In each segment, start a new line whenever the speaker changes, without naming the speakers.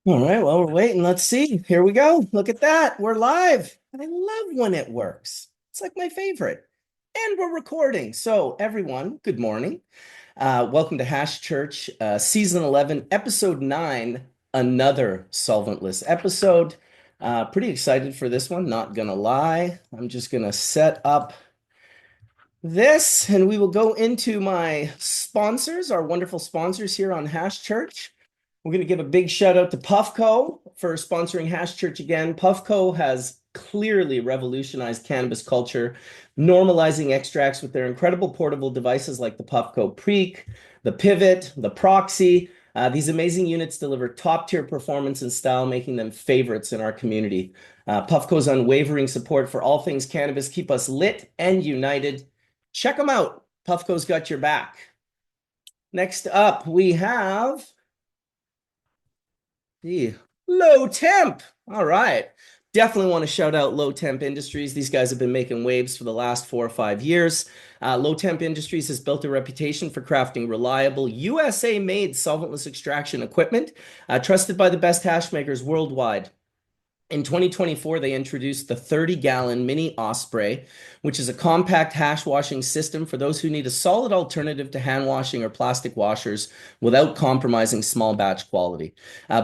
All right, well, we're waiting. Let's see. Here we go. Look at that. We're live. I love when it works. It's like my favorite. And we're recording. So, everyone, good morning. Welcome to Hash Church, Season 11, Episode 9, another solventless episode. Pretty excited for this one, not gonna lie. I'm just gonna set up this and we will go into my sponsors, our wonderful sponsors here on Hash Church. We're going to give a big shout out to Puffco for sponsoring Hash Church again. Puffco has clearly revolutionized cannabis culture, normalizing extracts with their incredible portable devices like the Puffco Preak, the Pivot, the Proxy. These amazing units deliver top tier performance and style, making them favorites in our community. Puffco's unwavering support for all things cannabis keep us lit and united. Check them out. Puffco's got your back. Next up, we have the Low Temp. All right. Definitely want to shout out Low Temp Industries. These guys have been making waves for the last 4 or 5 years. Low Temp Industries has built a reputation for crafting reliable USA-made solventless extraction equipment, trusted by the best hash makers worldwide. In 2024, they introduced the 30-gallon Mini Osprey, which is a compact hash washing system for those who need a solid alternative to hand washing or plastic washers without compromising small batch quality.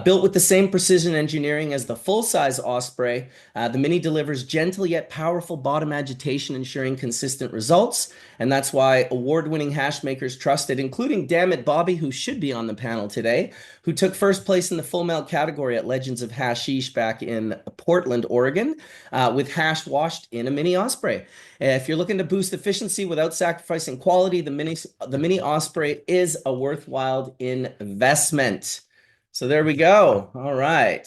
Built with the same precision engineering as the full-size Osprey, the Mini delivers gentle yet powerful bottom agitation, ensuring consistent results. And that's why award-winning hash makers trust it, including Dammit Bobby, who should be on the panel today, who took first place in the full male category at Legends of Hashish back in Portland, Oregon, with hash washed in a Mini Osprey. If you're looking to boost efficiency without sacrificing quality, the Mini Osprey is a worthwhile investment. So there we go. All right.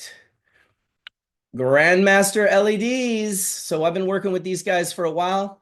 Grandmaster LEDs. So I've been working with these guys for a while.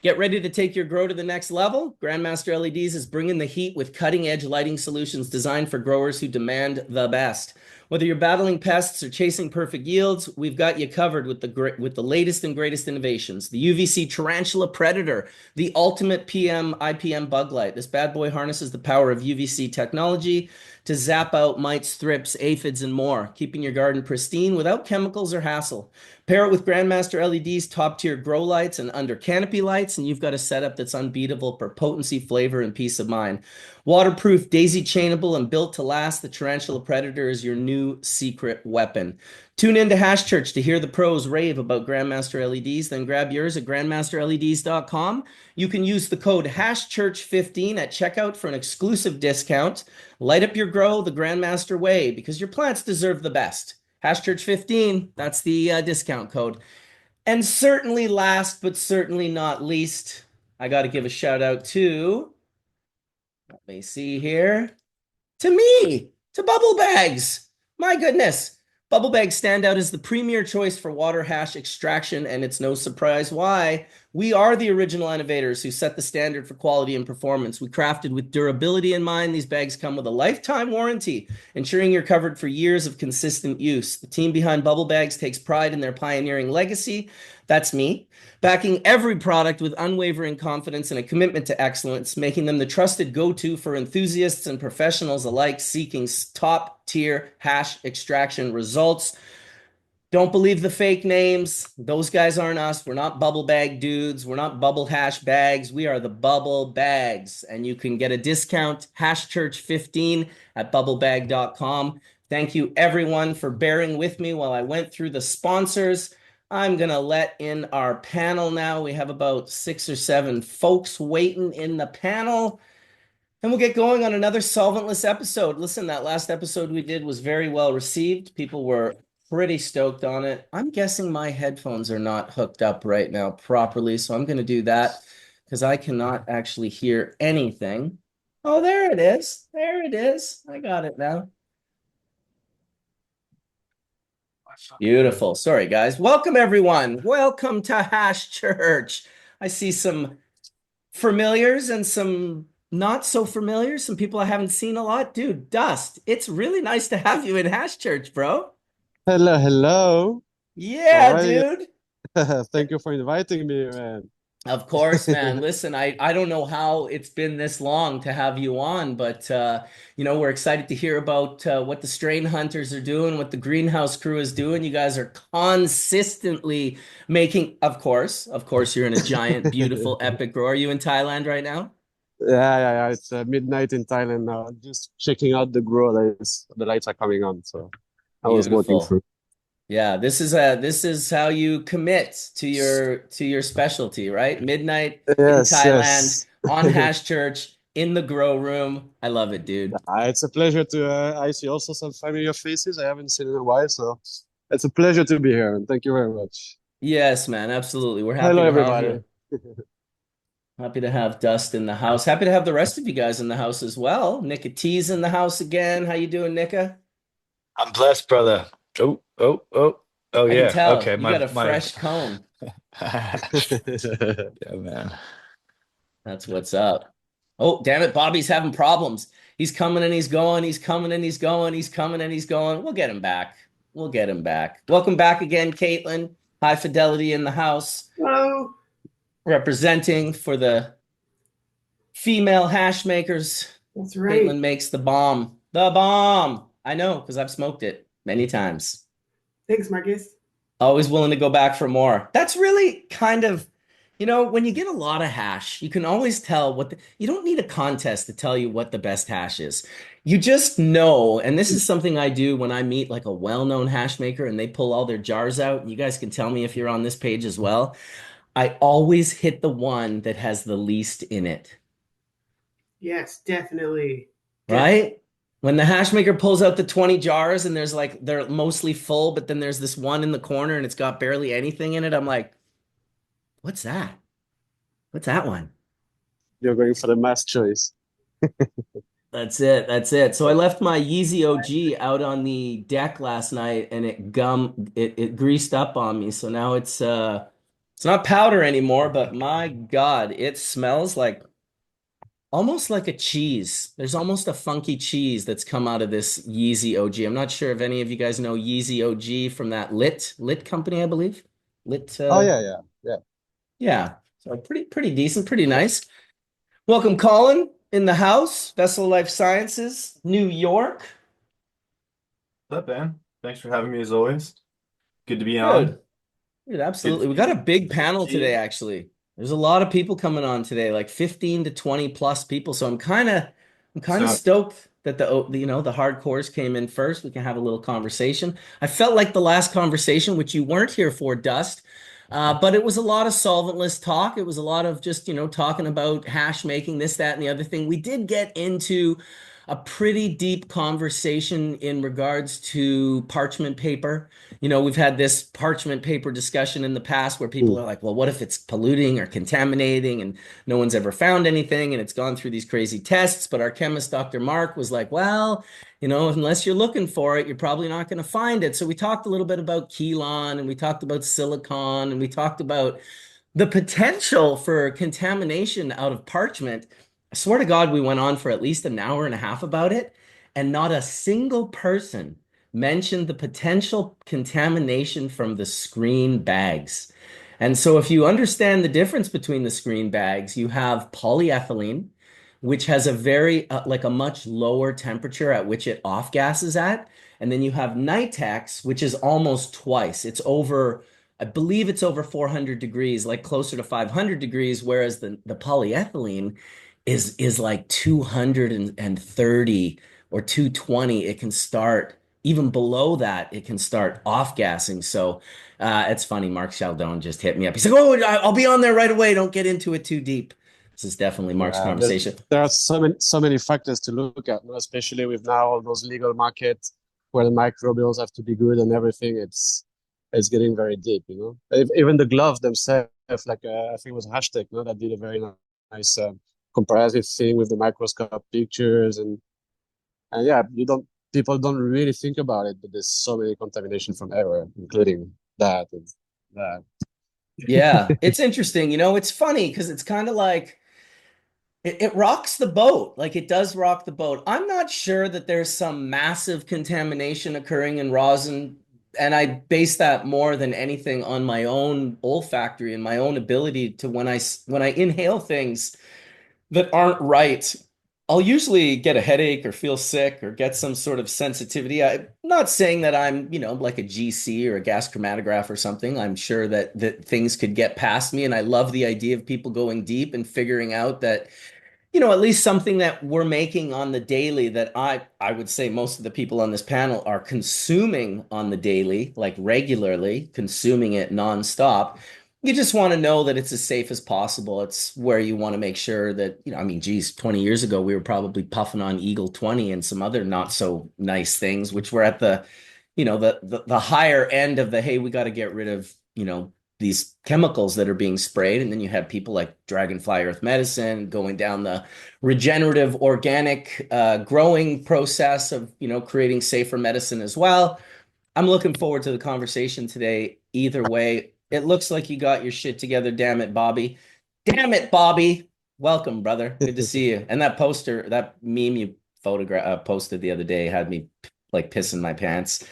Get ready to take your grow to the next level. Grandmaster LEDs is bringing the heat with cutting-edge lighting solutions designed for growers who demand the best. Whether you're battling pests or chasing perfect yields, we've got you covered with the latest and greatest innovations. The UVC Tarantula Predator, the ultimate PM IPM bug light. This bad boy harnesses the power of UVC technology to zap out mites, thrips, aphids, and more, keeping your garden pristine without chemicals or hassle. Pair it with Grandmaster LED's top-tier grow lights and under canopy lights, and you've got a setup that's unbeatable for potency, flavor, and peace of mind. Waterproof, daisy-chainable, and built to last, the Tarantula Predator is your new secret weapon. Tune in to Hash Church to hear the pros rave about Grandmaster LEDs, then grab yours at grandmasterleds.com. You can use the code HashChurch15 at checkout for an exclusive discount. Light up your grow the Grandmaster way, because your plants deserve the best. HashChurch15, that's the discount code. And certainly last, but certainly not least, I got to give a shout out to, let me see here, to me, to Bubble Bags. My goodness. Bubble Bags stand out as the premier choice for water hash extraction, and it's no surprise why. We are the original innovators who set the standard for quality and performance. We crafted with durability in mind. These bags come with a lifetime warranty, ensuring you're covered for years of consistent use. The team behind Bubble Bags takes pride in their pioneering legacy. That's me, backing every product with unwavering confidence and a commitment to excellence, making them the trusted go-to for enthusiasts and professionals alike seeking top-tier hash extraction results. Don't believe the fake names. Those guys aren't us. We're not bubble bag dudes. We're not bubble hash bags. We are the Bubble Bags. And you can get a discount, HashChurch15 at bubblebag.com. Thank you, everyone, for bearing with me while I went through the sponsors. I'm going to let in our panel now. We have about 6 or 7 folks waiting in the panel. And we'll get going on another solventless episode. Listen, that last episode we did was very well received. People were pretty stoked on it. I'm guessing my headphones are not hooked up right now properly, so I'm going to do that because I cannot actually hear anything. Oh, there it is. There it is. I got it now. Beautiful. Sorry, guys. Welcome, everyone. Welcome to Hash Church. I see some familiars and some not so familiar, some people I haven't seen a lot. Dude, Dust, it's really nice to have you in Hash Church, bro.
Hello, hello. How
Yeah,
are you?
dude.
Thank you for inviting me, man.
Of course, man. Listen, I don't know how it's been this long to have you on, but we're excited to hear about what the strain hunters are doing, what the greenhouse crew is doing. You guys are consistently making, of course, you're in a giant, beautiful, epic grow. Are you in Thailand right now?
Yeah. It's midnight in Thailand now. Just checking out the grow lights. The lights are coming on, so I was walking
Beautiful.
through.
Yeah, this is how you commit to your specialty, right? Midnight in
Yes,
Thailand,
yes.
on Hash Church, in the grow room. I love it, dude.
It's a pleasure to. I see also some familiar faces I haven't seen in a while, so it's a pleasure to be here. And thank you very much.
Yes, man, absolutely. We're happy
Hello,
to have you.
everybody.
Happy to have Dust in the house. Happy to have the rest of you guys in the house as well. Nikka T's in the house again. How you doing, Nikka?
I'm blessed, brother. Oh
I can
yeah.
tell
Okay,
you got
my
a
my.
fresh comb.
Yeah, man.
That's what's up. Oh, damn it, Bobby's having problems. He's coming and he's going. He's coming and he's going. He's coming and he's going. We'll get him back. We'll get him back. Welcome back again, Caitlin. High Fidelity in the house,
Hello.
representing for the female hash makers.
That's right.
Caitlin makes the bomb. The bomb. I know because I've smoked it many times.
Thanks, Marcus.
Always willing to go back for more. That's really kind of, when you get a lot of hash, you can always tell you don't need a contest to tell you what the best hash is. You just know, and this is something I do when I meet like a well-known hash maker and they pull all their jars out, and you guys can tell me if you're on this page as well. I always hit the one that has the least in it.
Yes, definitely.
Right? When the hash maker pulls out the 20 jars and there's like they're mostly full, but then there's this one in the corner and it's got barely anything in it, I'm like, what's that? What's that one?
You're going for the mass choice.
That's it. That's it. So I left my Yeezy OG out on the deck last night and it greased up on me. So now it's not powder anymore, but my God, it smells like almost like a cheese. There's almost a funky cheese that's come out of this Yeezy OG. I'm not sure if any of you guys know Yeezy OG from that Lit company, I believe. Lit
Oh yeah.
yeah. So pretty decent, pretty nice. Welcome, Colin, in the house, Vessel Life Sciences, New York.
What's up, man? Thanks for having me as always. Good to be on.
Good. Dude,
Good
absolutely.
to
We got a
be
big
good to
panel
see
today,
you.
actually. There's a lot of people coming on today, like 15 to 20 plus people. So I'm kind of
So,
stoked that the hardcores came in first. We can have a little conversation. I felt like the last conversation, which you weren't here for, Dust, but it was a lot of solventless talk. It was a lot of just, talking about hash making, this, that, and the other thing. We did get into a pretty deep conversation in regards to parchment paper. We've had this parchment paper discussion in the past where people
Hmm.
are like, well, what if it's polluting or contaminating and no one's ever found anything and it's gone through these crazy tests? But our chemist, Dr. Mark, was like, well, unless you're looking for it, you're probably not going to find it. So we talked a little bit about Kelon and we talked about silicon and we talked about the potential for contamination out of parchment. I swear to God, we went on for at least an hour and a half about it, and not a single person mentioned the potential contamination from the screen bags. And so, if you understand the difference between the screen bags, you have polyethylene, which has a very, like a much lower temperature at which it off gases at. And then you have Nitex, which is almost twice. I believe it's over 400 degrees, like closer to 500 degrees, whereas the polyethylene is like 230 or 220. It can start even below that, it can start off gassing. So it's funny. Mark Scialdone just hit me up. He's like, "Oh, I'll be on there right away. Don't get into it too deep." This is definitely Mark's
Yeah,
conversation.
there are so many factors to look at, no? Especially with now all those legal markets where the microbials have to be good and everything. It's getting very deep. Even the gloves themselves, like I think it was Hashtag, no, that did a very nice comparative thing with the microscope pictures and yeah, you don't people don't really think about it, but there's so many contamination from everywhere, including that and that.
Yeah, it's interesting. It's funny because it's kind of like it rocks the boat. Like it does rock the boat. I'm not sure that there's some massive contamination occurring in rosin and I base that more than anything on my own olfactory and my own ability to when I inhale things that aren't right, I'll usually get a headache or feel sick or get some sort of sensitivity. I'm not saying that I'm, like a GC or a gas chromatograph or something. I'm sure that things could get past me, and I love the idea of people going deep and figuring out that at least something that we're making on the daily that I would say most of the people on this panel are consuming on the daily, like regularly consuming it nonstop. You just want to know that it's as safe as possible. It's where you want to make sure that, I mean, geez, 20 years ago, we were probably puffing on Eagle 20 and some other not so nice things, which were at the higher end of the, hey, we got to get rid of, these chemicals that are being sprayed. And then you have people like Dragonfly Earth Medicine going down the regenerative organic growing process of, creating safer medicine as well. I'm looking forward to the conversation today. Either way, it looks like you got your shit together. Damn it, Bobby. Damn it, Bobby. Welcome, brother. Good to see you. And that poster, that meme you posted the other day had me like pissing my pants.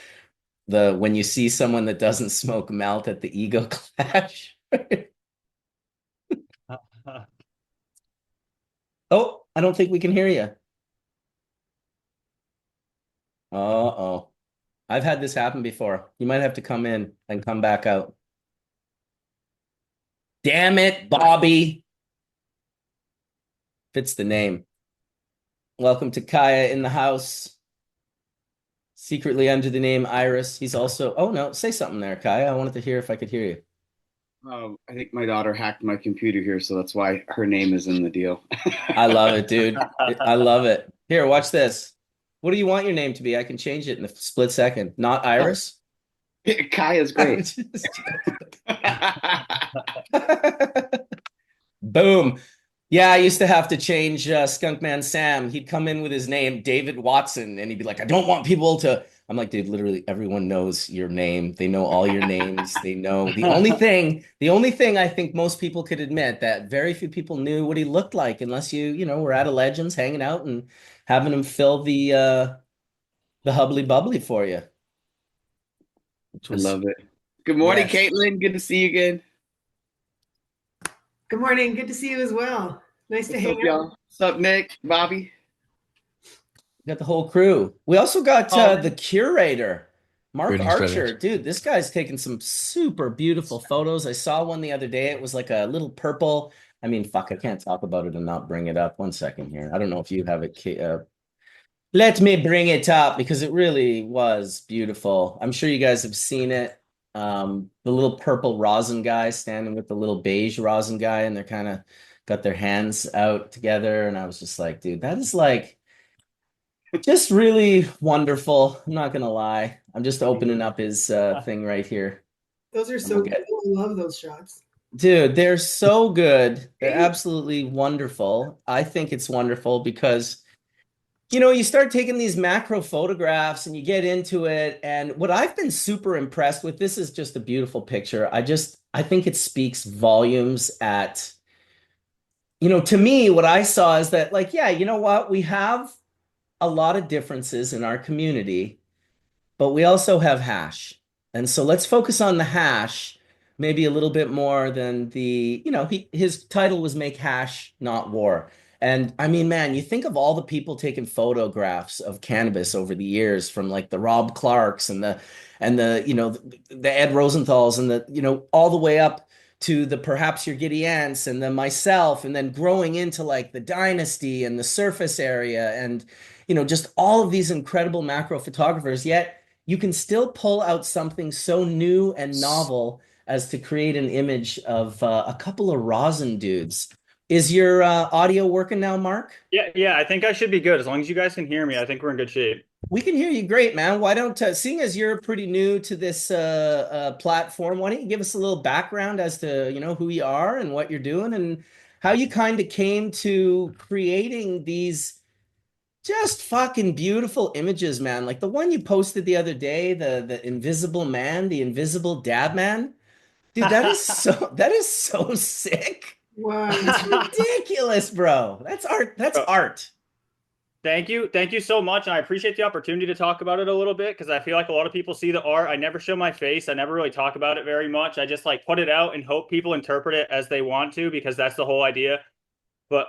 When you see someone that doesn't smoke melt at the ego clash. Oh, I don't think we can hear you. Uh-oh. I've had this happen before. You might have to come in and come back out. Damn it, Bobby. Fits the name. Welcome to Kaya in the house. Secretly under the name Iris. He's also, oh no, say something there, Kaya. I wanted to hear if I could hear you.
I think my daughter hacked my computer here, so that's why her name is in the deal.
I love it, dude. I love it. Here, watch this. What do you want your name to be? I can change it in a split second. Not Iris?
Kaya's great.
Boom. Yeah, I used to have to change Skunkman Sam. He'd come in with his name, David Watson, and he'd be like, I don't want people to. I'm like, dude, literally everyone knows your name. They know all your names. They know the only thing I think most people could admit that very few people knew what he looked like unless you were at a Legends hanging out and having him fill the hubbly bubbly for you.
I love it. Good morning,
Yes.
Caitlin. Good to see you again.
Good morning. Good to see you as well. Nice to
What's
hang
up,
out.
y'all? What's up, Nick? Bobby?
Got the whole crew. We also got the Curator, Mark
Greetings,
Archer.
brothers.
Dude, this guy's taking some super beautiful photos. I saw one the other day. It was like a little purple. I mean, fuck, I can't talk about it and not bring it up. One second here. I don't know if you have it. Let me bring it up because it really was beautiful. I'm sure you guys have seen it. The little purple rosin guy standing with the little beige rosin guy, and they're kind of got their hands out together. And I was just like, dude, that is like just really wonderful. I'm not gonna lie. I'm just opening up his thing right here.
Those are
And
so
we'll
cool.
get-
I love those shots.
Dude, they're so good. They're
Right?
absolutely wonderful. I think it's wonderful because you start taking these macro photographs and you get into it. And what I've been super impressed with, this is just a beautiful picture. I think it speaks volumes to me, what I saw is that, like, yeah, you know what? We have a lot of differences in our community, but we also have hash. And so let's focus on the hash maybe a little bit more than his title was Make Hash, Not War. And I mean, man, you think of all the people taking photographs of cannabis over the years, from like the Rob Clarks and the Ed Rosenthals and all the way up to the perhaps your Giddy Ants and then myself, and then growing into like the Dynasty and the Surface Area and just all of these incredible macro photographers. Yet you can still pull out something so new and novel as to create an image of a couple of rosin dudes. Is your audio working now, Mark?
Yeah, I think I should be good. As long as you guys can hear me, I think we're in good shape.
We can hear you great, man. Why don't, seeing as you're pretty new to this platform, why don't you give us a little background as to, who you are and what you're doing and how you kind of came to creating these just fucking beautiful images, man. Like the one you posted the other day, the invisible man, the invisible dab man. Dude, that is so sick.
Wow.
It's ridiculous, bro. That's art. That's
Bro.
art.
Thank you. Thank you so much. And I appreciate the opportunity to talk about it a little bit because I feel like a lot of people see the art. I never show my face. I never really talk about it very much. I just like put it out and hope people interpret it as they want to because that's the whole idea. But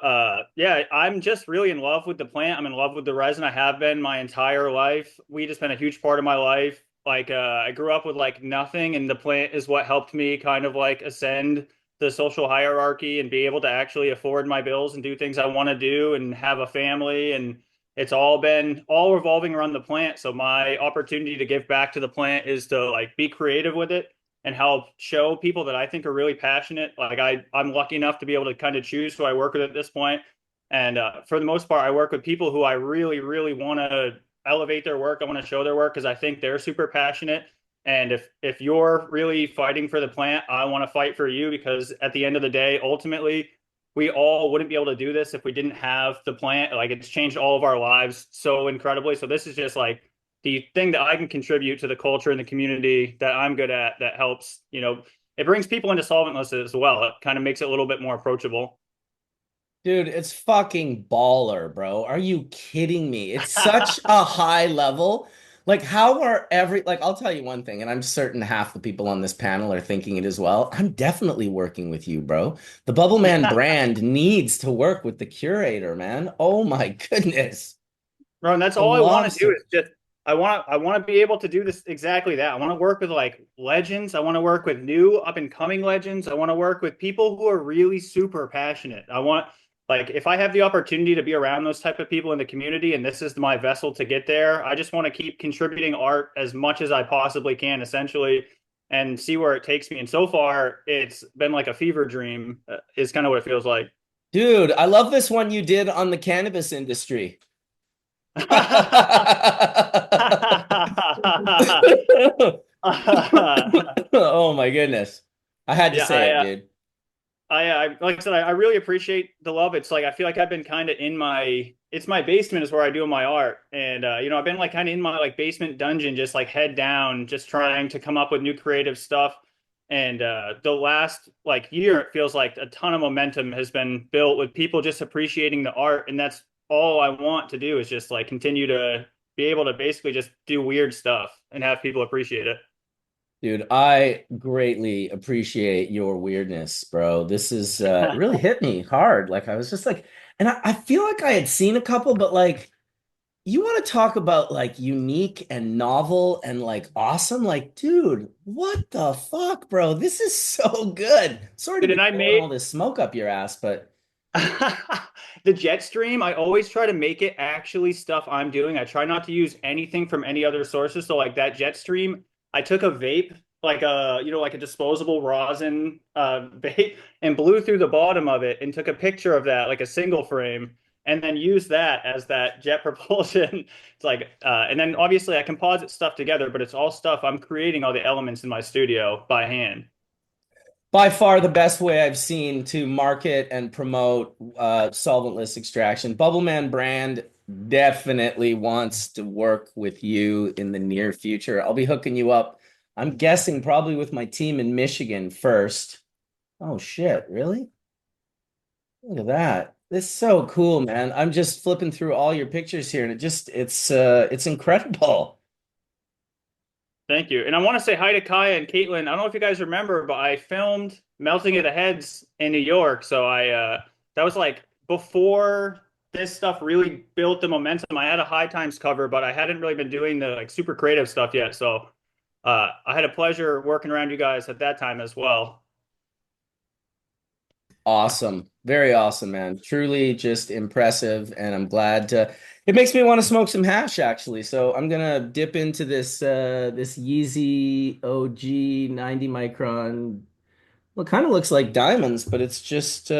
yeah, I'm just really in love with the plant. I'm in love with the resin. I have been my entire life. Weed has been a huge part of my life. Like I grew up with like nothing, and the plant is what helped me kind of like ascend the social hierarchy and be able to actually afford my bills and do things I want to do and have a family. And it's all been all revolving around the plant. So my opportunity to give back to the plant is to like be creative with it and help show people that I think are really passionate. Like I'm lucky enough to be able to kind of choose who I work with at this point. And for the most part, I work with people who I really, really want to elevate their work. I want to show their work because I think they're super passionate. And if you're really fighting for the plant, I want to fight for you because at the end of the day, ultimately, we all wouldn't be able to do this if we didn't have the plant. Like it's changed all of our lives so incredibly. So this is just like the thing that I can contribute to the culture and the community that I'm good at that helps, it brings people into Solventless as well. It kind of makes it a little bit more approachable.
Dude, it's fucking baller, bro. Are you kidding me? It's such a high level. Like, how are I'll tell you one thing, and I'm certain half the people on this panel are thinking it as well. I'm definitely working with you, bro. The Bubble Man brand needs to work with the Curator, man. Oh my goodness.
Bro, and that's all I want to do is just I want to be able to do this exactly that. I want to work with like legends. I want to work with new up and coming legends. I want to work with people who are really super passionate. I want like if I have the opportunity to be around those type of people in the community and this is my vessel to get there, I just want to keep contributing art as much as I possibly can essentially and see where it takes me. And so far, it's been like a fever dream is kind of what it feels like.
Dude, I love this one you did on the cannabis industry. Oh my goodness. I had to say it, dude.
I like I said, I really appreciate the love. It's like I feel like I've been kind of in it's my basement is where I do my art. And I've been like kind of in my like basement dungeon, just like head down, just trying to come up with new creative stuff. And the last like year, it feels like a ton of momentum has been built with people just appreciating the art. And that's all I want to do is just like continue to be able to basically just do weird stuff and have people appreciate it.
Dude, I greatly appreciate your weirdness, bro. This is it really hit me hard. Like I was just like, and I feel like I had seen a couple, but like you want to talk about like unique and novel and like awesome. Like, dude, what the fuck, bro? This is so good. Sorry to
Dude,
be
and I
blowing all
made
this smoke up your ass, but
the jet stream, I always try to make it actually stuff I'm doing. I try not to use anything from any other sources. So like that jet stream, I took a vape, like like a disposable rosin vape, and blew through the bottom of it and took a picture of that, like a single frame, and then used that as that jet propulsion. It's like, and then obviously I composite stuff together, but it's all stuff I'm creating all the elements in my studio by hand.
by far the best way I've seen to market and promote solventless extraction. Bubbleman brand definitely wants to work with you in the near future. I'll be hooking you up. I'm guessing probably with my team in Michigan first. Oh shit, really? Look at that. This is so cool, man. I'm just flipping through all your pictures here and it's incredible.
Thank you. And I want to say hi to Kaya and Caitlin. I don't know if you guys remember, but I filmed Melting of the Heads in New York. So that was like before this stuff really built the momentum. I had a High Times cover, but I hadn't really been doing the like super creative stuff yet. So I had a pleasure working around you guys at that time as well.
Awesome. Very awesome, man. Truly just impressive. And I'm glad it makes me want to smoke some hash actually. So I'm gonna dip into this Yeezy OG 90 micron. Well, it kind of looks like diamonds, but it's just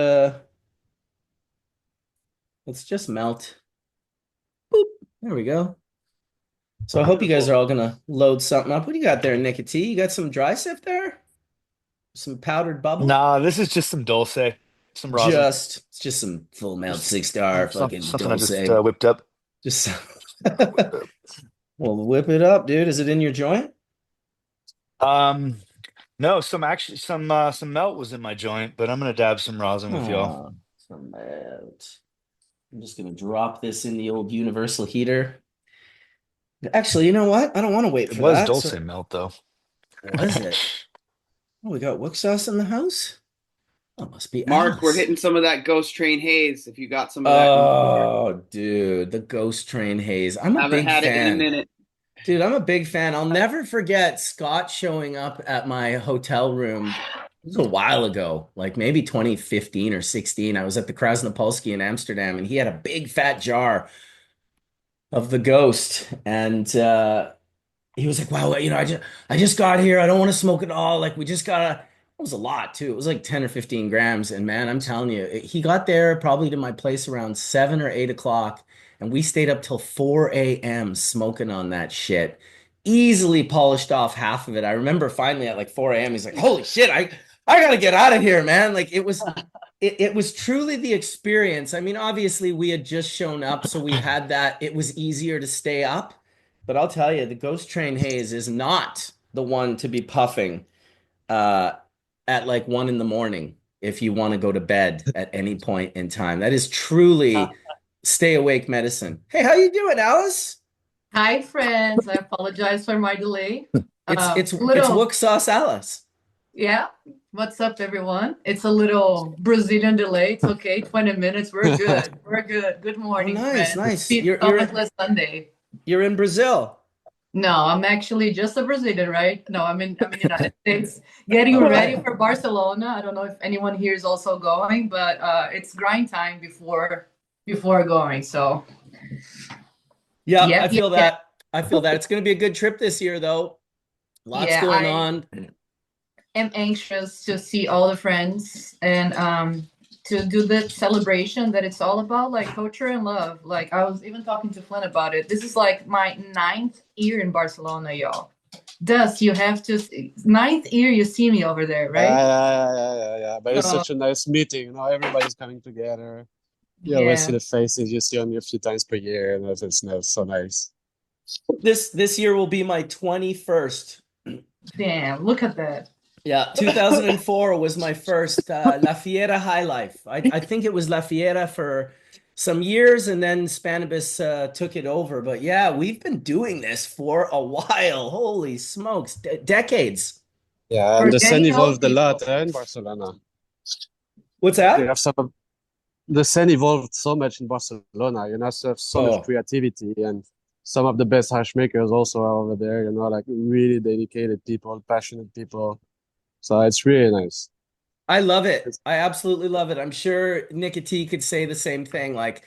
melt. Boop. There we go. So I hope you guys are all gonna load something up. What do you got there, Nikka T? You got some dry sift there? Some powdered bubble?
Nah, this is just some dulce, some rosin.
It's just some full melt
Just
6-star fucking
something I
dulce.
just whipped up.
Just well, whip it up, dude. Is it in your joint?
Um, no, some melt was in my joint, but I'm gonna dab some rosin with y'all.
Oh, some melt. I'm just gonna drop this in the old universal heater. Actually, you know what? I don't want to wait
It
for
was
that.
dulce
So
melt though.
was it? Oh, we got Wook sauce in the house. Oh, must be
Mark, we're
Alice.
hitting some of that ghost train haze. If you got some of that,
Oh, dude, the Ghost Train haze. I'm a
haven't
big
had it in a
fan.
minute.
Dude, I'm a big fan. I'll never forget Scott showing up at my hotel room. It was a while ago, like maybe 2015 or 16. I was at the Krasnopolski in Amsterdam, and he had a big fat jar of the Ghost. And he was like, wow, I just got here. I don't want to smoke it all. Like we just gotta, it was a lot too. It was like 10 or 15 grams. And man, I'm telling you, he got there probably to my place around 7 or 8 o'clock. And we stayed up till 4 a.m. smoking on that shit. Easily polished off half of it. I remember finally at like 4 a.m. He's like, holy shit, I gotta get out of here, man. Like it was truly the experience. I mean, obviously we had just shown up, so we had that, it was easier to stay up. But I'll tell you, the Ghost Train haze is not the one to be puffing uh, at like 1 in the morning if you want to go to bed at any point in time. That is truly stay awake medicine. Hey, how you doing, Alice?
Hi, friends. I apologize for my delay.
It's
Little,
Wook Sauce Alice.
yeah. What's up, everyone? It's a little Brazilian delay. It's okay. 20 minutes. We're good. We're good. Good morning,
Nice,
friends.
nice.
It's Solventless Sunday.
You're in Brazil.
No, I'm actually just a Brazilian, right? No, I'm in United States, getting ready for Barcelona. I don't know if anyone here is also going, but it's grind time before going. So
Yeah,
yeah,
I feel
yeah,
that. I feel that. It's going to be a good trip this year, though. Lots
yeah.
going
I
on.
am anxious to see all the friends and to do the celebration that it's all about, like culture and love. Like I was even talking to Flynn about it. This is like my 9th year in Barcelona, y'all. Dust, you have to 9th year you see me over there, right?
Yeah. But it's
So,
such a nice meeting. You know, everybody's coming together. You always see
yeah.
the faces you see only a few times per year, and it's so nice.
This year will be my 21st.
Damn, look at that.
Yeah, 2004 was my first La Fiera High Life. I think it was La Fiera for some years, and then Spanibus took it over. But yeah, we've been doing this for a while. Holy smokes, decades.
Yeah,
For
and the scene
getting old
evolved a lot
people.
in Barcelona.
What's
They
that?
have the scene evolved so much in Barcelona. You know, so have so much
Oh,
creativity, and some of the best hash makers also are over there. You know, like really dedicated people, passionate people. So it's really nice.
I love it.
It's,
I absolutely love it. I'm sure Nikka T could say the same thing. Like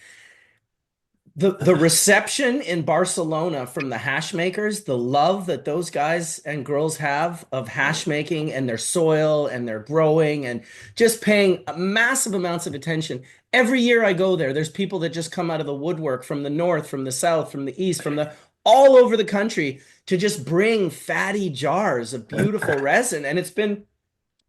the reception in Barcelona from the hash makers, the love that those guys and girls have of hash making and their soil and their growing and just paying massive amounts of attention. Every year I go there, there's people that just come out of the woodwork from the north, from the south, from the east, from the all over the country to just bring fatty jars of beautiful resin. And it's been,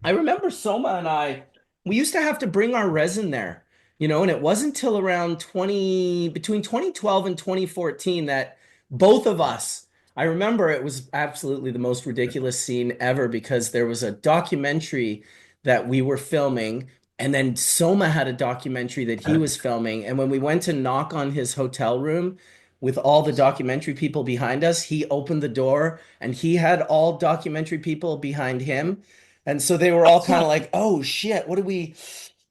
I remember Soma and we used to have to bring our resin there, and it wasn't till around between 2012 and 2014 that both of us, I remember it was absolutely the most ridiculous scene ever because there was a documentary that we were filming, and then Soma had a documentary that he was filming. And when we went to knock on his hotel room with all the documentary people behind us, he opened the door and he had all documentary people behind him. And so they were all kind of like, oh shit, we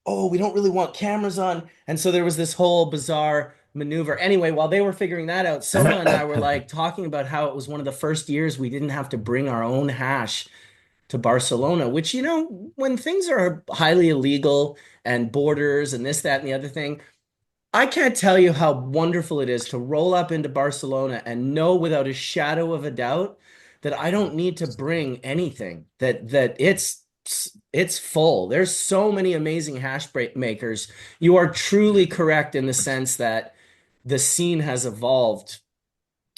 don't really want cameras on. And so there was this whole bizarre maneuver. Anyway, while they were figuring that out, Soma and I were like talking about how it was one of the first years we didn't have to bring our own hash to Barcelona, which, when things are highly illegal and borders and this, that, and the other thing, I can't tell you how wonderful it is to roll up into Barcelona and know without a shadow of a doubt that I don't need to bring anything, that it's full. There's so many amazing hash makers. You are truly correct in the sense that the scene has evolved.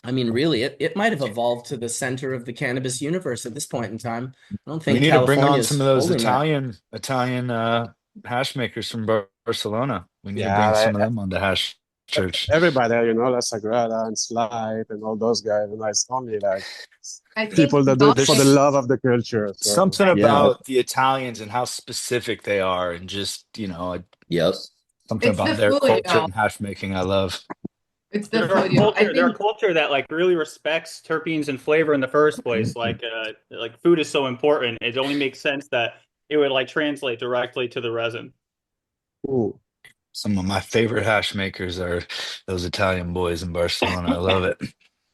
I mean, really, it might have evolved to the center of the cannabis universe at this point in time. I don't
We
think
need to bring on some
California's
of those
holding that.
Italian hash makers from Barcelona. We need to bring
yeah,
some of them on the hash church.
everybody, La Sagrada and Slide and all those guys. You know, it's only like
I think
people that do it for the
There's
love of the culture. So
something
Yeah.
about the Italians and how specific they are, and just
Yep.
Something
It's the
about their
food,
culture
y'all.
and hash making I love.
It's the
They're a
food, y'all. I
culture. They're a
think
culture that like really respects terpenes and flavor in the first place. Like food is so important. It only makes sense that it would like translate directly to the resin.
Ooh.
Some of my favorite hash makers are those Italian boys in Barcelona. I love it.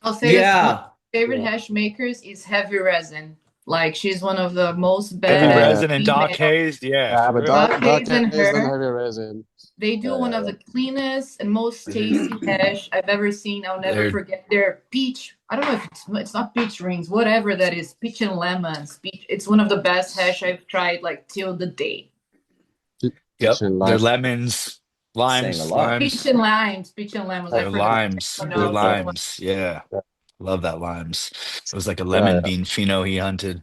I'll say this: one of
Yeah.
my favorite
Yeah.
hash makers is Heavy Resin. Like she's one of the most
Heavy
badass
resin and
female.
Doc Hayes, yeah,
Yeah,
for
but
real.
dark
Hayes and
haze and
her,
heavy resin.
they do one of the cleanest and most tasty hash I've ever seen. I'll never
They're-
forget their peach. I don't know if it's not peach rings, whatever that is, peach and lemons. Peach, it's one of the best hash I've tried like till the day.
Yep,
and
they're
lime.
lemons,
Saying a lot.
Peach and limes, peach and lemons. I
They're
forgot.
limes.
Oh, no,
They're
it's the other one.
limes. Yeah.
Yeah.
Love that limes. It was like a
Yeah,
lemon
yeah.
bean pheno he hunted.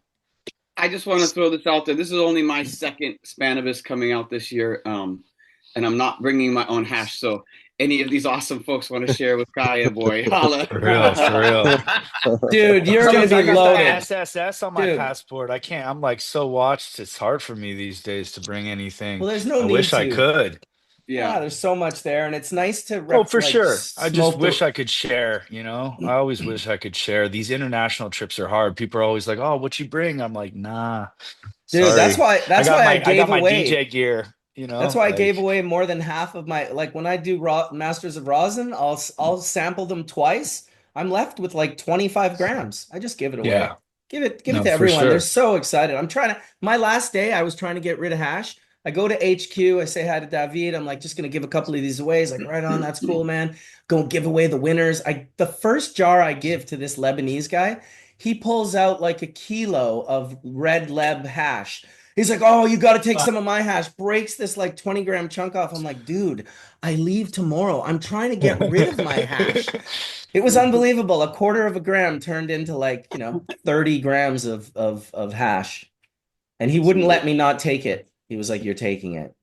I just want to throw this out there. This is only my second Spanibus coming out this year, and I'm not bringing my own hash. So any of these awesome folks want to share with Kaya, boy, holla.
For real, for real.
Dude, you're going
Dude,
to
I
be
got
loaded.
that SSS on my
Dude.
passport. I can't. I'm like so watched. It's hard for me these days to bring anything.
Well, there's no
I
need
wish I
to.
could.
Yeah, there's so much there, and it's nice to
Oh, for
like,
sure. I just
smoke the-
wish I could share, you know? I always wish I could share. These international trips are hard. People are always like, "Oh, what you bring?" I'm like, "Nah."
Dude,
Sorry.
that's why I
I
gave
got my
away.
DJ gear, you know?
That's why I
like-
gave away more than half of my, like when I do Masters of Rosin, I'll sample them twice. I'm left with like 25 grams. I just give it away.
Yeah.
Give it
No,
to
for
everyone.
sure.
They're so excited. My last day, I was trying to get rid of hash. I go to HQ, I say hi to David. I'm like, just gonna give a couple of these away. He's like, right on, that's cool, man. Go give away the winners. The first jar I give to this Lebanese guy, he pulls out like a kilo of red leb hash. He's like, oh, you got to take some of my hash. Breaks this like 20-gram chunk off. I'm like, dude, I leave tomorrow. I'm trying to get rid of my hash. It was unbelievable. A quarter of a gram turned into like, 30 grams of hash. And he wouldn't let me not take it. He was like, you're taking it.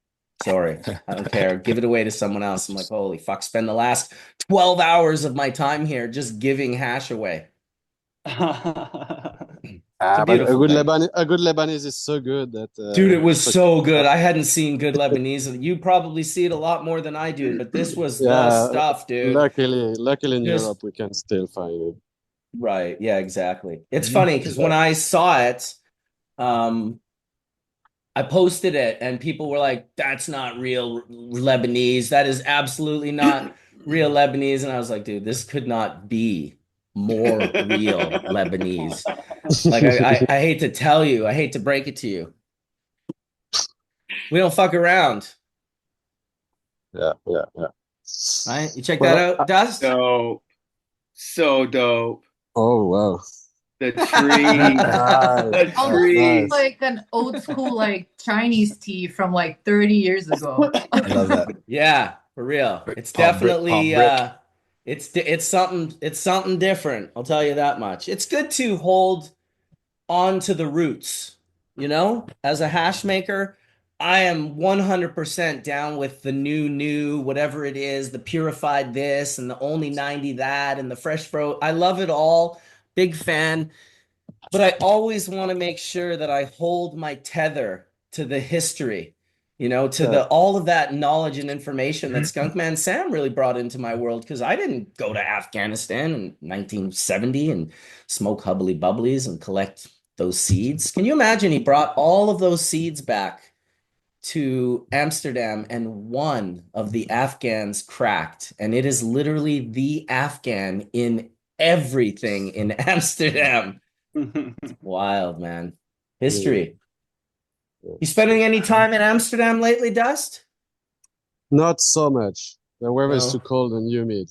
Sorry, I don't care. Give it away to someone else. I'm like, holy fuck, spend the last 12 hours of my time here just giving hash away.
But a
beautiful
good
thing.
Lebanese is so good that
Dude, it was so good. I hadn't seen good Lebanese. You probably see it a lot more than I do, but this was the stuff, dude.
Luckily in
Just-
Europe we can still find it.
Right. Yeah, exactly. It's funny because when I saw it, I posted it and people were like, that's not real Lebanese. That is absolutely not real Lebanese. And I was like, dude, this could not be more real Lebanese. Like, I hate to tell you, I hate to break it to you. We don't fuck around.
Yeah.
Right? You check that out, Dust?
So dope.
Oh wow.
The tree. The
Almost
tree.
like an old school like Chinese tea from like 30 years ago.
I love that.
Yeah, for real. It's
Palm brick,
definitely
palm brick.
it's something different. I'll tell you that much. It's good to hold on to the roots, As a hash maker, I am 100% down with the new whatever it is, the purified this and the only 90 that and the fresh fro. I love it all. Big fan. But I always want to make sure that I hold my tether to the history, to all of that knowledge and information that Skunkman Sam really brought into my world, because I didn't go to Afghanistan in 1970 and smoke hubbly bubblies and collect those seeds. Can you imagine he brought all of those seeds back to Amsterdam and one of the Afghans cracked, and it is literally the Afghan in everything in Amsterdam. Wild, man. History. You spending any time in Amsterdam lately, Dust?
Not so much. The weather is
No.
too cold and humid.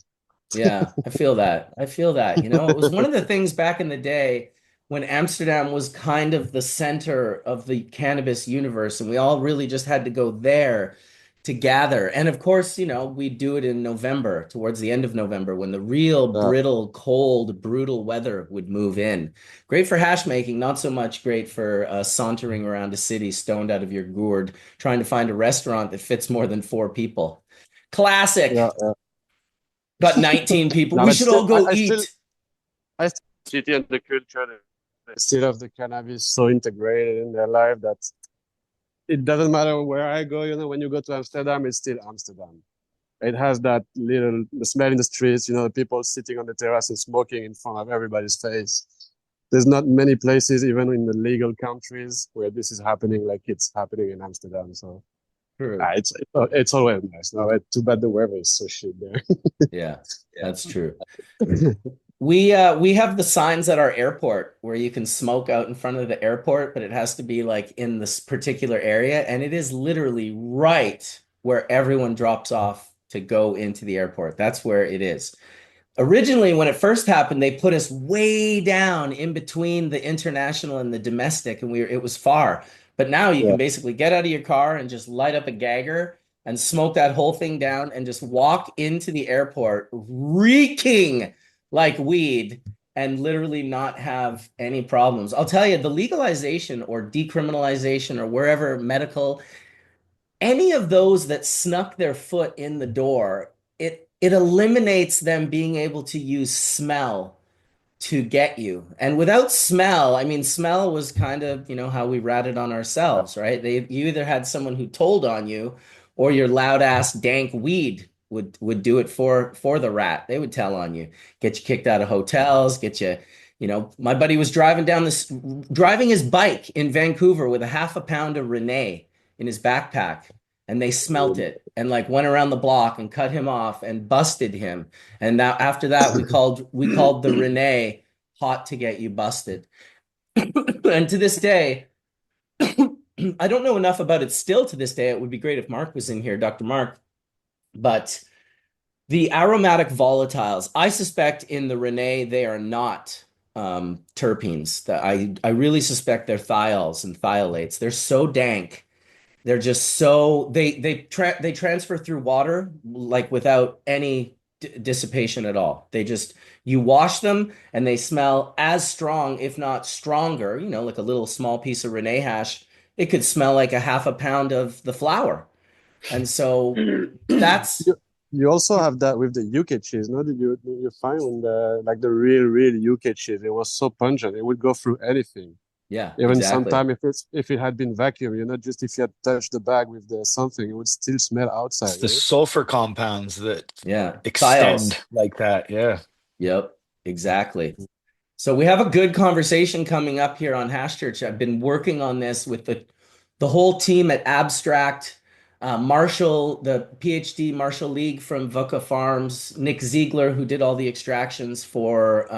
Yeah, I feel that. It was one of the things back in the day when Amsterdam was kind of the center of the cannabis universe, and we all really just had to go there to gather. And of course, we do it in November, towards the end of November, when the real brittle, cold, brutal weather would move in. Great for hash making, not so much great for sauntering around a city stoned out of your gourd, trying to find a restaurant that fits more than 4 people. Classic.
Yeah.
Got 19 people.
No,
We
but
should
still-
all go
I
eat.
City and the culture, they still have the cannabis so integrated in their life that it doesn't matter where I go, you know, when you go to Amsterdam, it's still Amsterdam. It has that little the smell in the streets, you know, the people sitting on the terrace and smoking in front of everybody's face. There's not many places, even in the legal countries, where this is happening like it's happening in Amsterdam. So
True.
it's always nice. No, too bad the weather is so shit there.
Yeah, that's true. We have the signs at our airport where you can smoke out in front of the airport, but it has to be like in this particular area, and it is literally right where everyone drops off to go into the airport. That's where it is. Originally, when it first happened, they put us way down in between the international and the domestic, and it was far. But now you
Yeah.
can basically get out of your car and just light up a gagger and smoke that whole thing down and just walk into the airport reeking like weed and literally not have any problems. I'll tell you, the legalization or decriminalization or wherever medical, any of those that snuck their foot in the door, it eliminates them being able to use smell to get you. And without smell, I mean, smell was kind of, how we ratted on ourselves, right? You either had someone who told on you, or your loud ass dank weed would do it for the rat. They would tell on you, get you kicked out of hotels, get you, my buddy was driving his bike in Vancouver with a half a pound of Renee in his backpack, and they smelt it and like went around the block and cut him off and busted him. And now after that, we called the Renee hot to get you busted. And to this day, I don't know enough about it still to this day. It would be great if Mark was in here, Dr. Mark. But the aromatic volatiles, I suspect in the Renee, they are not terpenes. That I really suspect they're thiols and thiolates. They're so dank. They're just so they transfer through water like without any dissipation at all. You wash them and they smell as strong, if not stronger, like a little small piece of Renee hash. It could smell like a half a pound of the flour. And so that's
You also have that with the UK cheese, no? Did you find when the real UK cheese, it was so pungent, it would go through anything.
yeah,
Even
exactly.
sometime if it had been vacuumed, just if you had touched the bag with something, it would still smell outside.
It's the sulfur compounds that
Yeah,
extend
thiols.
like that. Yeah.
Yep, exactly. So we have a good conversation coming up here on Hash Church. I've been working on this with the whole team at Abstract, Marshall, the PhD Marshall League from Vuka Farms, Nick Ziegler, who did all the extractions for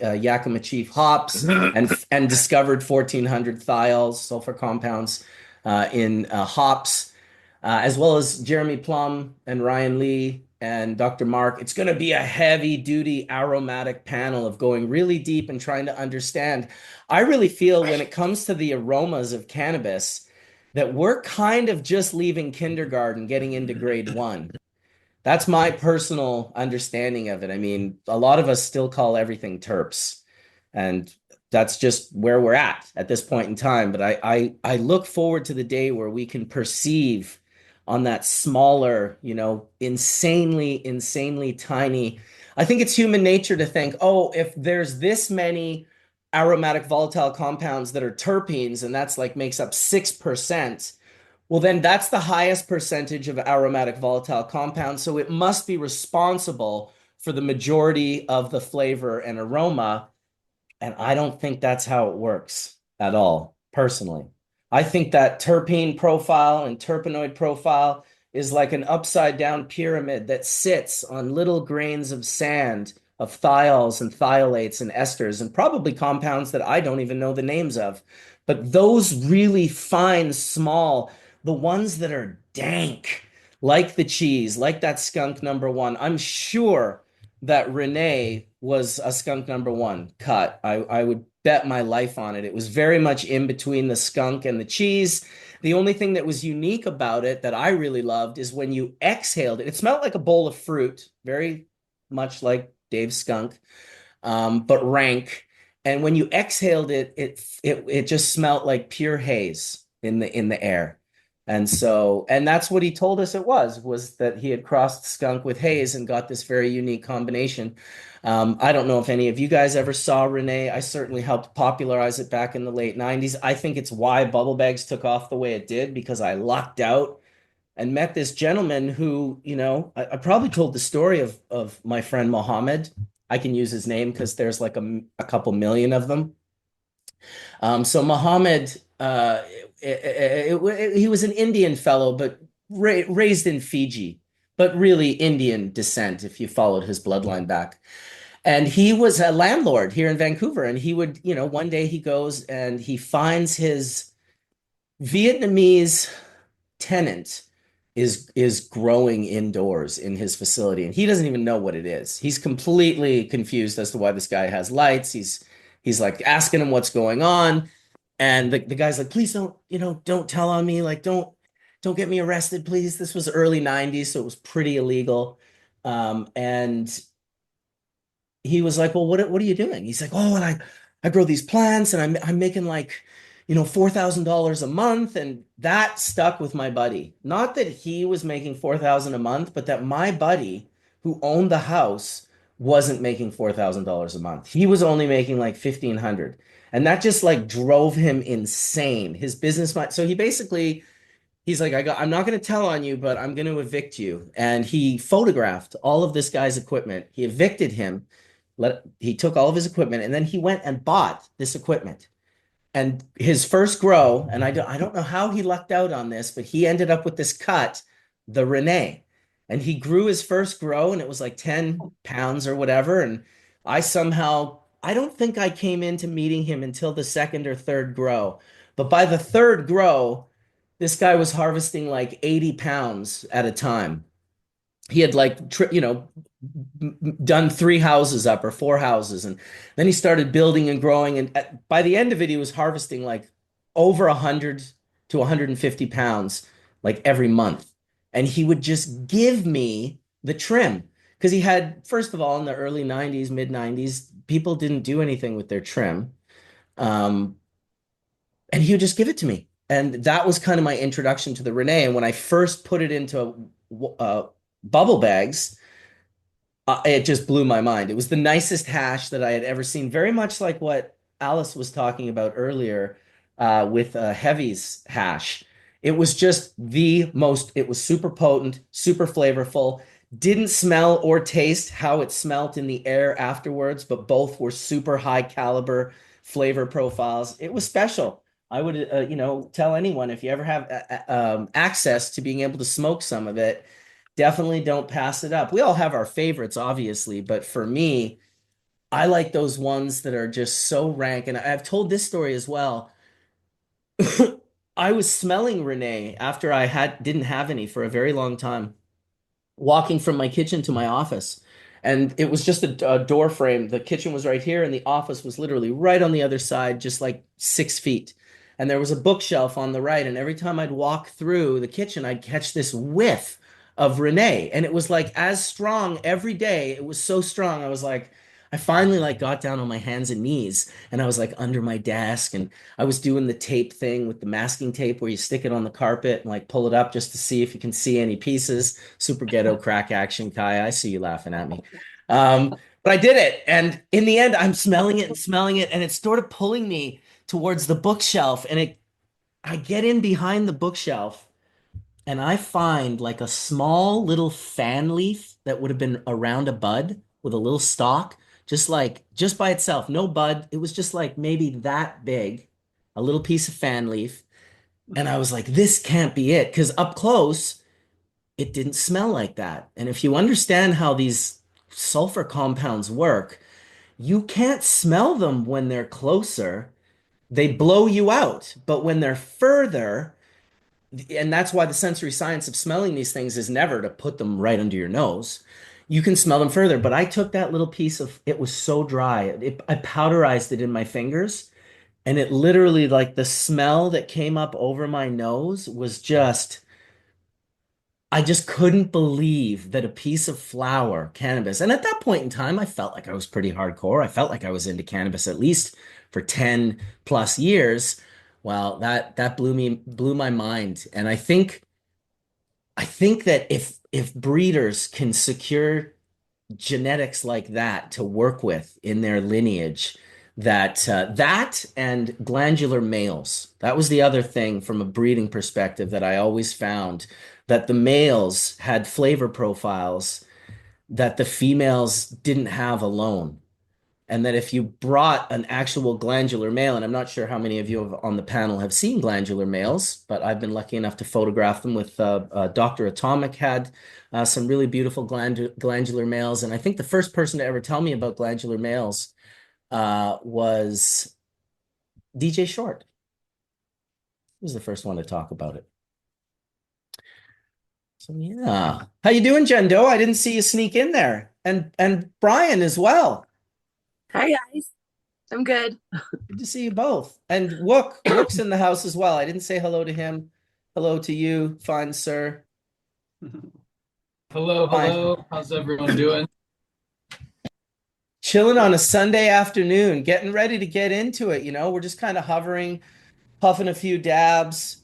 Yakima Chief hops and discovered 1,400 thiols, sulfur compounds in hops, as well as Jeremy Plum and Ryan Lee and Dr. Mark. It's going to be a heavy duty aromatic panel of going really deep and trying to understand. I really feel when it comes to the aromas of cannabis that we're kind of just leaving kindergarten, getting into grade 1. That's my personal understanding of it. I mean, a lot of us still call everything terps, and that's just where we're at this point in time. But I look forward to the day where we can perceive on that smaller, insanely tiny. I think it's human nature to think, oh, if there's this many aromatic volatile compounds that are terpenes, and that's like makes up 6%, well, then that's the highest percentage of aromatic volatile compounds. So it must be responsible for the majority of the flavor and aroma. And I don't think that's how it works at all, personally. I think that terpene profile and terpenoid profile is like an upside down pyramid that sits on little grains of sand of thiols and thiolates and esters and probably compounds that I don't even know the names of. But those really fine, small, the ones that are dank, like the cheese, like that skunk number 1, I'm sure that Renee was a skunk number 1 cut. I would bet my life on it. It was very much in between the skunk and the cheese. The only thing that was unique about it that I really loved is when you exhaled it, it smelled like a bowl of fruit, very much like Dave's skunk, but rank. And when you exhaled it, it just smelled like pure haze in the air. And that's what he told us it was that he had crossed skunk with haze and got this very unique combination. I don't know if any of you guys ever saw Renee. I certainly helped popularize it back in the late 90s. I think it's why bubble bags took off the way it did, because I lucked out and met this gentleman who, I probably told the story of my friend Mohammed. I can use his name because there's like a couple million of them. So Muhammad, he was an Indian fellow, but raised in Fiji, but really Indian descent if you followed his bloodline back. And he was a landlord here in Vancouver. And he would, one day he goes and he finds his Vietnamese tenant is growing indoors in his facility, and he doesn't even know what it is. He's completely confused as to why this guy has lights. He's like asking him what's going on, and the guy's like, please don't tell on me, like don't get me arrested, please. This was early 90s, so it was pretty illegal. And he was like, well, what are you doing? He's like, oh, and I grow these plants, and I'm making like $4,000 a month. And that stuck with my buddy. Not that he was making 4,000 a month, but that my buddy who owned the house wasn't making $4,000 a month. He was only making like 1,500. And that just like drove him insane. His business mind. So he's like, I'm not going to tell on you, but I'm going to evict you. And he photographed all of this guy's equipment. He evicted him. He took all of his equipment, and then he went and bought this equipment. And his first grow, and I don't know how he lucked out on this, but he ended up with this cut, the Renee. And he grew his first grow, and it was like 10 pounds or whatever. And I don't think I came into meeting him until the second or third grow. But by the third grow, this guy was harvesting like 80 pounds at a time. He had like, done 3 houses up or 4 houses. And then he started building and growing. And by the end of it, he was harvesting like over 100 to 150 pounds like every month. And he would just give me the trim because he had, first of all, in the early 90s, mid 90s, people didn't do anything with their trim. And he would just give it to me. And that was kind of my introduction to the Renee. And when I first put it into bubble bags, it just blew my mind. It was the nicest hash that I had ever seen. Very much like what Alice was talking about earlier with Heavy's hash. It was just it was super potent, super flavorful, didn't smell or taste how it smelt in the air afterwards, but both were super high caliber flavor profiles. It was special. I would, tell anyone if you ever have access to being able to smoke some of it, definitely don't pass it up. We all have our favorites, obviously, but for me, I like those ones that are just so rank. And I've told this story as well. I was smelling Renee after I didn't have any for a very long time, walking from my kitchen to my office. And it was just a door frame. The kitchen was right here, and the office was literally right on the other side, just like 6 feet. And there was a bookshelf on the right. And every time I'd walk through the kitchen, I'd catch this whiff of Renee. And it was like as strong every day. It was so strong. I was like, I finally like got down on my hands and knees, and I was like under my desk, and I was doing the tape thing with the masking tape where you stick it on the carpet and like pull it up just to see if you can see any pieces. Super ghetto crack action, Kaya. I see you laughing at me. But I did it. And in the end, I'm smelling it, and it's sort of pulling me towards the bookshelf. And I get in behind the bookshelf, and I find like a small little fan leaf that would have been around a bud with a little stalk, just by itself, no bud. It was just like maybe that big, a little piece of fan leaf. And I was like, this can't be it. Because up close, it didn't smell like that. And if you understand how these sulfur compounds work, you can't smell them when they're closer. They blow you out. But when they're further, and that's why the sensory science of smelling these things is never to put them right under your nose. You can smell them further. But I took that little piece it was so dry. I powderized it in my fingers, and it literally, like the smell that came up over my nose was I just couldn't believe that a piece of flower, cannabis, and at that point in time, I felt like I was pretty hardcore. I felt like I was into cannabis at least for 10 plus years, Well, that blew my mind. And I think that if breeders can secure genetics like that to work with in their lineage, that and glandular males. That was the other thing from a breeding perspective that I always found, that the males had flavor profiles that the females didn't have alone. And that if you brought an actual glandular male, and I'm not sure how many of you on the panel have seen glandular males, but I've been lucky enough to photograph them with Dr. Atomic had some really beautiful glandular males. And I think the first person to ever tell me about glandular males was DJ Short. He was the first one to talk about it. So yeah. How you doing, Jenn Doe? I didn't see you sneak in there. And Bryon as well.
Hi guys, I'm good.
Good to see you both. And Wook's in the house as well. I didn't say hello to him. Hello to you, fine sir.
Hello,
Fine.
hello. How's everyone doing?
Chilling on a Sunday afternoon, getting ready to get into it. We're just kind of hovering, puffing a few dabs,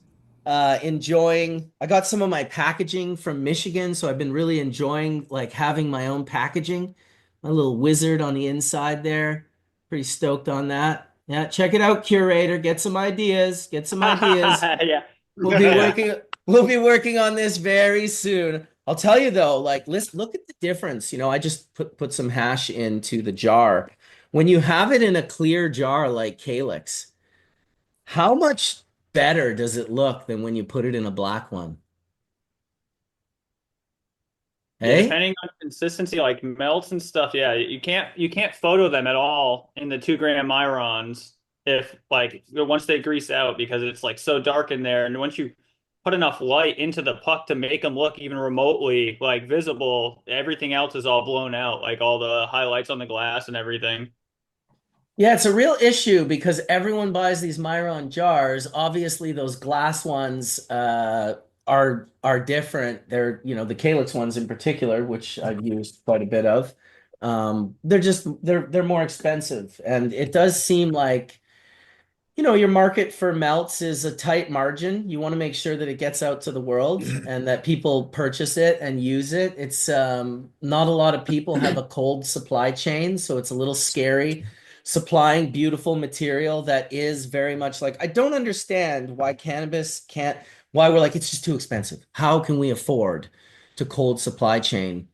enjoying. I got some of my packaging from Michigan, so I've been really enjoying like having my own packaging. My little wizard on the inside there. Pretty stoked on that. Yeah, check it out, Curator. Get some ideas. Get some ideas.
Yeah.
We'll be working on this very soon. I'll tell you though, like let's look at the difference. I just put some hash into the jar. When you have it in a clear jar like Calyx, how much better does it look than when you put it in a black one?
Yeah,
Hey?
depending on consistency, like melts and stuff, yeah, you can't photo them at all in the 2 gram Myrons if like once they grease out because it's like so dark in there. And once you put enough light into the puck to make them look even remotely like visible, everything else is all blown out, like all the highlights on the glass and everything.
Yeah, it's a real issue because everyone buys these Myron jars. Obviously, those glass ones are different. They're, the Calyx ones in particular, which I've used quite a bit of. They're more expensive. And it does seem like, your market for melts is a tight margin. You want to make sure that it gets out to the world and that people purchase it and use it. It's not a lot of people have a cold supply chain, so it's a little scary supplying beautiful material that is very much like, I don't understand why why we're like, it's just too expensive. How can we afford to cold supply chain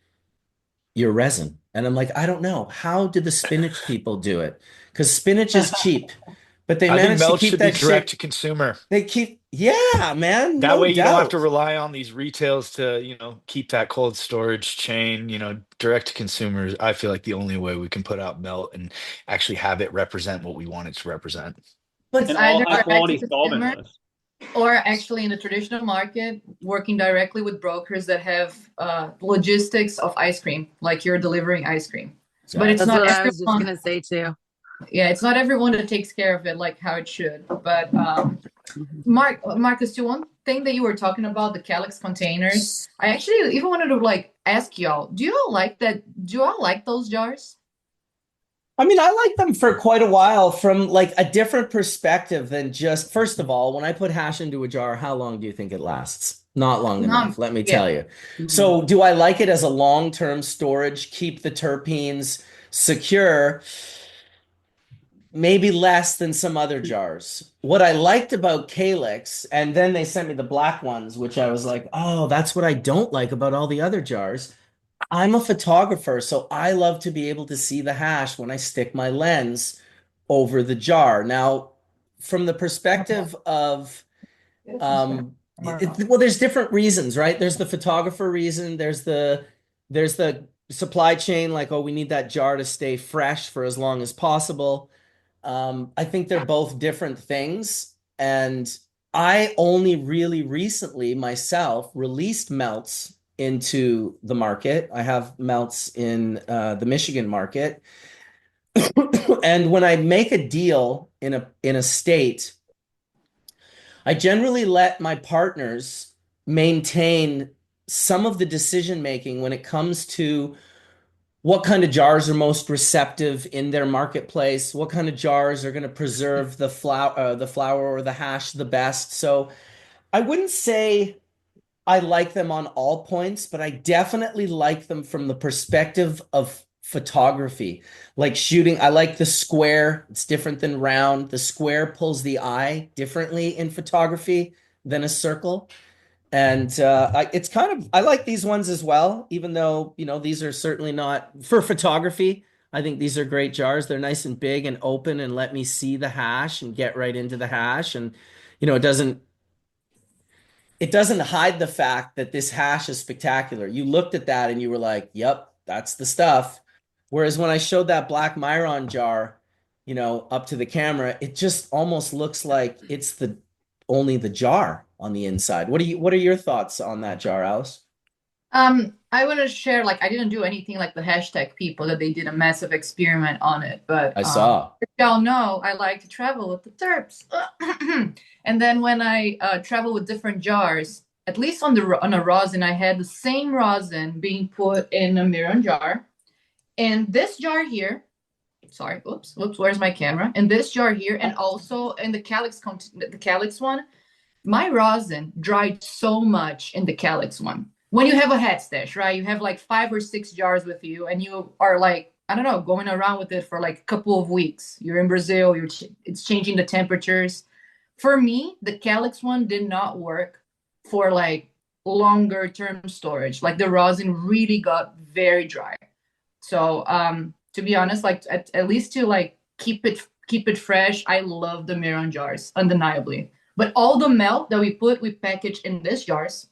your resin? And I'm like, I don't know. How did the spinach people do it? Because spinach is cheap, but they
I think
managed to
melt
keep
should be
that
direct
shit.
to consumer.
Yeah, man.
That
No
way you don't have to
doubt.
rely on these retails to, keep that cold storage chain, direct to consumers. I feel like the only way we can put out melt and actually have it represent what we want it to represent.
But
It's
And all
either
high
direct to
quality
consumer
solventless.
or actually in the traditional market, working directly with brokers that have logistics of ice cream, like you're delivering ice cream. But it's
That's
not
what I was just
everyone.
gonna say too.
Yeah, it's not everyone that takes care of it like how it should. But Marcus, one thing that you were talking about, the Calyx containers, I actually even wanted to like ask y'all, do you all like that? Do you all like those jars?
I mean, I like them for quite a while from like a different perspective than just, first of all, when I put hash into a jar, how long do you think it lasts? Not long enough, let me tell you. So do I like it as a long-term storage, keep the terpenes secure? Maybe less than some other jars. What I liked about Calyx, and then they sent me the black ones, which I was like, oh, that's what I don't like about all the other jars. I'm a photographer, so I love to be able to see the hash when I stick my lens over the jar. Now, from the perspective of, well, there's different reasons, right? There's the photographer reason, there's the supply chain, like, oh, we need that jar to stay fresh for as long as possible. I think they're both different things. And I only really recently myself released melts into the market. I have melts in the Michigan market. And when I make a deal in a state, I generally let my partners maintain some of the decision making when it comes to what kind of jars are most receptive in their marketplace, what kind of jars are going to preserve the flour or the hash the best. So I wouldn't say I like them on all points, but I definitely like them from the perspective of photography. Like shooting, I like the square. It's different than round. The square pulls the eye differently in photography than a circle. And it's kind of, I like these ones as well, even though, these are certainly not for photography. I think these are great jars. They're nice and big and open and let me see the hash and get right into the hash. And, it doesn't hide the fact that this hash is spectacular. You looked at that and you were like, yep, that's the stuff. Whereas when I showed that black Myron jar, up to the camera, it just almost looks like it's only the jar on the inside. What are your thoughts on that jar, Alice?
I want to share, like, I didn't do anything like the hashtag people that they did a massive experiment on it, but
I saw.
as y'all know, I like to travel with the Terps. And then when I travel with different jars, at least on a rosin, I had the same rosin being put in a mirror jar. And this jar here, sorry, oops, where's my camera? And this jar here, and also in the calyx one, my rosin dried so much in the calyx one. When you have a head stash, right? You have like 5 or 6 jars with you, and you are like, I don't know, going around with it for like a couple of weeks. You're in Brazil, it's changing the temperatures. For me, the calyx one did not work for like longer term storage. Like the rosin really got very dry. So to be honest, like at least to like keep it fresh, I love the Miron jars, undeniably. But all the melt that we package in these jars.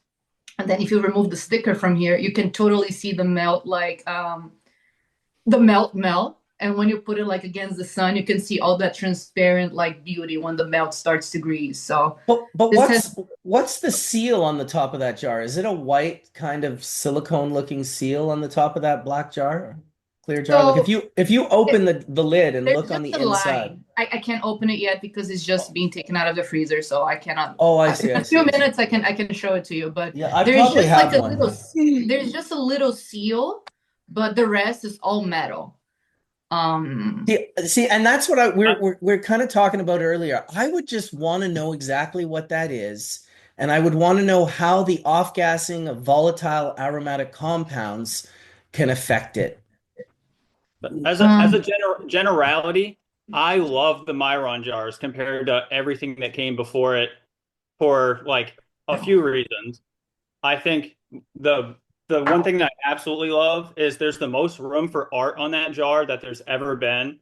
And then if you remove the sticker from here, you can totally see the melt, like the melt. And when you put it like against the sun, you can see all that transparent like beauty when the melt starts to grease. So
But what's the seal on the top of that jar? Is it a white kind of silicone looking seal on the top of that black jar? Clear jar?
So
Like if you open the lid and
there's
look on the
just a
inside.
line. I can't open it yet because it's just being taken out of the freezer, so I cannot.
Oh, I see.
In
I
a
see.
few
I see.
minutes, I can show it to you. But
Yeah, I
there's
probably
just like
have
a
one.
there's just a little seal, but the rest is all metal.
See, and that's what we're kind of talking about earlier. I would just want to know exactly what that is, and I would want to know how the off-gassing of volatile aromatic compounds can affect it.
As a generality, I love the Myron jars compared to everything that came before it for like a few reasons. I think the one thing that I absolutely love is there's the most room for art on that jar that there's ever been.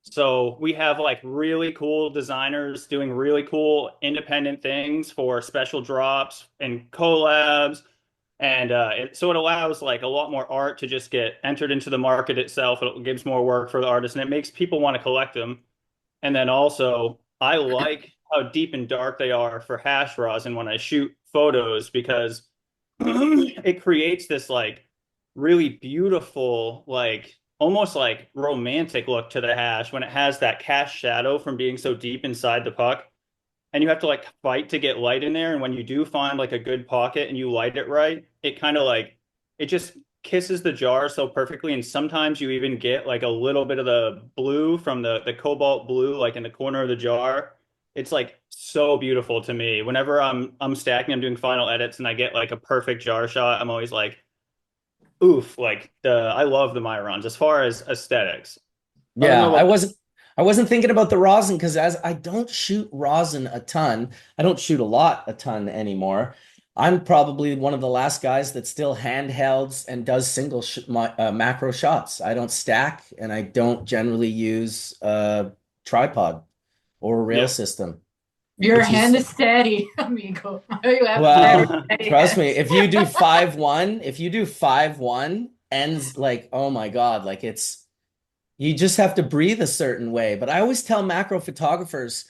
So we have like really cool designers doing really cool independent things for special drops and collabs. And so it allows like a lot more art to just get entered into the market itself. It gives more work for the artist and it makes people want to collect them. And then also, I like how deep and dark they are for hash rosin when I shoot photos because it creates this like really beautiful, like almost like romantic look to the hash when it has that cast shadow from being so deep inside the puck. And you have to like fight to get light in there. And when you do find like a good pocket and you light it right, it kind of like it just kisses the jar so perfectly. And sometimes you even get like a little bit of the blue from the cobalt blue, like in the corner of the jar. It's like so beautiful to me. Whenever I'm stacking, I'm doing final edits and I get like a perfect jar shot, I'm always like, oof, like I love the Myrons as far as aesthetics. I don't
Yeah,
know
I wasn't thinking about the rosin because as I don't shoot rosin a ton, I don't shoot a ton anymore. I'm probably one of the last guys that still handhelds and does macro shots. I don't stack and I don't generally use a tripod or a rail
Yeah.
system.
Your
Which
hand
is
is steady, amigo. You have
Well,
very steady
trust me,
hands.
if you do 5-1, ends like, oh my God, like you just have to breathe a certain way. But I always tell macro photographers,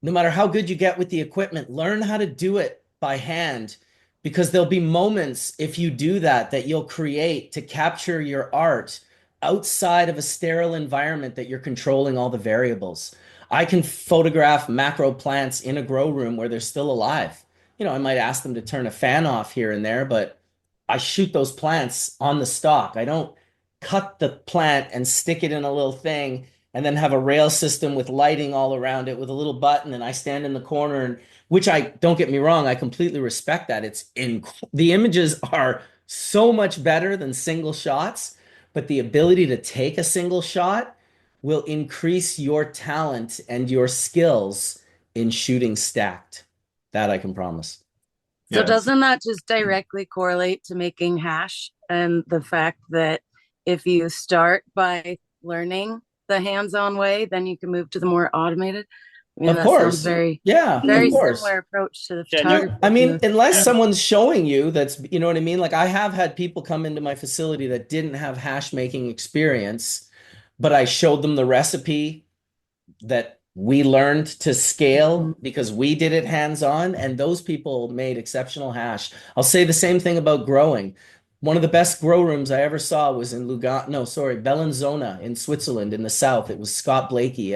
no matter how good you get with the equipment, learn how to do it by hand because there'll be moments if you do that you'll create to capture your art outside of a sterile environment that you're controlling all the variables. I can photograph macro plants in a grow room where they're still alive. I might ask them to turn a fan off here and there, but I shoot those plants on the stock. I don't cut the plant and stick it in a little thing and then have a rail system with lighting all around it with a little button, and I stand in the corner, and which I don't get me wrong, I completely respect that. The images are so much better than single shots, but the ability to take a single shot will increase your talent and your skills in shooting stacked. That I can promise.
So
Yes.
doesn't that just directly correlate to making hash and the fact that if you start by learning the hands-on way, then you can move to the more automated? I mean,
Of
that
course.
sounds very
Yeah,
very
of course.
similar approach to the
Yeah,
photography.
I mean,
too.
unless someone's showing you, that's, you know what I mean? Like I have had people come into my facility that didn't have hash making experience, but I showed them the recipe that we learned to scale because we did it hands-on, and those people made exceptional hash. I'll say the same thing about growing. One of the best grow rooms I ever saw was in Bellinzona in Switzerland in the south. It was Scott Blakey,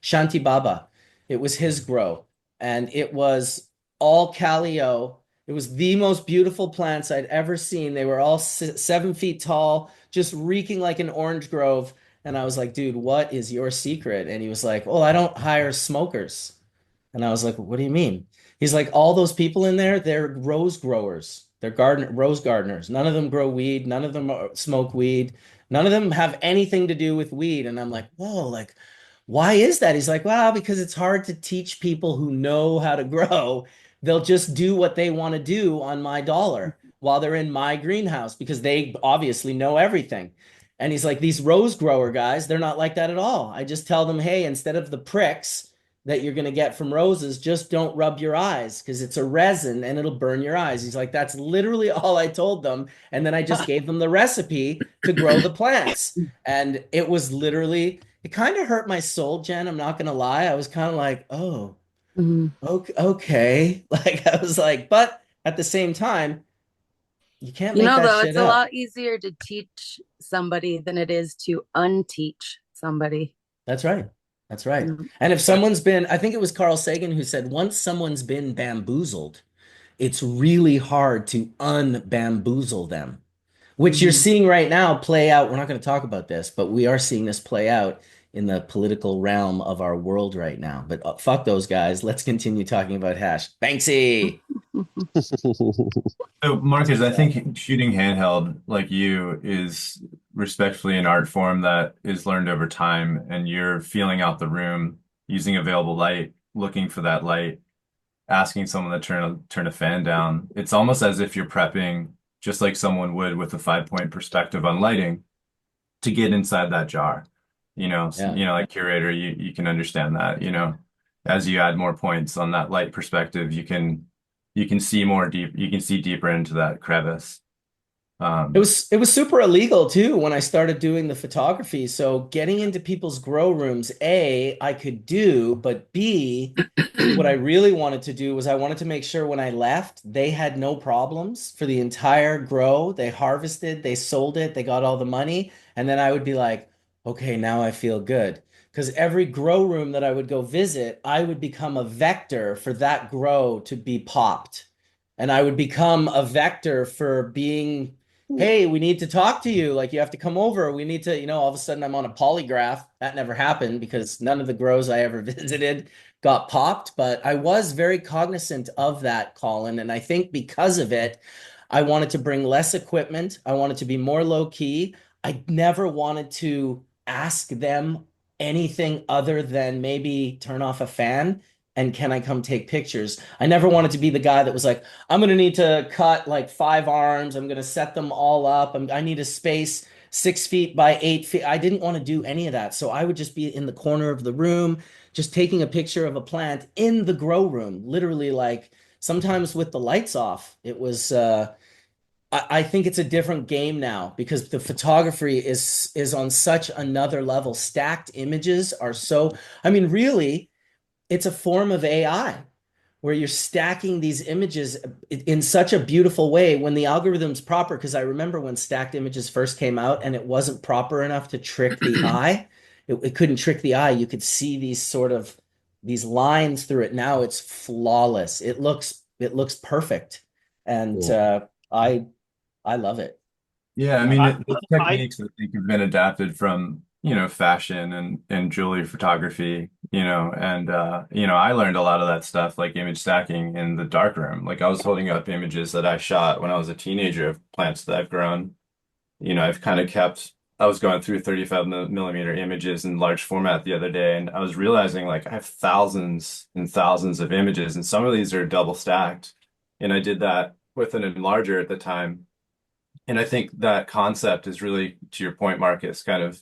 Shanti Baba. It was his grow, and it was all Calio. It was the most beautiful plants I'd ever seen. They were all 7 feet tall, just reeking like an orange grove. And I was like, dude, what is your secret? And he was like, well, I don't hire smokers. And I was like, what do you mean? He's like, all those people in there, they're rose growers. They're rose gardeners. None of them grow weed. None of them smoke weed. None of them have anything to do with weed. And I'm like, whoa, like, why is that? He's like, well, because it's hard to teach people who know how to grow. They'll just do what they want to do on my dollar while they're in my greenhouse because they obviously know everything. And he's like, these rose grower guys, they're not like that at all. I just tell them, hey, instead of the pricks that you're going to get from roses, just don't rub your eyes because it's a resin and it'll burn your eyes. He's like, that's literally all I told them. And then I just gave them the recipe to grow the plants. And it was literally, it kind of hurt my soul, Jen. I'm not going to lie. I was kind of like, oh, okay. Like, I was like, but at the same time, you can't
You
make
know,
that
though,
shit
it's a
up.
lot easier to teach somebody than it is to unteach somebody.
That's right. That's right.
Mm.
And if someone's been, I think it was Carl Sagan who said, once someone's been bamboozled, it's really hard to unbamboozle them, which you're seeing right now play out. We're not going to talk about this, but we are seeing this play out in the political realm of our world right now. But fuck those guys. Let's continue talking about hash. Banksy.
So, Marcus, I think shooting handheld like you is respectfully an art form that is learned over time, and you're feeling out the room using available light, looking for that light, asking someone to turn a fan down. It's almost as if you're prepping, just like someone would with a 5-point perspective on lighting, to get inside that jar.
Yeah.
Like Curator, you can understand that. As you add more points on that light perspective, you can see more deep. You can see deeper into that crevice.
It was super illegal too when I started doing the photography. So getting into people's grow rooms, A, I could do, but B, what I really wanted to do was I wanted to make sure when I left, they had no problems for the entire grow. They harvested, they sold it, they got all the money, and then I would be like, okay, now I feel good. Because every grow room that I would go visit, I would become a vector for that grow to be popped. And I would become a vector for being, hey, we need to talk to you. Like, you have to come over. We need to, all of a sudden I'm on a polygraph. That never happened because none of the grows I ever visited got popped. But I was very cognizant of that, Colin. And I think because of it, I wanted to bring less equipment. I wanted to be more low key. I never wanted to ask them anything other than maybe turn off a fan and can I come take pictures? I never wanted to be the guy that was like, I'm going to need to cut like 5 arms. I'm going to set them all up. I need a space 6 feet by 8 feet. I didn't want to do any of that. So I would just be in the corner of the room, just taking a picture of a plant in the grow room, literally, like sometimes with the lights off. It was, I think it's a different game now because the photography is on such another level. Stacked images are so, I mean, really, it's a form of AI where you're stacking these images in such a beautiful way when the algorithm's proper. Because I remember when stacked images first came out and it wasn't proper enough to trick the eye. It couldn't trick the eye. You could see these lines through it. Now it's flawless. It looks perfect. And I love it.
Yeah, I mean,
I,
the
I
techniques I think have been adapted from, fashion and jewelry photography, and I learned a lot of that stuff like image stacking in the darkroom. Like I was holding up images that I shot when I was a teenager of plants that I've grown. I've kind of kept, I was going through 35 millimeter images in large format the other day, and I was realizing like I have thousands and thousands of images, and some of these are double stacked. And I did that with an enlarger at the time. And I think that concept is really, to your point, Marcus, kind of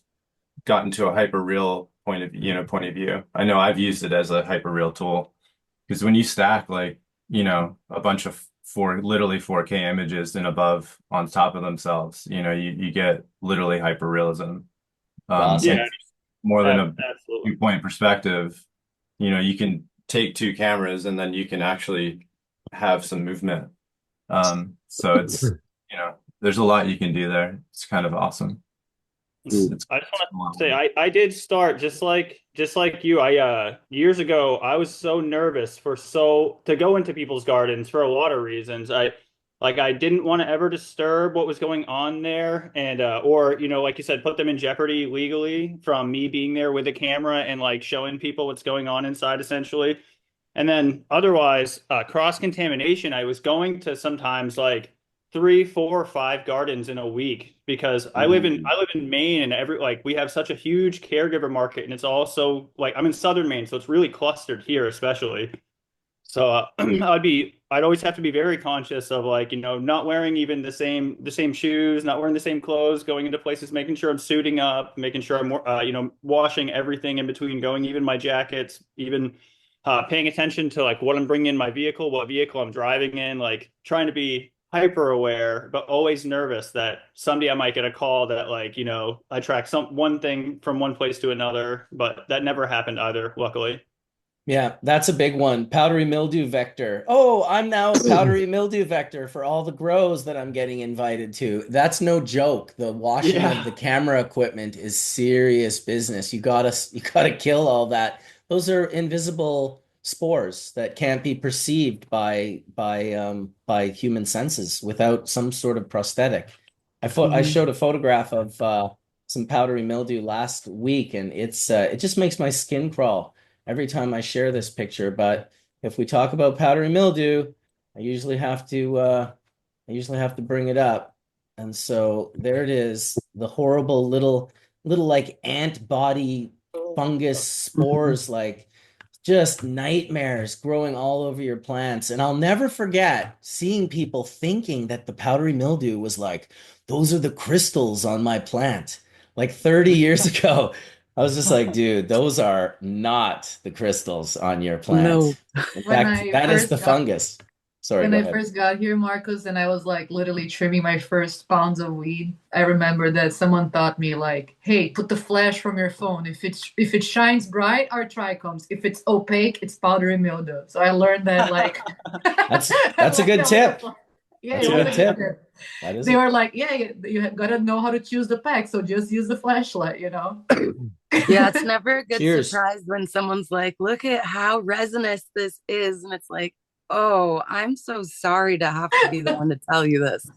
gotten to a hyper real point of view. I know I've used it as a hyper real tool because when you stack like, a bunch of literally 4K images and above on top of themselves, you get literally hyper realism.
Awesome.
yeah,
More than a
absolutely.
viewpoint perspective, you can take two cameras and then you can actually have some movement. So it's, there's a lot you can do there. It's kind of awesome. It's
I just want to say I did start just like you. Years ago I was so nervous to go into people's gardens for a lot of reasons. I didn't want to ever disturb what was going on there and or like you said put them in jeopardy legally from me being there with a camera and like showing people what's going on inside essentially. And then otherwise, cross contamination, I was going to sometimes like 3, 4, 5 gardens in a week because I live in Maine and we have such a huge caregiver market and it's also like I'm in southern Maine, so it's really clustered here especially. So I'd always have to be very conscious of like, not wearing even the same shoes, not wearing the same clothes, going into places, making sure I'm suiting up, making sure I'm, washing everything in between going, even my jackets, even paying attention to like what I'm bringing in my vehicle, what vehicle I'm driving in, like trying to be hyper aware, but always nervous that someday I might get a call that like, I track one thing from one place to another, but that never happened either, luckily.
Yeah, that's a big one. Powdery mildew vector. Oh, I'm now a powdery mildew vector for all the grows that I'm getting invited to. That's no joke. The washing of the
Yeah.
camera equipment is serious business. You gotta kill all that. Those are invisible spores that can't be perceived by human senses without some sort of prosthetic. I showed a photograph of some powdery mildew last week, and it just makes my skin crawl every time I share this picture. But if we talk about powdery mildew, I usually have to bring it up. And so there it is, the horrible little like ant body fungus spores, like just nightmares growing all over your plants. And I'll never forget seeing people thinking that the powdery mildew was like, those are the crystals on my plant. Like 30 years ago, I was just like, dude, those are not the crystals on your
No.
plant. In
When
fact,
I
that is the
first got
fungus. Sorry,
when
go
I
ahead.
first got here, Marcus, and I was like literally trimming my first pounds of weed, I remember that someone taught me like, "Hey, put the flash from your phone. If it shines bright, are trichomes. If it's opaque, it's powdery mildew." So I learned that like
That's a good tip.
Yeah,
That's
it
a
was
good
a
tip.
good tip.
That is
They were like, "Yeah, you have gotta know how to choose the pack, so just use the flashlight."
Yeah, it's never a good
Cheers.
surprise when someone's like, look at how resinous this is. And it's like, oh, I'm so sorry to have to be the one to tell you this.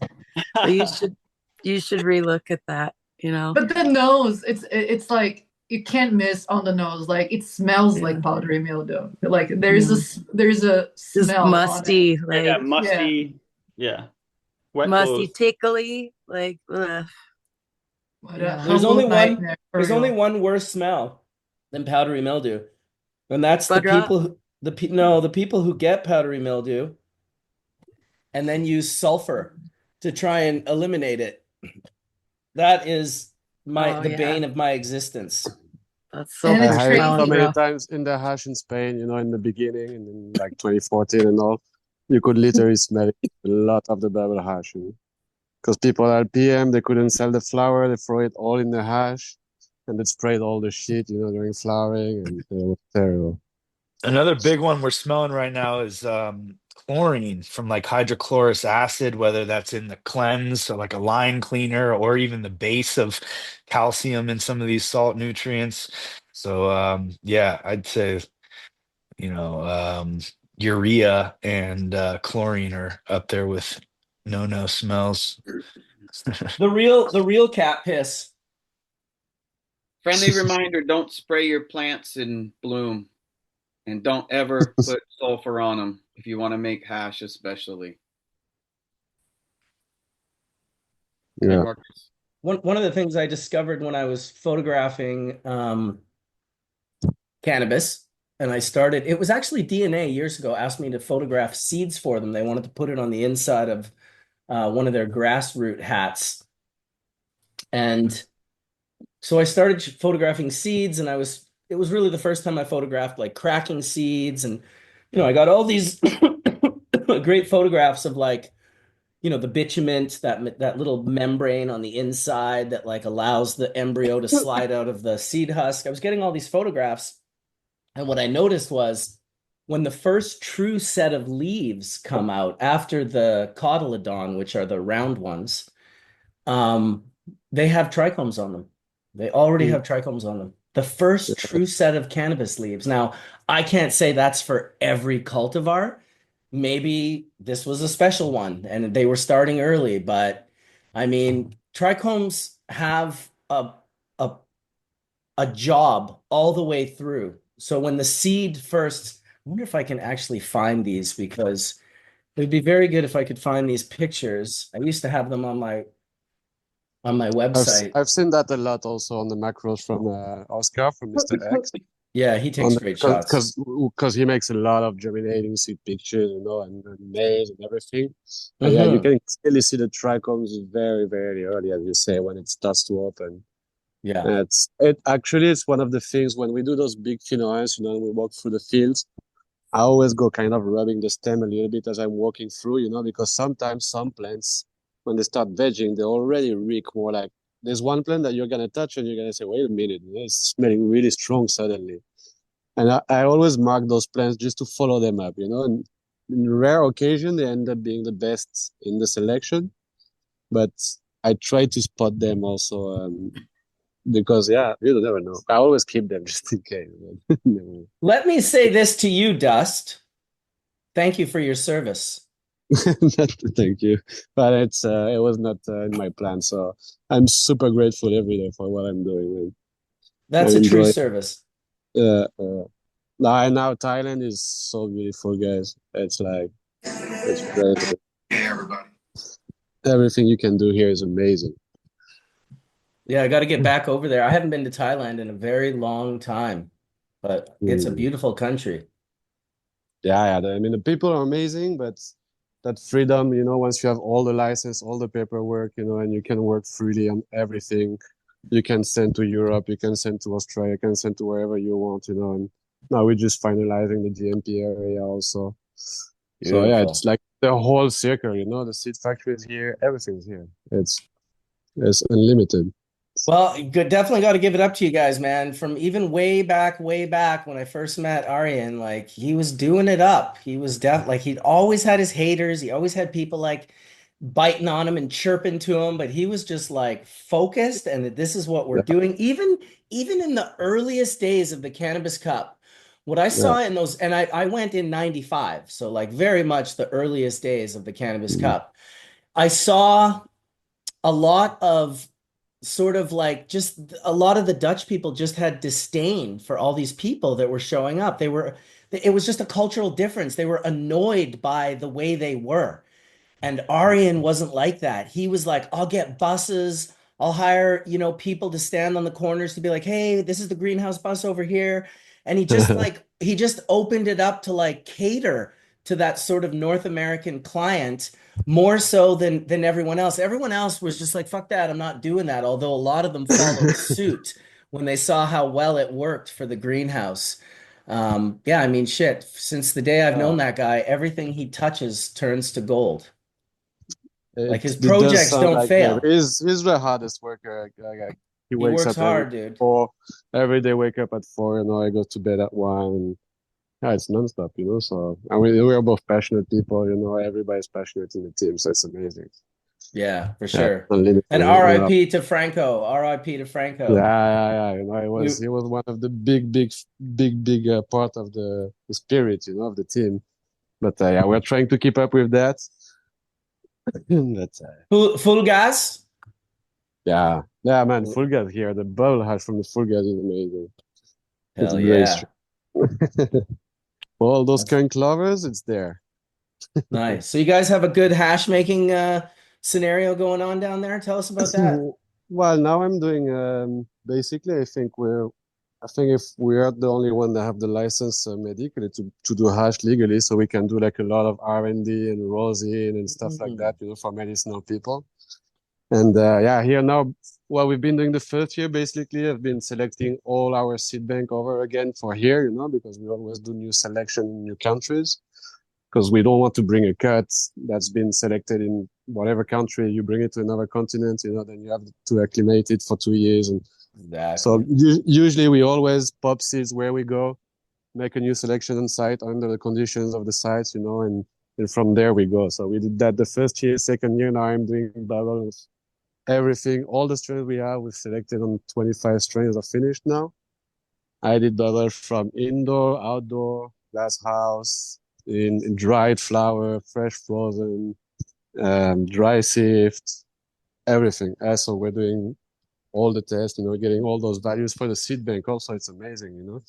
But you should relook at that.
But the nose, it's like you can't miss on the nose. Like it smells
Yeah.
like powdery mildew. Like
Yeah.
there's a
Just
smell on it.
musty,
Yeah,
like
Yeah.
musty. Yeah, wet
musty,
clothes.
tickly, like ugh.
What a
Yeah.
There's only
humble
one
nightmare for
there's only
real.
one worse smell than powdery mildew. And that's the
Bud rot.
people who no, the people who get powdery mildew and then use sulfur to try and eliminate it. That is
Oh
the
yeah,
bane of my existence.
that's
And
I
it's
sulfur
had it
smells
so
crazy.
many
rough.
times in the hash in Spain, in the beginning, and in like 2014 and all. You could literally smell it, a lot of the bubble hash, because people at PM, they couldn't sell the flower, they throw it all in the hash, and it sprayed all the shit, during flowering, and it was terrible.
Another big one we're smelling right now is chlorine from like hydrochlorous acid, whether that's in the cleanse or like a line cleaner or even the base of calcium in some of these salt nutrients. So yeah, I'd say, urea and chlorine are up there with no smells.
The real cat piss.
Friendly reminder, don't spray your plants in bloom. And don't ever put sulfur on them if you want to make hash, especially.
Yeah.
Marcus.
One of the things I discovered when I was photographing cannabis, and it was actually DNA years ago, asked me to photograph seeds for them. They wanted to put it on the inside of one of their grassroot hats. And so I started photographing seeds, and it was really the first time I photographed like cracking seeds. And, I got all these great photographs of like, the bitument, that little membrane on the inside that like allows the embryo to slide out of the seed husk. I was getting all these photographs. And what I noticed was when the first true set of leaves come out after the cotyledon, which are the round ones, they have trichomes on them. They already have trichomes on them. The first true set of cannabis leaves. Now, I can't say that's for every cultivar. Maybe this was a special one and they were starting early, but I mean, trichomes have a job all the way through. So when the seed first, I wonder if I can actually find these, because it would be very good if I could find these pictures. I used to have them on my website.
I've seen that a lot also on the macros from Oscar from Mr. X.
Yeah, he takes great shots.
Because he makes a lot of germinating seed pictures, and maize and everything. And yeah, you can clearly see the trichomes very, very early, as you say, when it starts to open.
Yeah.
It's one of the things when we do those big phenoms, and we walk through the fields, I always go kind of rubbing the stem a little bit as I'm walking through, because sometimes some plants, when they start vegging, they already reek more like, there's one plant that you're going to touch and you're going to say, wait a minute, it's smelling really strong suddenly. And I always mark those plants just to follow them up, and in rare occasion, they end up being the best in the selection. But I try to spot them also, because, yeah, you never know. I always keep them just in case.
Let me say this to you, Dust. Thank you for your service.
Thank you, but it was not in my plan, so I'm super grateful every day for what I'm doing. Man.
That's a true service.
Now Thailand is so beautiful, guys. It's great.
Hey, everybody.
Everything you can do here is amazing.
Yeah, I got to get back over there. I haven't been to Thailand in a very long time, but it's a beautiful country.
Yeah. I mean, the people are amazing, but that freedom, once you have all the license, all the paperwork, and you can work freely on everything. You can send to Europe, you can send to Australia, you can send to wherever you want, and now we're just finalizing the GMP area also. Beautiful. So yeah, it's like the whole circle, the seed factory is here, everything's here. It's unlimited.
Well, definitely got to give it up to you guys, man. From even way back when I first met Arjen, like he was doing it up. He was he'd always had his haters. He always had people like biting on him and chirping to him, but he was just like focused and that this is what we're doing. Even in the earliest days of the Cannabis Cup, what I saw in those, and I went in 95, so like very much the earliest days of the Cannabis Cup. I saw a lot of sort of like just a lot of the Dutch people just had disdain for all these people that were showing up. It was just a cultural difference. They were annoyed by the way they were. And Arjen wasn't like that. He was like, I'll get buses. I'll hire, people to stand on the corners to be like, hey, this is the greenhouse bus over here. And he just he just opened it up to like cater to that sort of North American client more so than everyone else. Everyone else was just like, fuck that, I'm not doing that. Although a lot of them followed suit when they saw how well it worked for the greenhouse. Yeah, I mean, shit, since the day I've known that guy, everything he touches turns to gold. Like his projects don't fail.
He's the hardest worker. He wakes
works
up
hard, dude.
4 every day. Wake up at 4. I go to bed at 1. Yeah, it's nonstop. So and we're both passionate people. Everybody's passionate in the team, so it's amazing.
Yeah, for sure.
Unlimited,
and R.I.P. to Franco. R.I.P. to Franco.
Yeah. He was one of the big part of the spirit, of the team. But yeah, we're trying to keep up with that. That's
Full gas?
yeah, yeah, man. Full gas here. The bubble hash from the full gas is amazing. It's
Hell
very
yeah.
strong. For all those
That's
current lovers, it's there.
nice. So you guys have a good hash making scenario going on down there? Tell us about that.
Well, now I'm doing basically. I think if we are the only one that have the license medically to do hash legally, so we can do like a lot of R&D and rosin and stuff like that, for medicinal people. And yeah, here now, well, we've been doing the first year basically. I've been selecting all our seed bank over again for here, because we always do new selection in new countries. Because we don't want to bring a cut that's been selected in whatever country. You bring it to another continent, then you have to acclimate it for 2 years. And
Exactly.
so usually we always pop seeds where we go, make a new selection on site under the conditions of the sites, and from there we go. So we did that the first year. Second year, now I'm doing bubble of everything. All the strains we have, we've selected on 25 strains are finished now. I did bubble from indoor, outdoor, glass house, in dried flower, fresh frozen, dry sift, everything. So we're doing all the tests, getting all those values for the seed bank. Also, it's amazing,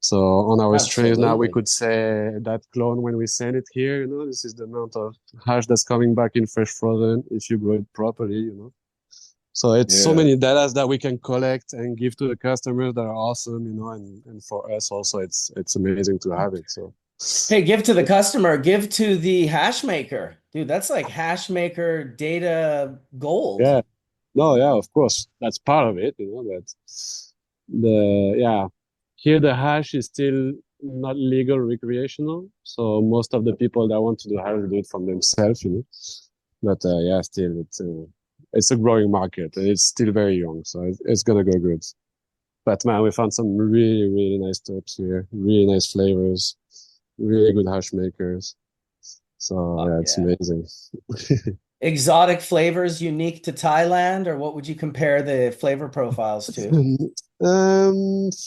So on our strains now, we
Absolutely.
could say that clone when we send it here, this is the amount of hash that's coming back in fresh frozen if you grow it properly, So it's so many data that we can collect and give to the customers that are awesome, and for us also, it's amazing to have it. So.
Hey, give to the customer, give to the hash maker. Dude, that's like hash maker data gold.
Yeah. No, yeah, of course. That's part of it, but here the hash is still not legal recreational. So most of the people that want to do hash do it from themselves, But yeah, still it's a growing market and it's still very young. So it's gonna go good. But man, we found some really, really nice terps here, really nice flavors, really good hash makers. So yeah, it's amazing.
Exotic flavors unique to Thailand, or what would you compare the flavor profiles to?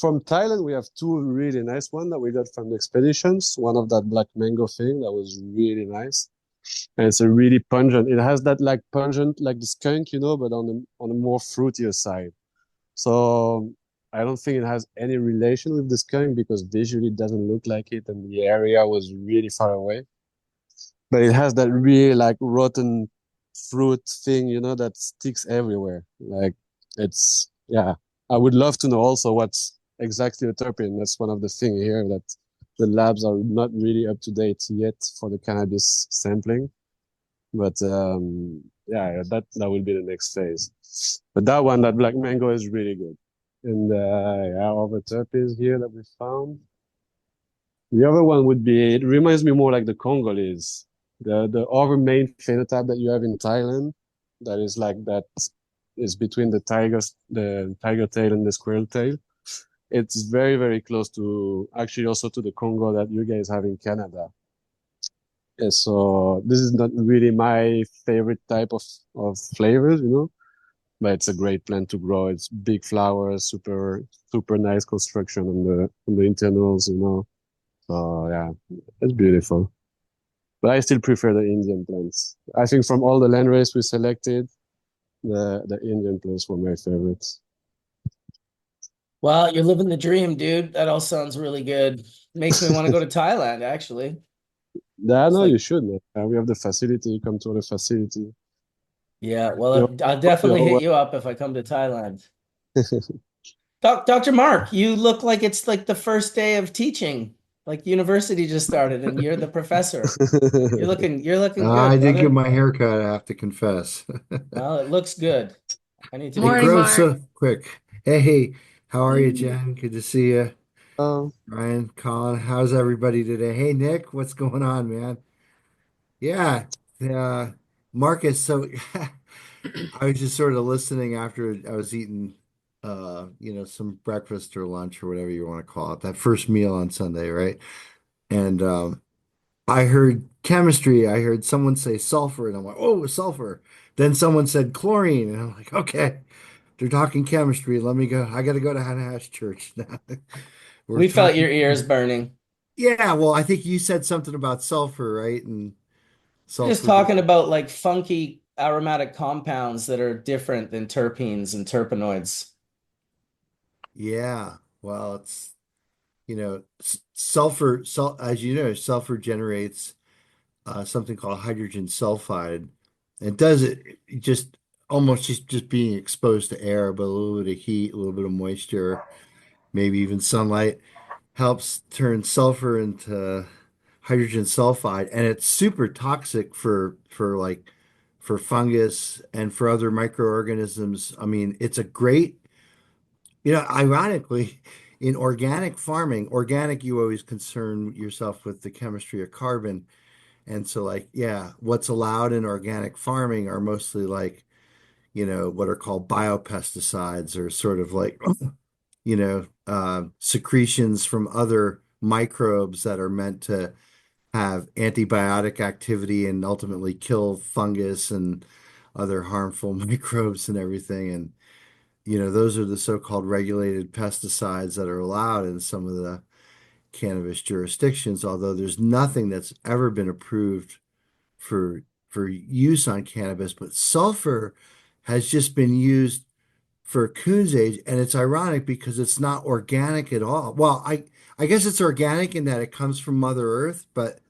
From Thailand, we have two really nice ones that we got from the expeditions. One of that black mango thing that was really nice, and it's a really pungent. It has that like pungent, like the skunk, but on a more fruitier side. So I don't think it has any relation with the skunk because visually it doesn't look like it, and the area was really far away. But it has that really like rotten fruit thing, that sticks everywhere. Like I would love to know also what's exactly a terpene. That's one of the things here that the labs are not really up to date yet for the cannabis sampling. But that will be the next phase. But that black mango is really good. And all the terpenes here that we found. The other one would be, it reminds me more like the Congolese. The other main phenotype that you have in Thailand, that is like that is between the tiger tail and the squirrel tail. It's very, very close to actually also to the Congo that you guys have in Canada. And so this is not really my favorite type of flavors, but it's a great plant to grow. It's big flowers, super, super nice construction on the internals, So yeah, it's beautiful. But I still prefer the Indian plants. I think from all the landrace we selected, the Indian plants were my favorites.
Well, you're living the dream, dude. That all sounds really good. Makes me want to go to Thailand, actually.
Yeah, no, you should. We have the facility. Come to the facility.
Yeah, well, I'll definitely hit you up if I come to Thailand. Dr. Mark, you look like it's like the first day of teaching. Like university just started and you're the professor. You're looking good.
I did
brother.
get my hair cut, I have to confess.
Well, it looks good. I need to
It
Morning,
grows
Mark.
so quick. Hey, how are you, Jen? Good to see you.
Oh,
Bryon, Colin, how's everybody today? Hey, Nick, what's going on, man? Yeah, Marcus, so I was just sort of listening after I was eating some breakfast or lunch or whatever you want to call it, that first meal on Sunday, right? And I heard chemistry. I heard someone say sulfur, and I'm like, oh, sulfur. Then someone said chlorine, and I'm like, okay, they're talking chemistry. Let me go. I got to go to Hash Church now. We're
We felt your
talking.
ears burning.
Yeah, well, I think you said something about sulfur, right? And
Just
sulfur.
talking about like funky aromatic compounds that are different than terpenes and terpenoids.
Yeah. Well, it's, sulfur, as you know, sulfur generates something called hydrogen sulfide. And does it just almost just being exposed to air, but a little bit of heat, a little bit of moisture, maybe even sunlight helps turn sulfur into hydrogen sulfide, and it's super toxic for fungus and for other microorganisms. I mean, it's a great, ironically, in organic farming, organic, you always concern yourself with the chemistry of carbon. And so, like, yeah, what's allowed in organic farming are mostly like, what are called biopesticides, or sort of like, secretions from other microbes that are meant to have antibiotic activity and ultimately kill fungus and other harmful microbes and everything. And, those are the so-called regulated pesticides that are allowed in some of the cannabis jurisdictions, although there's nothing that's ever been approved for use on cannabis. But sulfur has just been used for Coon's age, and it's ironic because it's not organic at all. Well, I guess it's organic in that it comes from Mother Earth, but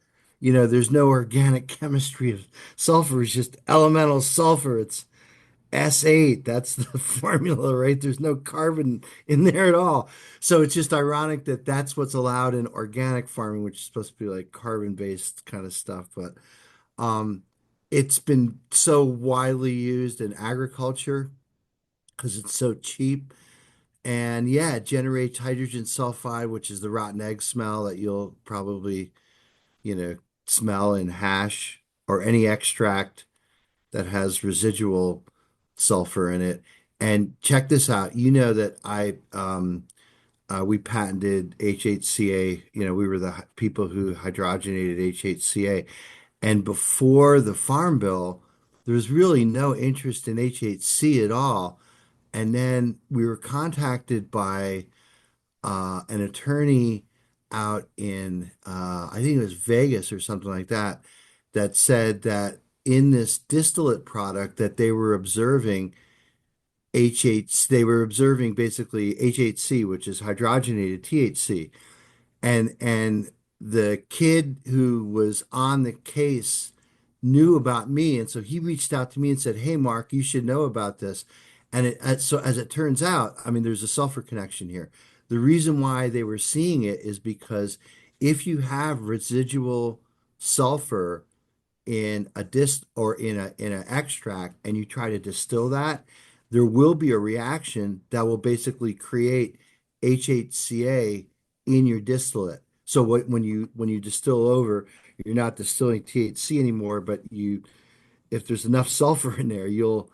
there's no organic chemistry of sulfur. It's just elemental sulfur. It's S8. That's the formula, right? There's no carbon in there at all. So it's just ironic that that's what's allowed in organic farming, which is supposed to be like carbon-based kind of stuff. But um, it's been so widely used in agriculture because it's so cheap. And yeah, it generates hydrogen sulfide, which is the rotten egg smell that you'll probably, you know, smell in hash or any extract that has residual sulfur in it. And check this out. You know that we patented HHCA. We were the people who hydrogenated HHCA. And before the Farm Bill, there was really no interest in HHC at all. And then we were contacted by an attorney out in, I think it was Vegas or something like that, that said that in this distillate product that they were observing they were observing basically HHC, which is hydrogenated THC. And the kid who was on the case knew about me, and so he reached out to me and said, "Hey, Mark, you should know about this." And so as it turns out, I mean, there's a sulfur connection here. The reason why they were seeing it is because if you have residual sulfur in a dist or in an extract and you try to distill that, there will be a reaction that will basically create HHCA in your distillate. So when you distill over, you're not distilling THC anymore, but if there's enough sulfur in there, you'll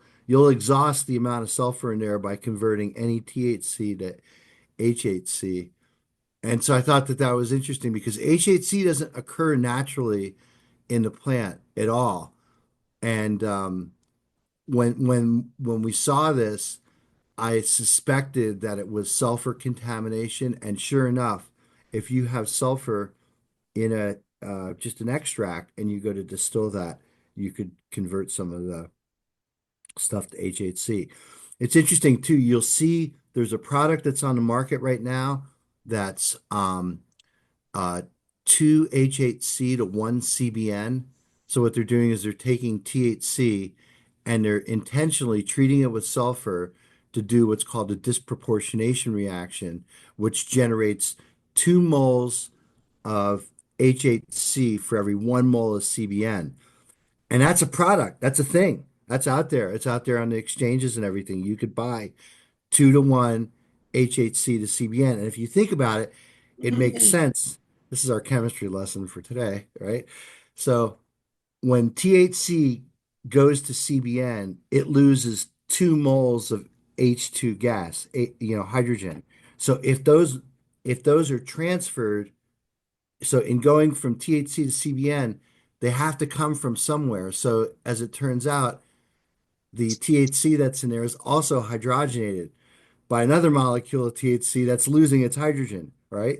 exhaust the amount of sulfur in there by converting any THC to HHC. And so I thought that was interesting because HHC doesn't occur naturally in the plant at all. And when we saw this, I suspected that it was sulfur contamination. And sure enough, if you have sulfur in a just an extract and you go to distill that, you could convert some of the stuff to HHC. It's interesting too. You'll see there's a product that's on the market right now that's 2 HHC to 1 CBN. So what they're doing is they're taking THC and they're intentionally treating it with sulfur to do what's called a disproportionation reaction, which generates 2 moles of HHC for every 1 mole of CBN. And that's a product. That's a thing. That's out there. It's out there on the exchanges and everything. You could buy 2 to 1 HHC to CBN. And if you think about it, it makes sense. This is our chemistry lesson for today, right? So when THC goes to CBN, it loses 2 moles of H2 gas, hydrogen. So if those are transferred, so in going from THC to CBN, they have to come from somewhere. So as it turns out, the THC that's in there is also hydrogenated by another molecule of THC that's losing its hydrogen, right?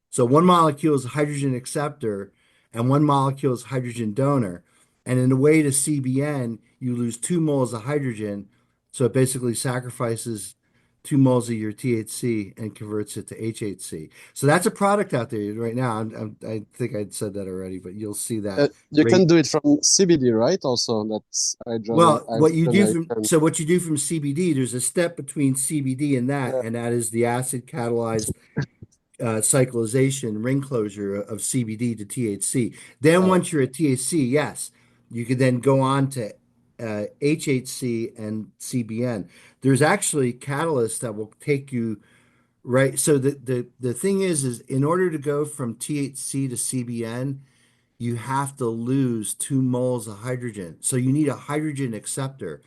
So one molecule is a hydrogen acceptor and one molecule is hydrogen donor. And in the way to CBN, you lose 2 moles of hydrogen. So it basically sacrifices 2 moles of your THC and converts it to HHC. So that's a product out there right now. I think I'd said that already, but you'll see that
You
rate.
can do it from CBD, right? Also, that's
Well,
I've read
what you do from CBD, there's a step between CBD
yeah,
and that is the acid catalyzed cyclization ring closure of CBD to THC. Then
uh,
once you're at THC, yes, you could then go on to HHC and CBN. There's actually catalysts that will take you right. So the thing is in order to go from THC to CBN, you have to lose 2 moles of hydrogen. So you need a hydrogen acceptor.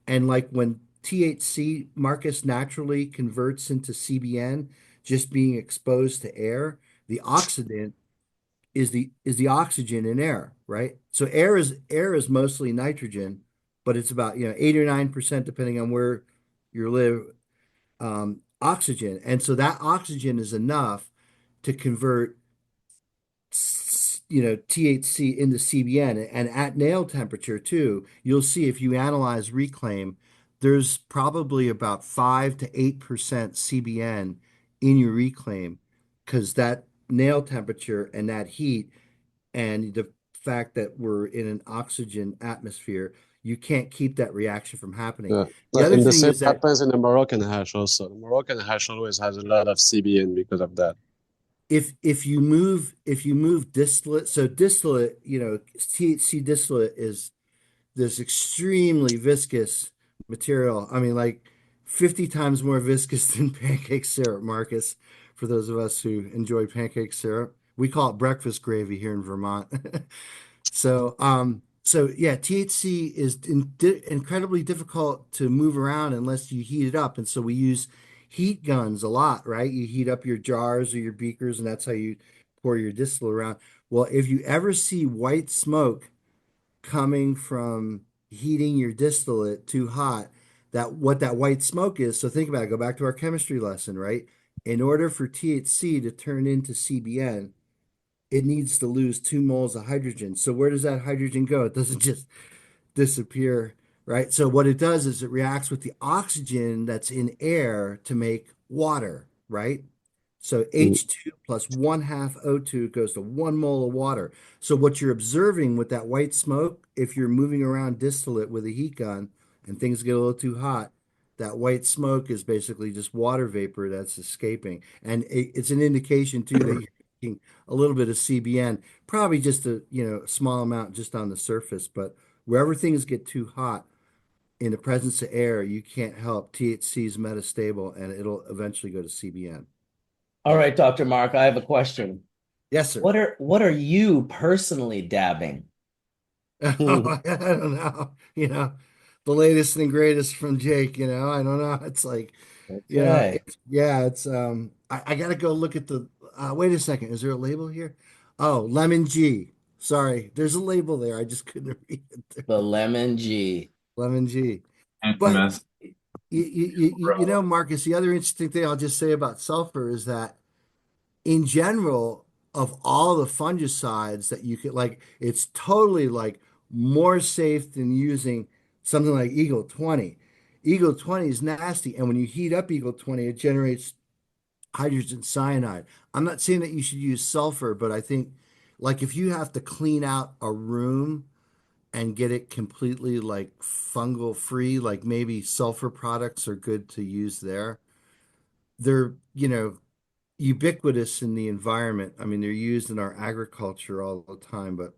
And like when THC, Marcus, naturally converts into CBN, just being exposed to air, the oxidant is the oxygen in air, right? So air is mostly nitrogen, but it's about 8 or 9% depending on where you live, oxygen. And so that oxygen is enough to convert THC into CBN, and at nail temperature too. You'll see if you analyze reclaim, there's probably about 5 to 8% CBN in your reclaim because that nail temperature and that heat and the fact that we're in an oxygen atmosphere, you can't keep that reaction from happening.
yeah.
The other
And the
thing
same
is that
happens in the Moroccan hash also. The Moroccan hash always has a lot of CBN because of that.
if you move distillate, so distillate, THC distillate is this extremely viscous material. I mean, like 50 times more viscous than pancake syrup, Marcus, for those of us who enjoy pancake syrup. We call it breakfast gravy here in Vermont. So yeah, THC is incredibly difficult to move around unless you heat it up. And so we use heat guns a lot, right? You heat up your jars or your beakers, and that's how you pour your distillate around. Well, if you ever see white smoke coming from heating your distillate too hot, what that white smoke is, so think about it, go back to our chemistry lesson, right? In order for THC to turn into CBN, it needs to lose 2 moles of hydrogen. So where does that hydrogen go? It doesn't just disappear, right? So what it does is it reacts with the oxygen that's in air to make water, right? So
Mm.
H2 plus 1/2 O2 goes to 1 mole of water. So what you're observing with that white smoke, if you're moving around distillate with a heat gun and things get a little too hot, that white smoke is basically just water vapor that's escaping. And it's an indication too that you're making a little bit of CBN, probably just a small amount just on the surface, but wherever things get too hot in the presence of air, you can't help. THC's metastable and it'll eventually go to CBN.
All right, Dr. Mark, I have a question.
Yes, sir.
What are you personally dabbing?
I don't know. The latest and greatest from Jake, I don't know. It's like,
Okay.
I gotta go look at the wait a second. Is there a label here? Oh, Lemon G. Sorry, there's a label there. I just couldn't read it.
The Lemon G.
Lemon G. But
Infamous.
Marcus, the other interesting thing I'll just say about sulfur is that in general, of all the fungicides that you could like, it's totally like more safe than using something like Eagle 20. Eagle 20 is nasty, and when you heat up Eagle 20, it generates hydrogen cyanide. I'm not saying that you should use sulfur, but I think like if you have to clean out a room and get it completely like fungal free, like maybe sulfur products are good to use there. They're, ubiquitous in the environment. I mean, they're used in our agriculture all the time, but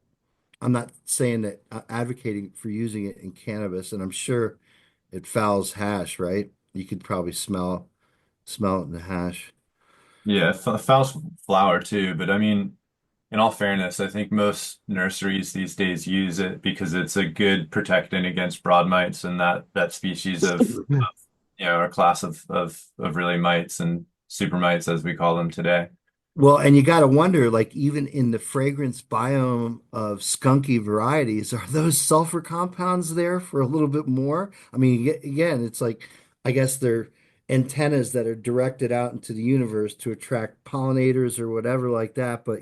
I'm not saying that advocating for using it in cannabis, and I'm sure it fouls hash, right? You could probably smell it in the hash.
Yeah, false flower too. But I mean, in all fairness, I think most nurseries these days use it because it's a good protectant against broad mites and that species of or class of really mites and super mites as we call them today.
Well, and you got to wonder, like, even in the fragrance biome of skunky varieties, are those sulfur compounds there for a little bit more? I mean, again, it's like, I guess they're antennas that are directed out into the universe to attract pollinators or whatever like that. But,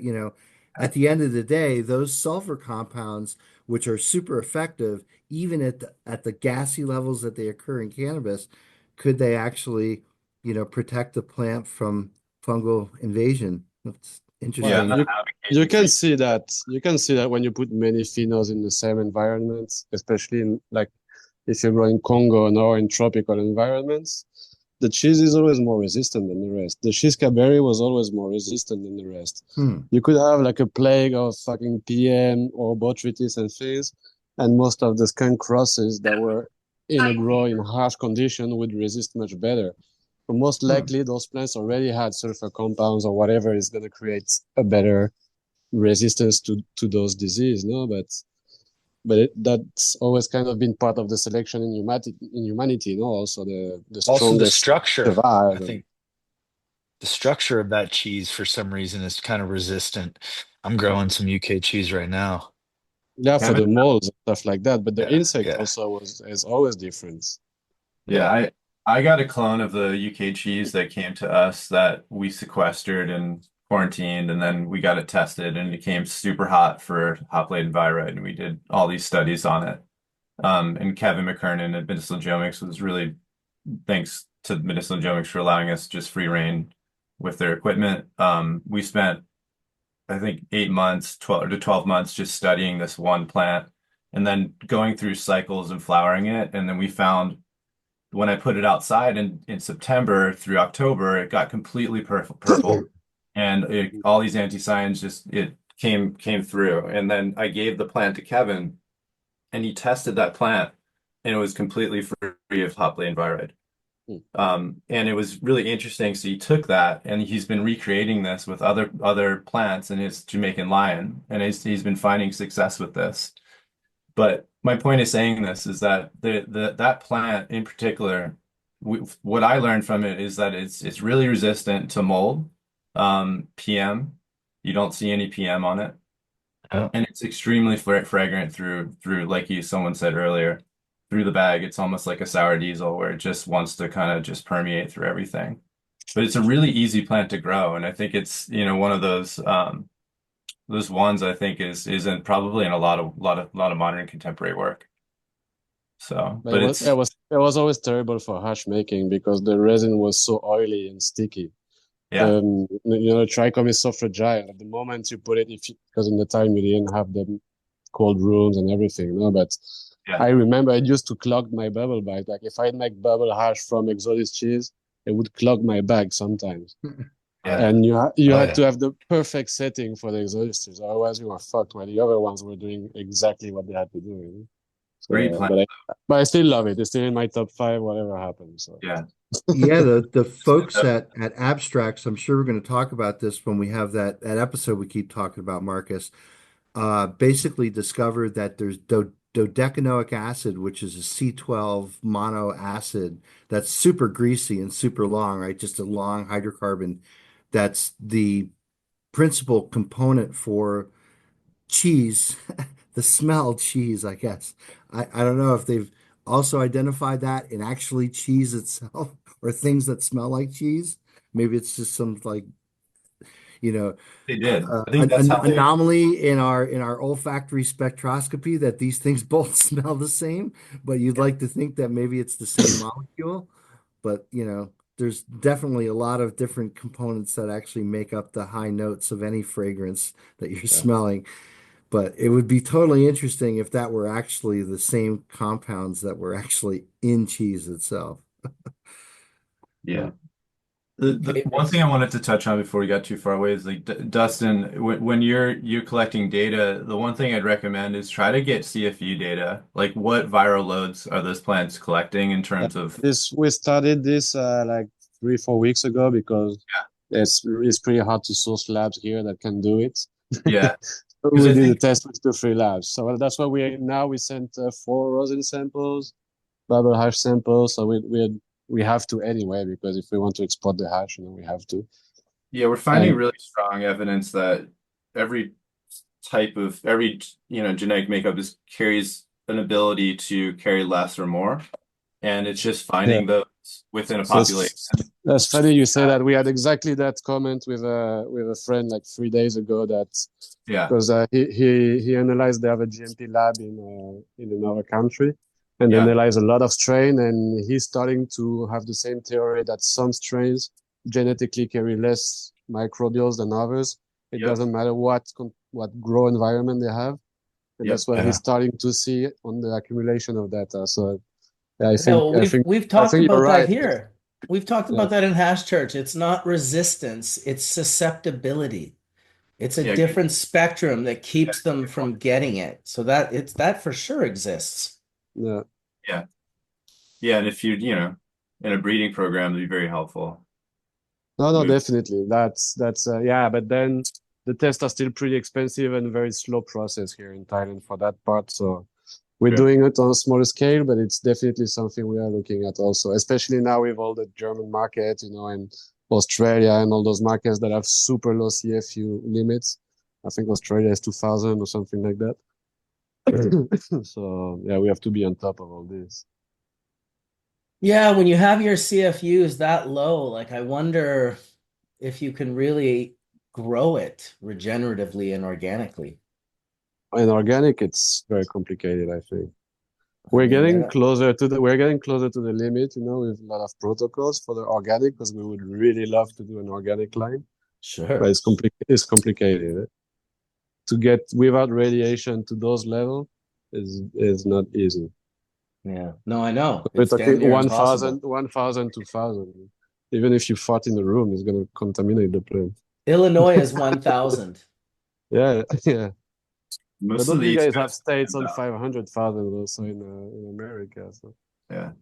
at the end of the day, those sulfur compounds, which are super effective, even at the gassy levels that they occur in cannabis, could they actually, protect the plant from fungal invasion? That's
Yeah,
interesting.
I'm not
You
advocating
can
for
see that. You can see that when you put many phenols in the same environment, especially in like if you grow in Congo or in tropical environments, the cheese is always more resistant than the rest. The Shiska berry was always more resistant than the rest.
Hmm.
You could have like a plague of fucking PM or botrytis and things, and most of the skunk crosses that were in a grow in harsh condition would resist much better. But most
Hmm.
likely, those plants already had sulfur compounds or whatever is going to create a better resistance to those diseases, no? That's always kind of been part of the selection in humanity, no? Also the
Also, the
strongest
structure. I
survive.
think the structure of that cheese for some reason is kind of resistant. I'm growing some UK cheese right now.
Yeah, for
Kevin.
the molds and stuff like that. But the
Yeah,
insect
yeah,
also is always different.
Yeah,
yeah.
I got a clone of the UK cheese that came to us that we sequestered and quarantined, and then we got it tested, and it came super hot for hop latent virus, and we did all these studies on it. And Kevin McKernan at Medicinal Genomics was really thanks to Medicinal Genomics for allowing us just free reign with their equipment. We spent I think 8 months, 12 months just studying this one plant and then going through cycles and flowering it. And then we found when I put it outside in September through October, it got completely purple. And all these anthocyanins just it came through. And then I gave the plant to Kevin and he tested that plant and it was completely free of hop latent virus. And it was really interesting. So he took that and he's been recreating this with other plants in his Jamaican lion, and he's been finding success with this. But my point of saying this is that that plant in particular, what I learned from it is that it's really resistant to mold, PM. You don't see any PM on it,
Oh,
and it's extremely fragrant through like someone said earlier through the bag. It's almost like a sour diesel where it just wants to kind of just permeate through everything. But it's a really easy plant to grow, and I think it's one of those ones I think isn't probably in a lot of modern contemporary work. So,
But
but it's
it was always terrible for hash making because the resin was so oily and sticky.
yeah,
Trichome is so fragile. At the moment you put it, because in the time you didn't have the cold rooms and everything, no. But
yeah,
I remember it used to clog my bubble bag. Like if I'd make bubble hash from exotic cheese, it would clog my bag sometimes.
yeah.
And you
oh
had
yeah.
to have the perfect setting for the exotic cheese, otherwise you were fucked. While the other ones were doing exactly what they had to do.
Great
So,
plant.
but I still love it. It's still in my top 5, whatever happens. So.
Yeah,
Yeah, the folks at Abstracts, I'm sure we're going to talk about this when we have that episode we keep talking about, Marcus, basically discovered that there's dodecanoic acid, which is a C12 mono acid that's super greasy and super long, right? Just a long hydrocarbon. That's the principal component for cheese, the smell cheese, I guess. I don't know if they've also identified that in actually cheese itself or things that smell like cheese. Maybe it's just some like, you know,
they did. I think that's
an
how they.
anomaly in our olfactory spectroscopy that these things both smell the same, but you'd like to think that maybe it's the same molecule. But there's definitely a lot of different components that actually make up the high notes of any fragrance that you're
Yeah.
smelling. But it would be totally interesting if that were actually the same compounds that were actually in cheese itself.
Yeah. The one thing I wanted to touch on before we got too far away is like Dustin, when you're collecting data, the one thing I'd recommend is try to get CFU data. Like what viral loads are those plants collecting in terms of
We started this like 3-4 weeks ago because it's pretty hard to source labs here that can do it.
yeah.
So
Because
we
I
did a
think
test with 2-3 labs. So that's why we sent 4 rosin samples, bubble hash samples. So we have to anyway because if we want to export the hash, we have to.
yeah, we're finding
And
really strong evidence that every every genetic makeup carries an ability to carry less or more. And it's just
yeah,
finding those within a
So
population.
that's funny you say that. We had exactly that comment with a friend like 3 days ago that
Yeah,
because he analyzed, they have a GMP lab in another country, and they
yeah,
analyze a lot of strain, and he's starting to have the same theory that some strains genetically carry less microbials than others. It
yep,
doesn't matter what grow environment they have, and
yep.
that's what
Yeah.
he's starting to see on the accumulation of data. So yeah, I
No,
think
we've talked
you're
about that
right.
here. We've talked
Yeah,
about that in Hash Church. It's not resistance, it's susceptibility. It's a
Yeah,
different spectrum that keeps them from getting it. So that for sure exists.
yeah.
yeah, yeah. And if in a breeding program, it'd be very helpful.
No,
Move.
definitely. That's yeah, but then the tests are still pretty expensive and very slow process here in Thailand for that part. So we're
Sure.
doing it on a smaller scale, but it's definitely something we are looking at also, especially now with all the German market, and Australia and all those markets that have super low CFU limits. I think Australia is 2000 or something like that. So yeah, we have to be on top of all this.
Yeah, when you have your CFUs that low, like I wonder if you can really grow it regeneratively and organically.
In organic, it's very complicated, I think.
I
We're
mean,
getting closer to the limit, with a lot of protocols for the organic, because we would really love to do an organic line,
sure.
but it's complicated. To get without radiation to those level is not easy.
Yeah. No, I know.
We're
It's damn
talking
near
1,000,
impossible.
1,000, 2,000. Even if you fart in the room, it's gonna contaminate the plant.
Illinois is 1,000.
Yeah, yeah. But
Most of
don't
the
you
East
guys have
Coast,
states on
and,
500,000 also in America? So
yeah.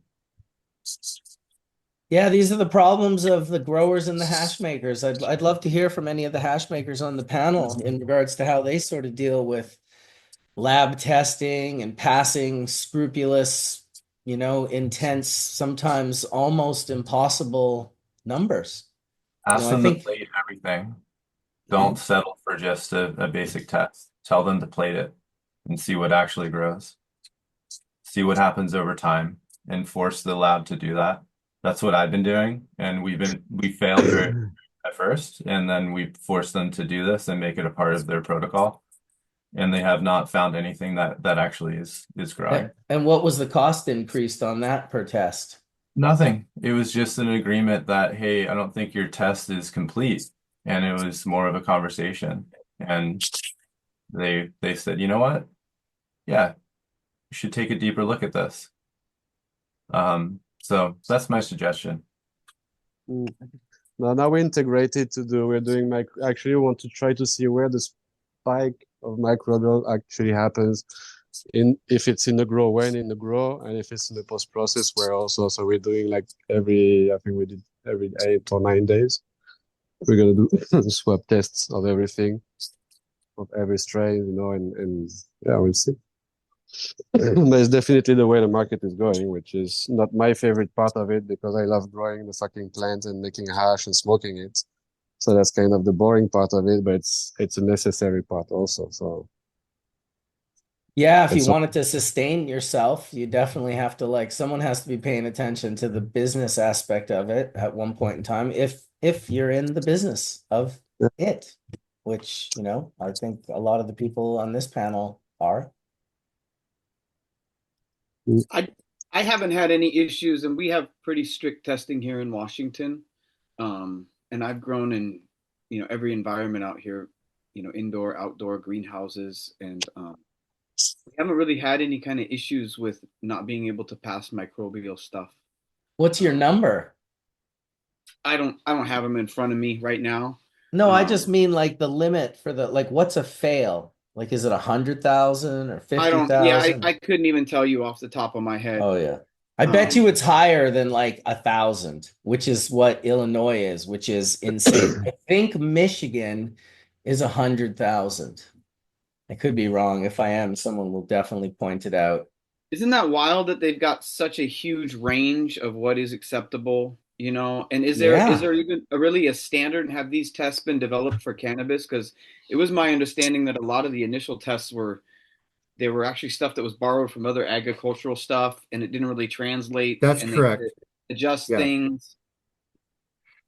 Yeah, these are the problems of the growers and the hash makers. I'd love to hear from any of the hash makers on the panel in regards to how they sort of deal with lab testing and passing scrupulous, intense, sometimes almost impossible numbers.
Ask
I
them to
think
plate everything. Don't settle for just a basic test. Tell them to plate it and see what actually grows. See what happens over time and force the lab to do that. That's what I've been doing, and we failed very at first, and then we forced them to do this and make it a part of their protocol. And they have not found anything that actually is growing.
and what was the cost increased on that per test?
Nothing. It was just an agreement that, hey, I don't think your test is complete. And it was more of a conversation. And they said, you know what? Yeah, you should take a deeper look at this. So that's my suggestion.
now we're integrated we're doing actually we want to try to see where the spike of microbial actually happens if it's in the grow, when in the grow, and if it's in the post process where also. So we're doing like I think we did every 8 or 9 days. We're gonna do swab tests of everything, of every strain, and yeah, we'll see. But it's definitely the way the market is going, which is not my favorite part of it because I love growing the fucking plant and making hash and smoking it. So that's kind of the boring part of it, but it's a necessary part also. So
Yeah, if you
it's
wanted to sustain yourself, you definitely have to someone has to be paying attention to the business aspect of it at one point in time if you're in the business of it, which, I think a lot of the people on this panel are.
I haven't had any issues, and we have pretty strict testing here in Washington. And I've grown in, every environment out here, indoor, outdoor, greenhouses, and we haven't really had any kind of issues with not being able to pass microbial stuff.
What's your number?
I don't have them in front of me right now.
No, I just mean the limit for what's a fail? Is it 100,000 or
I don't, yeah,
50,000?
I couldn't even tell you off the top of my head.
Oh yeah. I bet you it's higher than 1,000, which is what Illinois is, which is insane. I think Michigan is 100,000. I could be wrong. If I am, someone will definitely point it out.
Isn't that wild that they've got such a huge range of what is acceptable, And is there even really a standard, and have these tests been developed for cannabis? Because it was my understanding that a lot of the initial tests were actually stuff that was borrowed from other agricultural stuff, and it didn't really translate.
That's
And
correct.
adjust
Yeah.
things.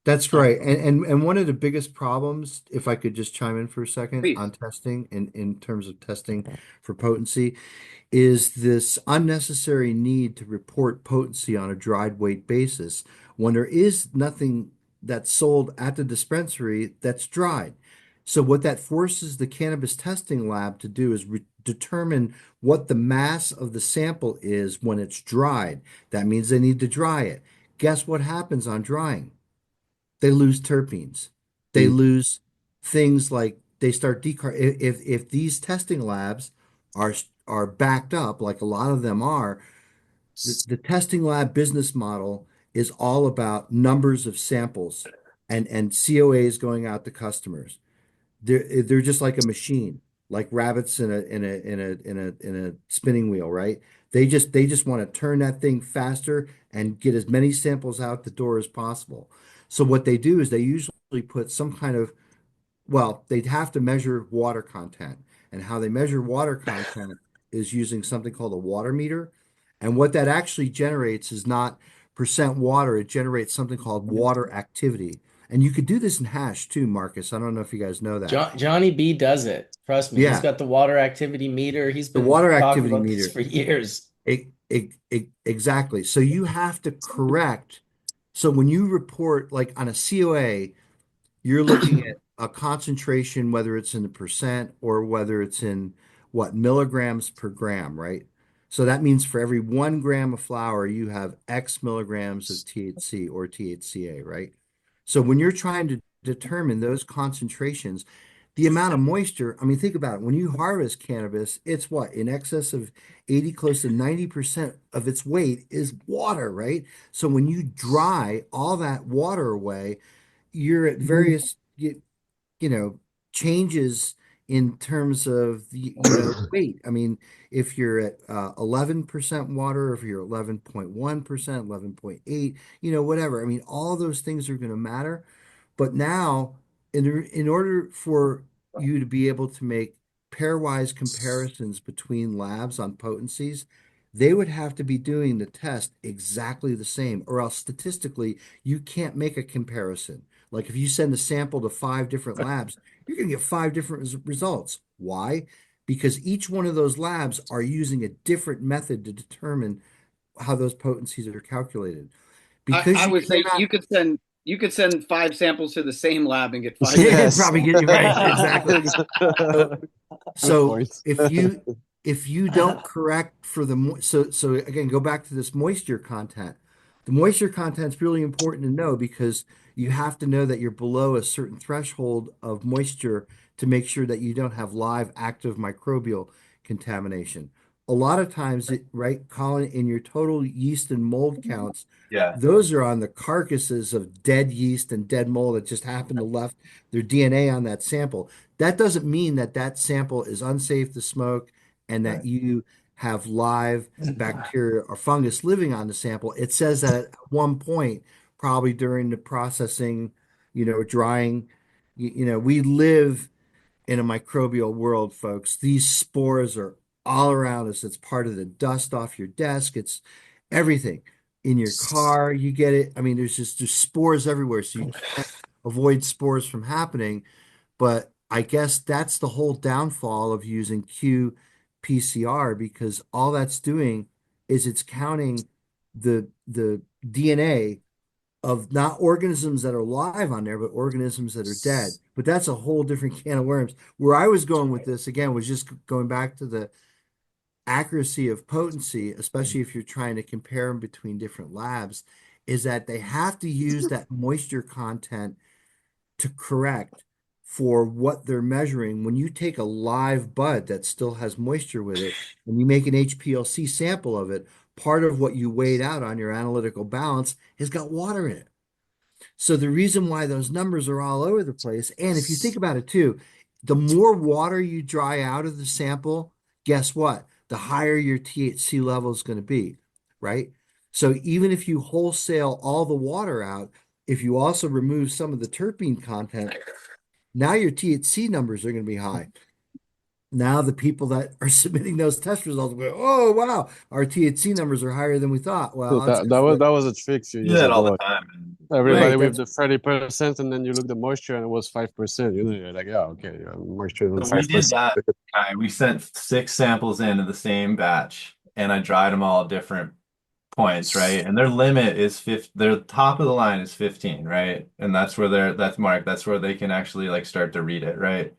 That's right. And one of the biggest problems, if I could just chime in for a second
Please.
on testing in terms of testing for potency, is this unnecessary need to report potency on a dried weight basis when there is nothing that's sold at the dispensary that's dried. So what that forces the cannabis testing lab to do is determine what the mass of the sample is when it's dried. That means they need to dry it. Guess what happens on drying? They lose terpenes. They lose things like they start decar if these testing labs are are backed up like a lot of them are, the testing lab business model is all about numbers of samples and COAs going out to customers. They're just like a machine, like rabbits in a spinning wheel, right? They just want to turn that thing faster and get as many samples out the door as possible. So what they do is they usually put some kind of, well, they'd have to measure water content. And how they measure water content is using something called a water meter. And what that actually generates is not percent water, it generates something called water activity. And you could do this in hash too, Marcus. I don't know if you guys know that.
Johnny B does it. Trust me. He's
Yeah,
got the water activity meter. He's
the
been
water
talking
activity
about this
meter.
for years.
Exactly. So you have to correct. So when you report, like on a COA, you're looking at a concentration, whether it's in the percent or whether it's in what, milligrams per gram, right? So that means for every 1 gram of flower, you have X milligrams of THC or THCA, right? So when you're trying to determine those concentrations, the amount of moisture, I mean, think about it. When you harvest cannabis, it's what, in excess of 80, close to 90% of its weight is water, right? So when you dry all that water away, you're at various you know changes in terms of the weight. I mean, if you're at 11% water, if you're 11.1%, 11.8, whatever. I mean, all those things are going to matter. But now, in order for you to be able to make pairwise comparisons between labs on potencies, they would have to be doing the test exactly the same, or else statistically, you can't make a comparison. Like if you send a sample to 5 different labs, you're going to get 5 different results. Why? Because each one of those labs are using a different method to determine how those potencies are calculated. Because
I
you
would say
cannot,
you could send 5 samples to the same lab and get five
yeah,
different.
Yes.
probably get you right. Exactly. So,
Good
so
point.
if you don't correct for so again, go back to this moisture content. The moisture content is really important to know because you have to know that you're below a certain threshold of moisture to make sure that you don't have live active microbial contamination. A lot of times, right, Colin, in your total yeast and mold counts,
Yeah.
those are on the carcasses of dead yeast and dead mold that just happened to left their DNA on that sample. That doesn't mean that that sample is unsafe to smoke and that
Right.
you have live bacteria or fungus living on the sample. It says that at one point, probably during the processing, drying, we live in a microbial world, folks. These spores are all around us. It's part of the dust off your desk. It's everything. In your car, you get it. I mean, there's spores everywhere, so you can't avoid spores from happening. But I guess that's the whole downfall of using qPCR, because all that's doing is it's counting the DNA of not organisms that are live on there, but organisms that are dead. But that's a whole different can of worms. Where I was going with this again was just going back to the accuracy of potency, especially if you're trying to compare them between different labs, is that they have to use that moisture content to correct for what they're measuring. When you take a live bud that still has moisture with it and you make an HPLC sample of it, part of what you weighed out on your analytical balance has got water in it. So the reason why those numbers are all over the place, and if you think about it too, the more water you dry out of the sample, guess what? The higher your THC level is going to be, right? So even if you wholesale all the water out, if you also remove some of the terpene content, now your THC numbers are going to be high. now the people that are submitting those test results go, oh wow, our THC numbers are higher than we thought. Well, that's
That
because
that was a trick a few
Do
years
that all the
ago.
time. And
Everybody
right.
with
That's
the 30%, and then you look the moisture and it was 5%. You know, you're like, yeah, okay, yeah, moisture than
so we did
5%.
that. We sent 6 samples into the same batch, and I dried them all at different points, right? And their limit is 50, their top of the line is 15, right? And that's where that's Mark, that's where they can actually like start to read it, right?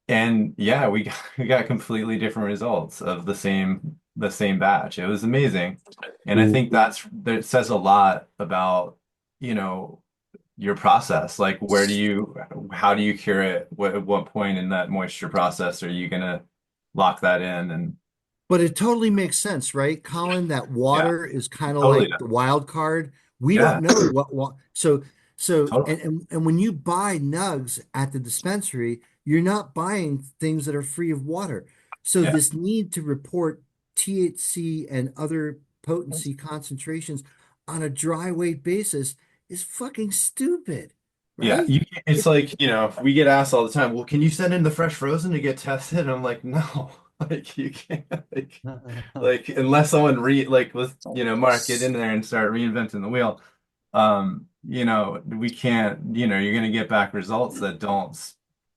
And yeah, we got completely different results of the same batch. It was amazing. And I
Mm.
think that says a lot about, you know, your process. Like how do you cure it? At what point in that moisture process are you gonna lock that in? And
But it totally makes sense, right, Colin? That
yeah,
water is kind of
totally.
like the wild card. We don't
Yeah,
know what so
totally.
and when you buy nugs at the dispensary, you're not buying things that are free of water. So
Yeah.
this need to report THC and other potency concentrations on a dry weight basis is fucking stupid,
Yeah,
right?
it's
It,
like, we get asked all the time, well, can you send in the fresh frozen to get tested? And I'm like, no, like you can't, like unless someone like let's, Mark, get in there and start reinventing the wheel. We can't, you're gonna get back results that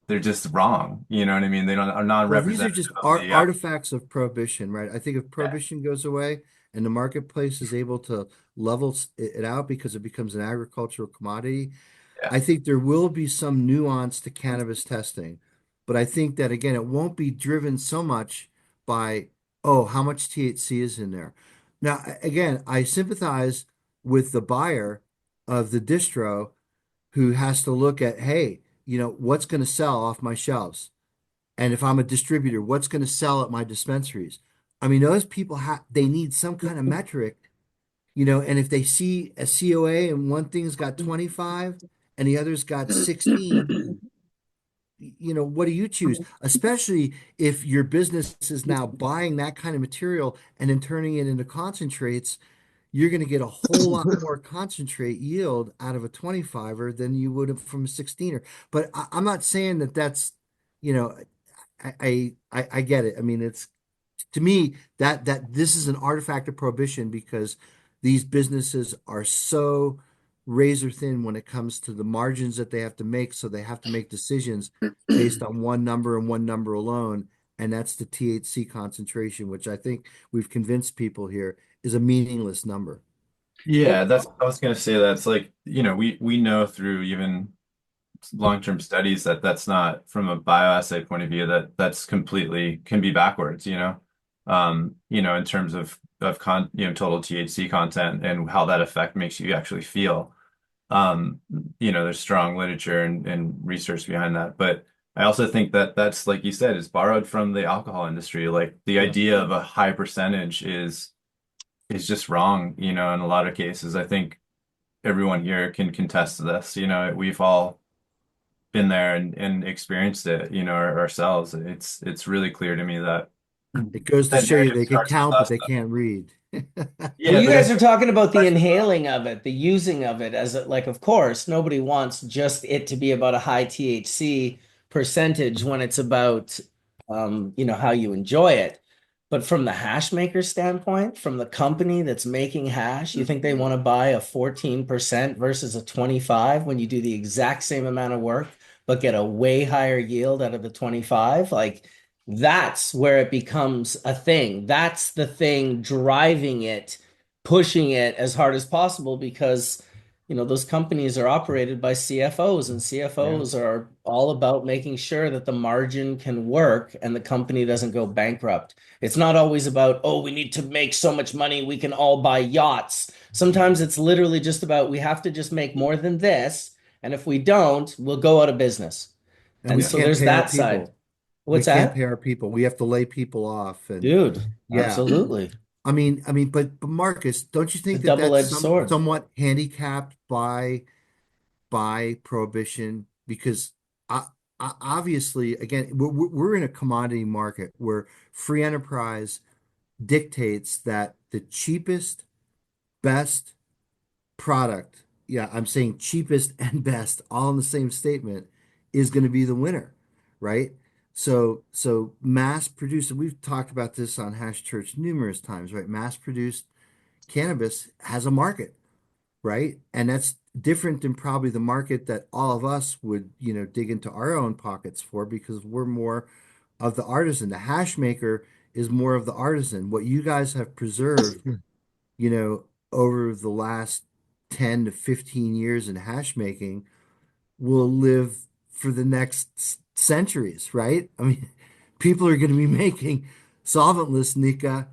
they're just wrong. You know what I mean? They don't are
Well, these are just
non-representative of the actual.
artifacts of prohibition, right? I think if
Yeah,
prohibition goes away and the marketplace is able to level it out because it becomes an agricultural commodity,
yeah,
I think there will be some nuance to cannabis testing. But I think that again, it won't be driven so much by, oh, how much THC is in there. Now, again, I sympathize with the buyer of the distro who has to look at, hey, what's going to sell off my shelves? And if I'm a distributor, what's going to sell at my dispensaries? I mean, those people they need some kind of metric, and if they see a COA and one thing's got 25 and the other's got 16, what do you choose? Especially if your business is now buying that kind of material and then turning it into concentrates, you're going to get a whole lot more concentrate yield out of a 25er than you would have from a 16er. But I'm not saying that that's, you know, I get it. I mean, it's to me that this is an artifact of prohibition because these businesses are so razor thin when it comes to the margins that they have to make. So they have to make decisions based on one number and one number alone, and that's the THC concentration, which I think we've convinced people here is a meaningless number.
yeah. I was gonna say that's like, we know through even long-term studies that that's not from a bioassay point of view that's completely can be backwards, in terms of total THC content and how that effect makes you actually feel. There's strong literature and research behind that, but I also think that that's like you said is borrowed from the alcohol industry. Like the
Yeah.
idea of a high percentage is just wrong, in a lot of cases. I think everyone here can contest to this. We've all been there and experienced it, ourselves. It's really clear to me that
It goes to
that
show you
narrative
they can
starts with
count, but
us.
they can't read.
Well,
Yeah,
you
but I
guys are
think
talking about the inhaling of it, the using of it as like, of course, nobody wants just it to be about a high THC percentage when it's about, how you enjoy it. But from the hash maker standpoint, from the company that's making hash, you think they want to buy a 14% versus a 25 when you do the exact same amount of work, but get a way higher yield out of the 25? Like, that's where it becomes a thing. That's the thing driving it, pushing it as hard as possible because those companies are operated by CFOs, and
Yeah.
CFOs are all about making sure that the margin can work and the company doesn't go bankrupt. It's not always about, oh, we need to make so much money we can all buy yachts. Sometimes it's literally just about we have to just make more than this, and if we don't, we'll go out of business.
And
And
we
yeah,
so
can't
there's
pay our
that side.
people. We
What's
can't
that?
pay our people. We have to lay people off. And
Dude,
yeah,
absolutely.
but Marcus, don't you
It's a
think that that's
double-edged sword.
somewhat handicapped by prohibition? Because I, obviously, again, we're in a commodity market where free enterprise dictates that the cheapest, best product, yeah, I'm saying cheapest and best, all in the same statement, is going to be the winner, right? So mass produced, and we've talked about this on Hash Church numerous times, right? Mass produced cannabis has a market, right? And that's different than probably the market that all of us would, dig into our own pockets for because we're more of the artisan. The hash maker is more of the artisan. What you guys have preserved, you know, over the last 10 to 15 years in hash making will live for the next centuries, right? I mean, people are going to be making solventless Nikka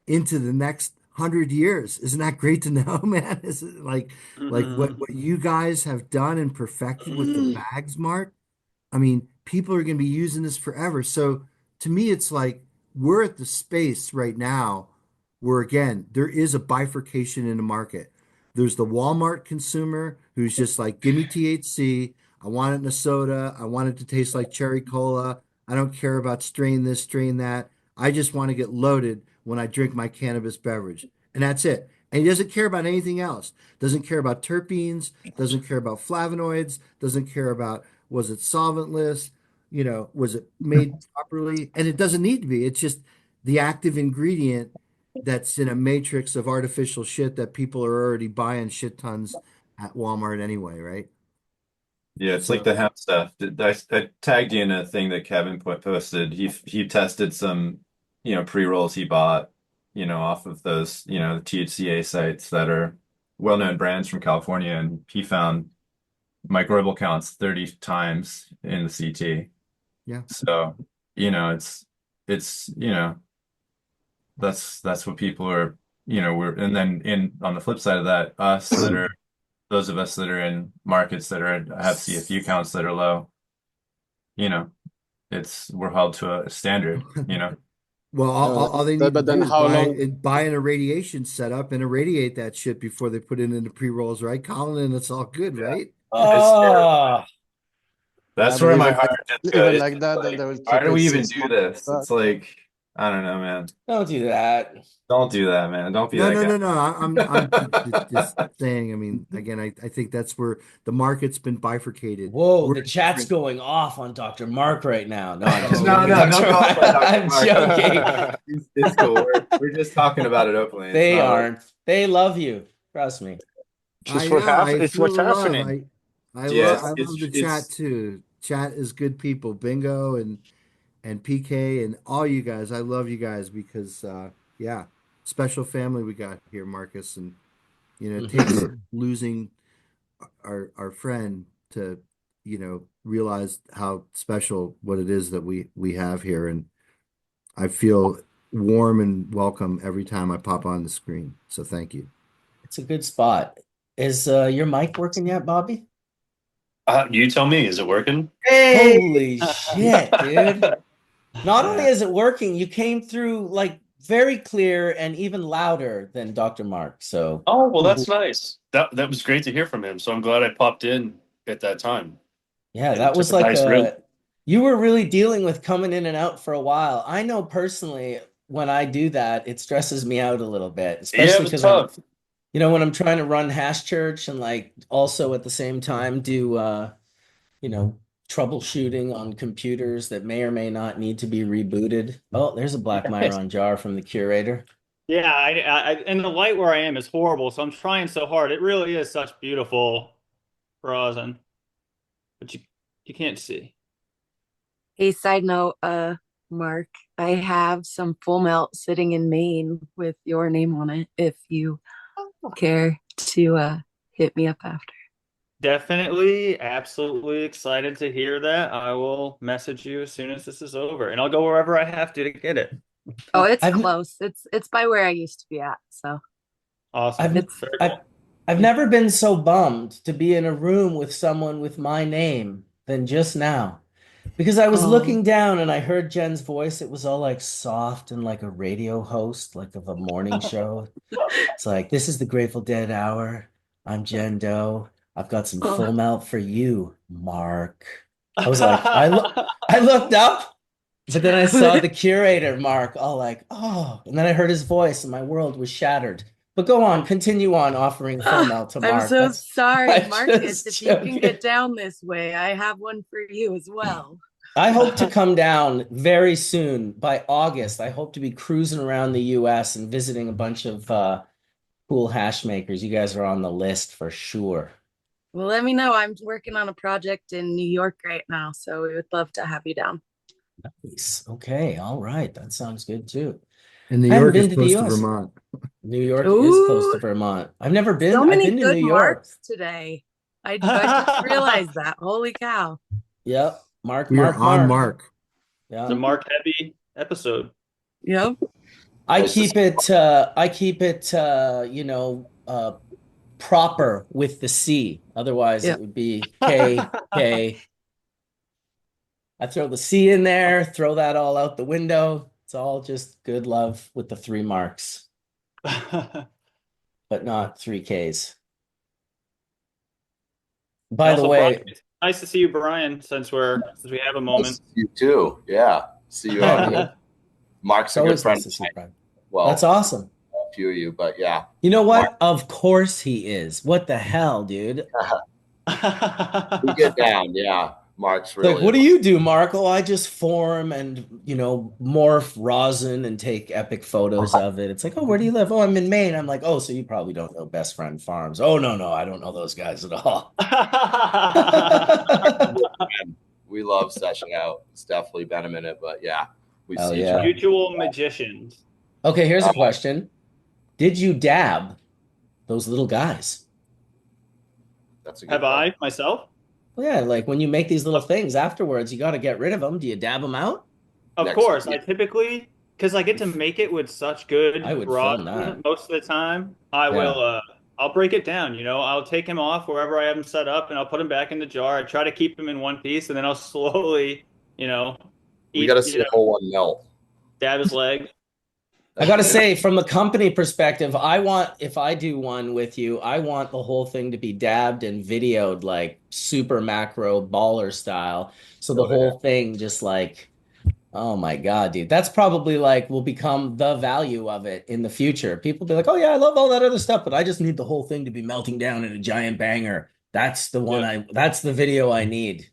into the next 100 years. Isn't that great to know, man? Is it like what you guys have done and perfected with the bags, Mark? I mean, people are going to be using this forever. So to me, it's like we're at the space right now where, again, there is a bifurcation in the market. There's the Walmart consumer who's just like, give me THC. I want it in a soda. I want it to taste like cherry cola. I don't care about strain this, strain that. I just want to get loaded when I drink my cannabis beverage. And that's it. And he doesn't care about anything else. Doesn't care about terpenes, doesn't care about flavonoids, doesn't care about was it solventless? Was it made properly? And it doesn't need to be. It's just the active ingredient that's in a matrix of artificial shit that people are already buying shit tons at Walmart anyway, right?
Yeah, it's like the hemp stuff. I tagged you in a thing that Kevin posted. He tested some, pre-rolls he bought, off of those, the THCA sites that are well-known brands from California, and he found microbial counts 30 times in the CT.
Yeah.
So, it's that's what people are, and then on the flip side of that, those of us that are in markets that have CFU counts that are low, we're held to a standard,
Well, all they need to
but then
do is
how long?
buy an irradiation setup and irradiate that shit before they put it into pre-rolls, right, Colin? And it's all good, right?
Oh,
That's
But
where my
even
heart
like,
just
even
goes.
like
It's
that, then
like,
they will
why
keep
do
it
we even
6
do
months.
this? It's like, I don't know, man.
don't do that.
Don't do that, man. Don't be
No,
that
no,
guy.
no, no. I'm just saying. I mean, again, I think that's where the market's been bifurcated.
Whoa,
We're
the
at
chat's
different.
going off on Dr. Mark right now. No, I'm just
Oh
No,
kidding.
no,
man,
don't
Dr.
go off on Dr.
I'm
Mark.
joking.
It's cool. We're just talking about it openly. It's
They
not like,
aren't. They love you. Trust me.
I
Just what
know. I
it's
feel
what's
the love.
happening.
yeah,
I love the chat
it's
too. Chat is good people. Bingo and PK and all you guys. I love you guys because yeah, special family we got here, Marcus, and it takes
Mhm.
losing our friend to realize how special what it is that we have here, and I feel warm and welcome every time I pop on the screen. So thank you.
It's a good spot. Is your mic working yet, Bobby?
You tell me, is it working?
Holy shit, dude. Not only
Yeah.
is it working, you came through like very clear and even louder than Dr. Mark. So,
Oh, well, that's nice. That was great to hear from him. So I'm glad I popped in at that time
yeah,
and
that
took
was
a
like
nice room.
you were really dealing with coming in and out for a while. I know personally when I do that, it stresses me out a little bit,
Yeah, it
especially
was
because
tough.
when I'm trying to run Hash Church and like also at the same time do you know, troubleshooting on computers that may or may not need to be rebooted. Oh, there's a Black Myron jar from the Curator.
Yeah, and the light where I am is horrible, so I'm trying so hard. It really is such beautiful rosin, but you can't see.
Hey, side note, Mark, I have some full melt sitting in Maine with your name on it if you care to hit me up after.
Definitely, absolutely excited to hear that. I will message you as soon as this is over, and I'll go wherever I have to get it.
Oh, it's
I've
close. It's by where I used to be at, so
Awesome.
I've
it's
Very
I've
cool.
I've never been so bummed to be in a room with someone with my name than just now. Because I was
oh.
looking down and I heard Jen's voice. It was all like soft and like a radio host, like of a morning show. It's like, this is the Grateful Dead hour. I'm Jenn Doe. I've got some
Oh.
full melt for you, Mark. I was like, I looked up, but then I saw the Curator, Mark, all like, oh, and then I heard his voice and my world was shattered. But go on, continue on offering full melt to
I'm
Mark.
so sorry,
I'm
Marcus.
just
If you can
joking.
get down this way, I have one for you as well.
I hope to come down very soon by August. I hope to be cruising around the US and visiting a bunch of cool hash makers. You guys are on the list for sure.
Well, let me know. I'm working on a project in New York right now, so we would love to have you down.
Nice. Okay. All right. That sounds good too.
And New
I haven't
York is
been to the
close to
US.
Vermont.
New York is close to
Ooh,
Vermont. I've never been.
so
I've
many
been to
good
New York.
marks today. I just realized that. Holy cow.
Yep. Mark,
We are
Mark,
on
Mark.
Mark.
It's a
Yeah.
Mark heavy episode.
Yep.
I keep it proper with the C. Otherwise
Yep.
it would be K. I throw the C in there, throw that all out the window. It's all just good love with the 3 marks, but not 3 Ks. By the
Also,
way,
Bryon, it's nice to see you, Bryon, since we have a moment.
You too. Yeah. See you out here. Mark's
it's
a good
always
friend.
nice to see Brian.
Well,
That's awesome.
a few of you, but yeah.
You know what?
Mark.
Of course he is. What the hell, dude?
We get down. Yeah. Mark's
Like,
really
what do you do, Mark? Oh, I just form and, morph rosin and take epic photos of it. It's like, oh, where do you live? Oh, I'm in Maine. I'm like, oh, so you probably don't know Best Friend Farms. Oh, no, I don't know those guys at all.
We love seshing out. It's definitely been a minute, but yeah, we
Hell
see each
yeah.
other.
Mutual magicians.
Okay, here's a question. Did you dab those little guys?
That's a good
Have
question.
I myself?
Well, yeah, like when you make these little things afterwards, you got to get rid of them. Do you dab them out?
Of
Next
course.
time.
I typically, because I get to make it with such good
I would film
rosin
that.
most of the time, I will I'll break it down, I'll take him off wherever I have him set up and I'll put him back in the jar. I try to keep him in one piece and then I'll slowly,
We got to see a whole one melt.
dab his leg.
I got to say, from the company perspective, if I do one with you, I want the whole thing to be dabbed and videoed like super macro baller style. So the whole thing just like, oh my God, dude, that's probably like will become the value of it in the future. People be like, oh yeah, I love all that other stuff, but I just need the whole thing to be melting down in a giant banger. That's the one that's the video I need.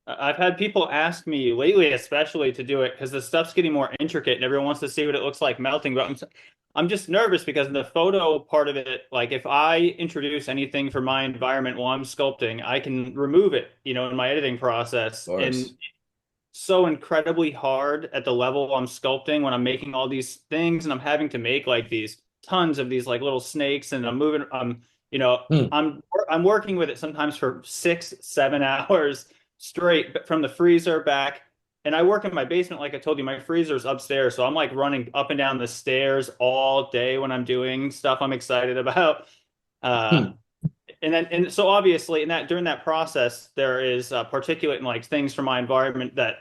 I've had people ask me lately, especially to do it because the stuff's getting more intricate and everyone wants to see what it looks like melting. But I'm just nervous because in the photo part of it, like if I introduce anything for my environment while I'm sculpting, I can remove it, in my editing process. And so incredibly hard at the level I'm sculpting when I'm making all these things and I'm having to make like these tons of these like little snakes and I'm moving, I'm working with it sometimes for 6-7 hours straight from the freezer back. And I work in my basement, like I told you, my freezer's upstairs. So I'm like running up and down the stairs all day when I'm doing stuff I'm excited about. And so obviously during that process, there is particulate and like things from my environment that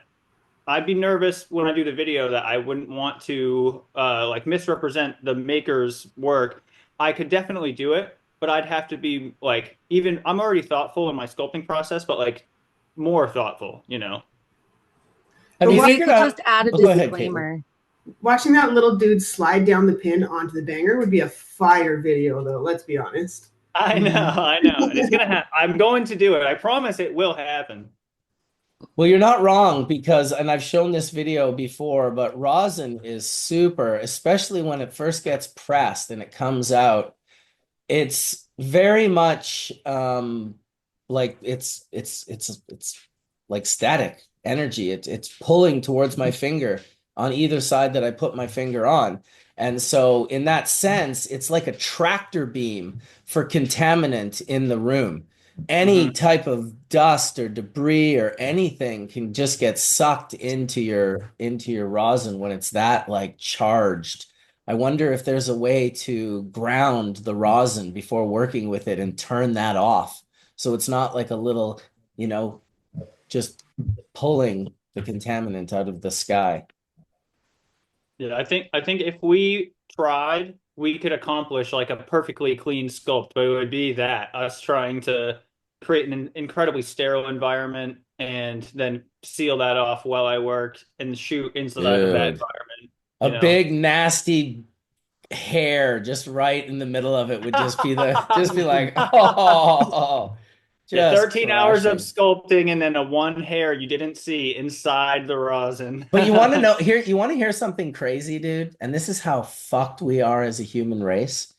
I'd be nervous when I do the video that I wouldn't want to like misrepresent the maker's work. I could definitely do it, but I'd have to be like, I'm already thoughtful in my sculpting process, but like more thoughtful.
I mean, we could just add a
disclaimer. Watching that little dude slide down the pin onto the banger would be a fire video, though. Let's be honest.
I know. And it's gonna happen. I'm going to do it. I promise it will happen.
Well, you're not wrong because, and I've shown this video before, but rosin is super, especially when it first gets pressed and it comes out. It's very much like it's like static energy. It's pulling towards my finger on either side that I put my finger on. And so in that sense, it's like a tractor beam for contaminant in the room. Any type of dust or debris or anything can just get sucked into your rosin when it's that like charged. I wonder if there's a way to ground the rosin before working with it and turn that off. So it's not like a little, just pulling the contaminant out of the sky.
Yeah, I think if we tried, we could accomplish like a perfectly clean sculpt, but it would be us trying to create an incredibly sterile environment and then seal that off while I worked and shoot inside of that environment.
A big, nasty hair just right in the middle of it would just be just be like, oh,
Yeah,
just
13 hours of
crushing.
sculpting and then a one hair you didn't see inside the rosin.
But you want to know here, you want to hear something crazy, dude? And this is how fucked we are as a human race.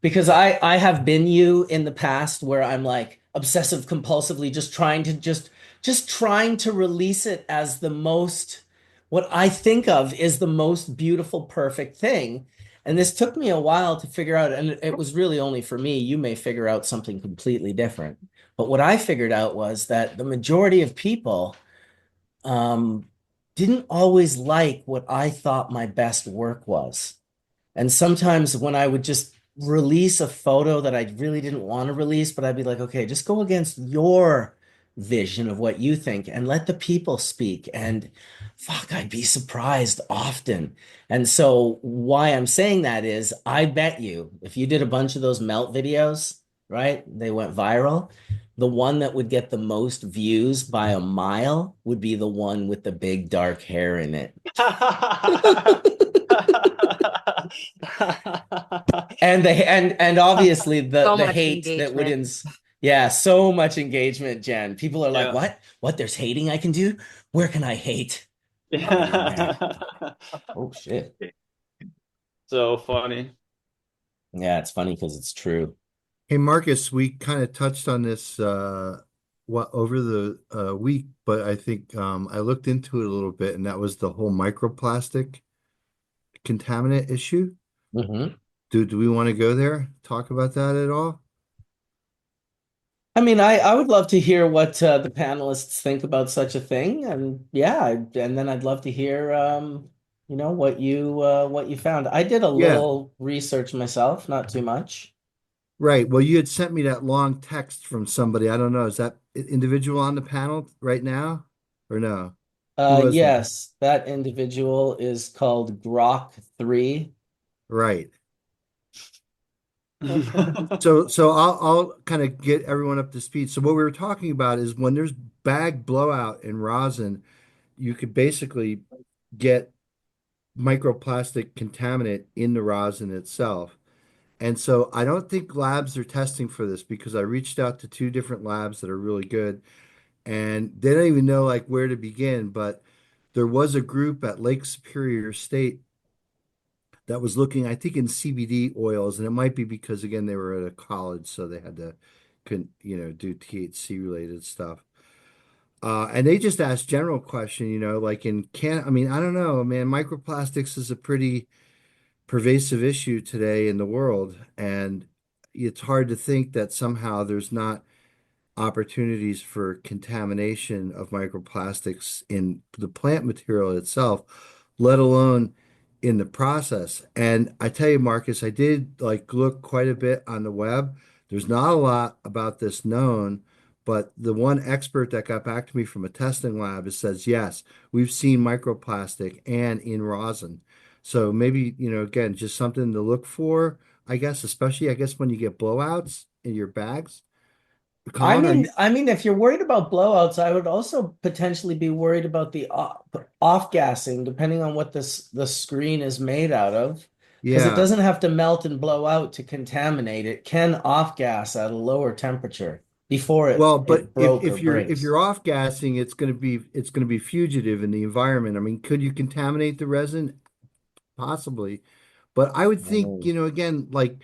Because I have been you in the past where I'm like obsessive compulsively just trying to release it as the most what I think of is the most beautiful perfect thing. And this took me a while to figure out, and it was really only for me. You may figure out something completely different. But what I figured out was that the majority of people um didn't always like what I thought my best work was. And sometimes when I would just release a photo that I really didn't want to release, but I'd be like, okay, just go against your vision of what you think and let the people speak. And fuck, I'd be surprised often. And so why I'm saying that is I bet you if you did a bunch of those melt videos, right? They went viral. The one that would get the most views by a mile would be the one with the big dark hair in it. And obviously
So
the
much
hate that would
engagement.
yeah, so much engagement, Jen. People are like,
Yeah.
what there's hating I can do? Where can I hate? Right in there. Oh shit.
So funny.
Yeah, it's funny because it's true.
Hey Marcus, we kind of touched on this what over the week, but I think I looked into it a little bit, and that was the whole microplastic contaminant issue.
Hmm.
Do we want to go there? Talk about that at all?
I mean, I would love to hear what the panelists think about such a thing, and yeah, and then I'd love to hear what you found. I did a
Yeah,
little research myself, not too much.
right. Well, you had sent me that long text from somebody. I don't know. Is that individual on the panel right now or no? Who was that?
Yes, that individual is called Grok 3.
Right. So I'll kind of get everyone up to speed. So what we were talking about is when there's bag blowout in rosin, you could basically get microplastic contaminant in the rosin itself. And so I don't think labs are testing for this because I reached out to two different labs that are really good and they don't even know like where to begin. But there was a group at Lake Superior State that was looking, I think, in CBD oils, and it might be because again they were at a college, so they had to, do THC related stuff. And they just asked general question, like I mean, I don't know, man, microplastics is a pretty pervasive issue today in the world, and it's hard to think that somehow there's not opportunities for contamination of microplastics in the plant material itself, let alone in the process. And I tell you, Marcus, I did like look quite a bit on the web. There's not a lot about this known, but the one expert that got back to me from a testing lab it says, yes, we've seen microplastic and in rosin. So maybe, again, just something to look for, I guess, especially I guess when you get blowouts in your bags.
I
Colin, are
mean,
you?
I mean, if you're worried about blowouts, I would also potentially be worried about the off gassing, depending on what the screen is made out of, because it
Yeah.
doesn't have to melt and blow out to contaminate. It can off gas at a lower temperature before
Well, but
it
if
broke or
if
breaks.
you're off gassing, it's going to be fugitive in the environment. I mean, could you contaminate the resin? Possibly. But I would think,
Mm.
again, like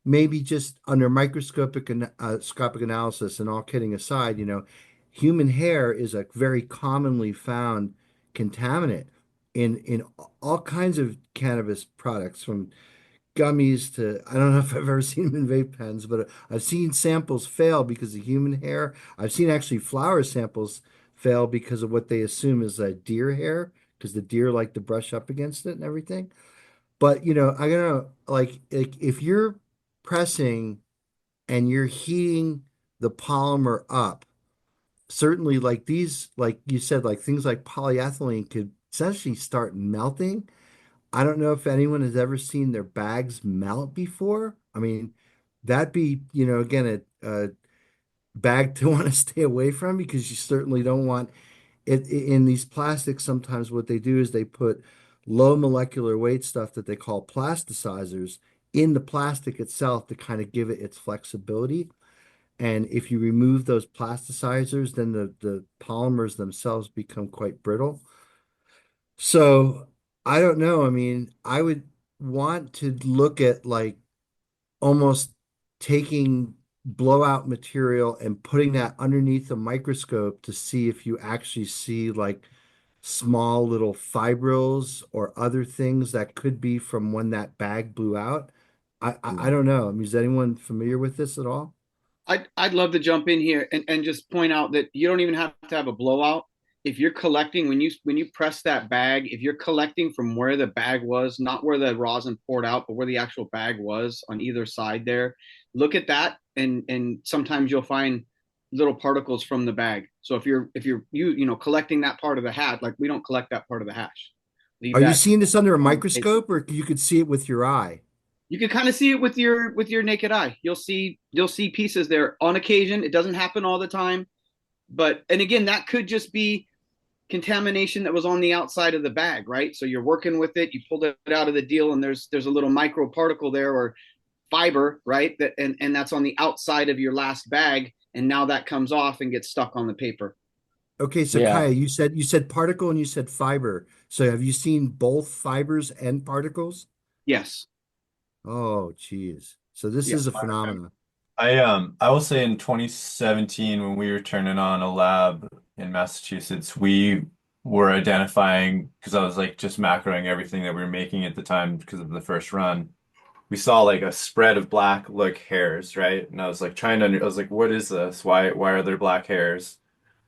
maybe just under scopic analysis and all kidding aside, human hair is a very commonly found contaminant in all kinds of cannabis products, from gummies to I don't know if I've ever seen them in vape pens, but I've seen samples fail because of human hair. I've seen actually flower samples fail because of what they assume is a deer hair, because the deer like to brush up against it and everything. But I don't know, like if you're pressing and you're heating the polymer up, certainly like these, like you said, like things like polyethylene could essentially start melting. I don't know if anyone has ever seen their bags melt before. I mean, that'd be, again, a bag to want to stay away from because you certainly don't want it in these plastics. Sometimes what they do is they put low molecular weight stuff that they call plasticizers in the plastic itself to kind of give it its flexibility. And if you remove those plasticizers, then the polymers themselves become quite brittle. So I don't know. I mean, I would want to look at like almost taking blowout material and putting that underneath the microscope to see if you actually see like small little fibrils or other things that could be from when that bag blew out. I don't know. I mean, is anyone familiar with this at all?
I'd love to jump in here and just point out that you don't even have to have a blowout. If you're collecting, when you press that bag, if you're collecting from where the bag was, not where the rosin poured out, but where the actual bag was on either side there, look at that, and sometimes you'll find little particles from the bag. So if you're collecting that part of the hash, like we don't collect that part of the hash. Leave
Are you
that
seeing this under a
on the paper.
microscope, or you could see it with your eye?
You can kind of see it with your naked eye. You'll see pieces there on occasion. It doesn't happen all the time, but and again, that could just be contamination that was on the outside of the bag, right? So you're working with it, you pulled it out of the deal, and there's a little micro particle there or fiber, right? That and that's on the outside of your last bag, and now that comes off and gets stuck on the paper.
Okay, so
Yeah.
Kaya, you said particle and you said fiber. So have you seen both fibers and particles?
Yes.
Oh, geez. So this
Yeah.
is a phenomenon.
I will say in 2017 when we were turning on a lab in Massachusetts, we were identifying because I was like just macroing everything that we were making at the time because of the first run. We saw like a spread of black like hairs, right? And I was like I was like, what is this? Why are there black hairs?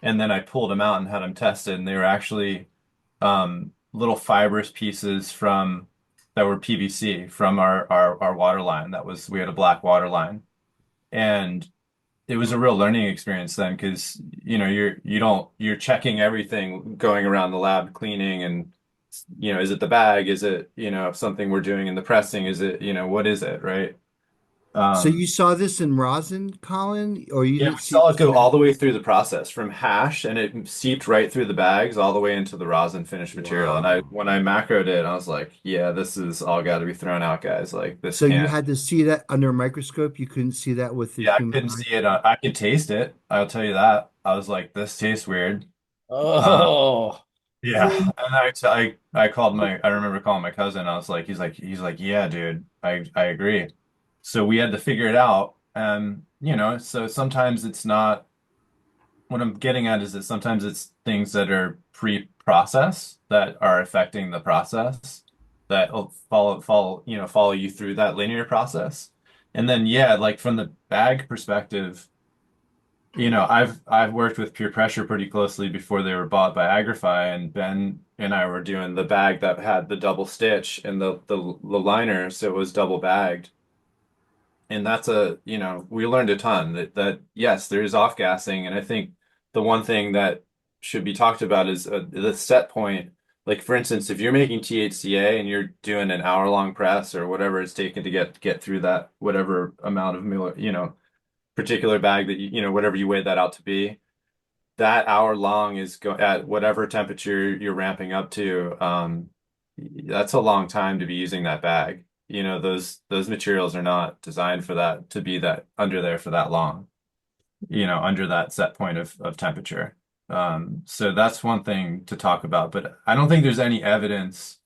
And then I pulled them out and had them tested, and they were actually little fibrous pieces from that were PVC from our water line. We had a black water line. And it was a real learning experience then because you're checking everything going around the lab cleaning and is it the bag, is it something we're doing in the pressing, is it what is it, right?
So
um
you saw this in rosin, Colin, or you
yeah, we
didn't see
saw it
this
go
in
all the way through the process from hash, and it seeped right through the bags all the way into the rosin finished material. And
Wow.
when I macroed it, I was like, yeah, this is all got to be thrown out, guys. Like this
So you
can't.
had to see that under a microscope. You couldn't see that with the
Yeah, I
human
couldn't
eye.
see it. I could taste it. I'll tell you that. I was like, this tastes weird. Uh,
Oh,
yeah. And I called I remember calling my cousin. I was like, he's like, yeah, dude, I agree. So we had to figure it out. And, so sometimes it's not, what I'm getting at is that sometimes it's things that are pre-processed that are affecting the process that will follow you through that linear process. And then, yeah, like from the bag perspective, I've worked with Pure Pressure pretty closely before they were bought by Agrify, and Ben and I were doing the bag that had the double stitch and the liner, so it was double bagged. And we learned a ton that yes, there is off gassing, and I think the one thing that should be talked about is the set point. Like for instance, if you're making THCA and you're doing an hour-long press or whatever it's taken to get through that whatever amount of particular bag that whatever you weigh that out to be, that hour long is go at whatever temperature you're ramping up to. That's a long time to be using that bag. Those materials are not designed for that to be that under there for that long, under that set point of temperature. So that's one thing to talk about, but I don't think there's any evidence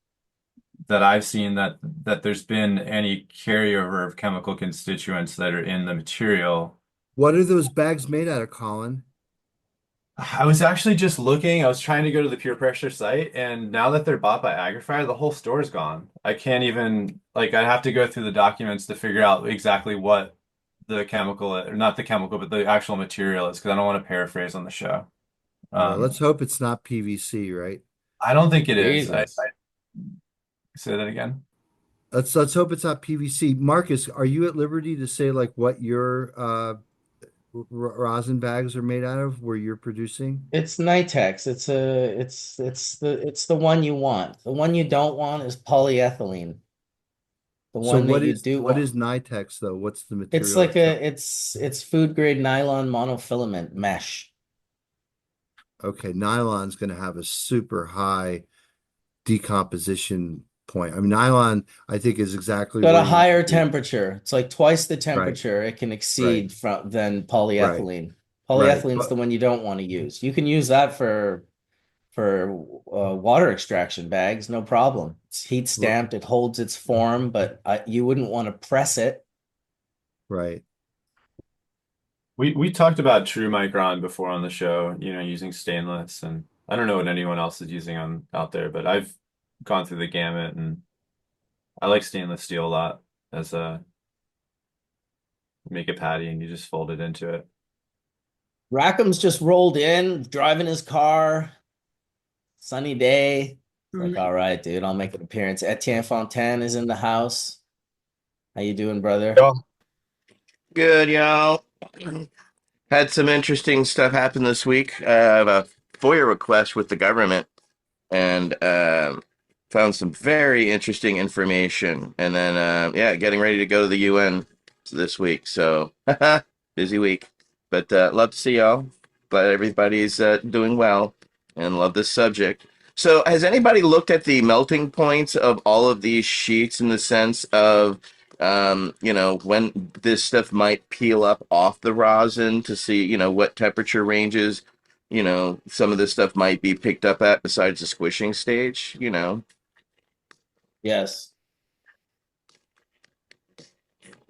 that I've seen that there's been any carryover of chemical constituents that are in the material.
What are those bags made out of, Colin?
I was actually just looking. I was trying to go to the Pure Pressure site, and now that they're bought by Agrify, the whole store's gone. I can't even like I have to go through the documents to figure out exactly what the chemical, or not the chemical, but the actual material is, because I don't want to paraphrase on the show.
Well, let's
Um,
hope it's not PVC, right?
I don't think it is. I
Jesus.
say that again.
Let's hope it's not PVC. Marcus, are you at liberty to say like what your rosin bags are made out of, where you're producing?
It's Nitex. It's the one you want. The one you don't want is polyethylene. The
So
one that you do
what
want.
is Nitex though? What's the
It's
material
like
itself?
it's food grade nylon monofilament mesh.
Okay, nylon's going to have a super high decomposition point. I mean, nylon, I think, is exactly
Got
where
a
you want
higher
to be.
temperature. It's like twice the
Right,
temperature it can
right,
exceed than
right,
polyethylene.
right.
Polyethylene's the one you don't want to use. You can use that for water extraction bags, no problem. It's heat stamped, it holds its form, but you wouldn't want to press it.
Right.
We talked about True Micron before on the show, using stainless, and I don't know what anyone else is using on out there, but I've gone through the gamut, and I like stainless steel a lot as a make a patty and you just fold it into it.
Rackham's just rolled in, driving his car, sunny day. It's like, all right, dude, I'll make an appearance. Etienne Fontan is in the house. How you doing, brother?
Good, y'all. Had some interesting stuff happen this week. I have a FOIA request with the government and found some very interesting information. And then, getting ready to go to the UN this week. So, busy week. But love to see y'all. Glad everybody's doing well and love this subject. So, has anybody looked at the melting points of all of these sheets in the sense of when this stuff might peel up off the rosin to see, what temperature ranges, some of this stuff might be picked up at besides the squishing stage,
Yes,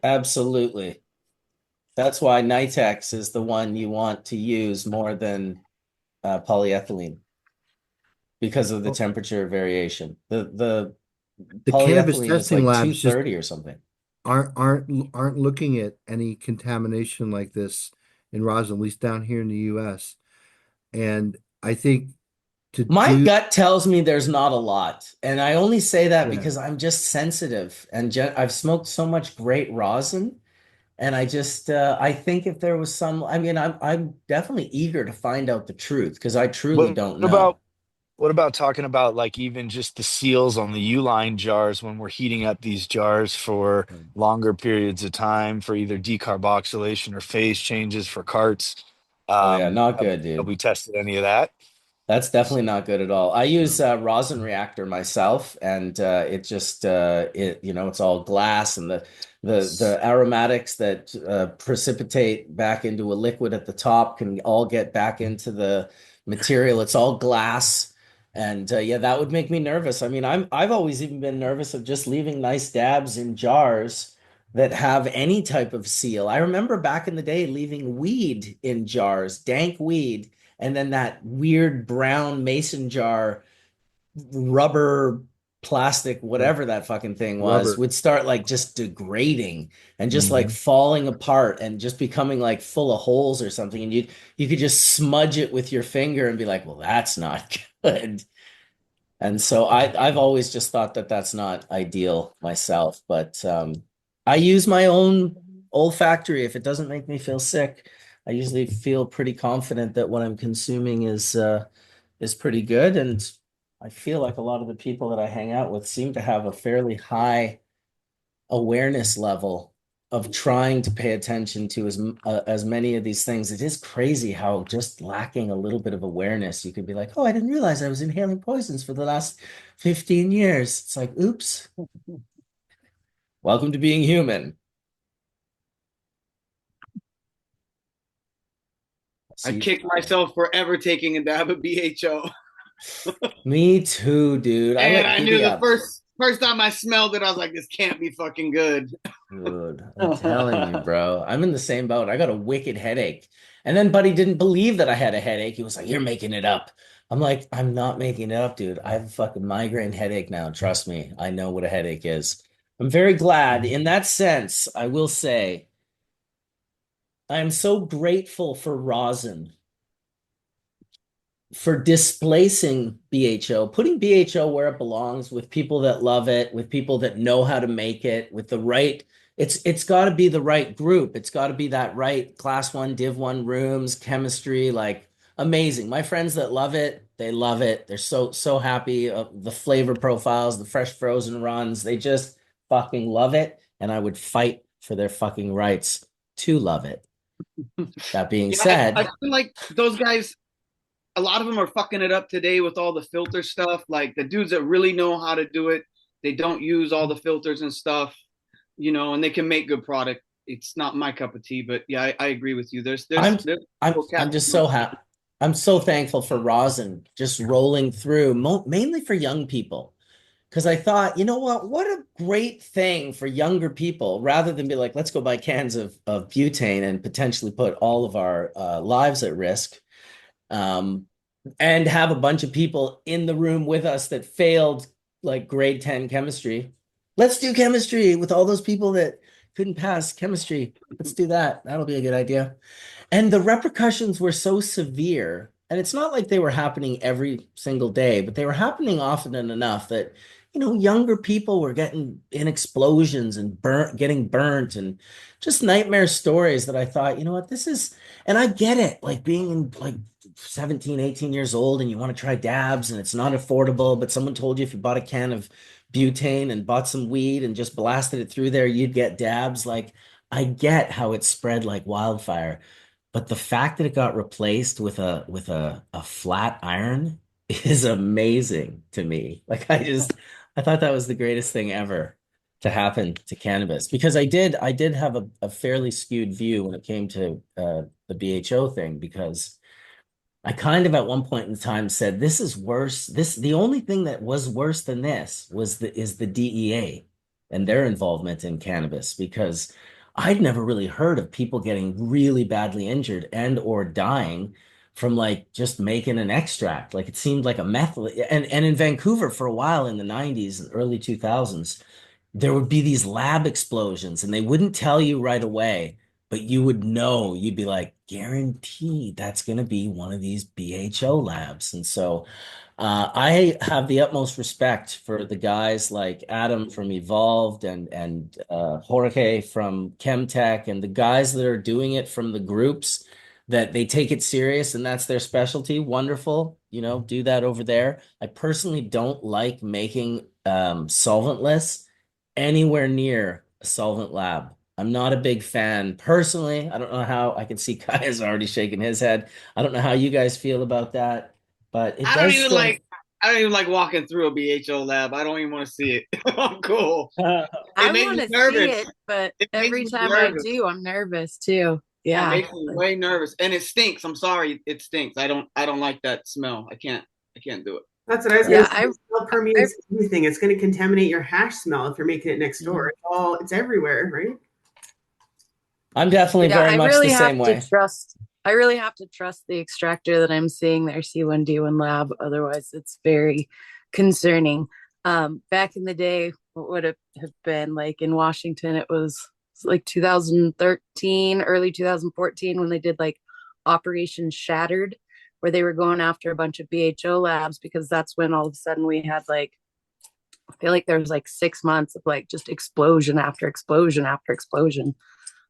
absolutely. That's why Nitex is the one you want to use more than polyethylene because of the temperature variation. The
The cannabis
polyethylene is
testing
like
labs just
230 or something.
aren't looking at any contamination like this in rosin, at least down here in the US. And I think
My gut tells me there's not a lot. And I only say that
Yeah.
because I'm just sensitive. And I've smoked so much great rosin. And I just I think if there was some, I mean, I'm definitely eager to find out the truth because I truly don't know.
What about talking about like even just the seals on the U-line jars when we're heating up these jars for longer periods of time for either decarboxylation or phase changes for carts?
Oh yeah, not good,
Have
dude.
we tested any of that?
That's definitely not good at all. I use rosin reactor myself, and it just it's all glass, and the aromatics that precipitate back into a liquid at the top can all get back into the material. It's all glass, and that would make me nervous. I mean, I've always even been nervous of just leaving nice dabs in jars that have any type of seal. I remember back in the day leaving weed in jars, dank weed, and then that weird brown mason jar rubber plastic whatever that fucking thing was
Rubber.
would start like just degrading and just like falling apart and just becoming like full of holes or something, and you could just smudge it with your finger and be like, well, that's not good. And so I've always just thought that that's not ideal myself, but I use my own olfactory. If it doesn't make me feel sick, I usually feel pretty confident that what I'm consuming is pretty good. And I feel like a lot of the people that I hang out with seem to have a fairly high awareness level of trying to pay attention to as many of these things. It is crazy how just lacking a little bit of awareness, you could be like, oh, I didn't realize I was inhaling poisons for the last 15 years. It's like, oops. Welcome to being human.
I kicked myself for ever taking a dab of BHO.
Me too, dude.
And I knew the first time I smelled it, I was like, this can't be fucking good.
Dude, I'm telling you, bro. I'm in the same boat. I got a wicked headache. And then Buddy didn't believe that I had a headache. He was like, you're making it up. I'm like, I'm not making it up, dude. I have a fucking migraine headache now. Trust me. I know what a headache is. I'm very glad. In that sense, I will say, I am so grateful for rosin for displacing BHO, putting BHO where it belongs with people that love it, with people that know how to make it, with the right, it's got to be the right group. It's got to be that right class 1, div 1 rooms, chemistry, like amazing. My friends that love it, they love it. They're so happy. The flavor profiles, the fresh frozen runs, they just fucking love it. And I would fight for their fucking rights to love it. That being said,
I feel like those guys, a lot of them are fucking it up today with all the filter stuff. Like the dudes that really know how to do it, they don't use all the filters and stuff, and they can make good product. It's not my cup of tea, but yeah, I agree with you.
I'm just so happy. I'm so thankful for rosin just rolling through, mainly for young people. Because I thought, you know what a great thing for younger people, rather than be like, let's go buy cans of butane and potentially put all of our lives at risk. And have a bunch of people in the room with us that failed like grade 10 chemistry. Let's do chemistry with all those people that couldn't pass chemistry. Let's do that. That'll be a good idea. And the repercussions were so severe. And it's not like they were happening every single day, but they were happening often enough that, younger people were getting in explosions and getting burnt and just nightmare stories that I thought, you know what, this is, and I get it, like being in like 17, 18 years old and you want to try dabs and it's not affordable, but someone told you if you bought a can of butane and bought some weed and just blasted it through there, you'd get dabs. Like, I get how it spread like wildfire. But the fact that it got replaced with a flat iron is amazing to me. Like I thought that was the greatest thing ever to happen to cannabis, because I did have a fairly skewed view when it came to the BHO thing, because I kind of at one point in time said this is worse. The only thing that was worse than this is the DEA and their involvement in cannabis, because I'd never really heard of people getting really badly injured and or dying from like just making an extract. Like it seemed like a meth. And in Vancouver for a while in the 90s and early 2000s, there would be these lab explosions and they wouldn't tell you right away, but you would know, you'd be like, guaranteed that's going to be one of these BHO labs. And so I have the utmost respect for the guys like Adam from Evolved and Jorge from Chemtech and the guys that are doing it from the groups that they take it serious and that's their specialty. Wonderful, do that over there. I personally don't like making solventless anywhere near a solvent lab. I'm not a big fan personally. I don't know how I can see Kayas already shaking his head. I don't know how you guys feel about that, but it
I don't
does
even
still.
I don't even like walking through a BHO lab. I don't even want to see it. I'm cool.
I
makes
want
me
to
nervous.
see it, but
It makes
every
me
time I
nervous.
do, I'm nervous too.
It
Yeah.
makes me way nervous, and it stinks. I'm sorry, it stinks. I don't like that smell. I can't do it.
That's what I was going to say. The smell permeates everything. It's going to contaminate your hash smell if you're making it next door. It's everywhere, right?
I'm definitely very much the same way.
I really have to trust the extractor that I'm seeing their C1D1 lab. Otherwise, it's very concerning. Back in the day, what would it have been like in Washington? It was like 2013, early 2014 when they did like Operation Shattered, where they were going after a bunch of BHO labs, because that's when all of a sudden we had like, I feel like there was like 6 months of like just explosion after explosion after explosion.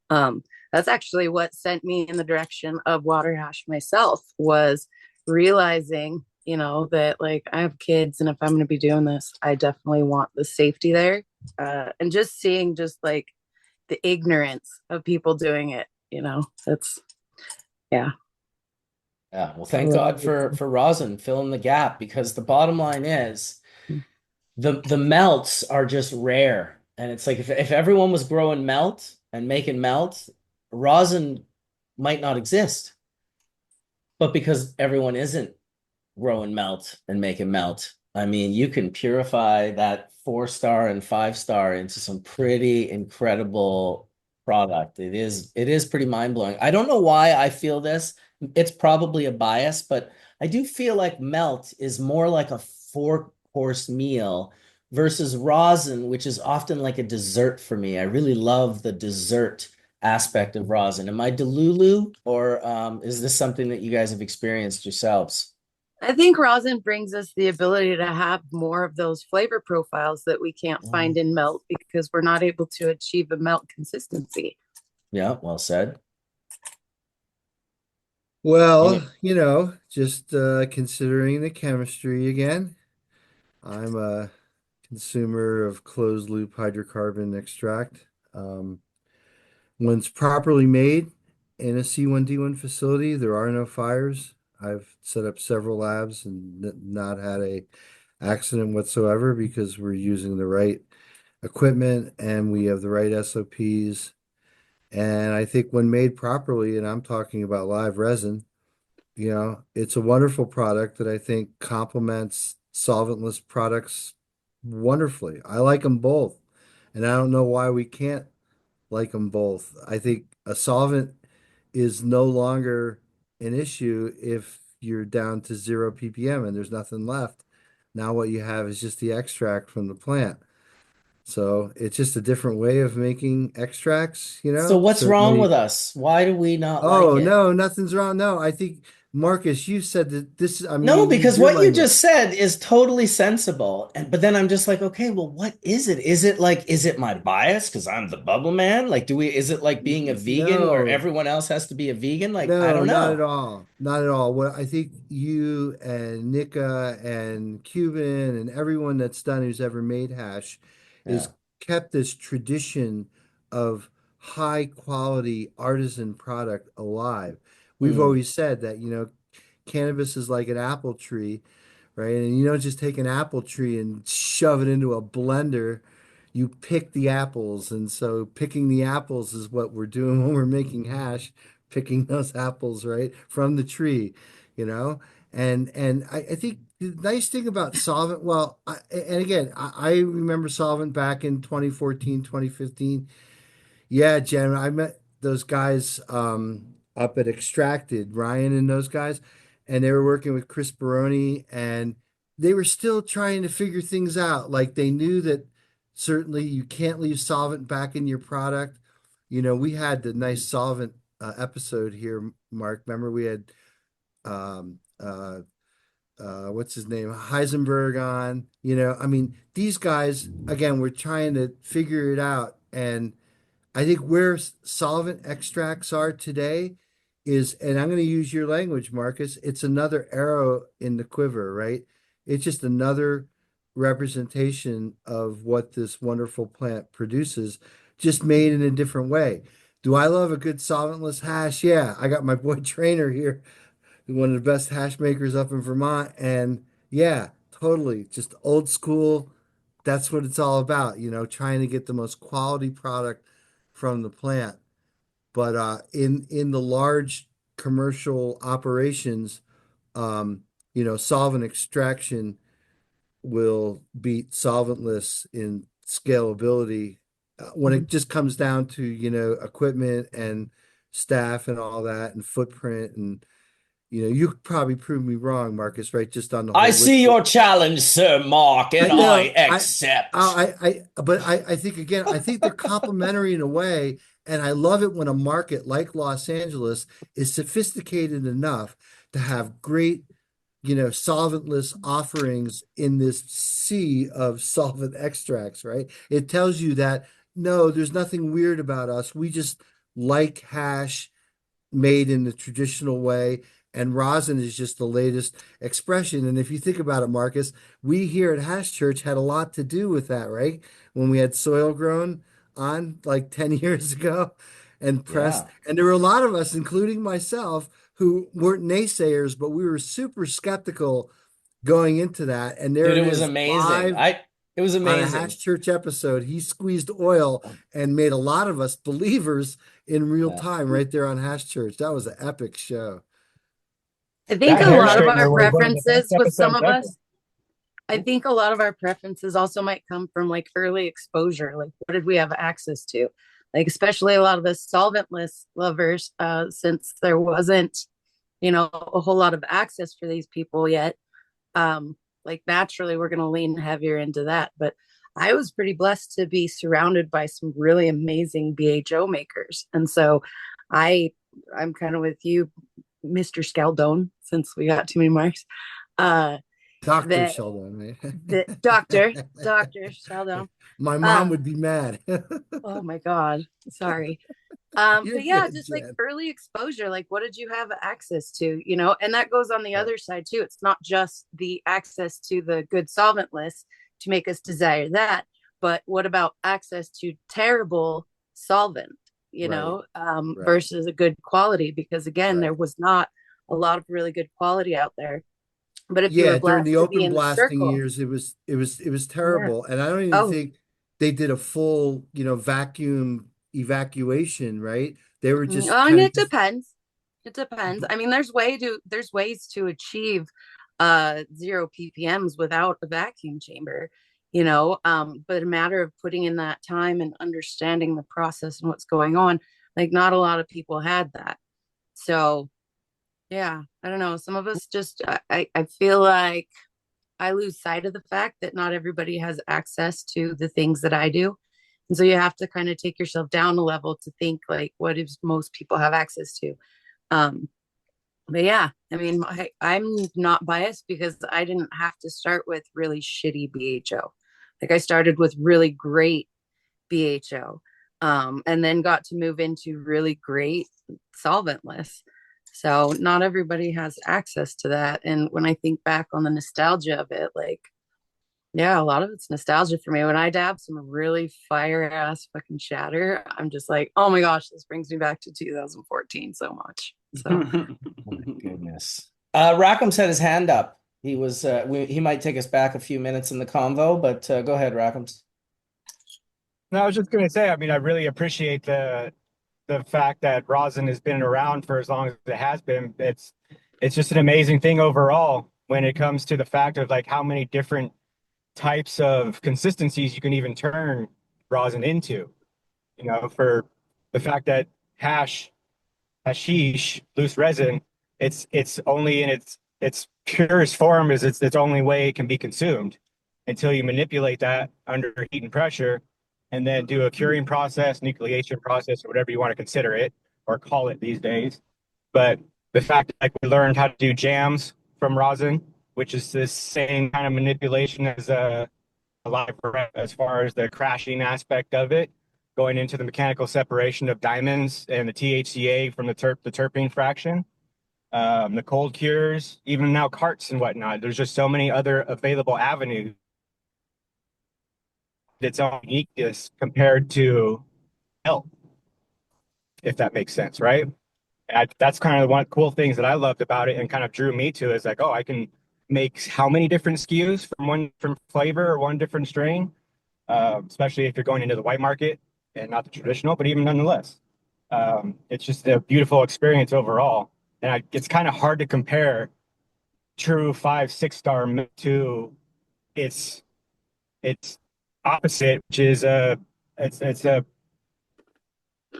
That's actually what sent me in the direction of water hash myself, was realizing, that like I have kids and if I'm going to be doing this, I definitely want the safety there. And just seeing just like the ignorance of people doing it, it's, yeah.
Yeah, well, thank God for rosin filling the gap, because the bottom line is the melts are just rare. And it's like if everyone was growing melt and making melt, rosin might not exist. But because everyone isn't growing melt and making melt, I mean, you can purify that 4-star and 5-star into some pretty incredible product. It is pretty mind-blowing. I don't know why I feel this. It's probably a bias, but I do feel like melt is more like a 4-course meal versus rosin, which is often like a dessert for me. I really love the dessert aspect of rosin. Am I delulu, or is this something that you guys have experienced yourselves?
I think rosin brings us the ability to have more of those flavor profiles that we can't find in melt, because we're not able to achieve a melt consistency.
Yeah, well said.
Well, just considering the chemistry again, I'm a consumer of closed loop hydrocarbon extract. When it's properly made in a C1D1 facility, there are no fires. I've set up several labs and not had a accident whatsoever because we're using the right equipment and we have the right SOPs. And I think when made properly, and I'm talking about live resin, it's a wonderful product that I think complements solventless products wonderfully. I like them both, and I don't know why we can't like them both. I think a solvent is no longer an issue if you're down to 0 ppm and there's nothing left. Now what you have is just the extract from the plant. So it's just a different way of making extracts,
So what's wrong with
certainly.
us? Why do we not like
Oh,
it?
no, nothing's wrong. No, I think Marcus, you said that this, I'm going to
No,
use
because
your
what you
language.
just said is totally sensible. But then I'm just like, okay, well, what is it? Is it my bias because I'm the bubble man? Like, is it like being a vegan where
No,
everyone else has to be a vegan? Like, I
no,
don't
not at
know.
all. Not at all. What I think you and Nikka and Cuban and everyone that's done who's ever made hash is
Yeah.
kept this tradition of high quality artisan product alive. We've
Mm,
always said that, cannabis is like an apple tree, right? And you don't just take an apple tree and shove it into a blender. You pick the apples. And so picking the apples is what we're doing when we're making hash, picking those apples, right, from the tree, you know? And I think the nice thing about solvent, well, and again, I remember solvent back in 2014, 2015. Yeah, Jen, I met those guys up at Extracted, Ryan and those guys, and they were working with Chris Baroni, and they were still trying to figure things out. Like they knew that certainly you can't leave solvent back in your product. We had the nice solvent episode here, Mark. Remember we had um, what's his name, Heisenberg on. I mean, these guys again, we're trying to figure it out, and I think where solvent extracts are today is, and I'm going to use your language, Marcus, it's another arrow in the quiver, right? It's just another representation of what this wonderful plant produces, just made in a different way. Do I love a good solventless hash? Yeah, I got my boy Trainer here, one of the best hash makers up in Vermont. And yeah, totally. Just old school. That's what it's all about, trying to get the most quality product from the plant. But in the large commercial operations, solvent extraction will beat solventless in scalability when it just comes down to, equipment and staff and all that and footprint. And you could probably prove me wrong, Marcus, right? Just on the
I
whole
see
liquid.
your challenge, Sir Mark,
I
and I
know.
accept.
But I think again, I think they're complementary in a way, and I love it when a market like Los Angeles is sophisticated enough to have great, solventless offerings in this sea of solvent extracts, right? It tells you that no, there's nothing weird about us. We just like hash made in the traditional way. And rosin is just the latest expression. And if you think about it, Marcus, we here at Hash Church had a lot to do with that, right? When we had soil grown on like 10 years ago and pressed.
Yeah.
And there were a lot of us, including myself, who weren't naysayers, but we were super skeptical going into that. And there
Dude,
it
it was
is
amazing.
live
It was
on a Hash
amazing.
Church episode. He squeezed oil and made a lot of us believers in real
Yeah.
time right there on Hash Church. That was an epic show.
I think
That
a
hair
lot of our
straightener was one of the best
preferences with some
episodes
of
ever.
us, I think a lot of our preferences also might come from like early exposure. Like, what did we have access to? Like, especially a lot of us solventless lovers, since there wasn't, a whole lot of access for these people yet. Like, naturally, we're going to lean heavier into that. But I was pretty blessed to be surrounded by some really amazing BHO makers. And so I'm kind of with you, Mr. Scialdone, since we got too many marks.
Dr.
That
Sheldon, right?
the Dr. Sheldon.
My mom
Um,
would be mad.
oh my God. Sorry.
You're
But yeah,
good,
just like
Jen.
early exposure, like what did you have access to, and that goes on the
Right.
other side too. It's not just the access to the good solventless to make us desire that, but what about access to terrible solvent,
Right. Right.
versus a good quality? Because again, there
Right.
was not a lot of really good quality out there. But if you
Yeah,
were
during
blessed
the
to be
open
in the
blasting
circle,
years, it was
yeah.
terrible. And I don't even
Oh,
think they did a full, vacuum evacuation, right? They were just
and
kind of
it
just
depends. It depends. I mean, there's ways to achieve 0 ppms without a vacuum chamber, but a matter of putting in that time and understanding the process and what's going on. Like, not a lot of people had that. So yeah, I don't know. Some of us just I feel like I lose sight of the fact that not everybody has access to the things that I do. And so you have to kind of take yourself down a level to think like, what if most people have access to? Um, but yeah, I mean, I'm not biased because I didn't have to start with really shitty BHO. Like, I started with really great BHO, and then got to move into really great solventless. So not everybody has access to that. And when I think back on the nostalgia of it, like, yeah, a lot of it's nostalgia for me. When I dab some really fire ass fucking shatter, I'm just like, oh my gosh, this brings me back to 2014 so much. So
Oh my goodness. Rackham's had his hand up. He might take us back a few minutes in the convo, but go ahead, Rackham's.
No, I was just going to say, I mean, I really appreciate the fact that rosin has been around for as long as it has been. It's just an amazing thing overall when it comes to the fact of like how many different types of consistencies you can even turn rosin into. For the fact that hashish, loose resin, it's only in its purest form is its only way it can be consumed until you manipulate that under heat and pressure and then do a curing process, nucleation process, or whatever you want to consider it or call it these days. But the fact that like, we learned how to do jams from rosin, which is the same kind of manipulation as a live breath as far as the crashing aspect of it, going into the mechanical separation of diamonds and the THCA from the terpene fraction, the cold cures, even now carts and whatnot. There's just so many other available avenues. Its own uniqueness compared to health, if that makes sense, right? That's kind of one of the cool things that I loved about it and kind of drew me to is like, oh, I can make how many different SKUs from one different flavor or one different strain, especially if you're going into the white market and not the traditional, but even nonetheless, it's just a beautiful experience overall. And it's kind of hard to compare true 5-6 star to its opposite, which is it's a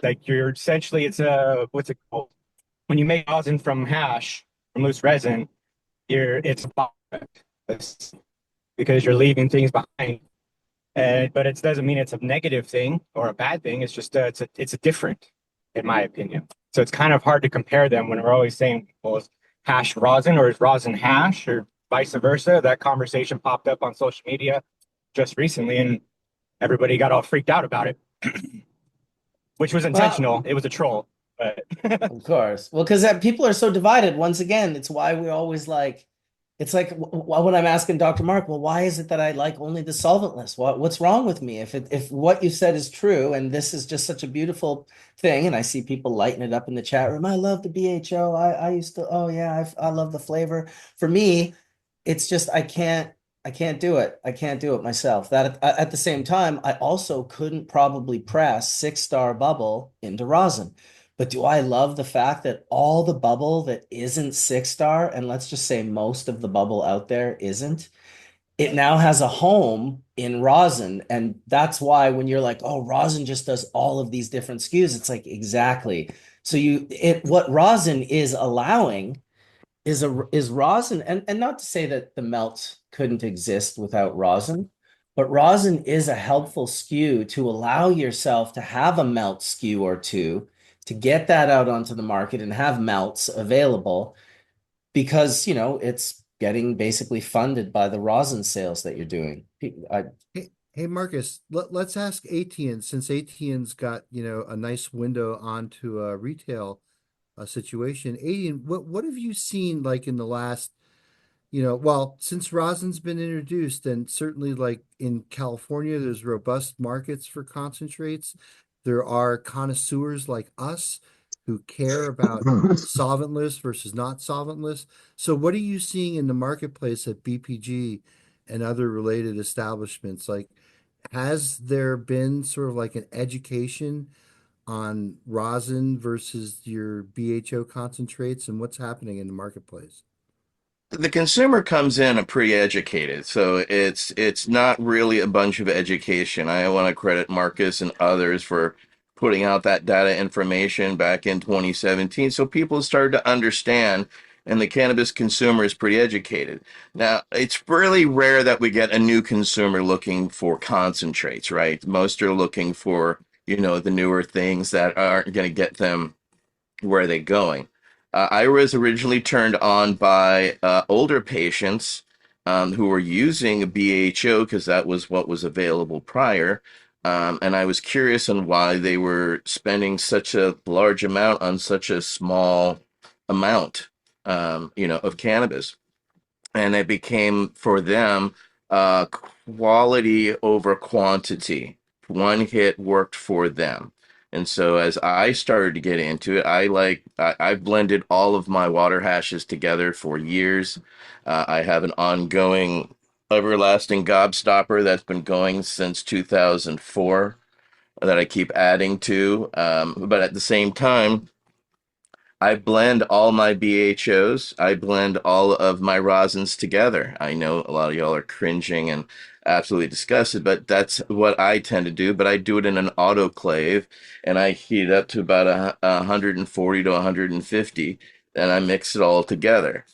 like you're essentially it's a what's it called when you make rosin from hash from loose resin, it's a byproduct because you're leaving things behind. But it doesn't mean it's a negative thing or a bad thing. It's just it's a different, in my opinion. So it's kind of hard to compare them when we're always saying, well, is hash rosin or is rosin hash or vice versa? That conversation popped up on social media just recently, and everybody got all freaked out about it, which was intentional. It was a troll, but
Of course. Well, because people are so divided. Once again, it's why we always like, it's like when I'm asking Dr. Mark, well, why is it that I like only the solventless? What's wrong with me? If what you said is true, and this is just such a beautiful thing, and I see people lighting it up in the chat room. I love the BHO. I used to, oh yeah, I love the flavor. For me, it's just I can't do it. I can't do it myself. That at the same time, I also couldn't probably press 6-star bubble into rosin. But do I love the fact that all the bubble that isn't 6-star, and let's just say most of the bubble out there isn't, it now has a home in rosin. And that's why when you're like, oh, rosin just does all of these different SKUs, it's like exactly. So what rosin is allowing is rosin, and not to say that the melts couldn't exist without rosin, but rosin is a helpful SKU to allow yourself to have a melt SKU or two to get that out onto the market and have melts available because it's getting basically funded by the rosin sales that you're doing.
Hey, Marcus, let's ask Etienne, since Etienne's got, a nice window onto a retail situation. Etienne, what have you seen like in the last, well, since rosin's been introduced, and certainly like in California, there's robust markets for concentrates. There are connoisseurs like us who care about solventless versus not solventless. So what are you seeing in the marketplace at BPG and other related establishments? Like, has there been sort of like an education on rosin versus your BHO concentrates, and what's happening in the marketplace?
The consumer comes in pretty educated, so it's not really a bunch of education. I want to credit Marcus and others for putting out that data information back in 2017, so people started to understand, and the cannabis consumer is pretty educated. Now, it's really rare that we get a new consumer looking for concentrates, right? Most are looking for, the newer things that aren't going to get them where are they going? I was originally turned on by older patients who were using a BHO because that was what was available prior. And I was curious on why they were spending such a large amount on such a small amount, of cannabis. And it became for them quality over quantity. One hit worked for them. And so as I started to get into it, I've blended all of my water hashes together for years. I have an ongoing everlasting gobstopper that's been going since 2004 that I keep adding to. But at the same time, I blend all my BHOs. I blend all of my rosins together. I know a lot of y'all are cringing and absolutely disgusted, but that's what I tend to do. But I do it in an autoclave and I heat it up to about 140 to 150 and I mix it all together.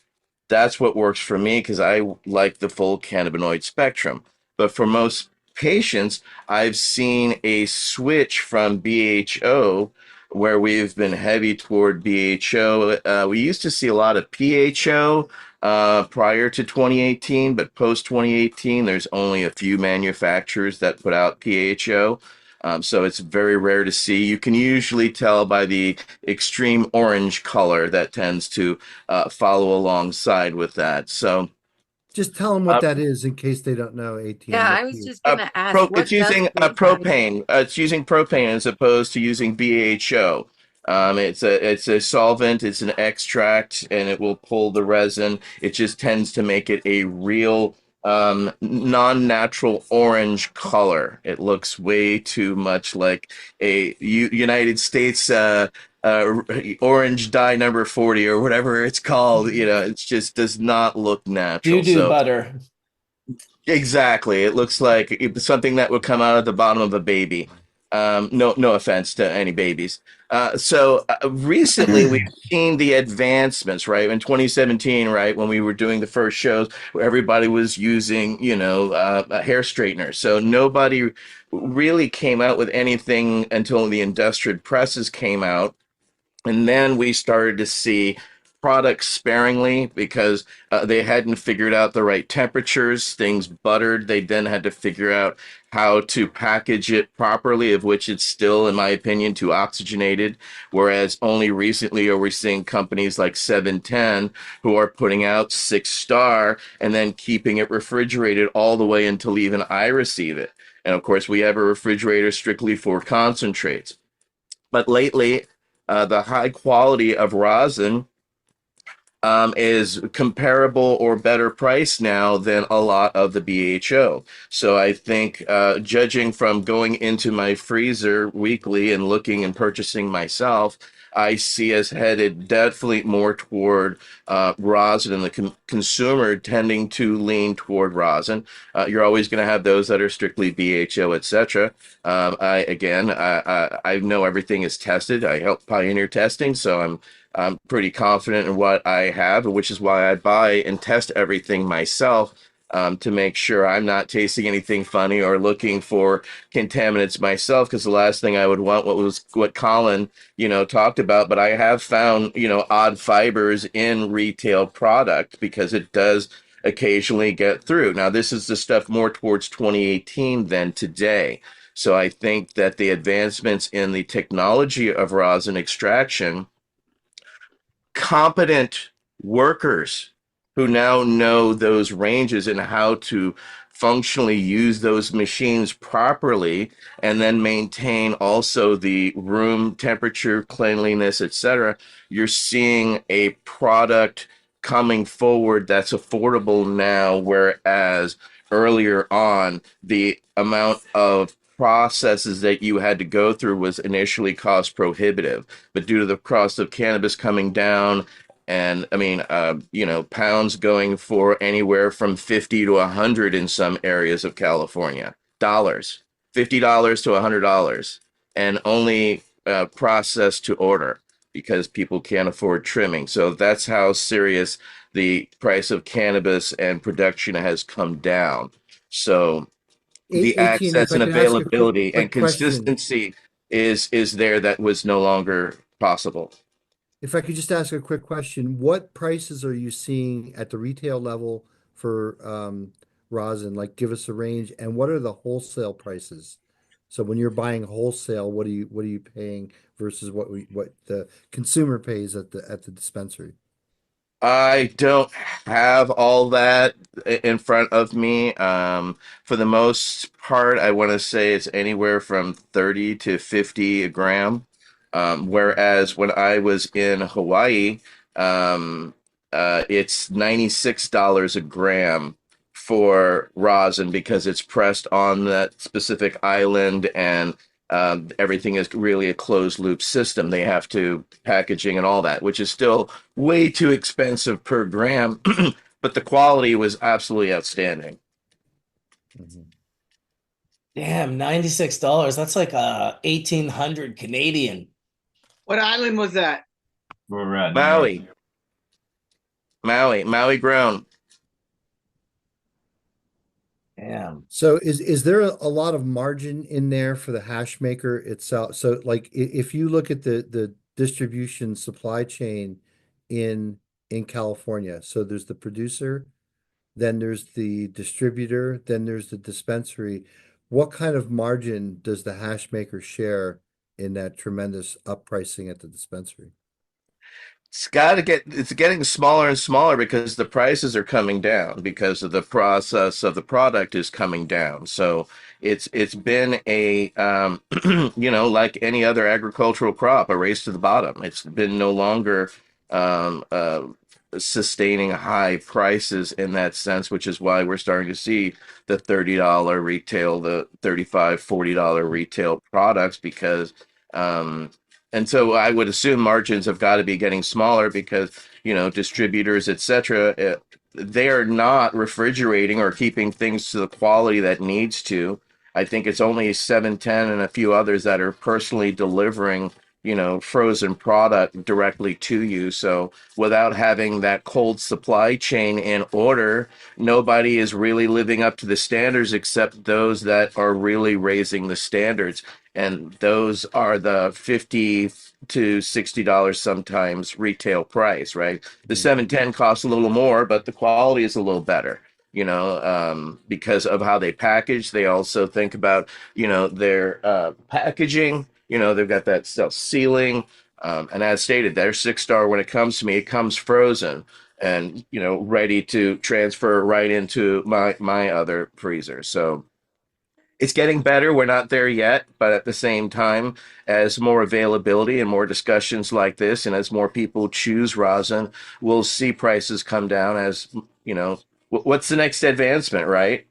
That's what works for me because I like the full cannabinoid spectrum. But for most patients, I've seen a switch from BHO where we've been heavy toward BHO. We used to see a lot of PHO prior to 2018, but post 2018, there's only a few manufacturers that put out PHO. So it's very rare to see. You can usually tell by the extreme orange color that tends to follow alongside with that. So
Just tell them what that is in case they don't know,
Yeah,
ATM.
I was just gonna ask,
it's
what
using
does this
propane. It's using propane as opposed to using BHO. It's a solvent. It's an extract, and it will pull the resin. It just tends to make it a real non-natural orange color. It looks way too much like a United States orange dye number 40 or whatever it's called. It just does not look natural.
Doo-doo butter.
Exactly. It looks like something that would come out of the bottom of a baby. No offense to any babies. So recently we've seen the advancements, right? In 2017, right, when we were doing the first shows, where everybody was using, a hair straightener. So nobody really came out with anything until the industrial presses came out. And then we started to see products sparingly because they hadn't figured out the right temperatures, things buttered. They then had to figure out how to package it properly, of which it's still, in my opinion, too oxygenated. Whereas only recently are we seeing companies like 710 who are putting out 6-star and then keeping it refrigerated all the way until even I receive it. And of course, we have a refrigerator strictly for concentrates. But lately, the high quality of rosin is comparable or better priced now than a lot of the BHO. So I think, judging from going into my freezer weekly and looking and purchasing myself, I see us headed definitely more toward rosin and the consumer tending to lean toward rosin. You're always going to have those that are strictly BHO, etc. I know everything is tested. I help pioneer testing, so I'm pretty confident in what I have, which is why I buy and test everything myself to make sure I'm not tasting anything funny or looking for contaminants myself. Because the last thing I would want was what Colin, talked about. But I have found, odd fibers in retail product because it does occasionally get through. Now, this is the stuff more towards 2018 than today. So I think that the advancements in the technology of rosin extraction, competent workers who now know those ranges and how to functionally use those machines properly and then maintain also the room temperature, cleanliness, etc. You're seeing a product coming forward that's affordable now, whereas earlier on, the amount of processes that you had to go through was initially cost prohibitive. But due to the cost of cannabis coming down, and I mean, pounds going for anywhere from 50 to 100 in some areas of California, dollars, $50 to $100, and only processed to order because people can't afford trimming. So that's how serious the price of cannabis and production has come down. So the
Etienne, if
access
I
and
could ask a
availability and
quick question.
consistency is there that was no longer possible.
If I could just ask a quick question, what prices are you seeing at the retail level for rosin? Like, give us a range, and what are the wholesale prices? So when you're buying wholesale, what are you paying versus what the consumer pays at the dispensary?
I don't have all that in front of me. For the most part, I want to say it's anywhere from 30 to 50 a gram. Whereas when I was in Hawaii, um, it's $96 a gram for rosin because it's pressed on that specific island and everything is really a closed loop system. They have to packaging and all that, which is still way too expensive per gram, but the quality was absolutely outstanding.
Damn, $96. That's like 1,800 Canadian.
What island was that?
Where we're at now.
Maui grown.
Damn.
So is there a lot of margin in there for the hash maker itself? So like if you look at the distribution supply chain in California, so there's the producer, then there's the distributor, then there's the dispensary. What kind of margin does the hash maker share in that tremendous up pricing at the dispensary?
It's getting smaller and smaller because the prices are coming down because of the process of the product is coming down. So it's been a like any other agricultural crop, a race to the bottom. It's been no longer um, uh, sustaining high prices in that sense, which is why we're starting to see the $30 retail, the $35, $40 retail products because and so I would assume margins have got to be getting smaller because, distributors, et cetera, they are not refrigerating or keeping things to the quality that needs to. I think it's only 710 and a few others that are personally delivering, frozen product directly to you. So without having that cold supply chain in order, nobody is really living up to the standards except those that are really raising the standards. And those are the $50 to $60 sometimes retail price, right? The 710 costs a little more, but the quality is a little better, because of how they package. They also think about, their packaging. They've got that self-sealing. And as stated, they're 6-star when it comes to me. It comes frozen and, ready to transfer right into my other freezer. So it's getting better. We're not there yet, but at the same time, as more availability and more discussions like this, and as more people choose rosin, we'll see prices come down as, what's the next advancement, right?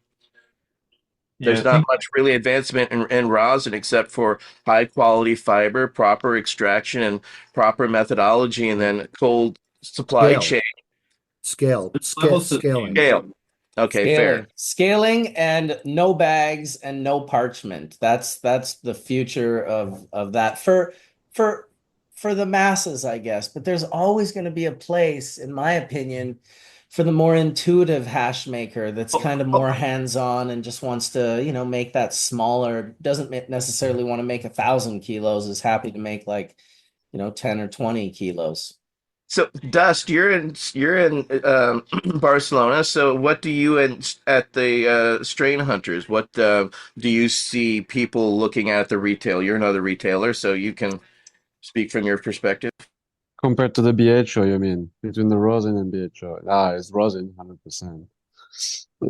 Yeah,
There's not much really advancement in rosin except for high quality fiber, proper extraction, and proper methodology, and then cold supply chain.
Scaling.
Scale. Okay, fair.
Scaling and no bags and no parchment. That's the future of that for the masses, I guess. But there's always going to be a place, in my opinion, for the more intuitive hash maker that's kind of more hands-on and just wants to, make that smaller, doesn't necessarily want to make 1,000 kilos, is happy to make like, 10 or 20 kilos.
So, Dust, you're in Barcelona. So, what do you at the Strain Hunters? What do you see people looking at the retail? You're another retailer, so you can speak from your perspective.
Compared to the BHO, you mean? Between the rosin and BHO? Ah, it's rosin, 100%.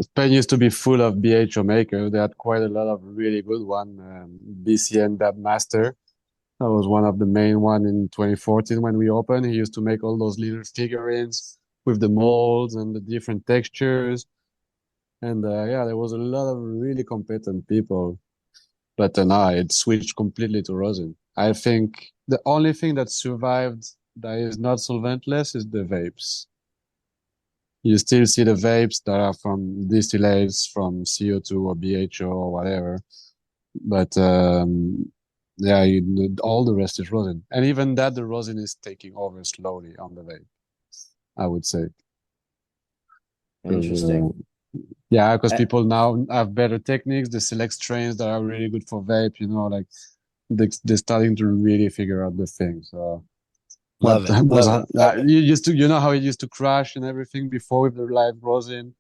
Spain used to be full of BHO makers. They had quite a lot of really good one. BCN Dab Master. That was one of the main one in 2014 when we opened. He used to make all those little figurines with the molds and the different textures. And yeah, there was a lot of really competent people. But now it switched completely to rosin. I think the only thing that survived that is not solventless is the vapes. You still see the vapes that are from distillates from CO2 or BHO or whatever. But yeah, all the rest is rosin. And even that, the rosin is taking over slowly on the vape, I would say.
Interesting.
Yeah, because people now have better techniques. They select strains that are really good for vape, like they're starting to really figure out the thing. So
Love it. Love it.
you used to, how it used to crash and everything before with the live rosin,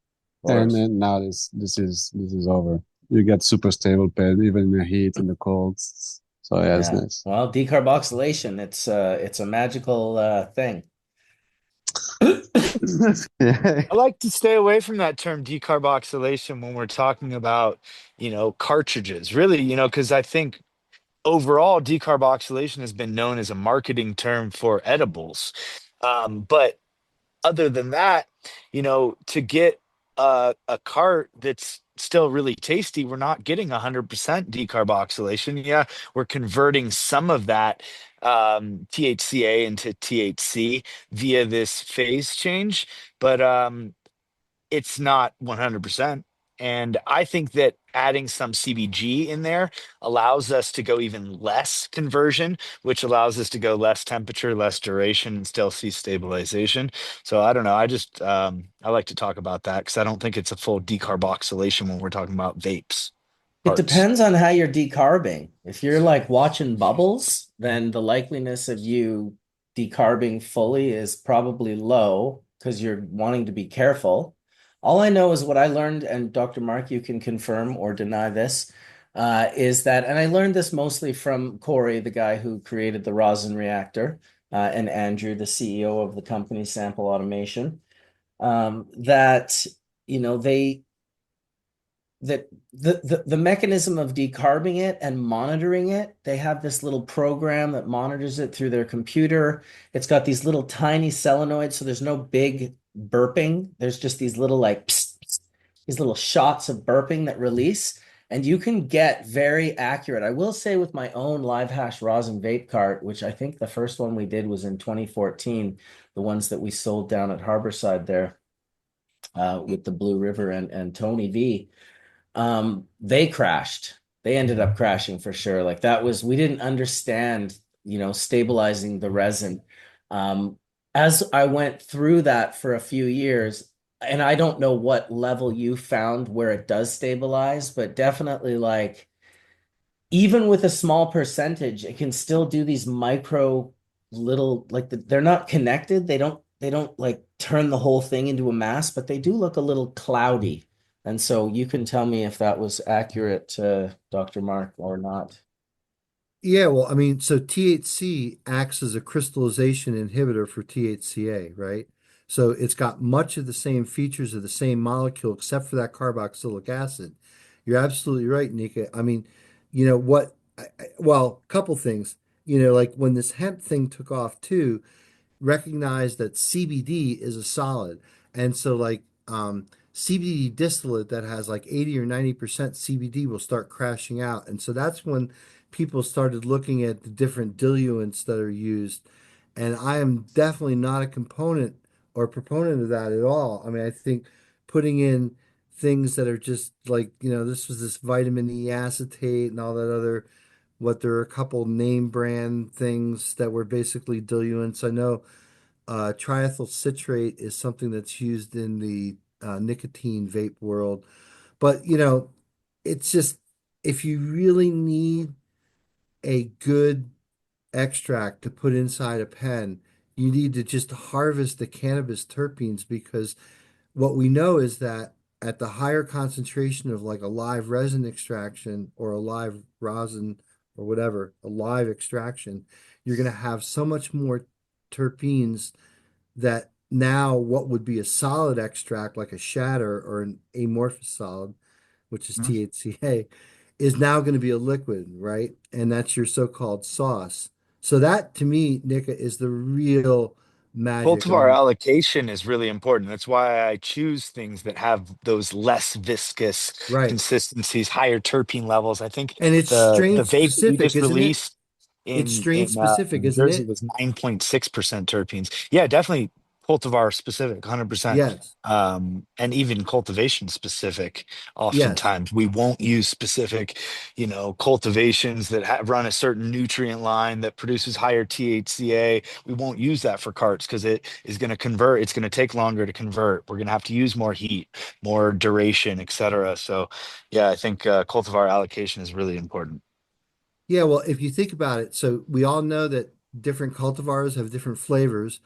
and now this is over. You get super stable pen even in the heat and the cold. So yeah, it's nice.
Well, decarboxylation, it's a magical thing.
Yeah.
I like to stay away from that term decarboxylation when we're talking about, cartridges. Really, because I think overall decarboxylation has been known as a marketing term for edibles. But other than that, to get a cart that's still really tasty, we're not getting 100% decarboxylation. Yeah, we're converting some of that THCA into THC via this phase change, but it's not 100%. And I think that adding some CBG in there allows us to go even less conversion, which allows us to go less temperature, less duration, and still see stabilization. So I don't know. I like to talk about that because I don't think it's a full decarboxylation when we're talking about vapes.
It depends on how you're decarbing. If you're like watching bubbles, then the likeliness of you decarbing fully is probably low because you're wanting to be careful. All I know is what I learned, and Dr. Mark, you can confirm or deny this, is that, and I learned this mostly from Corey, the guy who created the rosin reactor, and Andrew, the CEO of the company Sample Automation, that, the mechanism of decarbing it and monitoring it, they have this little program that monitors it through their computer. It's got these little tiny solenoids, so there's no big burping. There's just these little like psst, psst, these little shots of burping that release, and you can get very accurate. I will say with my own live hash rosin vape cart, which I think the first one we did was in 2014, the ones that we sold down at Harborside there with the Blue River and Tony V. They crashed. They ended up crashing for sure. Like we didn't understand, stabilizing the resin. As I went through that for a few years, and I don't know what level you found where it does stabilize, but definitely like even with a small percentage, it can still do these micro little they're not connected. They don't like turn the whole thing into a mass, but they do look a little cloudy. And so you can tell me if that was accurate, Dr. Mark, or not.
Yeah, well, I mean, so THC acts as a crystallization inhibitor for THCA, right? So it's got much of the same features of the same molecule, except for that carboxylic acid. You're absolutely right, Nika. I mean, well, a couple things. Like when this hemp thing took off too, recognize that CBD is a solid. And so like CBD distillate that has like 80 or 90% CBD will start crashing out. And so that's when people started looking at the different diluents that are used. And I am definitely not a component or proponent of that at all. I mean, I think putting in things that are just like, this was this vitamin E acetate and all that other, there are a couple name brand things that were basically diluents. I know triethyl citrate is something that's used in the nicotine vape world. But, it's just if you really need a good extract to put inside a pen, you need to just harvest the cannabis terpenes because what we know is that at the higher concentration of like a live resin extraction or a live rosin or whatever, a live extraction, you're going to have so much more terpenes that now what would be a solid extract like a shatter or an amorphous solid, which is THCA, is now going to be a liquid, right? And that's your so-called sauce. So that to me, Nikka, is the real magic. I
Cultivar
mean,
allocation is really important. That's why I choose things that have those less viscous
right.
consistencies, higher terpene levels. I think
And it's
the
strain
vape that we
specific,
just
isn't it?
released
It's
in
strain specific,
New
isn't
Jersey
it?
was 9.6% terpenes. Yeah, definitely cultivar specific, 100%.
Yes.
And even cultivation specific.
Yes.
Oftentimes, we won't use specific, cultivations that run a certain nutrient line that produces higher THCA. We won't use that for carts because it is going to convert. It's going to take longer to convert. We're going to have to use more heat, more duration, etc. So, yeah, I think cultivar allocation is really important.
Yeah, well, if you think about it, so we all know that different cultivars have different flavors.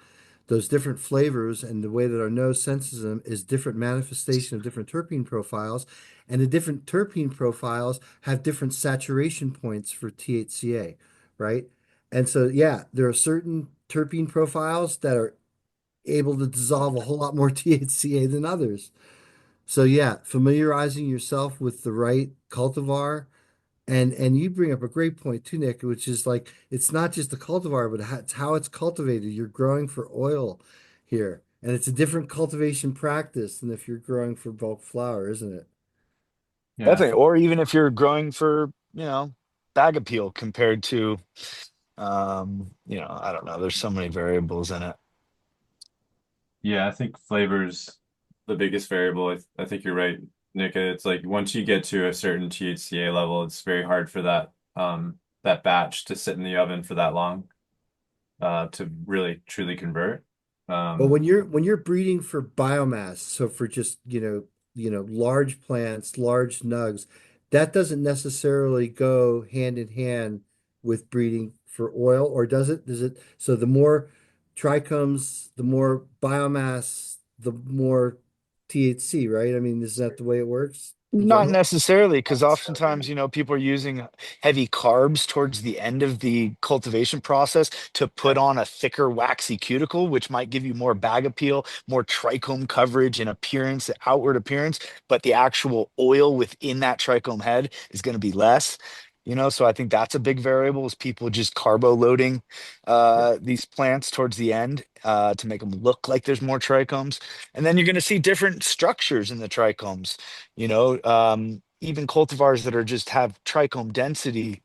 Those different flavors and the way that our nose senses them is different manifestation of different terpene profiles. And the different terpene profiles have different saturation points for THCA, right? And so, yeah, there are certain terpene profiles that are able to dissolve a whole lot more THCA than others. So, yeah, familiarizing yourself with the right cultivar. And you bring up a great point too, Nick, which is like it's not just the cultivar, but it's how it's cultivated. You're growing for oil here, and it's a different cultivation practice than if you're growing for bulk flower, isn't it?
Yeah.
Definitely. Or even if you're growing for, bag appeal compared to, I don't know. There's so many variables in it.
Yeah, I think flavor's the biggest variable. I think you're right, Nick. It's like once you get to a certain THCA level, it's very hard for that batch to sit in the oven for that long to really truly convert.
But
Um,
when you're breeding for biomass, so for just, large plants, large nugs, that doesn't necessarily go hand in hand with breeding for oil, or does it? Does it? So the more trichomes, the more biomass, the more THC, right? I mean, is that the way it works in
Not
general?
necessarily, because oftentimes, people are using heavy carbs towards the end of the cultivation process to put on a thicker, waxy cuticle, which might give you more bag appeal, more trichome coverage and appearance, outward appearance, but the actual oil within that trichome head is going to be less. So I think that's a big variable is people just carbo loading these plants towards the end to make them look like there's more trichomes. And then you're going to see different structures in the trichomes. Even cultivars that are just have trichome density,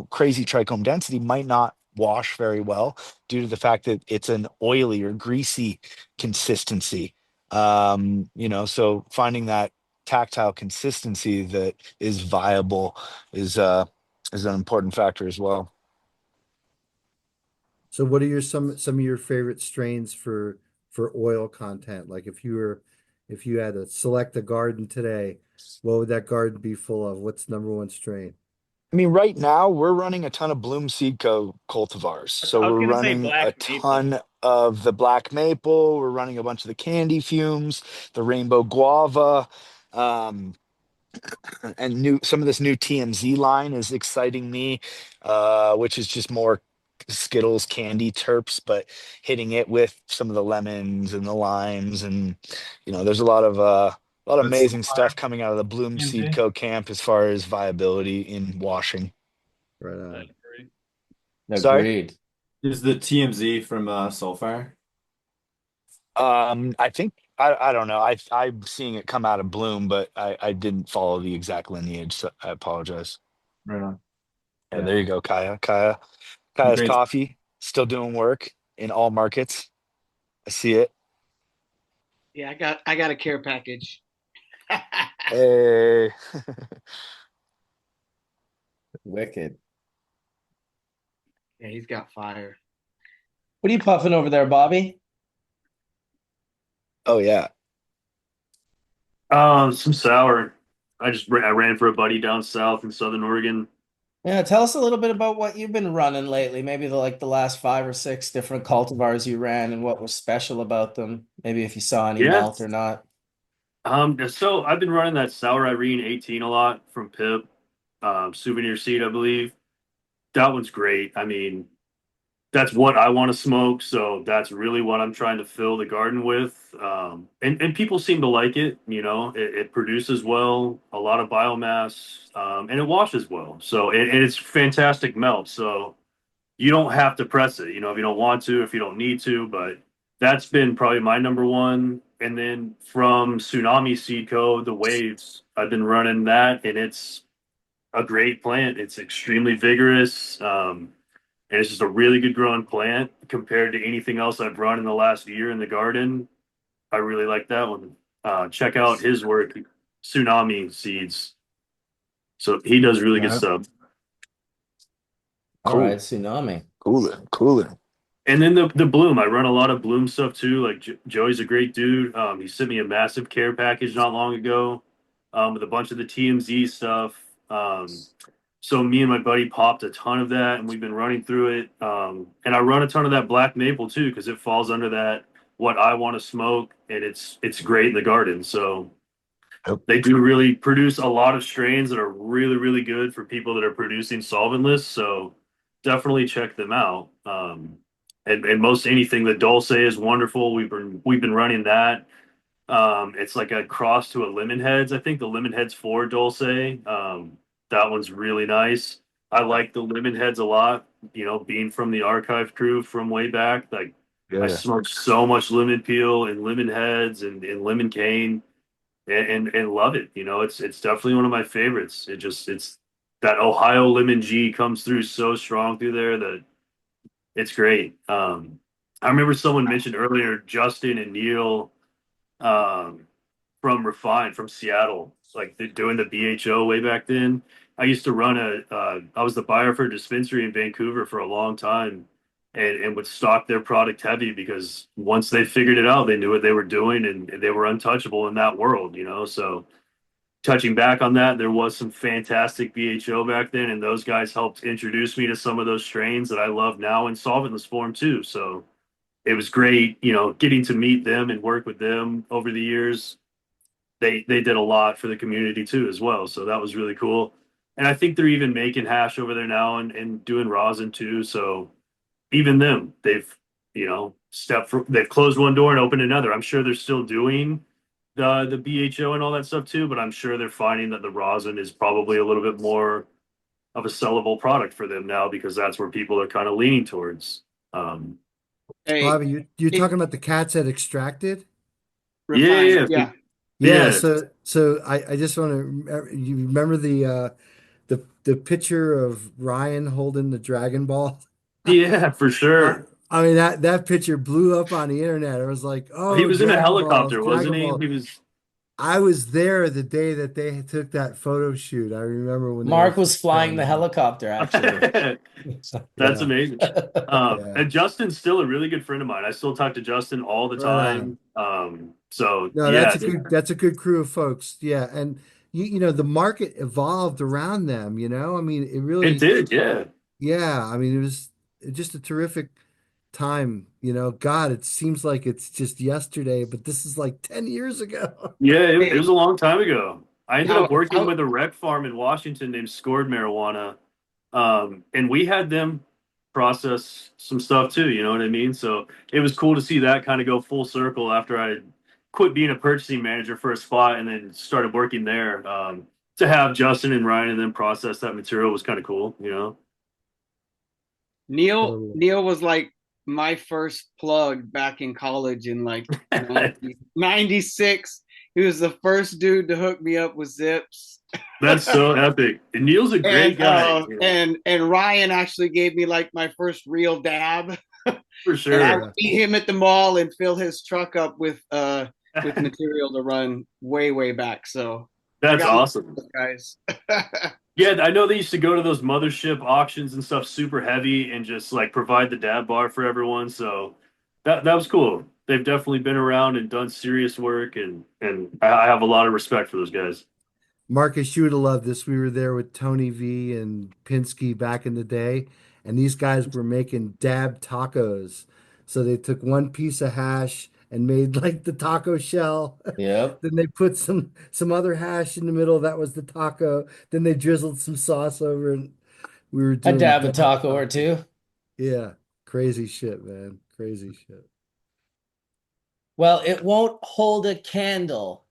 crazy trichome density might not wash very well due to the fact that it's an oily or greasy consistency. So finding that tactile consistency that is viable is an important factor as well.
So what are some of your favorite strains for oil content? Like if you had to select a garden today, what would that garden be full of? What's number one strain?
I mean, right now we're running a ton of Bloom Seed Co. cultivars. So
I was
we're
gonna say
running a
black maple.
ton of the black maple. We're running a bunch of the candy fumes, the rainbow guava, um, and some of this new TMZ line is exciting me, which is just more Skittles candy terps, but hitting it with some of the lemons and the limes, and there's a lot of
that's
amazing stuff coming out of the Bloom Seed
TMZ.
Co. camp as far as viability in washing.
Right on.
Sorry.
Agreed.
Is the TMZ from Soulfire?
I think I don't know. I'm seeing it come out of Bloom, but I didn't follow the exact lineage, so I apologize.
Right on.
Yeah,
Yeah.
there you go, Kaya. Kaya's
Great.
Coffee still doing work in all markets. I see it.
Yeah, I got a care package.
Hey.
Wicked.
Yeah, he's got fire.
What are you puffing over there, Bobby?
Oh yeah.
Some sour. I ran for a buddy down south in Southern Oregon.
Yeah, tell us a little bit about what you've been running lately. Maybe the last 5 or 6 different cultivars you ran and what was special about them. Maybe if you saw any
Yeah.
melt or not.
So I've been running that Sour Irene 18 a lot from Pip, Souvenir Seed, I believe. That one's great. I mean, that's what I want to smoke. So that's really what I'm trying to fill the garden with. And people seem to like it. It produces well, a lot of biomass, and it washes well. So and it's fantastic melt. So you don't have to press it, if you don't want to, if you don't need to. But that's been probably my number one. And then from Tsunami Seed Co., the Waves, I've been running that, and it's a great plant. It's extremely vigorous. And it's just a really good growing plant compared to anything else I've run in the last year in the garden. I really like that one. Check out his work, Tsunami Seeds. So he does really good
Yeah.
stuff.
All right, Tsunami.
Cool.
And then the Bloom, I run a lot of Bloom stuff too. Like Joey's a great dude. He sent me a massive care package not long ago, with a bunch of the TMZ stuff. So me and my buddy popped a ton of that, and we've been running through it. And I run a ton of that black maple too, because it falls under that what I want to smoke, and it's great in the garden. So they do really produce a lot of strains that are really, really good for people that are producing solventless. So definitely check them out. And most anything, the Dulce is wonderful. We've been running that. It's like a cross to a Lemon Heads. I think the Lemon Heads 4 Dulce. That one's really nice. I like the Lemon Heads a lot. Being from the archive crew from way back, like I smoked so much lemon peel and lemon heads and lemon cane, and love it. It's definitely one of my favorites. It's that Ohio lemon G comes through so strong through there that it's great. I remember someone mentioned earlier Justin and Neil, from Refine from Seattle, like they're doing the BHO way back then. I used to run I was the buyer for a dispensary in Vancouver for a long time, and would stock their product heavy because once they figured it out, they knew what they were doing, and they were untouchable in that world. So touching back on that, there was some fantastic BHO back then, and those guys helped introduce me to some of those strains that I love now in solventless form too. So it was great, getting to meet them and work with them over the years. They did a lot for the community too as well. So that was really cool. And I think they're even making hash over there now and doing rosin too. So even them, they've closed one door and opened another. I'm sure they're still doing the BHO and all that stuff too, but I'm sure they're finding that the rosin is probably a little bit more of a sellable product for them now, because that's where people are kind of leaning towards.
Hey,
Bobby, you're talking about the cats that extracted?
Refined,
Yeah.
Yeah, so I just want to you remember the picture of Ryan holding the Dragon Ball?
Yeah, for sure.
I mean that picture blew up on the internet. I was like,
He
oh,
was in a
Dragon Balls,
helicopter, wasn't
Dragon
he?
Ball.
He was.
I was there the day that they took that photo shoot. I remember when they
Mark
were
was flying the
showing it.
helicopter, actually.
That's
Yeah,
amazing.
yeah,
And Justin's still a really good friend of mine. I still talk to Justin all the
right on.
time. So
No,
yeah,
that's a good crew of folks. Yeah, and you know the market evolved around them. I mean it
it
really.
did. Yeah,
Yeah, I mean, it was just a terrific time. God, it seems like it's just yesterday, but this is like 10 years ago.
yeah. It
hey,
was a long time ago. I ended up working
how
with a rec farm in Washington named Scored Marijuana, and we had them process some stuff too. You know what I mean? So it was cool to see that kind of go full circle after I quit being a purchasing manager for a spot and then started working there. To have Justin and Ryan and them process that material was kind of cool.
Totally.
Neil was like my first plug back in college in like 96. He was the first dude to hook me up with Zips.
That's so epic. And Neil's a great
And
guy,
and Ryan actually gave me like my first real dab.
for
And I
sure.
would meet him at the mall and fill his truck up with material to run way back. So I
That's
got
awesome.
those guys.
Yeah, I know they used to go to those mothership auctions and stuff super heavy and just like provide the dab bar for everyone. So that was cool. They've definitely been around and done serious work, and I have a lot of respect for those guys.
Marcus, you would have loved this. We were there with Tony V and Pinsky back in the day, and these guys were making dab tacos. So they took one piece of hash and made like the taco shell.
Yep.
Then they put some other hash in the middle. That was the taco. Then they drizzled some sauce over, and we were
I
doing
dab a
dab
taco or
tacos.
two.
Yeah, Crazy shit, man. Crazy shit.
Well, it won't hold a candle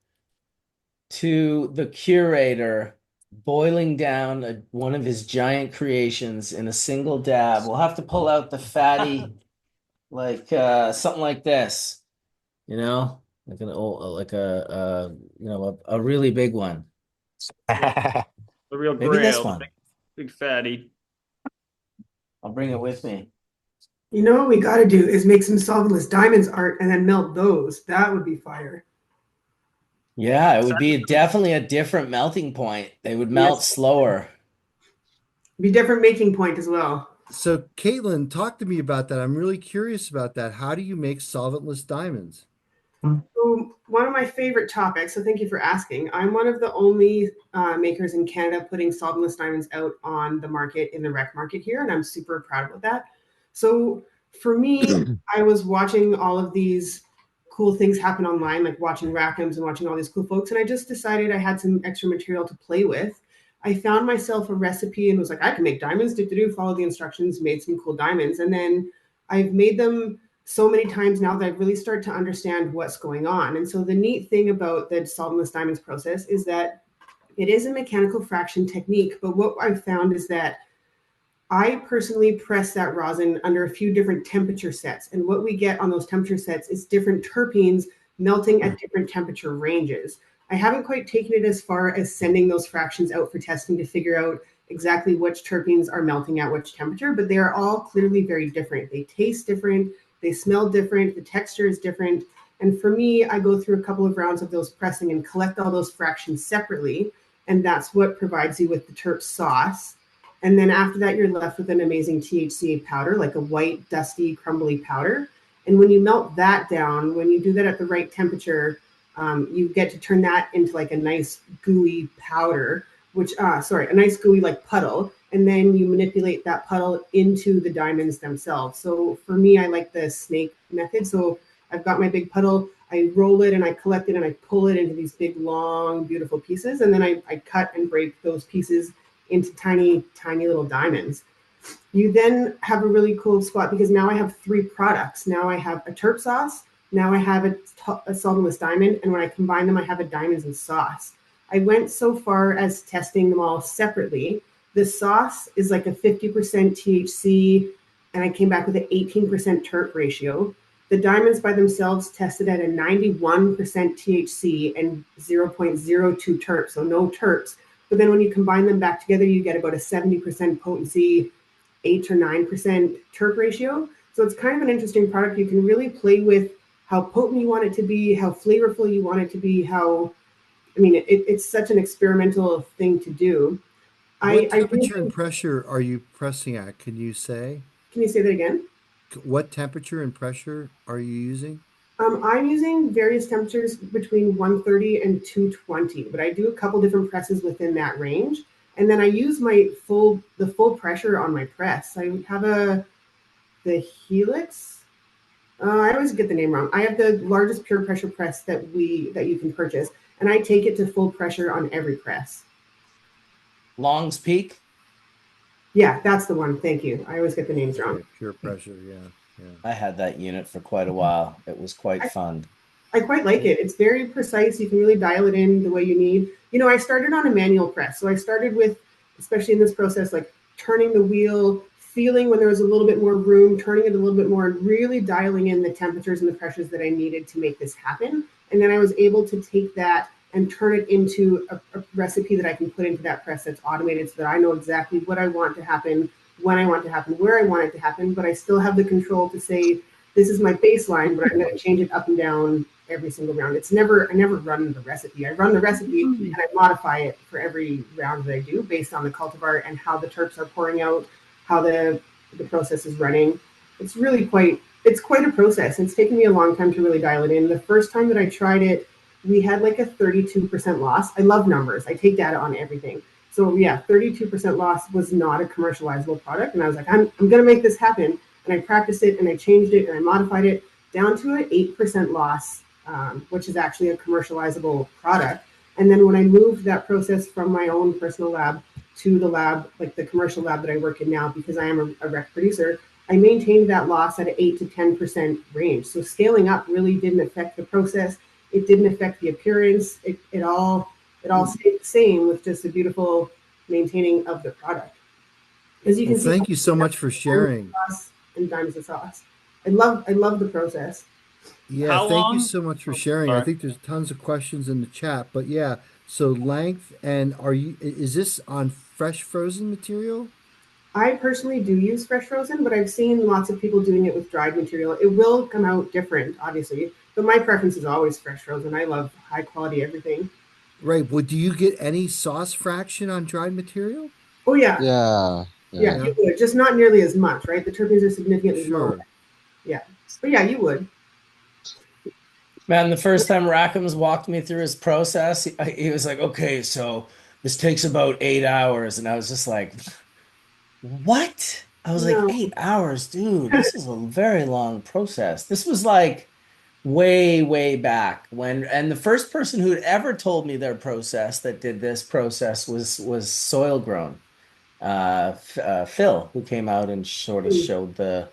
to the Curator boiling down one of his giant creations in a single dab. We'll have to pull out the fatty, like something like this, like an old, like a really big one.
The real
Maybe this
grail,
one.
big fatty.
I'll bring it with me.
You know what we got to do is make some solventless diamonds art and then melt those. That would be fire.
Yeah, it would be definitely a different melting point. They would melt slower.
Be different making point as well.
So, Caitlin, talk to me about that. I'm really curious about that. How do you make solventless diamonds?
So one of my favorite topics, so thank you for asking. I'm one of the only makers in Canada putting solventless diamonds out on the market in the rec market here, and I'm super proud about that. So for me, I was watching all of these cool things happen online, like watching Rackhams and watching all these cool folks, and I just decided I had some extra material to play with. I found myself a recipe and was like, I can make diamonds, follow the instructions, made some cool diamonds, and then I've made them so many times now that I've really started to understand what's going on. And so the neat thing about the solventless diamonds process is that it is a mechanical fraction technique, but what I've found is that I personally press that rosin under a few different temperature sets. And what we get on those temperature sets is different terpenes melting at different temperature ranges. I haven't quite taken it as far as sending those fractions out for testing to figure out exactly which terpenes are melting at which temperature, but they are all clearly very different. They taste different. They smell different. The texture is different. And for me, I go through a couple of rounds of those pressing and collect all those fractions separately. And that's what provides you with the terp sauce. And then after that, you're left with an amazing THCA powder, like a white, dusty, crumbly powder. And when you melt that down, when you do that at the right temperature, you get to turn that into like a nice gooey powder, a nice gooey like puddle. And then you manipulate that puddle into the diamonds themselves. So for me, I like the snake method. So I've got my big puddle, I roll it and I collect it and I pull it into these big, long, beautiful pieces. And then I cut and break those pieces into tiny, tiny little diamonds. You then have a really cool spot because now I have 3 products. Now I have a terp sauce. Now I have a solventless diamond. And when I combine them, I have a diamonds and sauce. I went so far as testing them all separately. The sauce is like a 50% THC, and I came back with an 18% terp ratio. The diamonds by themselves tested at a 91% THC and 0.02 terps, so no terps. But then when you combine them back together, you get about a 70% potency, 8 or 9% terp ratio. So it's kind of an interesting product. You can really play with how potent you want it to be, how flavorful you want it to be, it's such an experimental thing to do.
What temperature and pressure are you pressing at? Can you say?
Can you say that again?
What temperature and pressure are you using?
I'm using various temperatures between 130 and 220, but I do a couple different presses within that range. And then I use the full pressure on my press. I have the Helix. I always get the name wrong. I have the largest pure pressure press that you can purchase, and I take it to full pressure on every press.
Long's Peak?
Yeah, that's the one. Thank you. I always get the names wrong.
Pure pressure, yeah.
I had that unit for quite a while. It was quite fun.
I quite like it. It's very precise. You can really dial it in the way you need. I started on a manual press. So I started with, especially in this process, like turning the wheel, feeling when there was a little bit more room, turning it a little bit more, and really dialing in the temperatures and the pressures that I needed to make this happen. And then I was able to take that and turn it into a recipe that I can put into that press that's automated so that I know exactly what I want to happen, when I want it to happen, where I want it to happen, but I still have the control to say, this is my baseline, but I'm going to change it up and down every single round. I never run the recipe. I run the recipe and I modify it for every round that I do based on the cultivar and how the terps are pouring out, how the process is running. It's quite a process. It's taken me a long time to really dial it in. The first time that I tried it, we had like a 32% loss. I love numbers. I take data on everything. So yeah, 32% loss was not a commercializable product. And I was like, I'm going to make this happen. And I practiced it and I changed it and I modified it down to an 8% loss, which is actually a commercializable product. And then when I moved that process from my own personal lab to the lab, like the commercial lab that I work in now, because I am a rec producer, I maintained that loss at an 8 to 10% range. So scaling up really didn't affect the process. It didn't affect the appearance. It all stayed the same with just a beautiful maintaining of the product. As you
Well,
can see,
thank you so much for sharing.
and diamonds of sauce. I love the process.
Yeah,
How
thank you
long?
so much for sharing. I
Sorry.
think there's tons of questions in the chat, but yeah, so length and is this on fresh frozen material?
I personally do use fresh frozen, but I've seen lots of people doing it with dried material. It will come out different, obviously, but my preference is always fresh frozen. I love high quality everything.
Right. Well, do you get any sauce fraction on dried material?
Oh yeah,
Yeah,
yeah,
yeah.
you would, just not nearly as much, right? The terpenes are significantly lower.
Sure.
Yeah, but yeah, you would.
Man, the first time Rackham's walked me through his process, he was like, okay, so this takes about 8 hours. And I was just like, what? I was like,
No.
8 hours, dude, this is a very long process. This was like way, way back when, and the first person who'd ever told me their process that did this process was Soil Grown, Phil, who came out and sort of showed the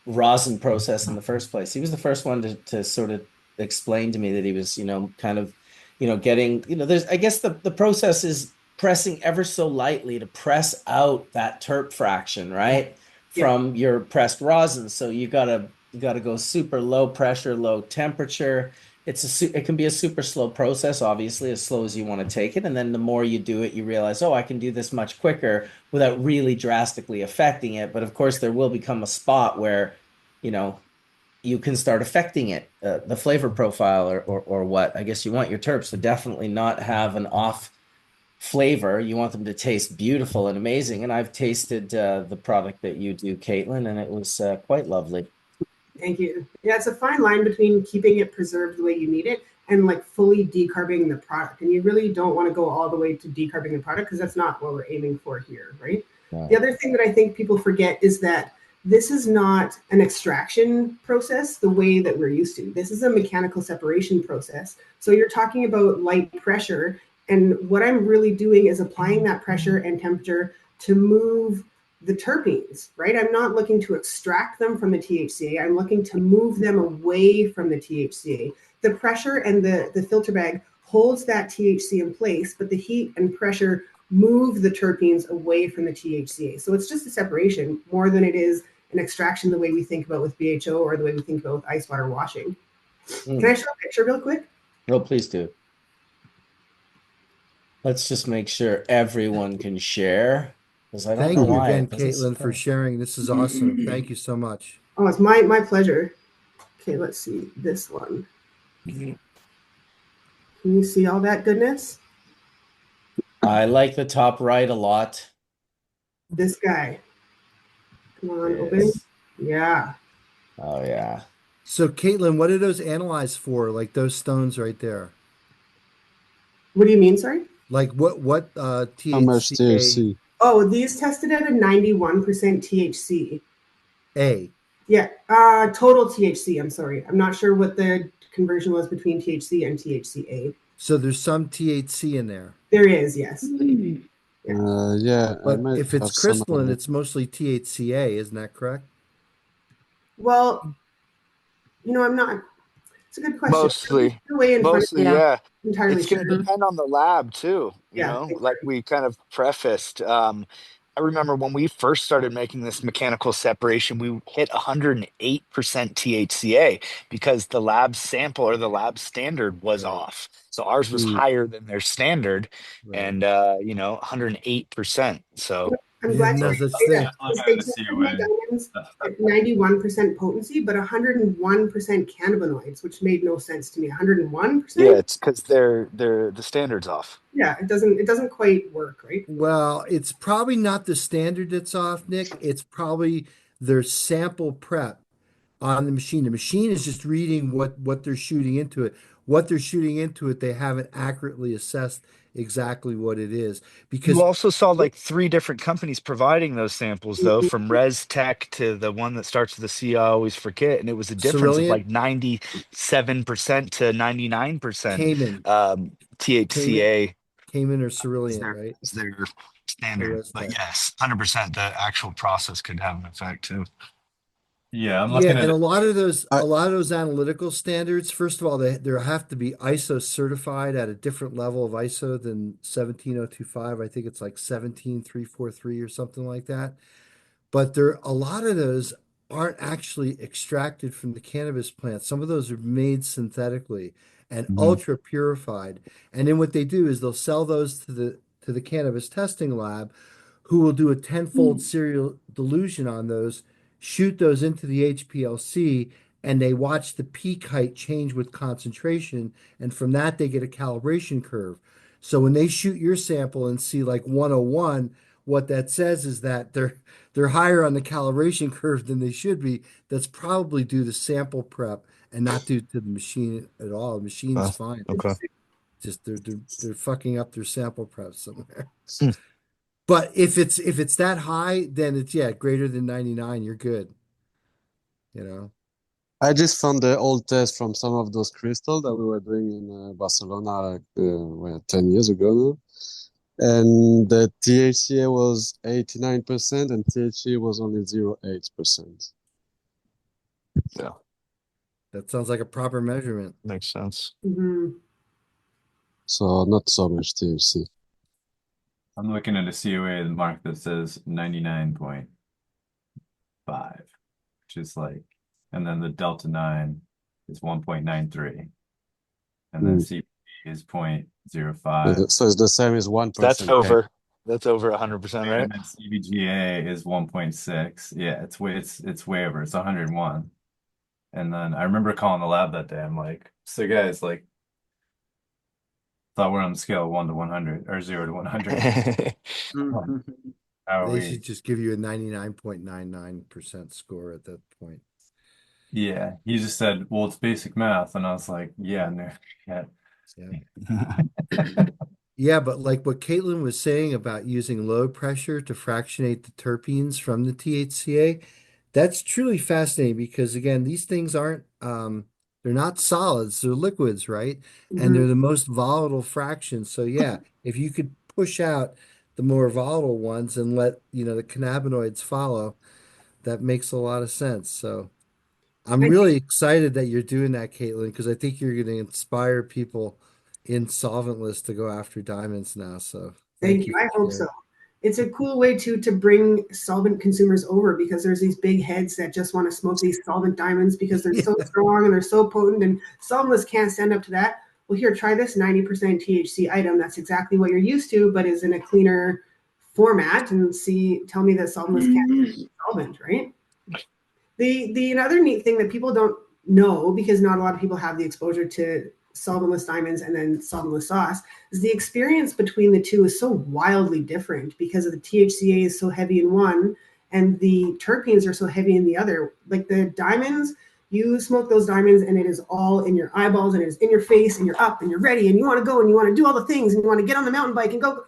rosin process in the first place. He was the first one to sort of explain to me that he was, kind of, getting, there's, I guess the process is pressing ever so lightly to press out that terp fraction, right?
Yeah.
From your pressed rosin. So you gotta go super low pressure, low temperature. It can be a super slow process, obviously, as slow as you want to take it. And then the more you do it, you realize, oh, I can do this much quicker without really drastically affecting it. But of course, there will become a spot where, you can start affecting it, the flavor profile or what. I guess you want your terps to definitely not have an off flavor. You want them to taste beautiful and amazing. And I've tasted the product that you do, Caitlin, and it was quite lovely.
Thank you. Yeah, it's a fine line between keeping it preserved the way you need it and like fully decarbing the product. And you really don't want to go all the way to decarbing the product because that's not what we're aiming for here, right?
Yeah.
The other thing that I think people forget is that this is not an extraction process the way that we're used to. This is a mechanical separation process. So you're talking about light pressure. And what I'm really doing is applying that pressure and temperature to move the terpenes, right? I'm not looking to extract them from the THCA. I'm looking to move them away from the THCA. The pressure and the filter bag holds that THC in place, but the heat and pressure move the terpenes away from the THCA. So it's just a separation more than it is an extraction the way we think about with BHO or the way we think about with ice water washing. Can I show a picture real quick?
Oh, please do. Let's just make sure everyone can share. Because I don't
Thank
know
you
why
again,
it doesn't
Caitlin, for
start.
sharing. This is awesome. Thank you so much.
Oh, it's my pleasure. Okay, let's see this one. Can you see all that goodness?
I like the top right a lot.
This guy. Come on,
Yes.
open. Yeah.
Oh yeah.
So, Caitlin, what are those analyzed for? Like those stones right there?
What do you mean, sorry?
Like what
How much
THCA?
THC?
Oh, these tested at a 91% THC.
A.
Yeah, total THC. I'm sorry. I'm not sure what the conversion was between THC and THCA.
So there's some THC in there.
There is, yes.
Yeah, I
But
might
if it's
have some of
crystalline,
it.
it's mostly THCA, isn't that correct?
Well, I'm not. It's a good question.
Mostly,
The way in front of me,
yeah.
I'm entirely
It's going
sure.
to depend on the lab too,
Yeah,
like we kind of prefaced. I remember when we first started making this mechanical separation, we hit 108% THCA because the lab sample or the lab standard was off. So ours was
Mm.
higher than their standard,
Right.
and 108%. So
I'm
We
glad
have no
you
such
say
thing.
that because they tested my diamonds at 91% potency, but 101% cannabinoids, which made no sense to me. 101%?
yeah, it's because they're the standard's off.
Yeah, it doesn't quite work, right?
Well, it's probably not the standard that's off, Nick. It's probably their sample prep on the machine. The machine is just reading what they're shooting into it. What they're shooting into it, they haven't accurately assessed exactly what it is.
You
Because
also saw like three different companies providing those samples, though, from Res Tech to the one that starts with a C, I always forget, and it was a difference of
Cerulean
like 97% to 99%
Cayman, Cayman,
THCA.
Cayman or
Is
cerulean,
their
right?
is their
Or
standard.
res
But
tech.
yes, 100% the actual process could have an effect too.
Yeah, I'm
Yeah,
looking at
and
it.
a lot of those analytical standards, first of all, they have to be ISO certified at a different level of ISO than 17025. I think it's like 17343 or something like that. But there a lot of those aren't actually extracted from the cannabis plant. Some of those are made synthetically and
Mhm.
ultra purified. And then what they do is they'll sell those to the cannabis testing lab, who will do a tenfold serial dilution on those, shoot those into the HPLC, and they watch the peak height change with concentration, and from that they get a calibration curve. So when they shoot your sample and see like 101, what that says is that they're higher on the calibration curve than they should be. That's probably due to sample prep and not due to the machine at all. The machine's fine.
Okay.
Just they're fucking up their sample prep somewhere.
Hmm.
But if it's that high, then it's greater than 99, you're good. You know.
I just found the old test from some of those crystals that we were doing in Barcelona like, 10 years ago now. And the THCA was 89% and THC was only 0.8%.
Yeah,
That sounds like a proper measurement.
makes sense.
Mhm.
So not so much THC.
I'm looking at a COA mark that says 99.5, which is like, and then the delta 9 is 1.93, and then CBD is 0.05,
So it's the same as
That's
1%.
over. That's over 100%, right?
and then CBGA is 1.6. Yeah, it's way over. It's 101. And then I remember calling the lab that day. I'm like, so guys, like, thought we're on the scale of 1 to 100 or 0 to 100. How are
They
we?
should just give you a 99.99% score at that point.
Yeah, he just said, well, it's basic math. And I was like, yeah, no, yeah.
Yeah, but like what Caitlin was saying about using low pressure to fractionate the terpenes from the THCA, that's truly fascinating because again, these things aren't they're not solids, they're liquids, right? And they're the most volatile fractions. So yeah, if you could push out the more volatile ones and let, the cannabinoids follow, that makes a lot of sense. So I'm
I
really excited that you're doing that, Caitlin, because I think you're going to inspire people in Solventless to go after diamonds now. So
Thank
thank you
you. I
for
hope so.
sharing.
It's a cool way to bring solvent consumers over because there's these big heads that just want to smoke these solvent diamonds because they're so strong and they're so potent, and solventless can't stand up to that. Well, here, try this 90% THC item. That's exactly what you're used to, but is in a cleaner format, and tell me that solventless can't be solvent, right? The another neat thing that people don't know, because not a lot of people have the exposure to solventless diamonds and then solventless sauce, is the experience between the two is so wildly different because of the THCA is so heavy in one and the terpenes are so heavy in the other. Like the diamonds, you smoke those diamonds and it is all in your eyeballs and it is in your face and you're up and you're ready and you want to go and you want to do all the things and you want to get on the mountain bike and go.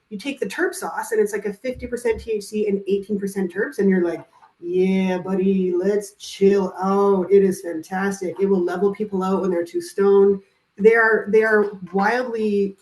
You take the terp sauce and it's like a 50% THC and 18% terps and you're like, yeah, buddy, let's chill out. It is fantastic. It will level people out when they're too stoned. They are wildly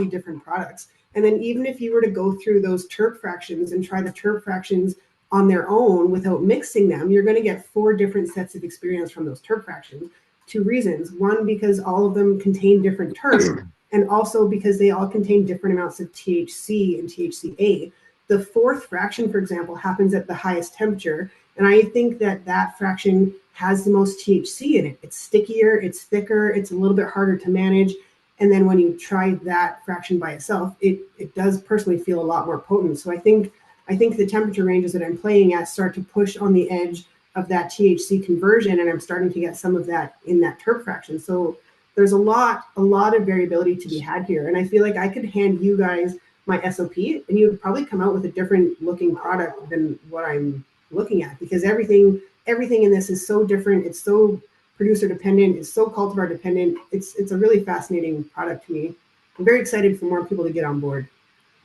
different products. And then even if you were to go through those terp fractions and try the terp fractions on their own without mixing them, you're going to get 4 different sets of experience from those terp fractions. 2 reasons. One, because all of them contain different terps, and also because they all contain different amounts of THC and THCA. The 4th fraction, for example, happens at the highest temperature. And I think that fraction has the most THC in it. It's stickier, it's thicker, it's a little bit harder to manage. And then when you try that fraction by itself, it does personally feel a lot more potent. So I think the temperature ranges that I'm playing at start to push on the edge of that THC conversion, and I'm starting to get some of that in that terp fraction. So there's a lot of variability to be had here. And I feel like I could hand you guys my SOP and you would probably come out with a different looking product than what I'm looking at, because everything in this is so different. It's so producer dependent. It's so cultivar dependent. It's a really fascinating product to me. I'm very excited for more people to get on board.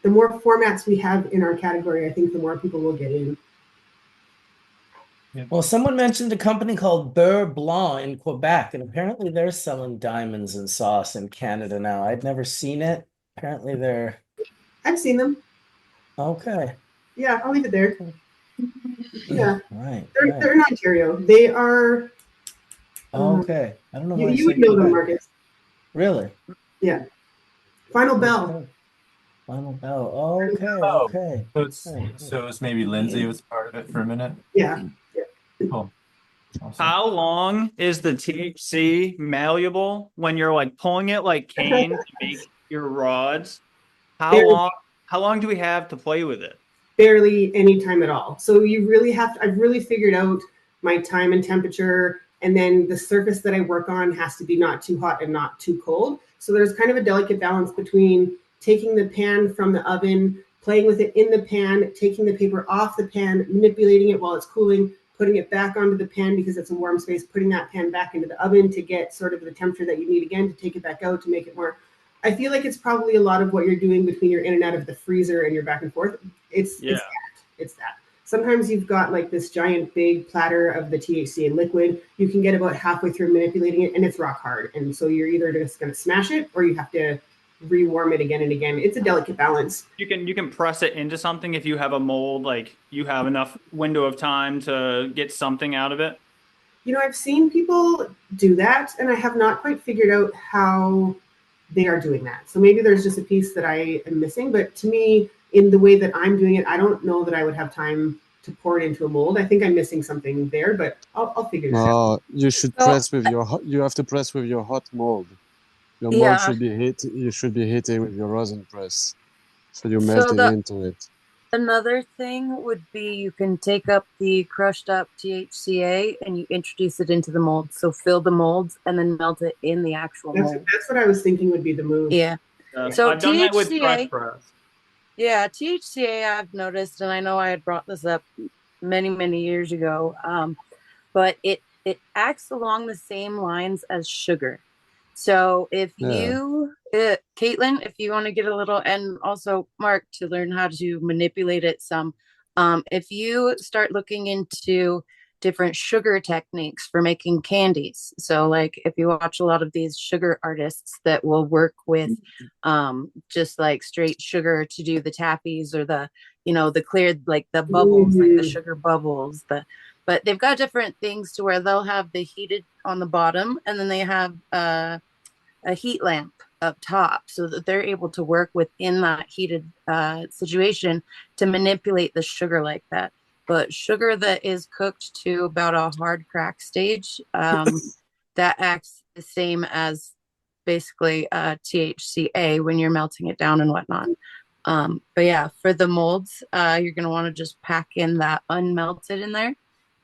The more formats we have in our category, I think the more people will get in.
Well, someone mentioned a company called Beurre Blanc in Quebec, and apparently they're selling diamonds and sauce in Canada now. I'd never seen it. Apparently they're
I've seen them.
okay.
Yeah, I'll leave it there. Yeah,
Right.
they're in Ontario. They are.
Okay. I don't know why I
You would
said
know them,
Quebec.
Marcus.
Really?
Yeah. Final Bell.
Okay. Final Bell. Okay.
Oh,
Okay.
so it's maybe Lindsay was part of it for a minute.
Yeah.
Cool. Awesome.
How long is the THC malleable when you're like pulling it like cane to make your rods? How long do we have to play with it?
Barely any time at all. So you really have to, I've really figured out my time and temperature, and then the surface that I work on has to be not too hot and not too cold. So there's kind of a delicate balance between taking the pan from the oven, playing with it in the pan, taking the paper off the pan, manipulating it while it's cooling, putting it back onto the pan because it's a warm space, putting that pan back into the oven to get sort of the temperature that you need again to take it back out to make it more. I feel like it's probably a lot of what you're doing between your in and out of the freezer and your back and forth. It's that. Sometimes you've got like this giant big platter of the THC in liquid. You can get about halfway through manipulating it and it's rock hard. And so you're either just going to smash it or you have to rewarm it again and again. It's a delicate balance.
You can press it into something if you have a mold, like you have enough window of time to get something out of it.
You know, I've seen people do that and I have not quite figured out how they are doing that. So maybe there's just a piece that I am missing, but to me, in the way that I'm doing it, I don't know that I would have time to pour it into a mold. I think I'm missing something there, but I'll figure this out.
You should press with your you have to press with your hot mold. Your mold should be heat. You should be heating with your rosin press, so you're melting into it.
Another thing would be you can take up the crushed up THCA and you introduce it into the mold. So fill the molds and then melt it in the actual mold.
That's what I was thinking would be the move.
Yeah. So
I've done that with press.
Yeah, THCA I've noticed, and I know I had brought this up many years ago, but it acts along the same lines as sugar. So if you, Caitlin, if you want to get a little, and also Mark, to learn how to manipulate it some, if you start looking into different sugar techniques for making candies. So like if you watch a lot of these sugar artists that will work with just like straight sugar to do the tappies or the, you know, the cleared, like the bubbles, like the sugar bubbles, but they've got different things to where they'll have the heated on the bottom and then they have a heat lamp up top so that they're able to work within that heated situation to manipulate the sugar like that. But sugar that is cooked to about a hard crack stage, that acts the same as basically THCA when you're melting it down and whatnot. But yeah, for the molds, you're going to want to just pack in that unmelted in there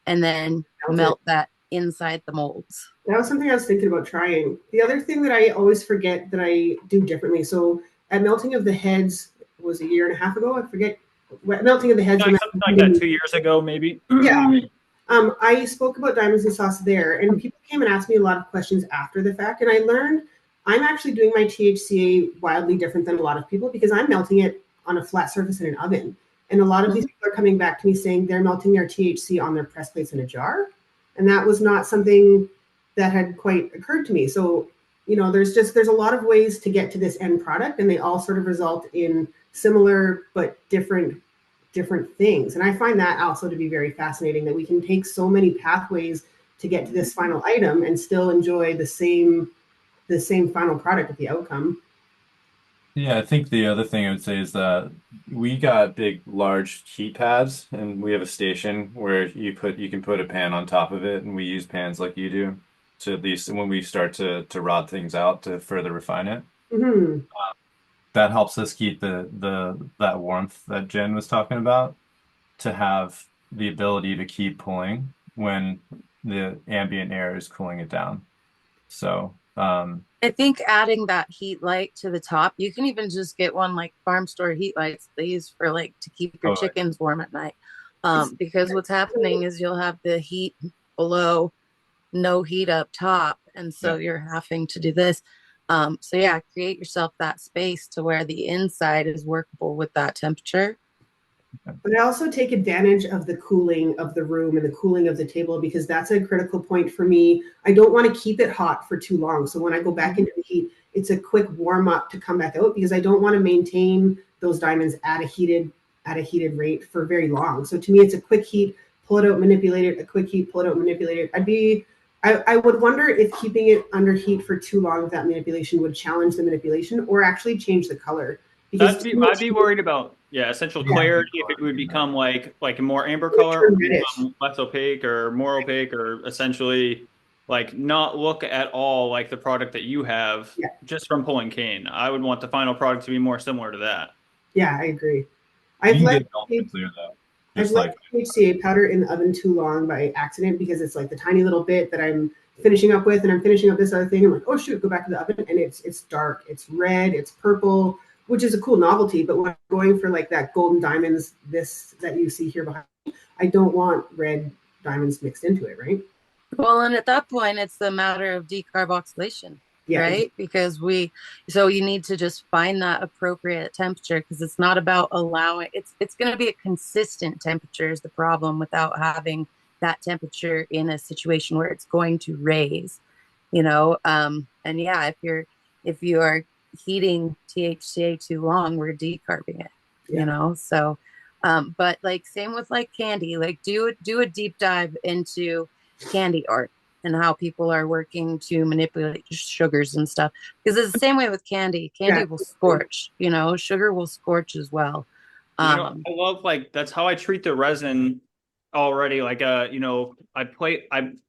and then melt that inside the molds.
That was something I was thinking about trying. The other thing that I always forget that I do differently. So at melting of the heads was a year and a half ago. I forget. Melting of the heads.
Something like that 2 years ago, maybe.
Yeah. I spoke about diamonds and sauce there, and people came and asked me a lot of questions after the fact, and I learned I'm actually doing my THCA wildly different than a lot of people because I'm melting it on a flat surface in an oven. And a lot of these people are coming back to me saying they're melting their THC on their press plates in a jar. And that was not something that had quite occurred to me. So, you know, there's a lot of ways to get to this end product, and they all sort of result in similar but different things. And I find that also to be very fascinating that we can take so many pathways to get to this final item and still enjoy the same final product at the outcome.
Yeah, I think the other thing I would say is that we got big, large heat pads, and we have a station where you can put a pan on top of it, and we use pans like you do to at least when we start to rod things out to further refine it.
Mm-hmm.
That helps us keep that warmth that Jen was talking about, to have the ability to keep pulling when the ambient air is cooling it down. So
I think adding that heat light to the top, you can even just get one like farm store heat lights they use for like to keep your chickens warm at night. Because what's happening is you'll have the heat below, no heat up top, and so you're having to do this. So yeah, create yourself that space to where the inside is workable with that temperature.
But I also take advantage of the cooling of the room and the cooling of the table because that's a critical point for me. I don't want to keep it hot for too long. So when I go back into the heat, it's a quick warm up to come back out because I don't want to maintain those diamonds at a heated rate for very long. So to me, it's a quick heat, pull it out, manipulate it, a quick heat, pull it out, manipulate it. I would wonder if keeping it under heat for too long with that manipulation would challenge the manipulation or actually change the color. Because
I'd be worried about essential clarity if it would become like a more amber color or become less opaque or more opaque or essentially like not look at all like the product that you have just from pulling cane. I would want the final product to be more similar to that.
Yeah, I agree. I've left HCA powder in the oven too long by accident because it's like the tiny little bit that I'm finishing up with, and I'm finishing up this other thing. I'm like, oh shoot, go back to the oven, and it's dark, it's red, it's purple, which is a cool novelty. But when I'm going for like that golden diamonds, this that you see here behind me, I don't want red diamonds mixed into it, right?
Well, and at that point, it's the matter of decarboxylation, right? Because so you need to just find that appropriate temperature because it's not about allowing, it's going to be a consistent temperature is the problem without having that temperature in a situation where it's going to raise, and yeah, if you are heating THCA too long, we're decarbing it, so, but like same with like candy, like do a deep dive into candy art and how people are working to manipulate sugars and stuff because it's the same way with candy will scorch, sugar will scorch as well.
I love that's how I treat the resin already. Like that's how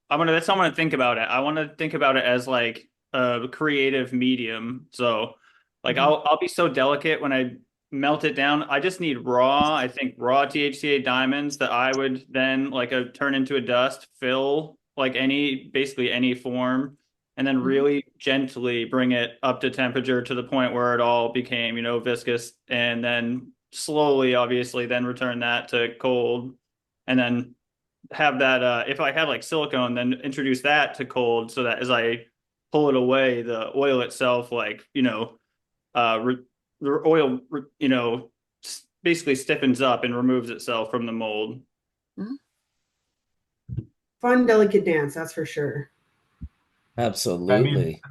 I'm gonna think about it. I want to think about it as like a creative medium. So like I'll be so delicate when I melt it down. I just need raw THCA diamonds that I would then turn into a dust, fill basically any form, and then really gently bring it up to temperature to the point where it all became, viscous, and then slowly, obviously, then return that to cold, and then have that, if I have silicone, then introduce that to cold so that as I pull it away, the oil itself, the oil, basically stiffens up and removes itself from the mold.
Fun, delicate dance, that's for sure.
Absolutely.
I mean,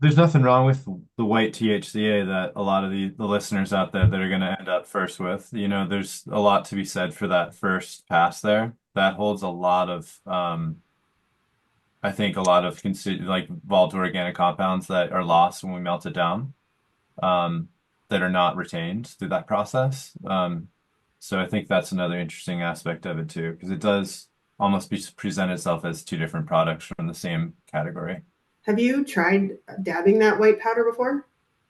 there's nothing wrong with the white THCA that a lot of the listeners out there that are going to end up first with. There's a lot to be said for that first pass there. That holds a lot of, I think, a lot of volatile organic compounds that are lost when we melt it down, that are not retained through that process. So I think that's another interesting aspect of it too, because it does almost present itself as two different products from the same category.
Have you tried dabbing that white powder before?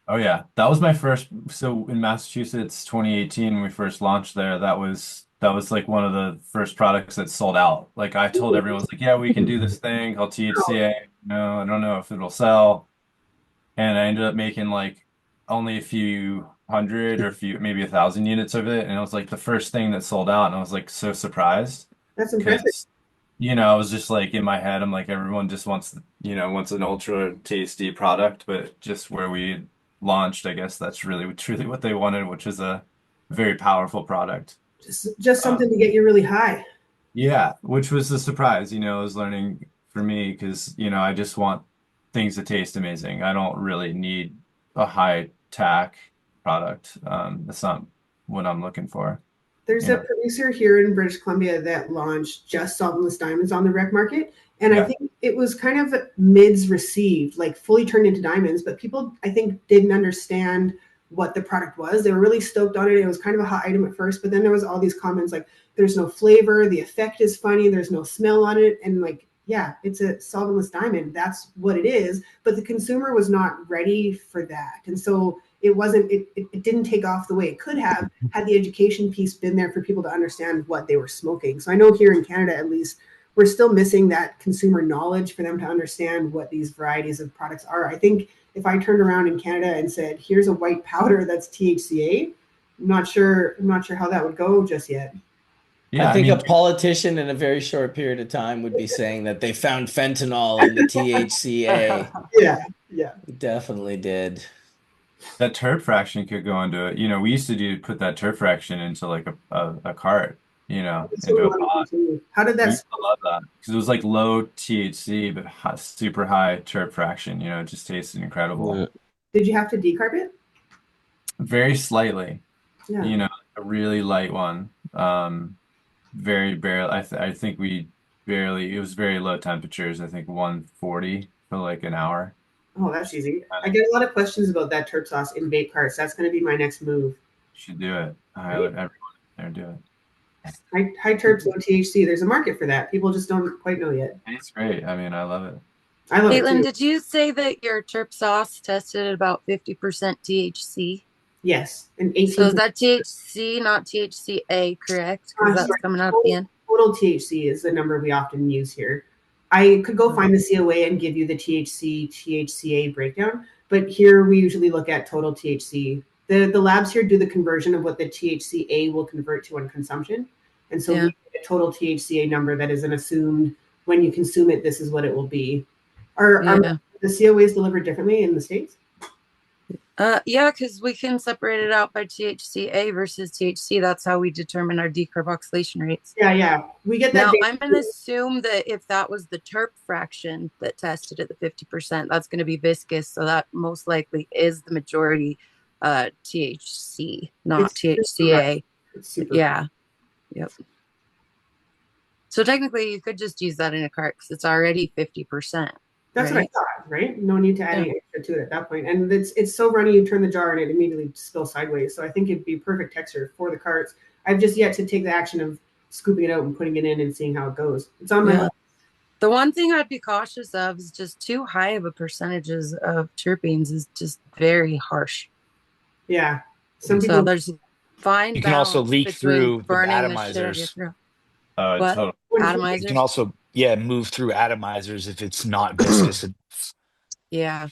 Oh yeah, that was my first. So in Massachusetts, 2018, when we first launched there, that was like one of the first products that sold out. Like I told everyone, like, yeah, we can do this thing called THCA. No, I don't know if it'll sell. And I ended up making only a few hundred or maybe 1,000 units of it. And it was like the first thing that sold out. And I was like so surprised.
That's impressive.
I was just like in my head, I'm like, everyone just wants an ultra tasty product, but just where we launched, I guess that's really truly what they wanted, which is a very powerful product.
Just something to get you really high.
Yeah, which was a surprise, it was learning for me because, I just want things to taste amazing. I don't really need a high tack product. That's not what I'm looking for.
There's a producer here in British Columbia that launched just solventless diamonds on the rec market. And I think it was kind of mids received, fully turned into diamonds, but people, I think, didn't understand what the product was. They were really stoked on it. It was kind of a hot item at first, but then there was all these comments like, there's no flavor, the effect is funny, there's no smell on it. And yeah, it's a solventless diamond. That's what it is. But the consumer was not ready for that. And so it didn't take off the way it could have had the education piece been there for people to understand what they were smoking. So I know here in Canada, at least, we're still missing that consumer knowledge for them to understand what these varieties of products are. I think if I turned around in Canada and said, here's a white powder that's THCA, I'm not sure how that would go just yet.
Yeah, I think a politician in a very short period of time would be saying that they found fentanyl in the THCA.
Yeah.
Definitely did.
that terp fraction could go into it. You know, we used to put that terp fraction into like a cart, you know,
That's what
into
we
a
want to
pod.
continue. How did
We
that?
used to love that because it was like low THC but super high terp fraction. You know, it just tasted incredible.
Yeah.
Did you have to decarb it?
Very slightly,
Yeah.
you know, a really light one. Very barely. I think we barely. It was very low temperatures. I think 140 for like an hour.
Oh, that's easy. I get a lot of questions about that terp sauce in vape carts. That's going to be my next move.
Should do it. I let everyone there do it.
High terps, low THC. There's a market for that. People just don't quite know yet.
It's great. I mean, I love it.
I love it
Caitlin,
too.
did you say that your terp sauce tested at about 50% THC?
Yes, and 18.
So is that THC, not THCA, correct? Because that's
Sorry,
coming out at the end.
total THC is the number we often use here. I could go find the COA and give you the THC, THCA breakdown, but here we usually look at total THC. The labs here do the conversion of what the THCA will convert to on consumption. And so we get a total THCA number that is an assumed when you consume it, this is what it will be. Are the COAs delivered differently in the States?
Yeah, because we can separate it out by THCA versus THC. That's how we determine our decarboxylation rates.
Yeah. We get that.
Now, I'm going to assume that if that was the terp fraction that tested at the 50%, that's going to be viscous. So that most likely is the majority THC, not THCA. Yeah. Yep. So technically, you could just use that in a cart because it's already 50%.
That's what I thought, right? No need to add any extra to it at that point. And it's so runny, you turn the jar and it immediately spills sideways. So I think it'd be perfect texture for the carts. I've just yet to take the action of scooping it out and putting it in and seeing how it goes. It's on my list.
The one thing I'd be cautious of is just too high of a percentages of terpenes is just very harsh.
Yeah.
So there's fine.
You can also leak through the
burning
atomizers.
What? Atomizers?
You can also, move through atomizers if it's not viscous.
Yeah.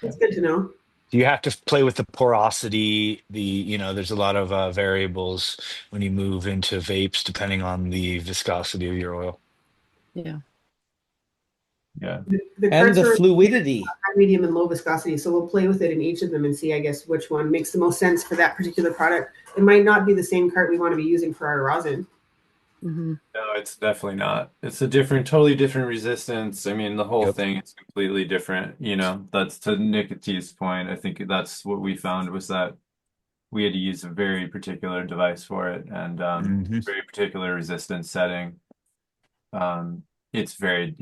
That's good to know.
You have to play with the porosity. There's a lot of variables when you move into vapes depending on the viscosity of your oil.
Yeah.
Yeah.
And the fluidity.
High, medium, and low viscosity. So we'll play with it in each of them and see, I guess, which one makes the most sense for that particular product. It might not be the same cart we want to be using for our rosin.
Mm-hmm.
No, it's definitely not. It's totally different resistance. I mean, the whole thing is completely different. You know, that's to Nikka T's point. I think that's what we found was that we had to use a very particular device for it and very particular resistance setting. It's very,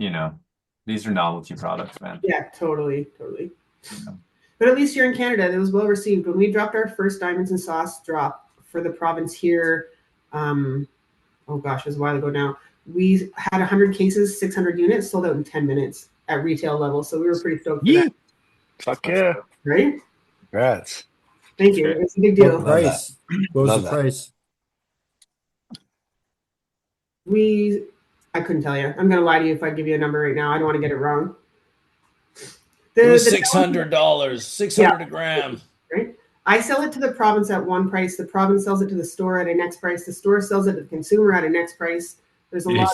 these are novelty products, man.
Yeah, totally. Yeah. But at least here in Canada, it was well received. When we dropped our first Diamonds and Sauce drop for the province here, oh gosh, it was a while ago now. We had 100 cases, 600 units, sold out in 10 minutes at retail level. So we were pretty stoked for that.
Fuck yeah.
Right?
Congrats.
Thank you. It's a big deal.
What price? What was the price?
I couldn't tell you. I'm going to lie to you if I give you a number right now. I don't want to get it wrong.
It was $600, 600 a gram.
Right? I sell it to the province at one price. The province sells it to the store at a next price. The store sells it to the consumer at a next price. There's a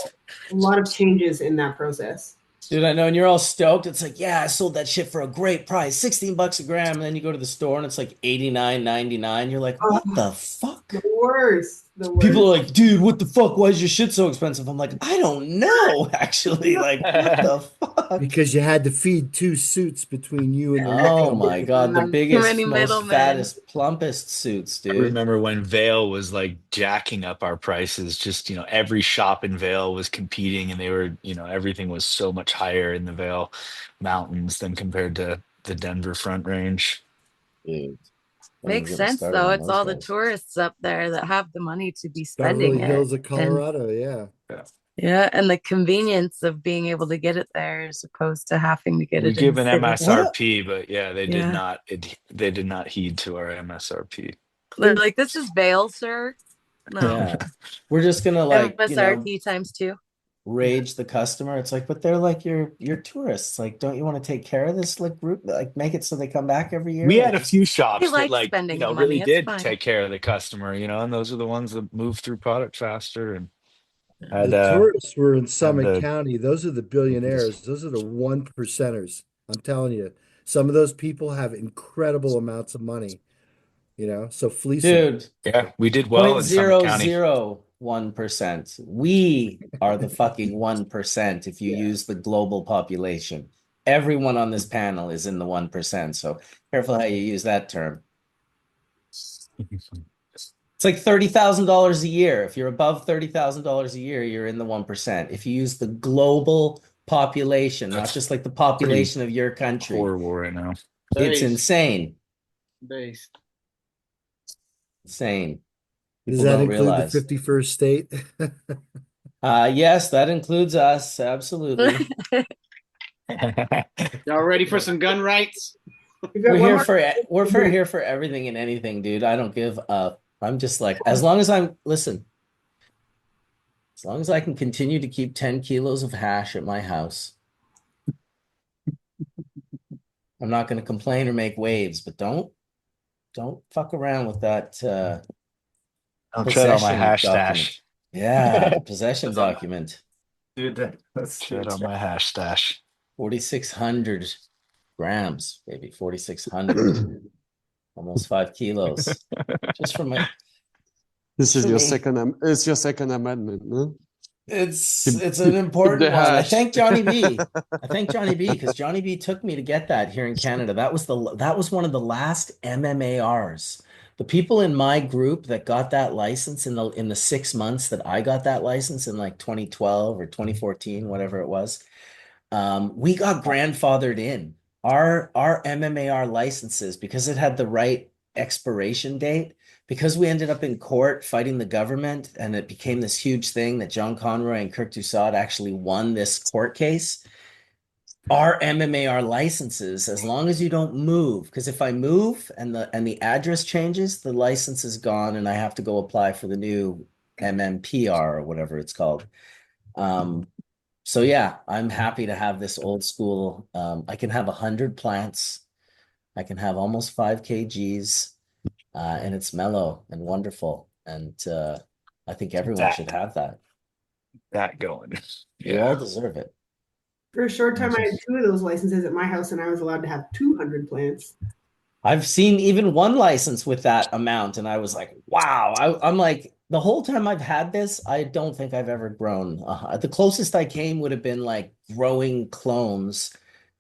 lot of changes in that process.
Dude, I know, and you're all stoked. It's like, yeah, I sold that shit for a great price, $16 a gram. And then you go to the store and it's like $89.99. You're like, what the fuck?
The worst.
People are like, dude, what the fuck? Why is your shit so expensive? I'm like, I don't know, actually. Like, what the fuck?
Because you had to feed two suits between you and the
Oh my god, the biggest, most fattest, plumpest suits, dude.
I remember when Vail was like jacking up our prices. Just, every shop in Vail was competing and they were, everything was so much higher in the Vail Mountains than compared to the Denver Front Range.
Dude.
Makes sense though. It's all the tourists up there that have the money to be spending
Beverly Hills of Colorado, yeah.
Yeah, and the convenience of being able to get it there as opposed to having to get it.
We give an MSRP, but they did not. They did not heed to our MSRP.
They're like, "This is Vail, sir." No,
yeah. We're just gonna like
MSRP times 2.
Rage the customer. It's like, but they're like you're tourists. Like, don't you want to take care of this like group? Like, make it so they come back every year.
We had a few shops that
really
did take care of the customer. And those are the ones that move through product faster. And
the tourists were in Summit County. Those are the billionaires. Those are the 1%ers. I'm telling you, Some of those people have incredible amounts of money, so fleece them.
Dude,
Yeah, we did well
point
in Summit
zero
County.
zero 1%. We are the fucking 1% if you use the global population. Everyone on this panel is in the 1%. So careful how you use that term. It's like $30,000 a year. If you're above $30,000 a year, you're in the 1%. If you use the global population, not just like the population of your country,
Horrible right now.
it's
Base.
insane.
Base.
Insane.
Does
People
that
don't
include
realize.
the 51st state?
Yes, that includes us. Absolutely.
Y'all ready for some gun rights?
We're here for everything and anything, dude. I don't give up. I'm just like, as long as I can continue to keep 10 kilos of hash at my house, I'm not going to complain or make waves, but don't fuck around with that
Don't tread on my
possession
hash
document.
stash.
Yeah, possession document.
Dude, that's
Tread on my hash stash.
4,600 grams, baby. 4,600. Almost 5 kilos. Just from my
This is
For
your
me.
it's your second amendment, no?
It's
Keep-
an
keep
important
the
one. I
hash.
thank Johnny B. I thank Johnny B because Johnny B took me to get that here in Canada. That was one of the last MMARs. The people in my group that got that license in the 6 months that I got that license in like 2012 or 2014, whatever it was, we got grandfathered in. Our MMAR licenses, because it had the right expiration date, because we ended up in court fighting the government, and it became this huge thing that John Conroy and Kirk Dussault actually won this court case. Our MMAR licenses, as long as you don't move, because if I move and the address changes, the license is gone, and I have to go apply for the new MMPR or whatever it's called. So yeah, I'm happy to have this old school. I can have 100 plants. I can have almost 5 kgs, and it's mellow and wonderful. And I think everyone should have that.
That going.
We all deserve it.
For a short time, I had 2 of those licenses at my house, and I was allowed to have 200 plants.
I've seen even one license with that amount, and I was like, wow. I'm like, the whole time I've had this, I don't think I've ever grown. The closest I came would have been like growing clones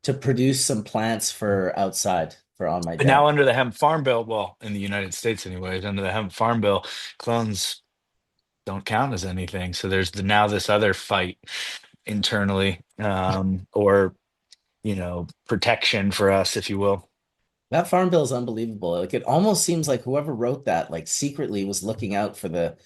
to produce some plants for outside for on my
But now
deck.
under the hemp farm bill, well, in the United States anyways, under the hemp farm bill, clones don't count as anything. So there's now this other fight internally, or protection for us, if you will.
That farm bill is unbelievable. Like it almost seems like whoever wrote that, like secretly was looking out for the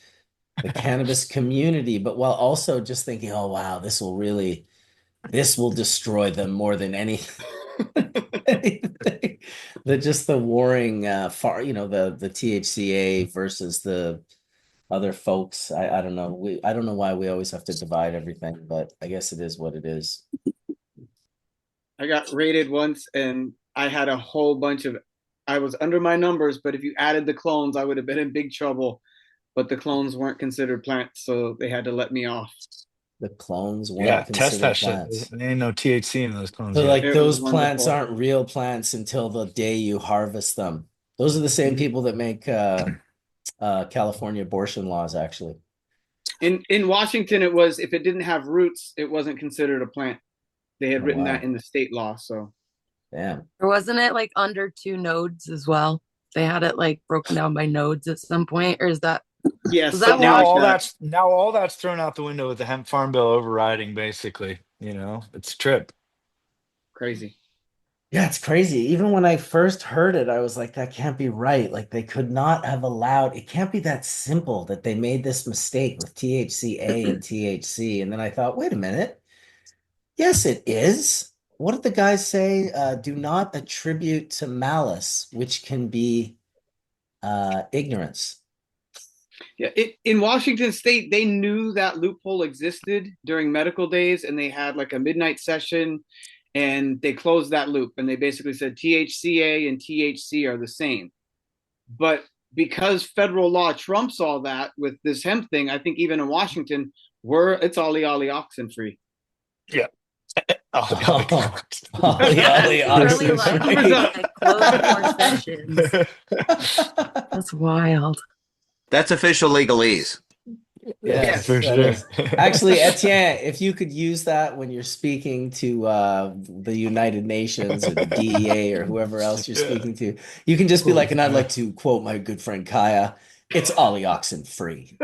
cannabis community, but while also just thinking, oh wow, this will destroy them more than anything. The warring the THCA versus the other folks. I don't know. I don't know why we always have to divide everything, but I guess it is what it is.
I got raided once and I had a whole bunch of, I was under my numbers, but if you added the clones, I would have been in big trouble. But the clones weren't considered plants, so they had to let me off.
The clones weren't
test that
plants.
shit. There ain't no THC in those clones.
So
yet.
like
It
those
was
plants
wonderful.
aren't real plants until the day you harvest them. Those are the same people that make California abortion laws, actually.
In Washington, it was, if it didn't have roots, it wasn't considered a plant. They had written that in the state law. So,
damn.
Or wasn't it like under 2 nodes as well? They had it like broken down by nodes at some point, or is that?
yes.
Was that
now
like
all that's thrown out the window with the hemp farm bill overriding. Basically, it's a trip.
Crazy.
Yeah, it's crazy. Even when I first heard it, I was like, that can't be right. Like they could not have allowed, it can't be that simple that they made this mistake with THCA and THC. And then I thought, wait a minute. Yes, it is. What did the guys say? Do not attribute to malice, which can be ignorance.
Yeah, in Washington State, they knew that loophole existed during medical days, and they had like a midnight session, and they closed that loop, and they basically said THCA and THC are the same. But because federal law trumps all that with this hemp thing, I think even in Washington, it's ollie oxen free.
Yeah.
Ollie
Really
Oxen
lucky
Free.
to like close 4 sessions. That's wild.
That's official legalese.
Yes,
for
that
sure.
is. Actually, Etienne, if you could use that when you're speaking to the United Nations or the DEA or whoever else you're speaking to, you can just be like, and I'd like to quote my good friend Kaya, it's Ollie Oxen Free.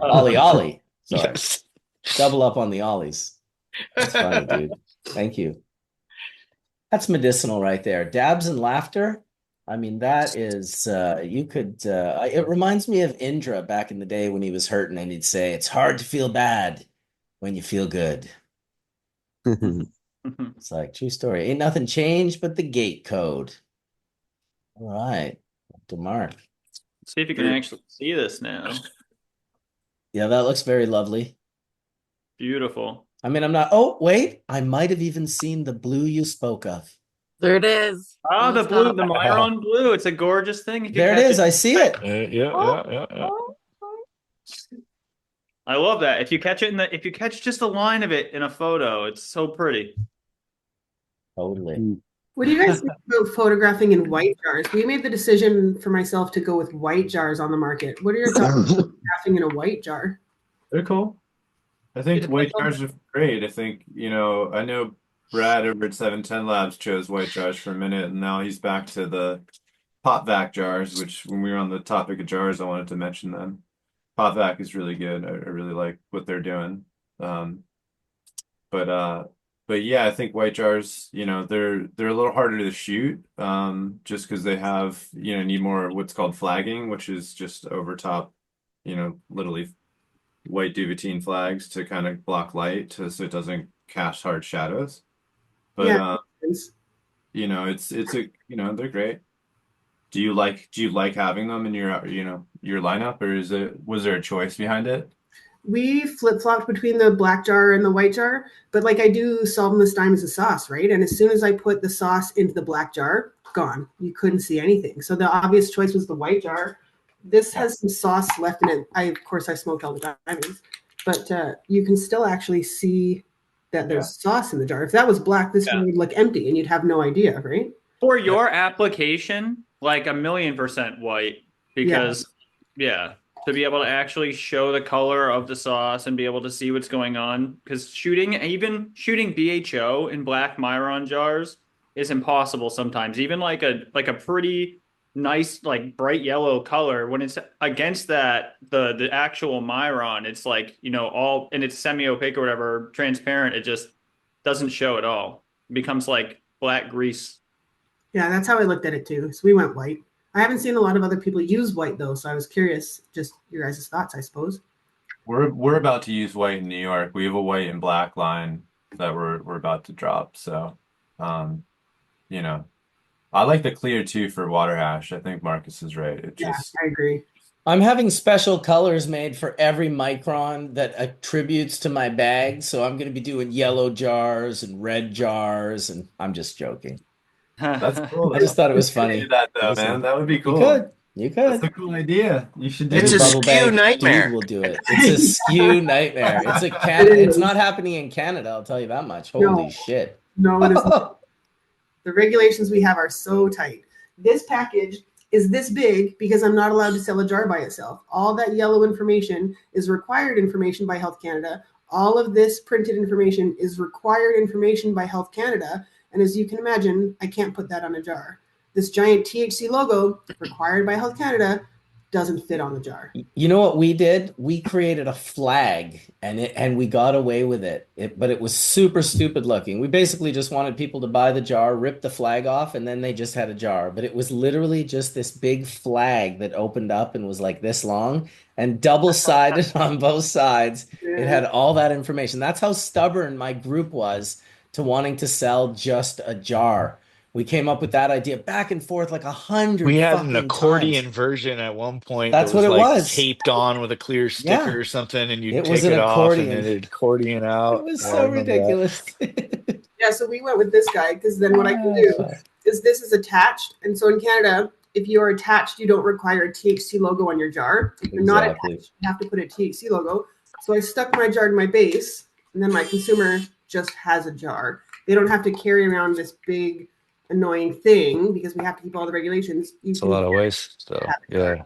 Ollie. Sorry.
Yes.
Double up on the Ollies. That's funny, dude. Thank you. That's medicinal right there. Dabs and laughter. I mean, that is, you could, it reminds me of Indra back in the day when he was hurting and he'd say, it's hard to feel bad when you feel good. It's like, true story. Ain't nothing changed but the gate code. All right. Up to Mark.
See if you can actually see this now.
Yeah, that looks very lovely.
Beautiful.
I mean, I'm not, oh, wait, I might have even seen the blue you spoke of.
There it is.
Oh, the blue,
top.
the Myron blue. It's a gorgeous thing. If you
There it
catch
is. I see it.
Yeah.
I love that. If you catch it if you catch just a line of it in a photo, it's so pretty.
Totally.
What do you guys think about photographing in white jars? We made the decision for myself to go with white jars on the market. What are your thoughts on photographing in a white jar?
They're cool. I think white jars are great. I think, I know Brad over at 710 Labs chose white jars for a minute, and now he's back to the pop vac jars, which when we were on the topic of jars, I wanted to mention them. Pop vac is really good. I really like what they're doing. But yeah, I think white jars, they're a little harder to shoot, just because they have, need more what's called flagging, which is just over top, literally white Duvetine flags to kind of block light so it doesn't cast hard shadows. But
Yeah.
it's they're great. Do you like having them in your lineup, or was there a choice behind it?
We flip-flopped between the black jar and the white jar, but like I do solventless diamonds as sauce, right? And as soon as I put the sauce into the black jar, gone. You couldn't see anything. So the obvious choice was the white jar. This has some sauce left in it. I smoked all the diamonds, but you can still actually see that there's sauce in the jar. If that was black, this one would look empty and you'd have no idea, right?
For your application, like 1,000,000% white, because to be able to actually show the color of the sauce and be able to see what's going on, because shooting BHO in black Myron jars is impossible sometimes. Even like a pretty nice, like bright yellow color, when it's against that the actual Myron, it's like, all, and it's semi-opaque or whatever, transparent, it just doesn't show at all. It becomes like black grease.
Yeah, that's how I looked at it too. So we went white. I haven't seen a lot of other people use white though, so I was curious, just your guys' thoughts, I suppose.
We're about to use white in New York. We have a white and black line that we're about to drop. So, I like the clear too for water hash. I think Marcus is right.
I agree.
I'm having special colors made for every micron that attributes to my bag. So I'm going to be doing yellow jars and red jars, and I'm just joking.
That's cool.
I just thought it was funny.
Do that though, man. That would be cool.
You could.
That's a cool idea. You should do
It's
it.
a skew nightmare.
Dude will do it. It's a skew nightmare. It's not happening in Canada, I'll tell you that much. Holy shit.
No, it isn't. The regulations we have are so tight. This package is this big because I'm not allowed to sell a jar by itself. All that yellow information is required information by Health Canada. All of this printed information is required information by Health Canada. And as you can imagine, I can't put that on a jar. This giant THC logo, required by Health Canada, doesn't fit on the jar.
You know what we did? We created a flag and we got away with it. But it was super stupid looking. We basically just wanted people to buy the jar, rip the flag off, and then they just had a jar. But it was literally just this big flag that opened up and was like this long and double-sided on both sides. It had all that information. That's how stubborn my group was to wanting to sell just a jar. We came up with that idea back and forth like 100
We had
fucking
an accordion
times.
version at one point.
That's
that
what it
like
was.
taped on with a clear sticker or something, and you
It
take
was an
it off,
accordion.
and then it'd accordion out.
It was
Yeah, I
so
remember that.
ridiculous.
Yeah, so we went with this guy because then what I can do is this is attached. And so in Canada, if you are attached, you don't require a THC logo on your jar. If you're not attached, you have to put a THC logo. So I stuck my jar to my base, and then my consumer just has a jar. They don't have to carry around this big annoying thing because we have to keep all the regulations.
It's a lot of waste. So yeah.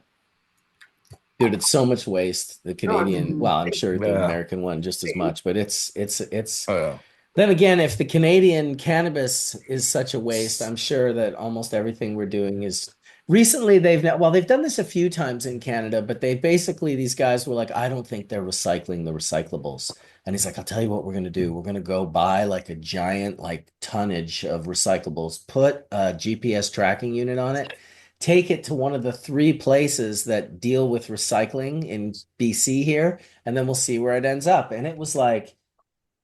Dude, it's so much waste. The Canadian, well, I'm sure the
Yeah.
American one just as much, but it's
Oh, yeah.
then again, if the Canadian cannabis is such a waste, I'm sure that almost everything we're doing is recently they've done this a few times in Canada, but they basically, these guys were like, I don't think they're recycling the recyclables. And he's like, I'll tell you what we're going to do. We're going to go buy like a giant like tonnage of recyclables, put a GPS tracking unit on it, take it to one of the 3 places that deal with recycling in BC here, and then we'll see where it ends up. And it was like,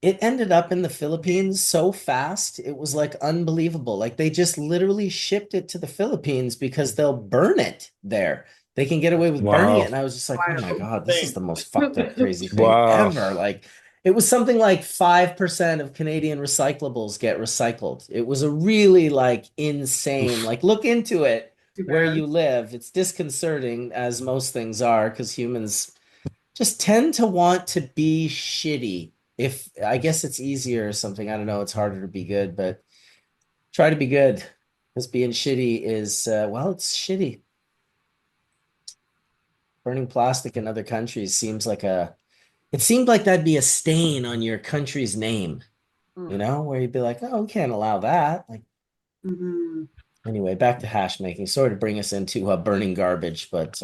it ended up in the Philippines so fast. It was like unbelievable. Like they just literally shipped it to the Philippines because they'll burn it there. They can get away with burning it. And I was just like, oh my God, this is the most fucked up, crazy thing ever. Like it was something like 5% of Canadian recyclables get recycled. It was a really like insane, like look into it where you live. It's disconcerting as most things are because humans just tend to want to be shitty. If I guess it's easier or something. I don't know. It's harder to be good, but try to be good because being shitty is, it's shitty. Burning plastic in other countries seems like it seemed like that'd be a stain on your country's name, you know, where you'd be like, oh, we can't allow that. Like, anyway, back to hash making. Sorry to bring us into burning garbage, but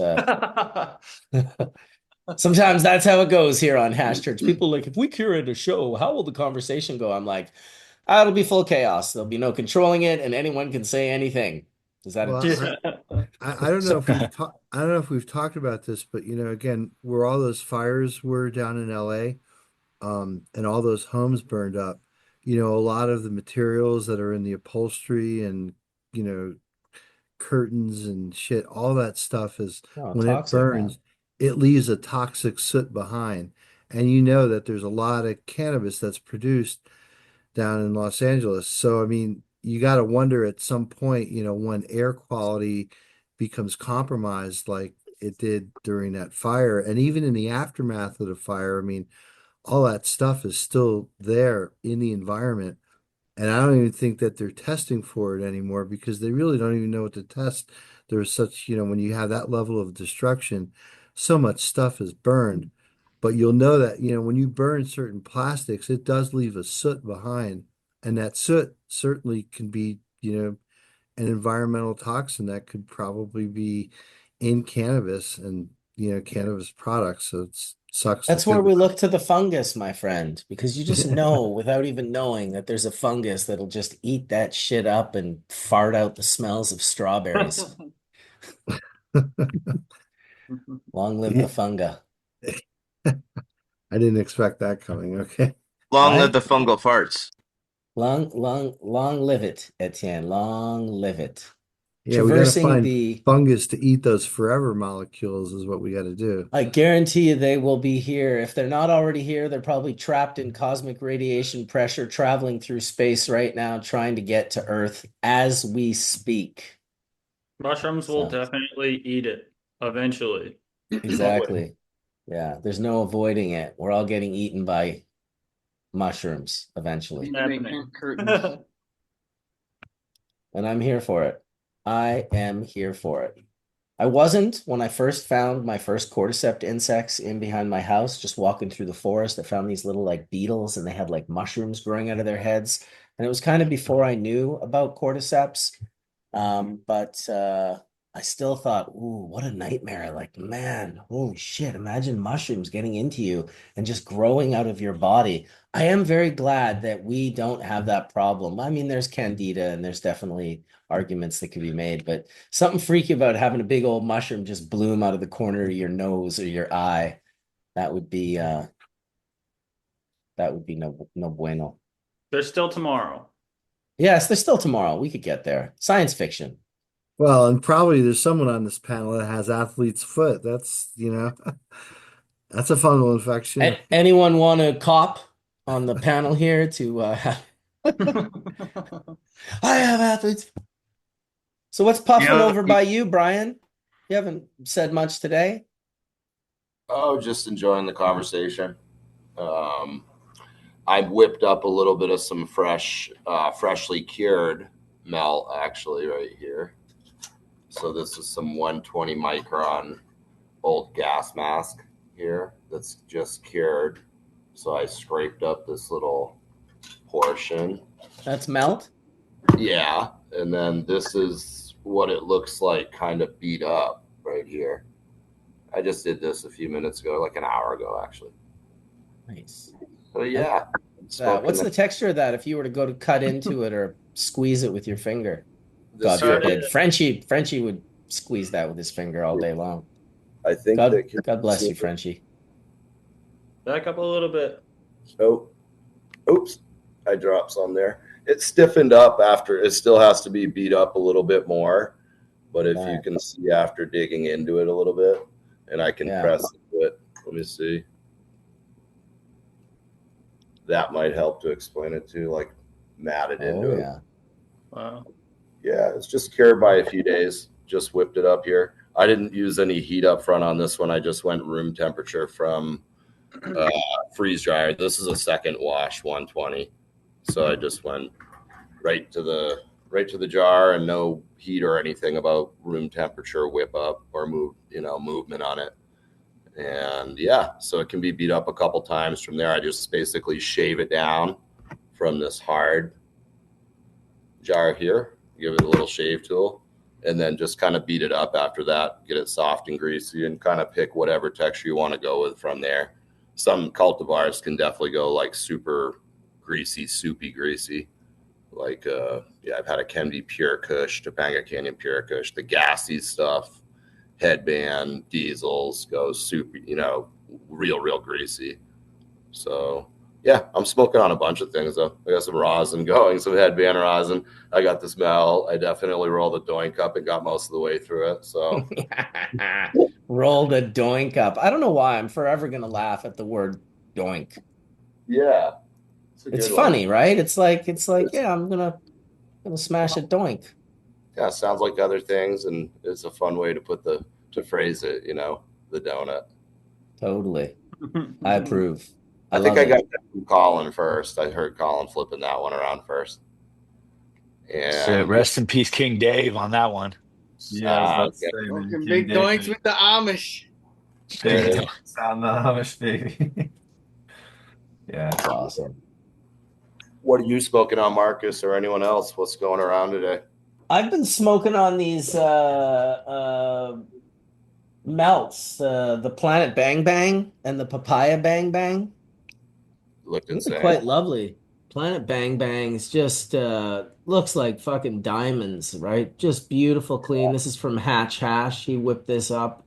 sometimes that's how it goes here on Hash Church. People are like, if we curate a show, how will the conversation go? I'm like, it'll be full chaos. There'll be no controlling it, and anyone can say anything. Is that
I don't know if I don't know if we've talked about this, but you know, again, where all those fires were down in LA, and all those homes burned up, you know, a lot of the materials that are in the upholstery and, you know, curtains and shit, all that stuff is when it
toxic, man.
burns, it leaves a toxic soot behind. And you know that there's a lot of cannabis that's produced down in Los Angeles. So, I mean, you got to wonder at some point, you know, when air quality becomes compromised like it did during that fire, and even in the aftermath of the fire, I mean, all that stuff is still there in the environment. And I don't even think that they're testing for it anymore because they really don't even know what to test. There's such, you know, when you have that level of destruction, so much stuff is burned. But you'll know that, you know, when you burn certain plastics, it does leave a soot behind. And that soot certainly can be, you know, an environmental toxin that could probably be in cannabis and, you know, cannabis products. So it sucks to
That's where
think
we
about.
look to the fungus, my friend, because you just know without even knowing that there's a fungus that'll just eat that shit up and fart out the smells of strawberries. Long live the funga.
I didn't expect that coming. Okay.
Long live the fungal farts.
Long live it, Etienne. Long live it.
Yeah, we got to
Traversing
find
the
fungus to eat those forever molecules is what we got to do.
I guarantee you they will be here. If they're not already here, they're probably trapped in cosmic radiation pressure, traveling through space right now, trying to get to Earth as we speak.
Mushrooms will definitely eat it eventually.
Exactly. Yeah, there's no avoiding it. We're all getting eaten by mushrooms eventually.
Curtains.
And I'm here for it. I am here for it. I wasn't when I first found my first cordyceps insects in behind my house, just walking through the forest. I found these little like beetles and they had like mushrooms growing out of their heads. And it was kind of before I knew about cordyceps. But I still thought, ooh, what a nightmare. Like, man, holy shit, imagine mushrooms getting into you and just growing out of your body. I am very glad that we don't have that problem. I mean, there's candida and there's definitely arguments that could be made, but something freaky about having a big old mushroom just bloom out of the corner of your nose or your eye. That would be no bueno.
There's still tomorrow.
Yes, there's still tomorrow. We could get there. Science fiction.
Well, and probably there's someone on this panel that has athlete's foot. That's, you know, that's a fungal infection.
Anyone want to cop on the panel here to I have athletes. So what's puffing over by you, Bryon? You haven't said much today.
Oh, just enjoying the conversation. I whipped up a little bit of some freshly cured melt actually right here. So this is some 120 micron old gas mask here that's just cured. So I scraped up this little portion.
That's melt?
Yeah. And then this is what it looks like kind of beat up right here. I just did this a few minutes ago, like an hour ago, actually.
Nice.
So yeah.
What's the texture of that if you were to go to cut into it or squeeze it with your finger? God
This
forbid. Frenchie would squeeze that with his finger all day long.
I think
God bless you, Frenchie.
Back up a little bit.
Oh, oops. I dropped some there. It stiffened up after. It still has to be beat up a little bit more. But if you can see after digging into it a little bit, and I can press into it. Let me see. That might help to explain it too, like matted into it.
Yeah.
Wow.
Yeah, it's just cured by a few days. Just whipped it up here. I didn't use any heat up front on this one. I just went room temperature from freeze dryer. This is a second wash, 120. So I just went right to the jar and no heat or anything about room temperature whip up or movement on it. And yeah, so it can be beat up a couple times. From there, I just basically shave it down from this hard jar here, give it a little shave tool, and then just kind of beat it up after that, get it soft and greasy, and kind of pick whatever texture you want to go with from there. Some cultivars can definitely go like super greasy, soupy greasy. Like, I've had a Kenvy Pure Kush, Topanga Canyon Pure Kush, the gassy stuff, Headband, Diesels, goes super, real greasy. So, yeah, I'm smoking on a bunch of things, though. I got some rosin going, some Headband rosin. I got the smell. I definitely rolled the doink up and got most of the way through it. So,
rolled a doink up. I don't know why. I'm forever going to laugh at the word doink.
Yeah.
It's funny, right? It's like, yeah, I'm gonna smash a doink.
Yeah, it sounds like other things, and it's a fun way to phrase it, the donut.
Totally. I approve.
I think I got that from Colin first. I heard Colin flipping that one around first. And
rest in peace, King Dave, on that one.
Yeah,
big doinks with the Amish.
Big doinks on the Amish, baby. Yeah,
that's awesome.
What are you smoking on, Marcus, or anyone else? What's going around today?
I've been smoking on these melts, the Planet Bang Bang and the Papaya Bang Bang.
Looked insane.
Quite lovely. Planet Bang Bang is just looks like fucking diamonds, right? Just beautiful, clean. This is from Hatch Hash. He whipped this up.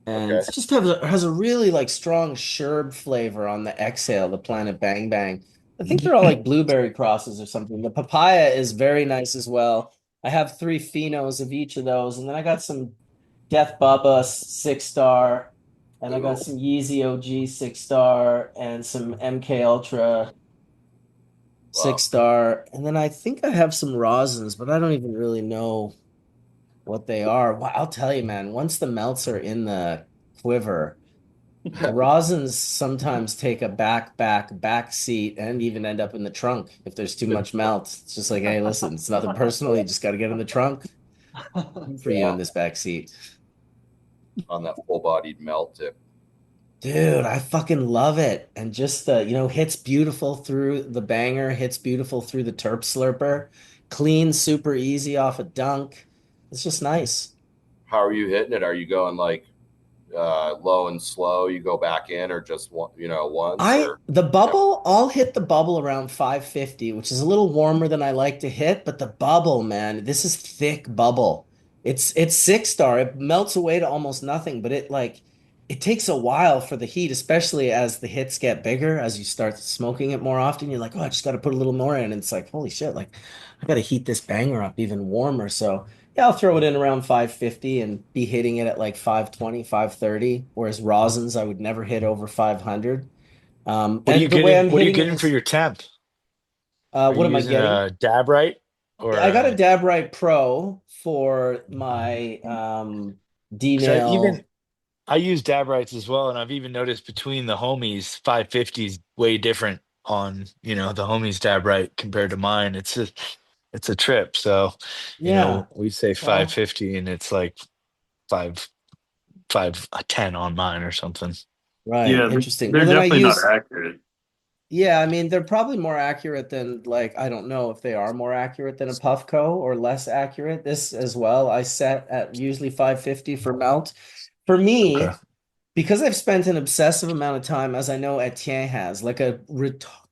And it just has a really like strong sherb flavor on the exhale, the Planet Bang Bang. I think they're all like blueberry crosses or something. The papaya is very nice as well. I have 3 phenos of each of those. And then I got some Death Bubba 6-star. And I got some Yeezy OG 6-star and some MK Ultra 6-star. And then I think I have some rosins, but I don't even really know what they are. Well, I'll tell you, man, once the melts are in the quiver, the rosins sometimes take a back seat and even end up in the trunk if there's too much melt. It's just like, hey, listen, it's nothing personal. You just got to get in the trunk for you in this back seat.
On that full-bodied melt tip.
Dude, I fucking love it. And just hits beautiful through the banger, hits beautiful through the terp slurper. Clean, super easy off a dunk. It's just nice.
How are you hitting it? Are you going like low and slow? You go back in, or just once?
The bubble, I'll hit the bubble around 550, which is a little warmer than I like to hit. But the bubble, man, this is thick bubble. It's 6-star. It melts away to almost nothing, but it takes a while for the heat, especially as the hits get bigger, as you start smoking it more often. You're like, oh, I just got to put a little more in. And it's like, holy shit, like I got to heat this banger up even warmer. So yeah, I'll throw it in around 550 and be hitting it at like 520, 530. Whereas rosins, I would never hit over 500.
What are you getting for your temp?
What am I getting?
A Dabrite? Or
I got a Dabrite Pro for my D-nail.
I use Dabrites as well, and I've even noticed between the homies, 550 is way different on, the homie's dab right compared to mine. It's a trip. So,
Yeah.
we say
Well,
550 and it's like 510 on mine or something.
right.
Yeah,
Interesting.
they're
Well, then I
definitely not
use,
accurate.
yeah, I mean, they're probably more accurate than like, I don't know if they are more accurate than a Puffco or less accurate. This as well, I set at usually 550 for melt. For
Okay.
me, because I've spent an obsessive amount of time, as I know Etienne has, like a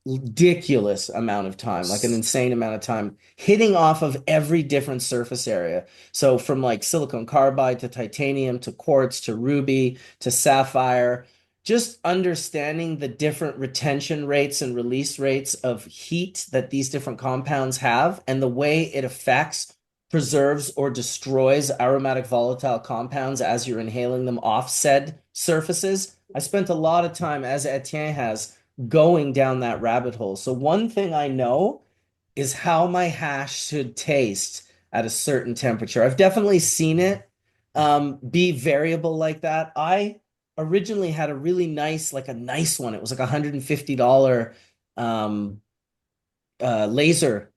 ridiculous amount of time, like an insane amount of time, hitting off of every different surface area. So from like silicon carbide to titanium to quartz to ruby to sapphire, just understanding the different retention rates and release rates of heat that these different compounds have and the way it affects, preserves, or destroys aromatic volatile compounds as you're inhaling them off said surfaces. I spent a lot of time, as Etienne has, going down that rabbit hole. So one thing I know is how my hash should taste at a certain temperature. I've definitely seen it be variable like that. I originally had a really nice, like a nice one. It was like $150 laser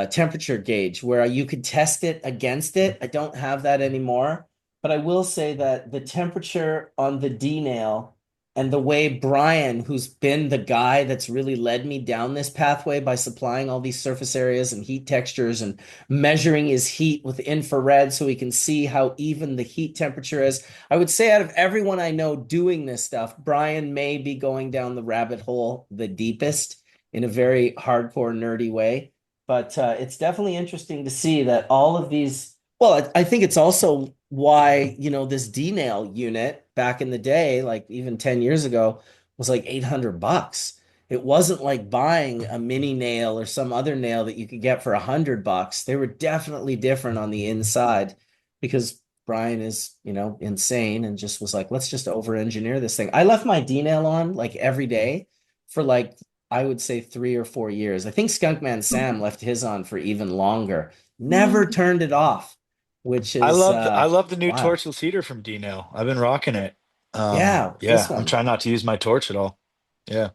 temperature gauge where you could test it against it. I don't have that anymore, but I will say that the temperature on the D nail and the way Bryon, who's been the guy that's really led me down this pathway by supplying all these surface areas and heat textures and measuring his heat with infrared so he can see how even the heat temperature is. I would say out of everyone I know doing this stuff, Bryon may be going down the rabbit hole the deepest in a very hardcore, nerdy way. But it's definitely interesting to see that all of these. Well, I think it's also why, this D nail unit back in the day, like even 10 years ago, was like $800. It wasn't like buying a mini nail or some other nail that you could get for $100. They were definitely different on the inside because Bryon is, insane and just was like, let's just over engineer this thing. I left my D nail on like every day for like I would say 3 or 4 years. I think Skunkman Sam left his on for even longer. Never turned it off, which
I
is
love the new
wild.
torchless heater from Dino. I've been rocking it.
Yeah, this
Yeah, I'm
one.
trying not to use my torch at all. Yeah.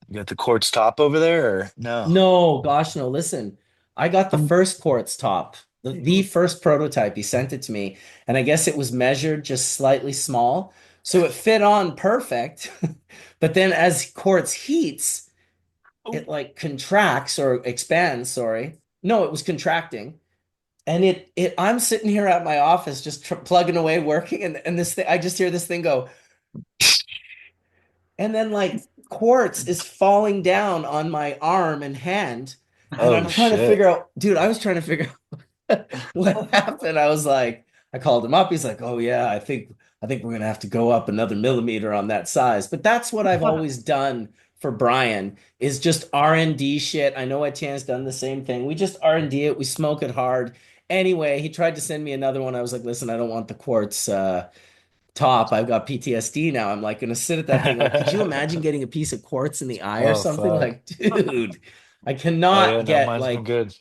You got the quartz top over there or no?
No, gosh, no. Listen, I got the first quartz top, the first prototype. He sent it to me, and I guess it was measured just slightly small. So it fit on perfect. But then as quartz heats, it like contracts or expands, sorry. No, it was contracting. And I'm sitting here at my office just plugging away working and this thing I just hear this thing go and then like quartz is falling down on my arm and hand and I'm
Oh
trying to
shit.
figure out, dude, I was trying to figure out what happened. I was like, I called him up. He's like, "Oh yeah, I think we're gonna have to go up another millimeter on that size." But that's what I've always done for Bryon is just R&D shit. I know Etienne's done the same thing. We just R&D it. We smoke it hard. Anyway, he tried to send me another one. I was like, "Listen, I don't want the quartz top. I've got PTSD now. I'm like gonna sit at that thing. Like, could you imagine getting a piece of quartz in the eye or
Oh
something?
fuck.
Like, dude, I
Oh yeah,
cannot
no,
get
mine's been
like
good.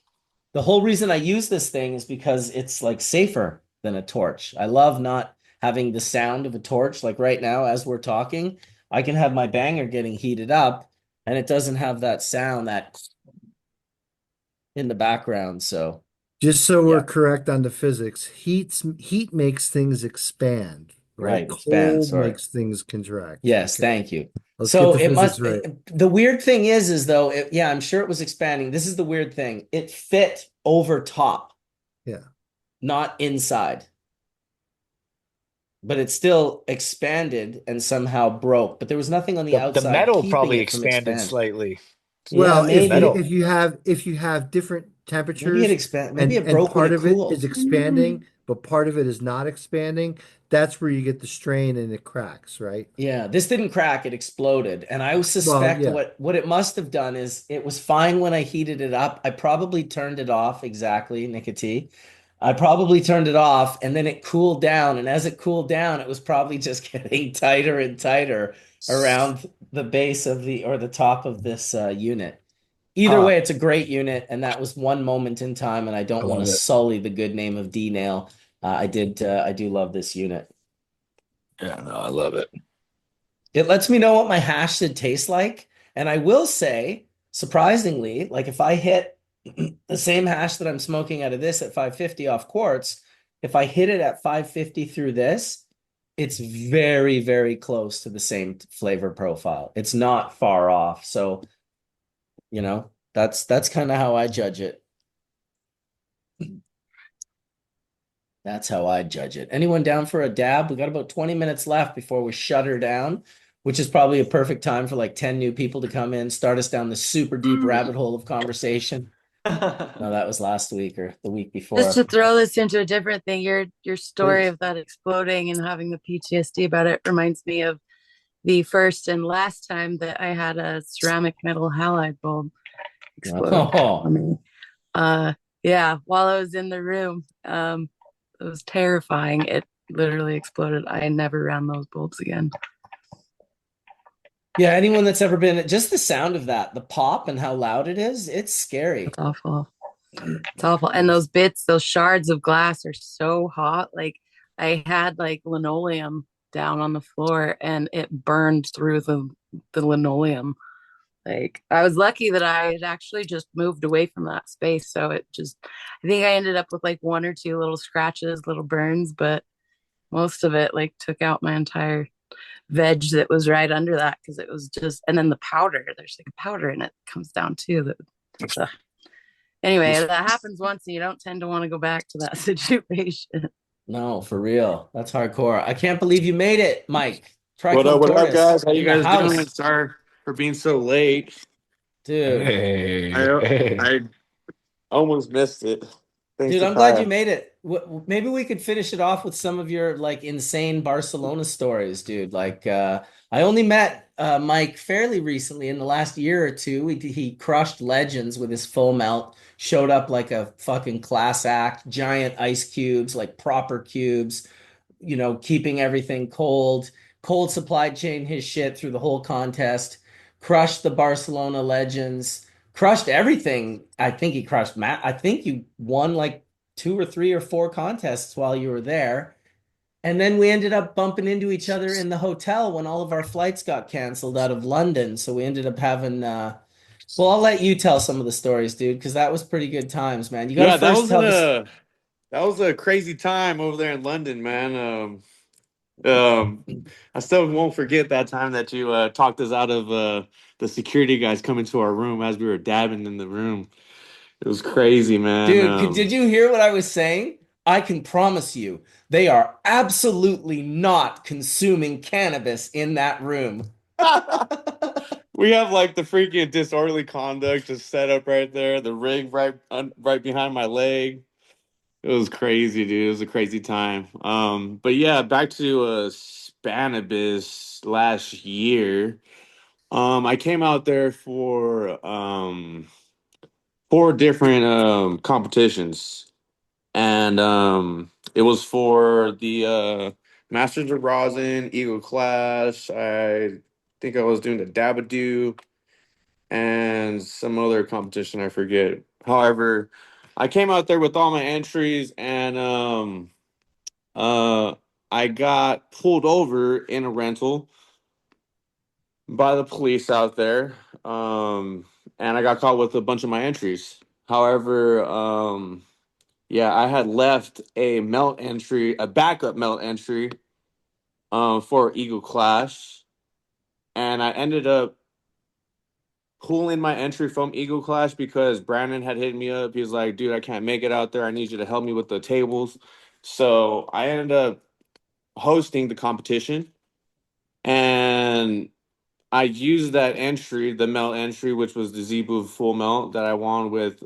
the whole reason I use this thing is because it's like safer than a torch. I love not having the sound of a torch. Like right now, as we're talking, I can have my banger getting heated up and it doesn't have that sound that in the background. So
Just so we're
yeah,
correct on the physics, heat makes things expand, right?
right. Expand.
Cold
Sorry.
makes things contract.
Yes,
Okay,
thank you.
let's get
So
the
it
physics
must,
right.
the weird thing is though, yeah, I'm sure it was expanding. This is the weird thing. It fit over top,
Yeah.
not inside. But it still expanded and somehow broke. But there was nothing on the
The
outside
metal
keeping
probably
it from
expanded
expanding.
slightly.
Yeah,
Well,
The
maybe.
metal.
if you have different
Maybe it
temperatures
expand. Maybe it
and
broke when
part
it
of it is
cooled.
expanding, but part of it is not expanding, that's where you get the strain and it cracks, right?
Yeah, this didn't crack, it exploded. And I
Well,
suspect
yeah.
what it must have done is it was fine when I heated it up. I probably turned it off exactly, Nikka T. I probably turned it off and then it cooled down. And as it cooled down, it was probably just getting tighter and tighter around the base of the or the top of this unit. Either
Huh.
way, it's a great unit, and that was one moment in time, and I
I
don't want to
love it.
sully the good name of D Nail. I do love this unit.
Yeah, no, I love it.
It lets me know what my hash should taste like, And I will say, surprisingly, like if I hit the same hash that I'm smoking out of this at 550 off quartz, if I hit it at 550 through this, it's very, very close to the same flavor profile. It's not far off. So, that's kind of how I judge it. That's how I judge it. Anyone down for a dab? We got about 20 minutes left before we shut her down, which is probably a perfect time for like 10 new people to come in, start us down the super deep rabbit hole of conversation. No, that was last week or the week before.
Just to throw this into a different thing, your story
Please.
of that exploding and having the PTSD about it reminds me of the first and last time that I had a ceramic metal halide bulb explode on me. Yeah, while I was in the room, it was terrifying. It literally exploded. I never ran those bulbs again.
Yeah, anyone that's ever been, just the sound of that, the pop and how loud it is, it's scary.
It's awful. It's awful. And those bits, those shards of glass are so hot. Like I had like linoleum down on the floor and it burned through the linoleum. Like I was lucky that I had actually just moved away from that space. So I think I ended up with like one or two little scratches, little burns, but most of it like took out my entire veg that was right under that because it was just, and then the powder, there's like a powder in it that comes down too. Anyway, that happens once and you don't tend to want to go back to that situation.
No, for real. That's hardcore. I can't believe you made it, Mike.
What up, guys? How you guys
house.
doing? Sorry for being so late.
Dude.
I almost missed it. Thanks
Dude,
to
I'm glad
Kaya.
you made it. Maybe we could finish it off with some of your like insane Barcelona stories, dude. Like I only met Mike fairly recently in the last year or two. He crushed legends with his full melt, showed up like a fucking class act, giant ice cubes, like proper cubes, keeping everything cold supply chain his shit through the whole contest, crushed the Barcelona legends. Crushed everything. I think he crushed Matt. I think you won like 2 or 3 or 4 contests while you were there. And then we ended up bumping into each other in the hotel when all of our flights got canceled out of London. So we ended up having well, I'll let you tell some of the stories, dude, because that was pretty good times, man. You gotta first tell this.
That was a crazy time over there in London, man. I still won't forget that time that you talked us out of the security guys coming to our room as we were dabbing in the room. It was crazy, man.
Dude, did you hear what I was saying? I can promise you, they are absolutely not consuming cannabis in that room.
We have like the freaking disorderly conduct just set up right there, the rig right behind my leg. It was crazy, dude. It was a crazy time. But yeah, back to Spannabis last year. I came out there for 4 different competitions, and it was for the Masters of Rosin, Eagle Clash. I think I was doing the Dabadoo and some other competition I forget. However, I came out there with all my entries, and I got pulled over in a rental by the police out there, and I got caught with a bunch of my entries. However, yeah, I had left a melt entry, a backup melt entry, for Eagle Clash, and I ended up pulling my entry from Eagle Clash because Brandon had hit me up. He was like, "Dude, I can't make it out there. I need you to help me with the tables." So I ended up hosting the competition, and I used that entry, the melt entry, which was the Zebu full melt that I won with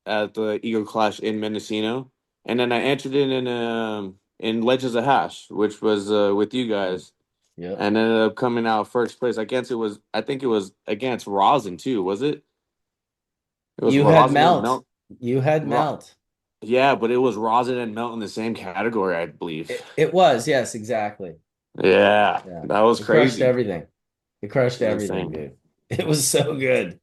at the Eagle Clash in Mendocino, and then I entered it in Legends of Hash, which was with you guys.
Yeah.
And ended up coming out first place. I think it was against Rosin too, was it? It was
You had
Rosin and
melt. You had melt.
Yeah, but it was Rosin and Melt in the same category, I believe.
It was, yes, exactly.
Yeah, that was
It
crazy.
crushed everything. It crushed everything,
Insane.
dude. It was so good.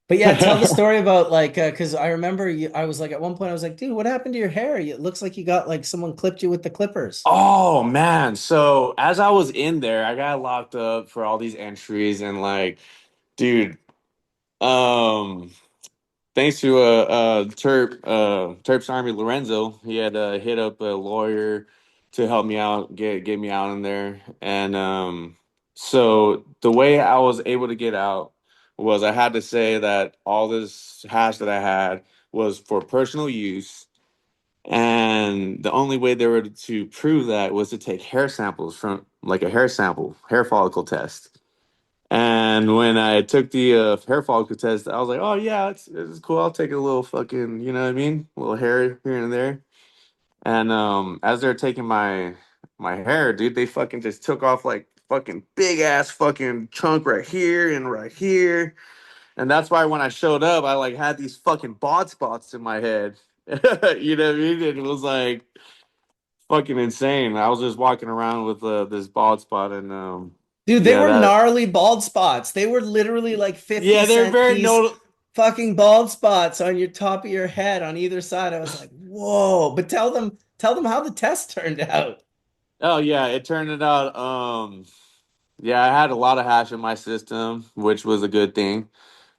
But yeah, tell the story about like, because I remember I was like, at one point I was like, dude, what happened to your hair? It looks like you got like someone clipped you with the clippers.
Oh man. So as I was in there, I got locked up for all these entries, and like Dude, um, thanks to Terp's Army Lorenzo, he had hit up a lawyer to help me out, get me out in there, and so the way I was able to get out was I had to say that all this hash that I had was for personal use, and the only way they were to prove that was to take hair samples from like a hair follicle test. And when I took the hair follicle test, I was like, "Oh yeah, it's cool. I'll take a little fucking, you know what I mean, a little hair here and there." And as they're taking my hair, dude, they fucking just took off like fucking big ass fucking chunk right here and right here. And that's why when I showed up, I like had these fucking bald spots in my head. You know what I mean? And it was like fucking insane. I was just walking around with this bald spot, and
Dude, they
yeah,
were
that
gnarly bald spots. They were literally like 50
yeah, they're
cent
very
piece
notable.
fucking bald spots on your top of your head on either side. I was like, whoa. But tell them how the test turned out.
Oh yeah, it turned it out. Yeah, I had a lot of hash in my system, which was a good thing.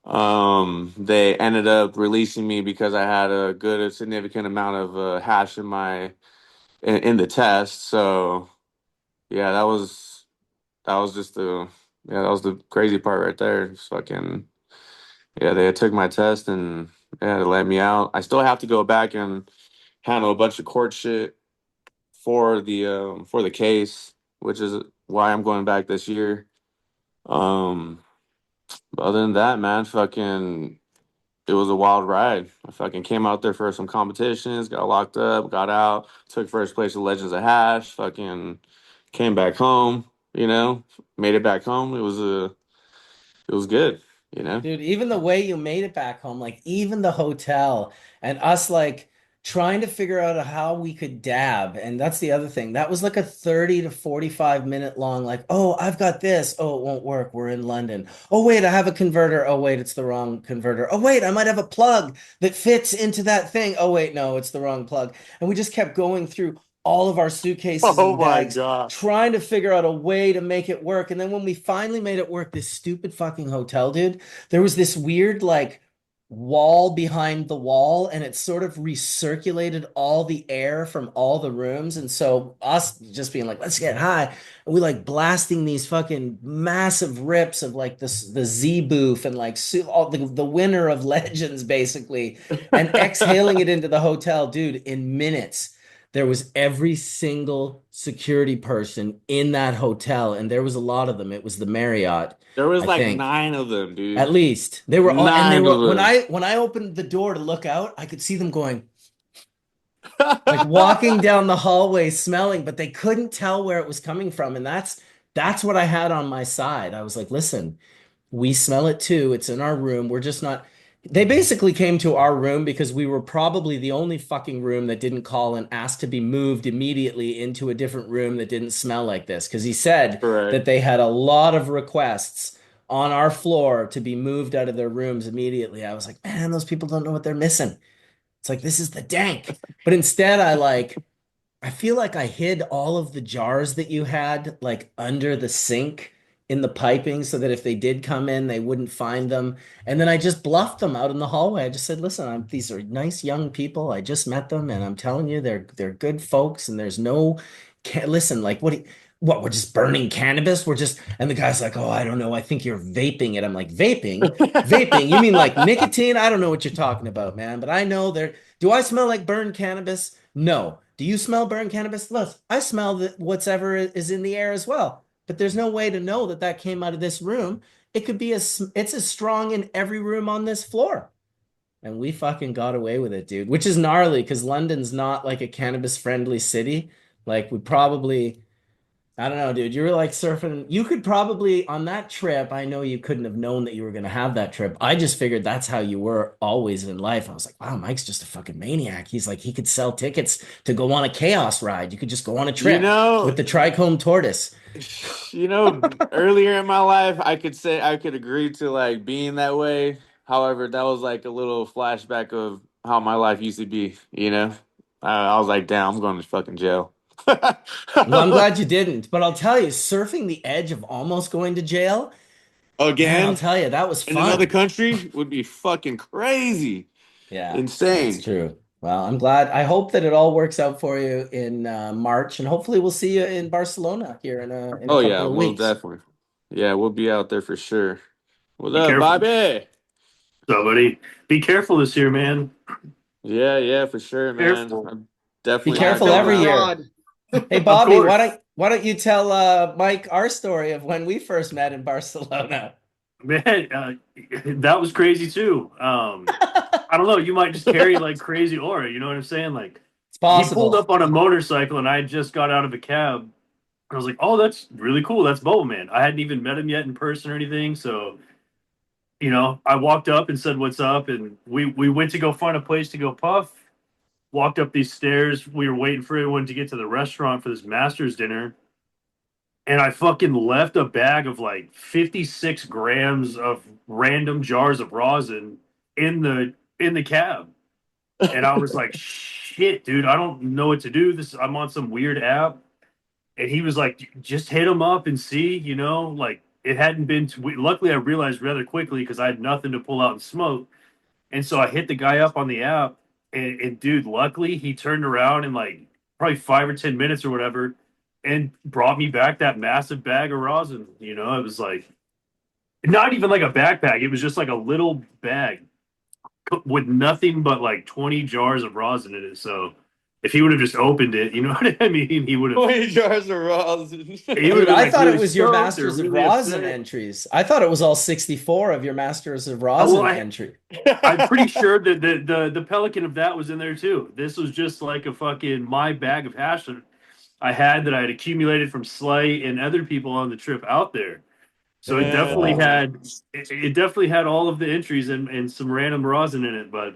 They ended up releasing me because I had a significant amount of hash in the test. So yeah, that was just the yeah, that was the crazy part right there. It's fucking yeah, they took my test and yeah, they let me out. I still have to go back and handle a bunch of court shit for the case, which is why I'm going back this year. Um, but other than that, man, fucking, it was a wild ride. I fucking came out there for some competitions, got locked up, got out, took first place at Legends of Hash, fucking came back home, made it back home. It was good, you know.
Dude, even the way you made it back home, like even the hotel and us like trying to figure out how we could dab. And that's the other thing. That was like a 30 to 45-minute long, like, oh, I've got this. Oh, it won't work. We're in London. Oh, wait, I have a converter. Oh, wait, it's the wrong converter. Oh, wait, I might have a plug that fits into that thing. Oh, wait, no, it's the wrong plug. And we just kept going through all of our suitcases
Oh
and
my
bags,
God.
trying to figure out a way to make it work. And then when we finally made it work, this stupid fucking hotel, dude, there was this weird like wall behind the wall, and it sort of recirculated all the air from all the rooms. And so us just being like, let's get high, and we like blasting these fucking massive rips of like this the Z booth and like all the winner of Legends basically, and exhaling it into the hotel, dude. In minutes, there was every single security person in that hotel, and there was a lot of them. It was the Marriott,
There was
I
like
think.
9 of them, dude.
At least they were all, and they
9
were
of them.
when I opened the door to look out, I could see them going like walking down the hallway smelling, but they couldn't tell where it was coming from. And that's what I had on my side. I was like, listen, we smell it too. It's in our room. We're just not. They basically came to our room because we were probably the only fucking room that didn't call and ask to be moved immediately into a different room that didn't smell like this. Because he said
Correct.
that they had a lot of requests on our floor to be moved out of their rooms immediately. I was like, man, those people don't know what they're missing. It's like, this is the dank. But instead, I feel like I hid all of the jars that you had like under the sink in the piping so that if they did come in, they wouldn't find them. And then I just bluffed them out in the hallway. I just said, listen, these are nice young people. I just met them, and I'm telling you, they're good folks, and there's no listen, like what, we're just burning cannabis? We're just, and the guy's like, oh, I don't know. I think you're vaping it. I'm like, vaping? Vaping? You mean like nicotine? I don't know what you're talking about, man. But I know there. Do I smell like burned cannabis? No. Do you smell burned cannabis? Look, I smell that whatever is in the air as well. But there's no way to know that that came out of this room. It could be it's as strong in every room on this floor. And we fucking got away with it, dude, which is gnarly because London's not like a cannabis friendly city. Like we probably, I don't know, dude. You were like surfing. You could probably on that trip. I know you couldn't have known that you were going to have that trip. I just figured that's how you were always in life. I was like, wow, Mike's just a fucking maniac. He's like, he could sell tickets to go on a chaos ride. You could just go on a
You
trip with
know,
the trichome tortoise.
earlier in my life, I could say I could agree to like being that way. However, that was like a little flashback of how my life used to be, you know? I was like, damn, I'm going to fucking jail.
Well, I'm glad you didn't. But I'll tell you, surfing the edge of almost going to jail, Man,
again
I'll tell you, that was
in another
fun.
country would be fucking crazy.
Yeah, that's
Insane.
true. Well, I'm glad. I hope that it all works out for you in March, and hopefully we'll see you in Barcelona here in a
Oh yeah,
couple of
we'll
weeks.
definitely. Yeah, we'll be out there for sure. What's
Be
up,
careful.
Bobby?
So, buddy, be careful this year, man.
Yeah, for sure, man.
Careful.
I'm
Be
definitely
careful
working on
every
that.
year. Hey,
Of
Bobby,
course.
why don't you tell Mike our story of when we first met in Barcelona?
Man, that was crazy too. I don't know. You might just carry like crazy aura. You know what I'm saying? Like
It's
he pulled
possible.
up on a motorcycle, and I just got out of a cab. I was like, "Oh, that's really cool. That's Boba Man." I hadn't even met him yet in person or anything. So, I walked up and said, "What's up?" And we went to go find a place to go puff. Walked up these stairs. We were waiting for everyone to get to the restaurant for this Masters dinner. And I fucking left a bag of like 56 grams of random jars of rosin in the cab. And I was like, shit, dude, I don't know what to do. I'm on some weird app. And he was like, just hit him up and see, like it hadn't been luckily I realized rather quickly because I had nothing to pull out and smoke. And so I hit the guy up on the app, and dude, luckily he turned around in like probably 5 or 10 minutes or whatever, and brought me back that massive bag of rosin. It was like not even like a backpack; it was just like a little bag with nothing but like 20 jars of rosin in it. So if he would have just opened it, you know what I mean? He would have.
20 jars of rosin.
He would
Dude,
have been
I
like
thought it
really
was your
stoked or
Masters of
really
Rosin
upset.
entries. I thought it was all 64 of your Masters of
Oh, well,
Rosin entry.
I'm pretty sure that the pelican of that was in there too. This was just like a fucking my bag of hash that I had accumulated from Slay and other people on the trip out there. So it definitely
Damn.
Wow.
had it definitely had all of the entries and some random rosin in it, but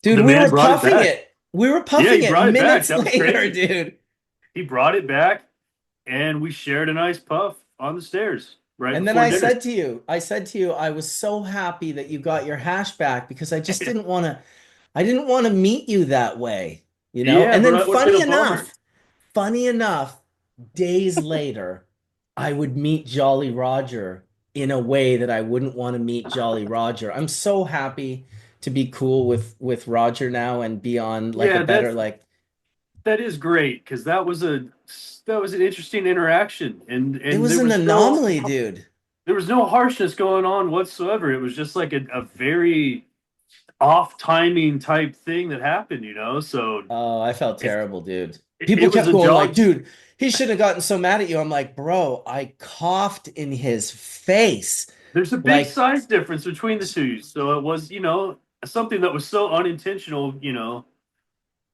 Dude,
the
we
man
were
brought it
puffing
back.
it. We were
Yeah,
puffing
he
it
brought it back.
minutes
That was
later,
crazy.
dude.
He brought it back and we shared a nice puff on the stairs right
And then
before dinner.
I said to you, I was so happy that you got your hash back because I didn't want to meet you that way, you know?
Yeah,
And
bro,
then
that would have been a bummer.
funny enough, days later, I would meet Jolly Roger in a way that I wouldn't want to meet Jolly Roger. I'm so happy to be cool with Roger now and be on like a
Yeah,
better like
that is great because that was an interesting interaction, and
it
and
was an anomaly, dude.
there was no harshness going on whatsoever. It was just like a very off timing type thing that happened. So
Oh, I felt
it,
terrible, dude.
it
People
was
kept
a
going like,
jog.
dude, he should have gotten so mad at you. I'm like, bro, I coughed in his face.
There's a big
Like,
size difference between the two, so it was something that was so unintentional.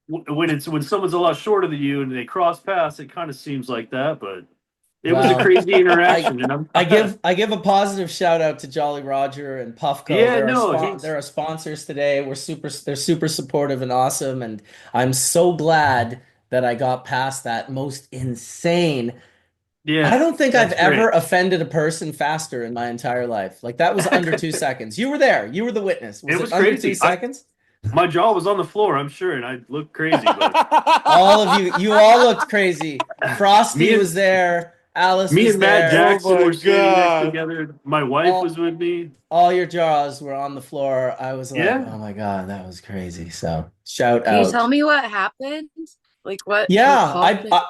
When someone's a lot shorter than you and they cross paths, it kind of seems like that, but it was a
well,
crazy
I
interaction, and I'm
I give a positive shout out to Jolly Roger and Puffco.
yeah, no, he's
They're our sponsors today. They're super supportive and awesome, and I'm so glad that I got past that most insane. I
yeah,
don't think I've
that's
ever
great.
offended a person faster in my entire life. Like that was under 2 seconds. You were there. You were the witness. Was
It
it
was
under two
crazy. I
seconds?
My jaw was on the floor, I'm sure, and I looked crazy, but
All of you all looked crazy.
me
Frosty
and
was there. Alice
me
was
and Matt
there.
Oh
Jackson
my
were standing next
god.
together. My wife was
All
with me.
all your jaws were on the floor. I was like,
Yeah.
oh my God, that was crazy. So shout
Can you tell
out.
me what happened? Like what
Yeah,
caused it?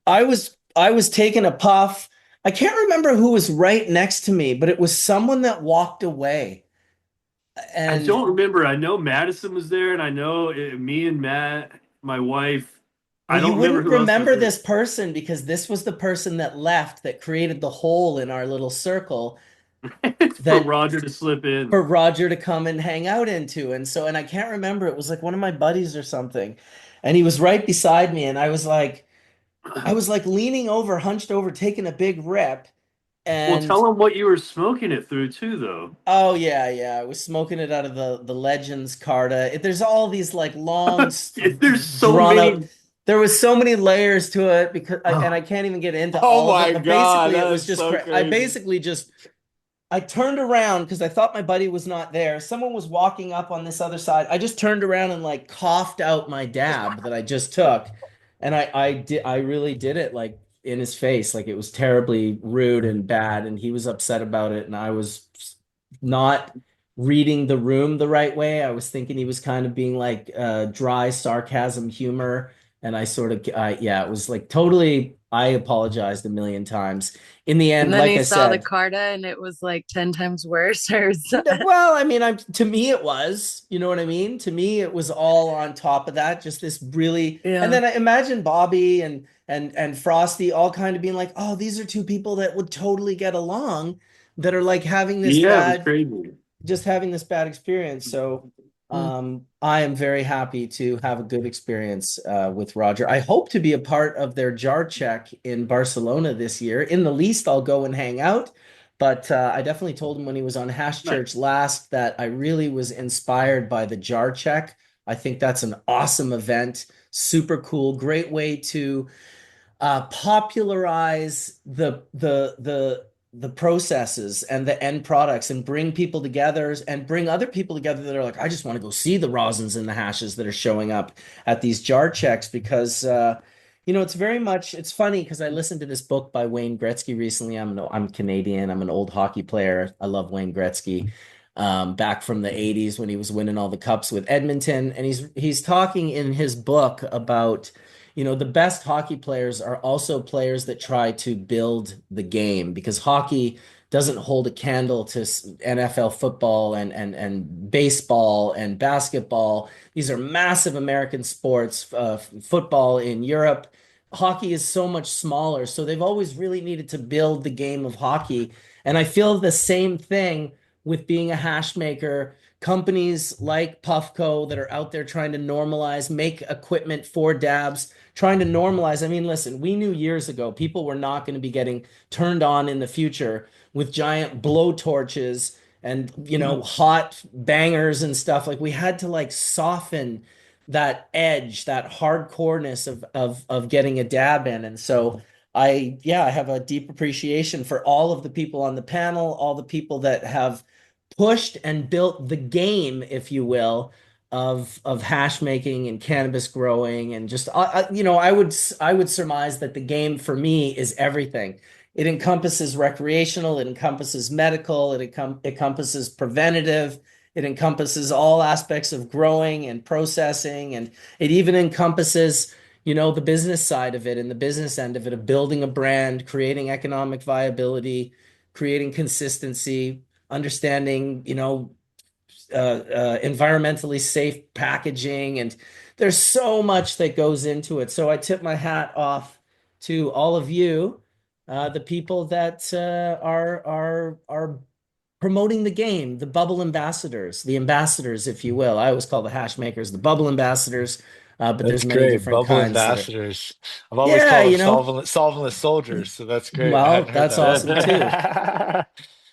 I was taking a puff. I can't remember who was right next to me, but it was someone that walked away.
I
And
don't remember. I know Madison was there, and I know me and Matt, my wife. I
well, you
don't remember
wouldn't
who else was
remember
there.
this person because this was the person that left that created the hole in our little circle
For
that
Roger to slip in.
for Roger to come and hang out into. And I can't remember. It was like one of my buddies or something. And he was right beside me. And I was like leaning over, hunched over, taking a big rip.
Well,
And
tell him what you were smoking it through too, though.
oh yeah, I was smoking it out of the Legends Carta. There's all these like long,
There's so
drawn out.
many.
There was so many layers to it and I
Oh,
can't even get into
Oh
all of it.
my
But
god,
basically, it
that
was
is
just
so
I
crazy.
basically just I turned around because I thought my buddy was not there. Someone was walking up on this other side. I just turned around and like coughed out my dab that I just took, and I really did it like in his face. Like it was terribly rude and bad, and he was upset about it. And I was not reading the room the right way. I was thinking he was kind of being like dry sarcasm humor. And I sort of, yeah, it was like totally, I apologized a million times. In the end,
And then
like
he
I
saw the
said,
Carta and it was like 10 times worse. Or
well, I mean, to me it was, you know what I mean? To me, it was all on top of that, just this really, and
yeah.
then I imagine Bobby and Frosty all kind of being like, oh, these are two people that would totally get along, that are like having this
Yeah, it was
bad,
crazy.
just having this bad experience. So I am very happy to have a good experience with Roger. I hope to be a part of their jar check in Barcelona this year. In the least, I'll go and hang out. But I definitely told him when he was on Hash Church last that I really was inspired by the jar check. I think that's an awesome event, super cool, great way to popularize the processes and the end products and bring people together and bring other people together that are like, I just want to go see the rosins and the hashes that are showing up at these jar checks because it's very much, it's funny because I listened to this book by Wayne Gretzky recently. I'm Canadian. I'm an old hockey player. I love Wayne Gretzky. Back from the 80s when he was winning all the cups with Edmonton. And he's talking in his book about the best hockey players are also players that try to build the game because hockey doesn't hold a candle to NFL football and baseball and basketball. These are massive American sports, football in Europe. Hockey is so much smaller. So they've always really needed to build the game of hockey. And I feel the same thing with being a hash maker. Companies like Puffco that are out there trying to normalize, make equipment for dabs, trying to normalize. I mean, listen, we knew years ago people were not going to be getting turned on in the future with giant blow torches and, hot bangers and stuff. Like we had to like soften that edge, that hardcoreness of getting a dab in. And so I have a deep appreciation for all of the people on the panel, all the people that have pushed and built the game, if you will, of hash making and cannabis growing and just I would surmise that the game for me is everything. It encompasses recreational, it encompasses medical, it encompasses preventative, it encompasses all aspects of growing and processing, and it even encompasses the business side of it and the business end of it of building a brand, creating economic viability, creating consistency, understanding environmentally safe packaging, and there's so much that goes into it. So I tip my hat off to all of you, the people that are promoting the game, the bubble ambassadors, the ambassadors, if you will. I always call the hash makers the bubble ambassadors, but
That's
there's many
great.
different
Bubble
kinds that are.
ambassadors. I've always
Yeah,
called them solventless soldiers, so that's great. I
well,
hadn't heard
that's awesome too.
that.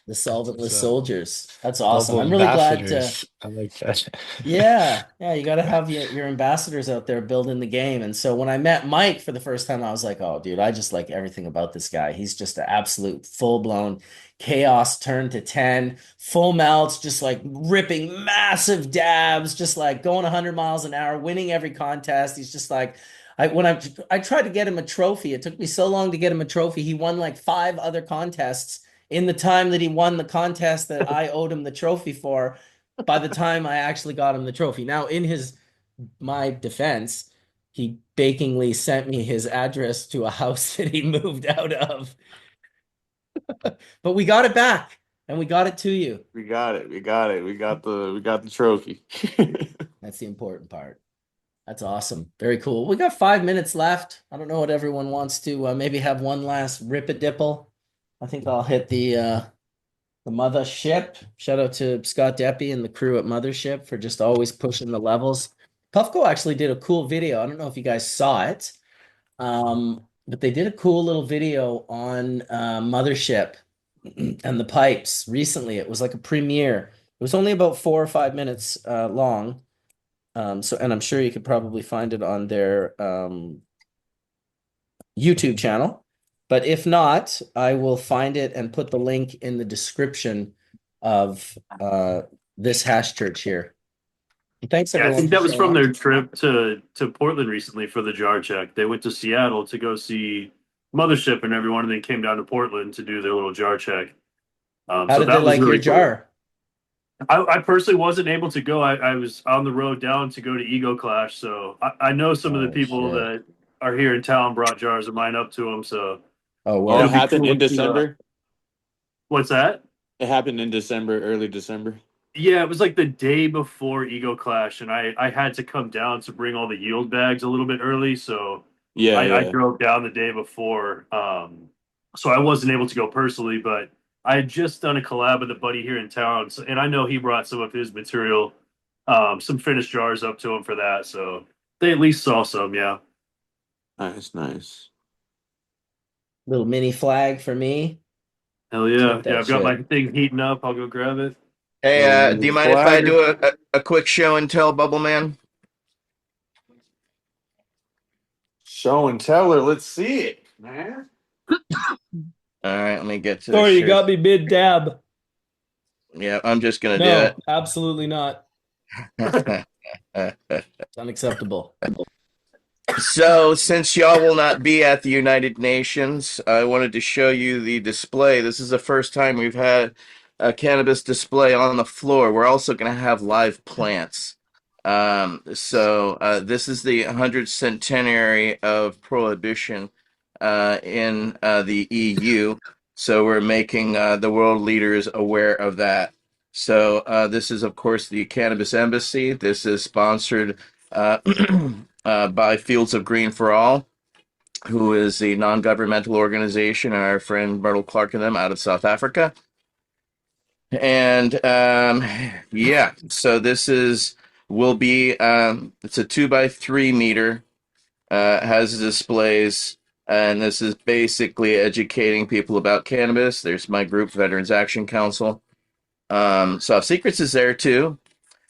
The solventless
So
soldiers. That's awesome.
bubble
I'm really glad to.
ambassadors. I like that.
Yeah, you got to have your ambassadors out there building the game. And so when I met Mike for the first time, I was like, oh, dude, I just like everything about this guy. He's just an absolute full-blown chaos turned to 10, full melts, just like ripping massive dabs, just like going 100 miles an hour, winning every contest. He's just like, I tried to get him a trophy. It took me so long to get him a trophy. He won like 5 other contests in the time that he won the contest that I owed him the trophy for. By the time I actually got him the trophy. Now, in my defense, he bakingly sent me his address to a house that he moved out of. But we got it back and we got it to you.
We got it. We got it. We got the trophy.
That's the important part. That's awesome. Very cool. We got 5 minutes left. I don't know what everyone wants to maybe have one last rip a dipple. I think I'll hit the Mothership. Shout out to Scott Deppy and the crew at Mothership for just always pushing the levels. Puffco actually did a cool video. I don't know if you guys saw it, but they did a cool little video on Mothership and the pipes recently. It was like a premiere. It was only about 4 or 5 minutes long. And I'm sure you could probably find it on their YouTube channel. But if not, I will find it and put the link in the description of this hash church here. Thanks,
Yeah, I
everyone.
think that was from
up.
their trip to Portland recently for the jar check. They went to Seattle to go see mothership and everyone, and then came down to Portland to do their little jar check.
How
So
did they
that was
like your
really cool.
jar?
I personally wasn't able to go. I was on the road down to go to Ego Clash, so I know some of the
Oh
people
shit.
that are here in town brought jars of mine up to them. So
Oh,
Oh,
well.
it
it'll be
happened
cool
in
to see
December.
what's that?
It happened in December, early December.
Yeah, it was like the day before Ego Clash, and I had to come down to bring all the yield bags a little bit early, so
Yeah,
I
yeah.
drove down the day before. So I wasn't able to go personally, but I had just done a collab with a buddy here in town, so, and I know he brought some of his material, some finished jars up to him for that, so they at least saw some, yeah.
Nice, nice.
Little mini flag for me.
Hell yeah.
Keep
Yeah,
that
I've got my
shit.
thing heating up. I'll go grab it.
Hey,
Little
do
mini
you mind if I
flag.
do a quick show and tell, Bubble Man?
Show and tell her. Let's see it, man.
All right, let me get to this
Sorry, you
shirt.
got me mid dab.
Yeah, I'm just gonna
No, absolutely not.
do it.
It's unacceptable.
So, since y'all will not be at the United Nations, I wanted to show you the display. This is the first time we've had a cannabis display on the floor. We're also going to have live plants. This is the 100th centenary of prohibition in the EU. So we're making the world leaders aware of that. So this is, of course, the Cannabis Embassy. This is sponsored uh, by Fields of Green for All, who is a non-governmental organization, and our friend Myrtle Clark and them out of South Africa. And yeah, so this is will be it's a 2x3 meter, has displays, and this is basically educating people about cannabis. There's my group, Veterans Action Council. Soft Secrets is there too.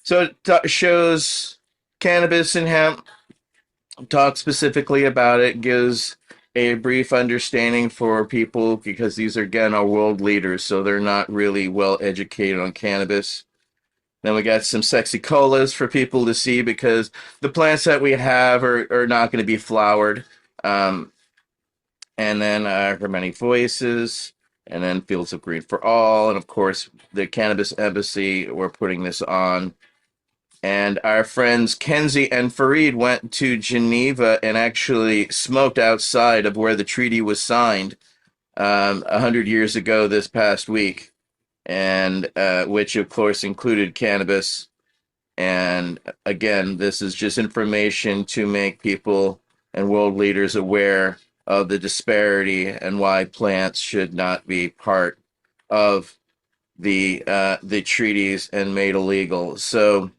So it shows cannabis and hemp, talks specifically about it, gives a brief understanding for people because these are, again, our world leaders, so they're not really well educated on cannabis. Then we got some sexy colas for people to see because the plants that we have are not going to be flowered. And then Her Many Voices, and then Fields of Green for All, and of course the Cannabis Embassy. We're putting this on. And our friends Kenzie and Fareed went to Geneva and actually smoked outside of where the treaty was signed 100 years ago this past week, and which of course included cannabis. And again, this is just information to make people and world leaders aware of the disparity and why plants should not be part of the treaties and made illegal. So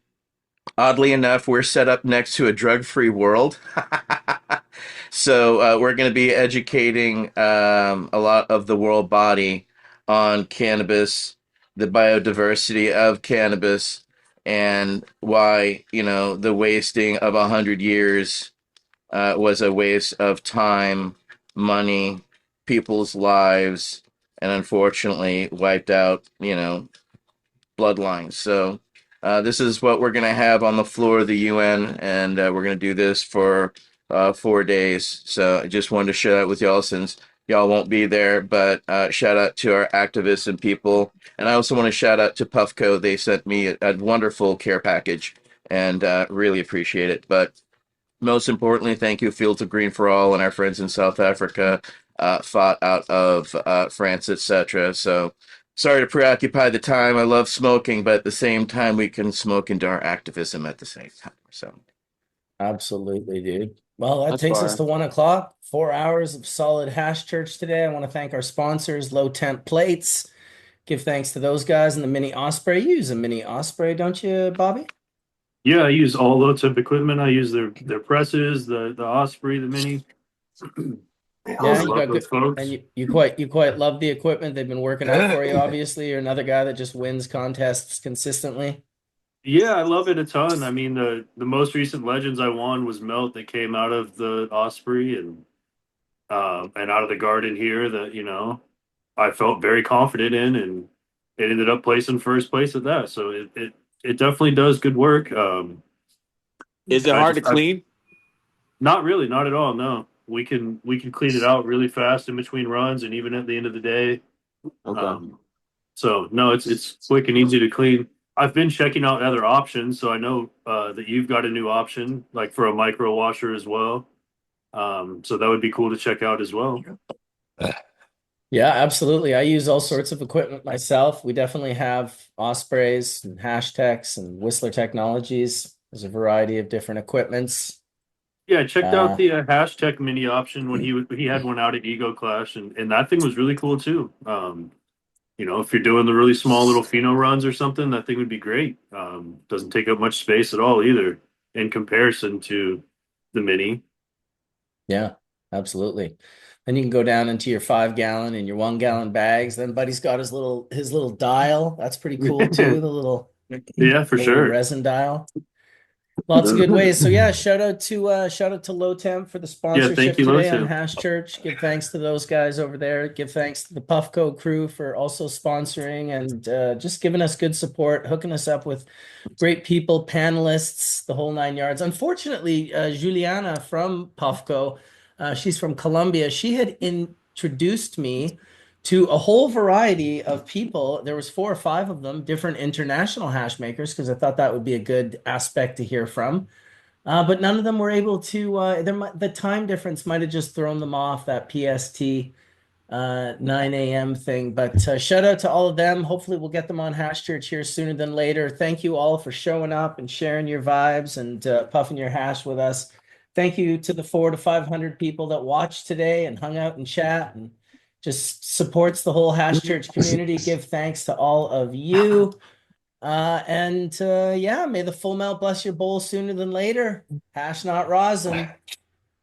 oddly enough, we're set up next to a drug-free world. So we're going to be educating a lot of the world body on cannabis, the biodiversity of cannabis, and why, the wasting of 100 years was a waste of time, money, people's lives, and unfortunately wiped out, bloodlines. So this is what we're going to have on the floor of the UN, and we're going to do this for 4 days. So I just wanted to share that with y'all since y'all won't be there, but shout out to our activists and people. And I also want to shout out to Puffco. They sent me a wonderful care package and really appreciate it. But most importantly, thank you, Fields of Green for All, and our friends in South Africa fought out of France, etc. So sorry to preoccupy the time. I love smoking, but at the same time, we can smoke into our activism at the same time. So
Absolutely, dude. Well, that
That's
takes us
fire.
to 1 o'clock. 4 hours of solid hash church today. I want to thank our sponsors, Low Temp Plates. Give thanks to those guys and the Mini Osprey. You use a Mini Osprey, don't you, Bobby?
Yeah, I use all low temp equipment. I use their presses, the Osprey, the Mini. I
Yeah, you
love
got
those
good,
folks.
and you quite love the equipment. They've been working out for you. Obviously, you're another guy that just wins contests consistently.
Yeah, I love it a ton. I mean, the most recent Legends I won was Melt that came out of the Osprey and out of the garden here that, I felt very confident in, and it ended up placing first place at that. So it definitely does good work.
Is it hard to clean?
Not really, not at all, no. we can clean it out really fast in between runs and even at the end of the day.
Okay.
So no, it's quick and easy to clean. I've been checking out other options, so I know that you've got a new option like for a micro washer as well. So that would be cool to check out as well.
Yeah, absolutely. I use all sorts of equipment myself. We definitely have Ospreys and Hashtechs and Whistler Technologies. There's a variety of different equipments.
Yeah, I checked out the hashtag mini option when he had one out at Ego Clash, and that thing was really cool too. You know, if you're doing the really small little pheno runs or something, that thing would be great. Doesn't take up much space at all either in comparison to the mini.
Yeah, absolutely. Then you can go down into your 5 gallon and your 1 gallon bags. Then Buddy's got his little dial. That's pretty cool too. The little
Yeah, for
little
sure.
resin dial. Lots of good ways. So yeah, shout out to Low Temp for the sponsorship
you, Low
today on
Temp.
Hash Church. Give thanks to those guys over there. Give thanks to the Puffco crew for also sponsoring and just giving us good support, hooking us up with great people, panelists, the whole 9 yards. Unfortunately, Juliana from Puffco, she's from Colombia. She had introduced me to a whole variety of people. There was 4 or 5 of them, different international hash makers, because I thought that would be a good aspect to hear from. But none of them were able to. The time difference might have just thrown them off that PST 9 a.m. thing. But shout out to all of them. Hopefully, we'll get them on Hash Church here sooner than later. Thank you all for showing up and sharing your vibes and puffing your hash with us. Thank you to the 400 to 500 people that watched today and hung out and chat and just supports the whole Hash Church community. Give thanks to all of you. Yeah, may the full melt bless your bowl sooner than later. Hash not rosin.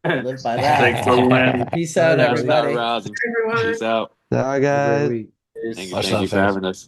Live by that.
Thanks for the win.
Peace out,
Hash not
everybody.
rosin.
Everyone.
Peace out.
Bye,
Have a great
guys.
week.
Thank you,
Much
thank you
love,
for
guys.
having us.